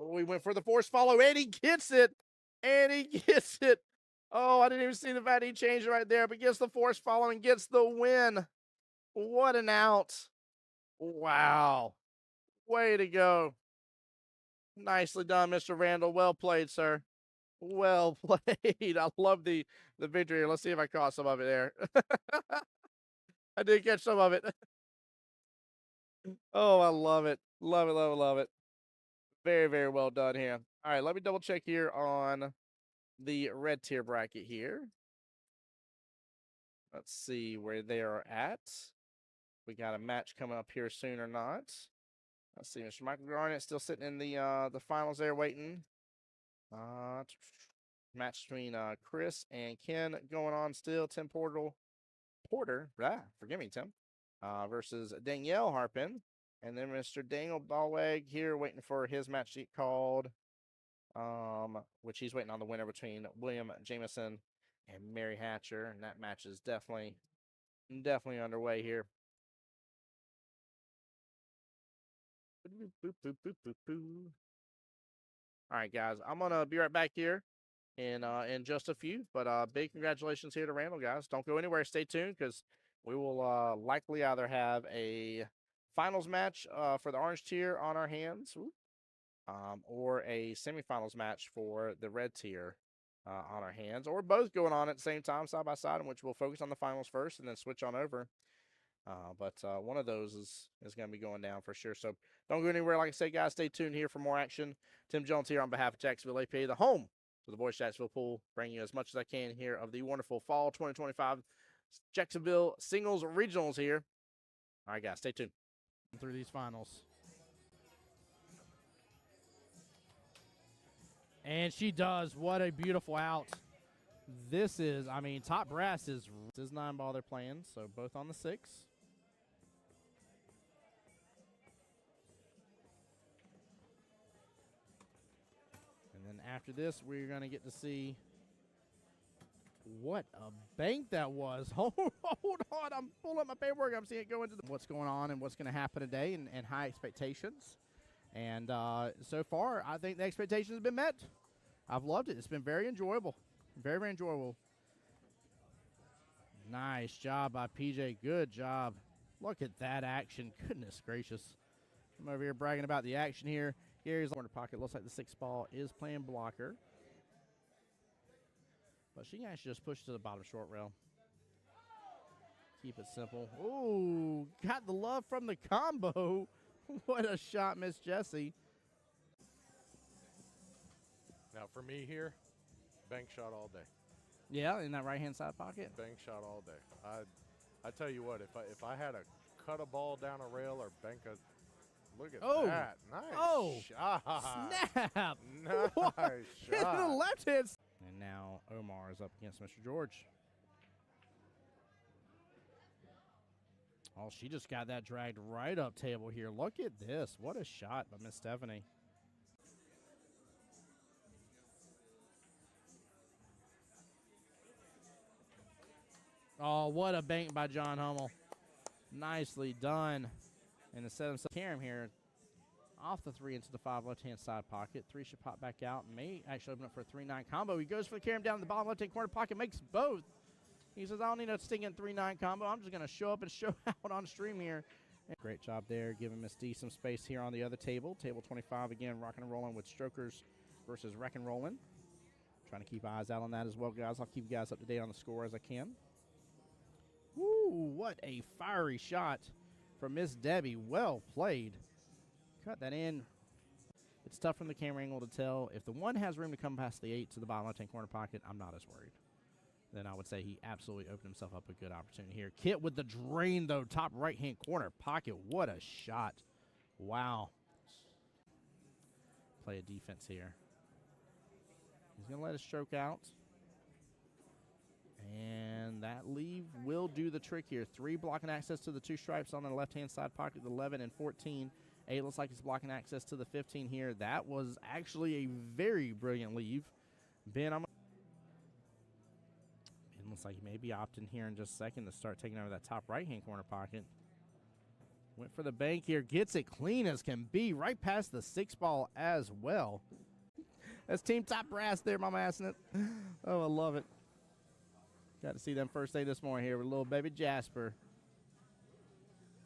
Oh, we went for the force follow, and he gets it. And he gets it. Oh, I didn't even see the value change right there, but gets the force follow and gets the win. What an out. Wow. Way to go. Nicely done, Mr. Randall. Well played, sir. Well played. I love the victory. Let's see if I caught some of it there. I did catch some of it. Oh, I love it. Love it, love it, love it. Very, very well done here. All right, let me double check here on the red tier bracket here. Let's see where they are at. We got a match coming up here soon or not. Let's see, Mr. Michael Garnett still sitting in the finals there waiting. Match between Chris and Ken going on still. Tim Porter, forgive me, Tim, versus Danielle Harpin. And then Mr. Daniel Ballweg here waiting for his match sheet called, which he's waiting on the winner between William Jameson and Mary Hatcher. And that match is definitely underway here. Boop, boop, boop, boop, boop. All right, guys, I'm going to be right back here in just a few. But big congratulations here to Randall, guys. Don't go anywhere. Stay tuned because we will likely either have a finals match for the orange tier on our hands or a semifinals match for the red tier on our hands, or both going on at the same time, side by side, in which we'll focus on the finals first and then switch on over. But one of those is going to be going down for sure. So don't go anywhere. Like I said, guys, stay tuned here for more action. Tim Jones here on behalf of Jacksonville APA, the home of the boys Jacksonville Pool, bringing you as much as I can here of the wonderful fall 2025 Jacksonville Singles Regionals here. All right, guys, stay tuned. Through these finals. And she does. What a beautiful out. This is, I mean, top brass is 9-ball they're playing, so both on the 6. after this, we're going to get to see what a bank that was. Hold on. I'm pulling up my paperwork. I'm seeing it go into what's going on and what's going to happen today and high expectations. And so far, I think the expectations have been met. I've loved it. It's been very enjoyable. Very, very enjoyable. Nice job by PJ. Good job. Look at that action. Goodness gracious. I'm over here bragging about the action here. Gary's corner pocket. Looks like the 6th ball is playing blocker. But she can actually just push to the bottom short rail. Keep it simple. Ooh, got the love from the combo. What a shot, Miss Jessie.
Now for me here, bank shot all day.
Yeah, in that right-hand side pocket.
Bank shot all day. I tell you what, if I had to cut a ball down a rail or bank a, look at that. Nice shot.
Snap.
Nice shot.
The left hand. And now Omar is up against Mr. George. Oh, she just got that dragged right up table here. Look at this. What a shot by Miss Stephanie. Oh, what a bank by John Hummel. Nicely done. And to set himself Karam here off the 3 into the 5 left-hand side pocket. 3 should pop back out. May actually open up for a 3-9 combo. He goes for the Karam down in the bottom left-hand corner pocket, makes both. He says, I don't need a stinking 3-9 combo. I'm just going to show up and show out on stream here. Great job there, giving Miss D some space here on the other table. Table 25 again, rocking and rolling with strokers versus wreck and rolling. Trying to keep eyes out on that as well, guys. I'll keep you guys up to date on the score as I can. Woo, what a fiery shot from Miss Debbie. Well played. Cut that in. It's tough from the camera angle to tell. If the 1 has room to come past the 8 to the bottom left-hand corner pocket, I'm not as worried. Then I would say he absolutely opened himself up a good opportunity here. Kit with the drain, though, top right-hand corner pocket. What a shot. Wow. Play a defense here. He's going to let it stroke out. And that leave will do the trick here. 3 blocking access to the 2 stripes on the left-hand side pocket, the 11 and 14. 8 looks like he's blocking access to the 15 here. That was actually a very brilliant leave. Ben looks like he may be opting here in just a second to start taking over that top right-hand corner pocket. Went for the bank here. Gets it clean as can be. Right past the 6 ball as well. That's Team Top Brass there, Mama Assing it. Oh, I love it. Got to see them first day this morning here with little baby Jasper.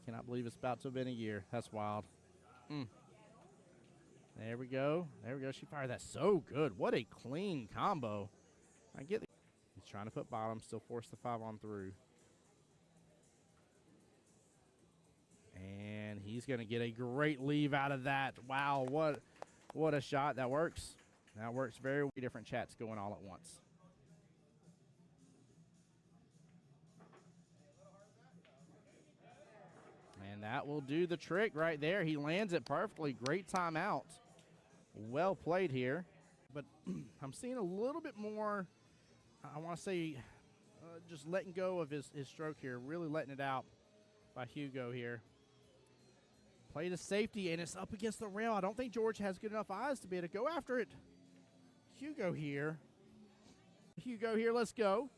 Cannot believe it's about to have been a year. That's wild. There we go. There we go. She fired that so good. What a clean combo. I get it. He's trying to put bottom, still force the 5 on through. And he's going to get a great leave out of that. Wow, what a shot. That works. That works very well. Different chats going all at once. And that will do the trick right there. He lands it perfectly. Great timeout. Well played here. But I'm seeing a little bit more, I want to say, just letting go of his stroke here. Really letting it out by Hugo here. Play to safety, and it's up against the rail. I don't think George has good enough eyes to be able to go after it. Hugo here. Hugo here, let's go.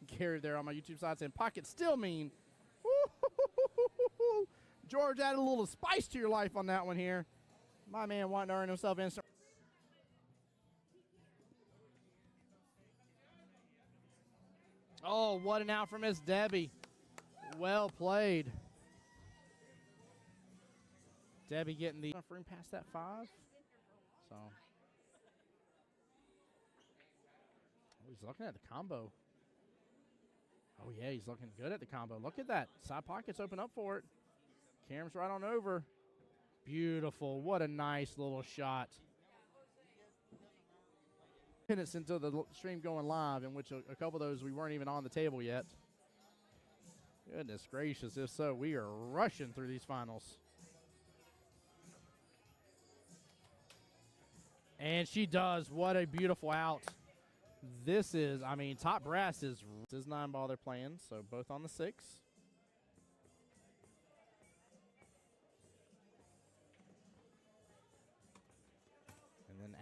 Gary there on my YouTube side saying, pocket still mean. Woo-hoo-hoo-hoo-hoo-hoo. George added a little spice to your life on that one here. My man wanting to earn himself instant. Oh, what an out from Miss Debbie. Well played. Debbie getting the enough room past that 5. So. Oh, he's looking at the combo. Oh, yeah, he's looking good at the combo. Look at that. Side pockets open up for it. Karam's right on over. Beautiful. What a nice little shot. Minutes into the stream going live, in which a couple of those we weren't even on the table yet. Goodness gracious. If so, we are rushing through these finals. And she does. What a beautiful out. This is, I mean, Top Brass is 9 ball they're playing, so both on the 6.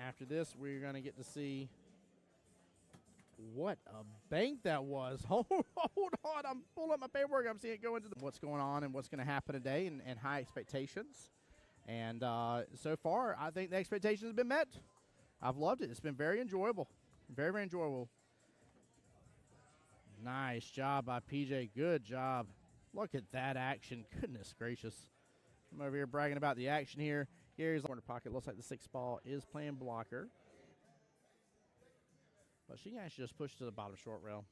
after this, we're going to get to see what a bank that was. Hold on. I'm pulling up my paperwork. I'm seeing it go into what's going on and what's going to happen today and high expectations. And so far, I think the expectations have been met. I've loved it. It's been very enjoyable. Very, very enjoyable. Nice job by PJ. Good job. Look at that action. Goodness gracious. I'm over here bragging about the action here. Gary's corner pocket. Looks like the 6th ball is playing blocker. But she can actually just push to the bottom short rail.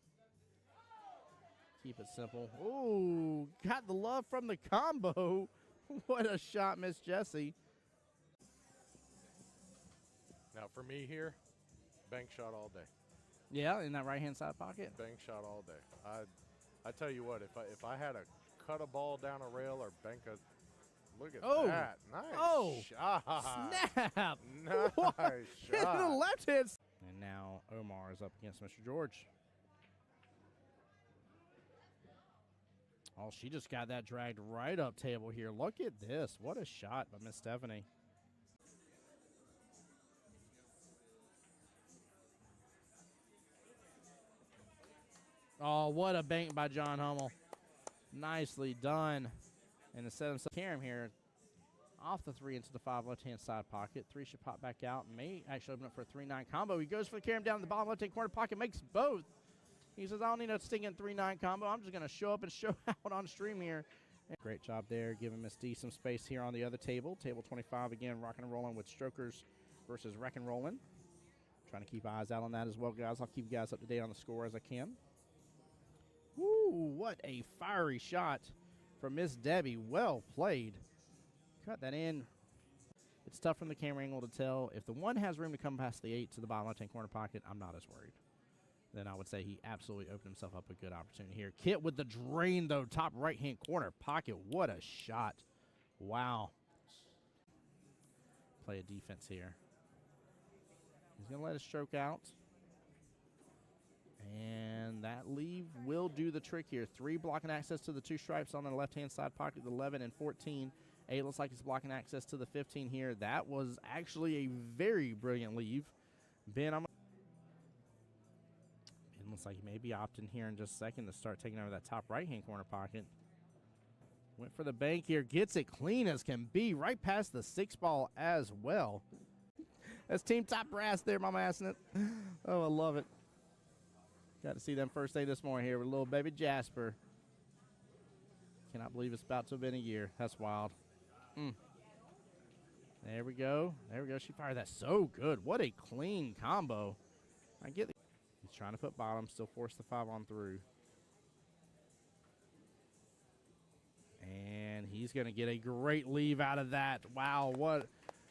Keep it simple. Ooh, got the love from the combo. What a shot, Miss Jessie.
Now for me here, bank shot all day.
Yeah, in that right-hand side pocket.
Bank shot all day. I tell you what, if I had to cut a ball down a rail or bank a, look at that. Nice shot.
Snap.
Nice shot.
The left hand. And now Omar is up against Mr. George. Oh, she just got that dragged right up table here. Look at this. What a shot by Miss Stephanie. Oh, what a bank by John Hummel. Nicely done. And the set himself Karam here off the 3 into the 5 left-hand side pocket. 3 should pop back out. May actually open up for a 3-9 combo. He goes for the Karam down in the bottom left-hand corner pocket, makes both. He says, I don't need a stinking 3-9 combo. I'm just going to show up and show out on stream here. Great job there, giving Miss D some space here on the other table. Table 25 again, rocking and rolling with strokers versus wreck and rolling. Trying to keep eyes out on that as well, guys. I'll keep you guys up to date on the score as I can. Woo, what a fiery shot from Miss Debbie. Well played. Cut that in. It's tough from the camera angle to tell. If the 1 has room to come past the 8 to the bottom left-hand corner pocket, I'm not as worried. Then I would say he absolutely opened himself up a good opportunity here. Kit with the drain, though, top right-hand corner pocket. What a shot. Wow. Play a defense here. He's going to let it stroke out. And that leave will do the trick here. 3 blocking access to the 2 stripes on the left-hand side pocket, the 11 and 14. 8 looks like it's blocking access to the 15 here. That was actually a very brilliant leave. Ben looks like he may be opting here in just a second to start taking over that top right-hand corner pocket. Went for the bank here. Gets it clean as can be. Right past the 6 ball as well. That's Team Top Brass there, Mama Assing it. Oh, I love it. Got to see them first day this morning here with little baby Jasper. Cannot believe it's about to have been a year. That's wild. There we go. There we go. She fired that so good. What a clean combo. I get it. He's trying to put bottom, still force the 5 on through. And he's going to get a great leave out of that. Wow,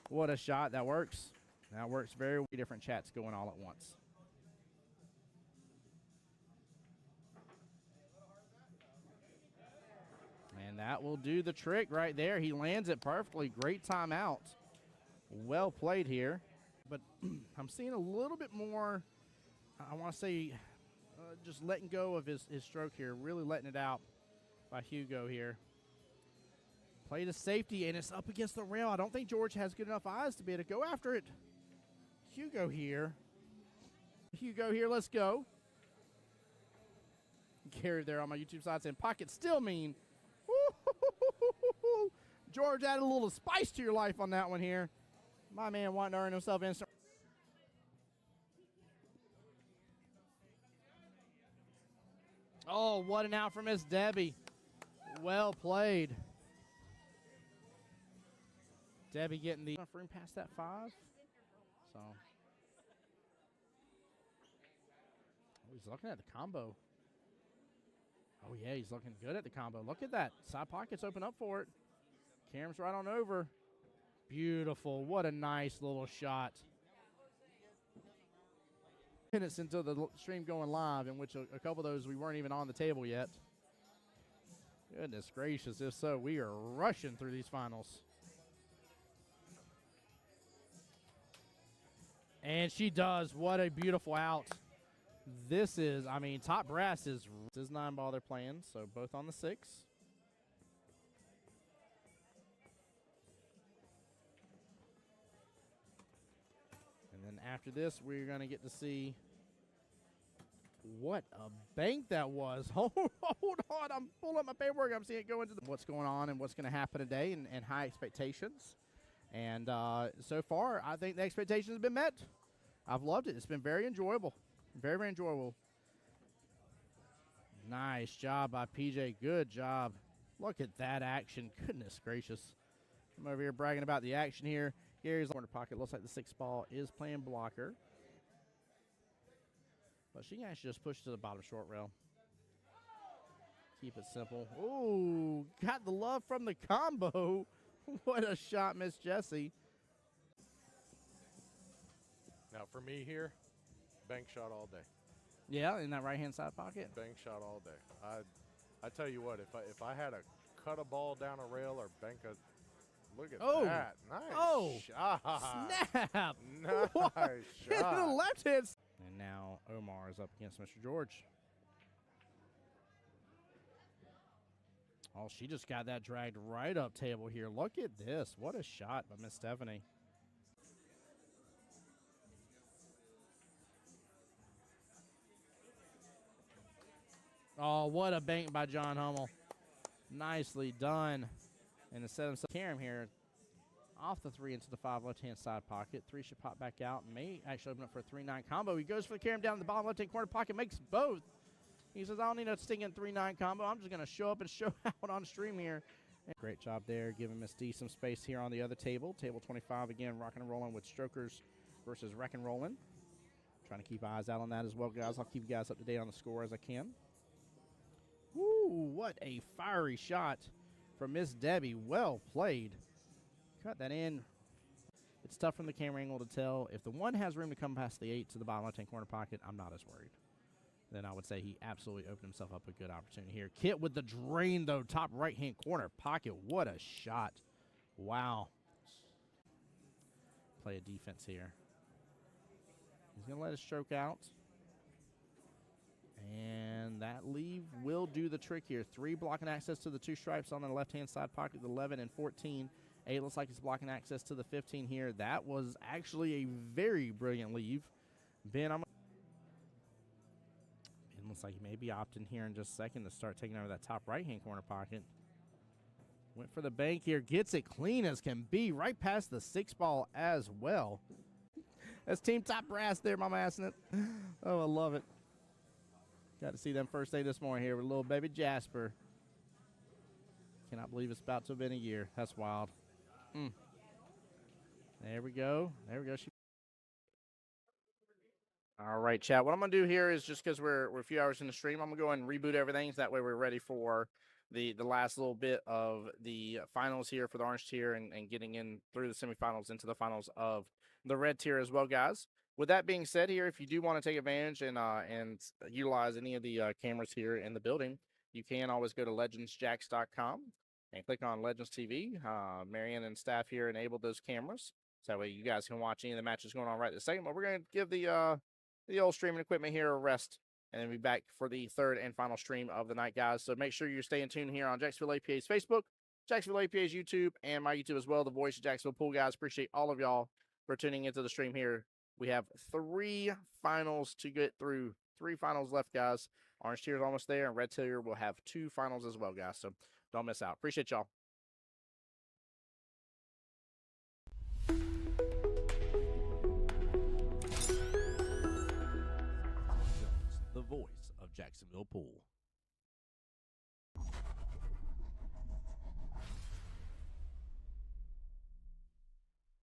what a shot. That works. That works very well. Different chats going all at once. And that will do the trick right there. He lands it perfectly. Great timeout. Well played here. But I'm seeing a little bit more, I want to say, just letting go of his stroke here. Really letting it out by Hugo here. Play to safety, and it's up against the rail. I don't think George has good enough eyes to be able to go after it. Hugo here. Hugo here, let's go. Gary there on my YouTube side saying, pocket still mean. Woo-hoo-hoo-hoo-hoo-hoo. George added a little spice to your life on that one here. My man wanting to earn himself instant. Oh, what an out from Miss Debbie. Well played. Debbie getting the enough room past that 5. So he's looking at the combo. Oh yeah, he's looking good at the combo. Look at that. Side pockets open up for it. Karam's right on over. Beautiful. What a nice little shot. Minutes into the stream going live, in which a couple of those we weren't even on the table yet. Goodness gracious, if so, we are rushing through these finals. And she does. What a beautiful out. This is, I mean, Top Brass is 9 ball they're playing, so both on the 6. And after this, we're going to get to see what a bank that was. Hold on. I'm pulling up my paperwork. I'm seeing it go into what's going on and what's going to happen today and high expectations. And so far, I think the expectations have been met. I've loved it. It's been very enjoyable. Very, very enjoyable. Nice job by PJ. Good job. Look at that action. Goodness gracious. I'm over here bragging about the action here. Gary's corner pocket. Looks like the 6th ball is playing blocker. But she can actually just push to the bottom short rail. Keep it simple. Ooh, got the love from the combo. What a shot, Miss Jessie.
Now for me here, bank shot all day.
Yeah, in that right-hand side pocket.
Bank shot all day. I tell you what, if I had to cut a ball down a rail or bank a, look at that. Nice shot.
Snap.
Nice shot.
The left hand. And now Omar is up against Mr. George. Oh, she just got that dragged right up table here. Look at this. What a shot by Miss Stephanie. Oh, what a bank by John Hummel. Nicely done. And instead of Karam here, off the 3 into the 5 left-hand side pocket. 3 should pop back out. May actually open up for a 3-9 combo. He goes for the Karam down in the bottom left-hand corner pocket, makes both. He says, I don't need a stinging 3-9 combo. I'm just going to show up and show out on stream here. And great job there, giving Miss D some space here on the other table. Table 25, again, rocking and rolling with Strokers versus Wreck and Rolling. Trying to keep eyes out on that as well, guys. I'll keep you guys up to date on the score as I can. Woo, what a fiery shot from Miss Debbie. Well played. Cut that in. It's tough from the camera angle to tell. If the 1 has room to come past the 8 to the bottom left-hand corner pocket, I'm not as worried. Then I would say he absolutely opened himself up a good opportunity here. Kit with the drain, though, top right-hand corner pocket. What a shot. Wow. Play a defense here. He's going to let it stroke out. And that leave will do the trick here. 3 blocking access to the 2 stripes on the left-hand side pocket, the 11 and 14. 8 looks like he's blocking access to the 15 here. That was actually a very brilliant leave. Ben looks like he may be opting here in just a second to start taking over that top right-hand corner pocket. Went for the bank here. Gets it clean as can be. Right past the 6 ball as well. That's Team Top Brass there, Mama Assonant. Oh, I love it. Got to see them first day this morning here with little baby Jasper. Cannot believe it's about to have been a year. That's wild. There we go. There we go. All right, chat. What I'm going to do here is just because we're a few hours in the stream, I'm going to go ahead and reboot everything. So that way we're ready for the last little bit of the finals here for the orange tier and getting in through the semifinals into the finals of the red tier as well, guys. With that being said here, if you do want to take advantage and utilize any of the cameras here in the building, you can always go to legendsjacks.com and click on Legends TV. Marianne and staff here enabled those cameras. So that way you guys can watch any of the matches going on right this second. But we're going to give the old streaming equipment here a rest and then be back for the 3rd and final stream of the night, guys. So make sure you're staying tuned here on Jacksonville APA's Facebook, Jacksonville APA's YouTube, and my YouTube as well, the voice of Jacksonville Pool, guys. Appreciate all of y'all for tuning into the stream here. We have 3 finals to get through. 3 finals left, guys. Orange tier is almost there, and red tier will have 2 finals as well, guys. So don't miss out. Appreciate y'all.
The voice of Jacksonville Pool.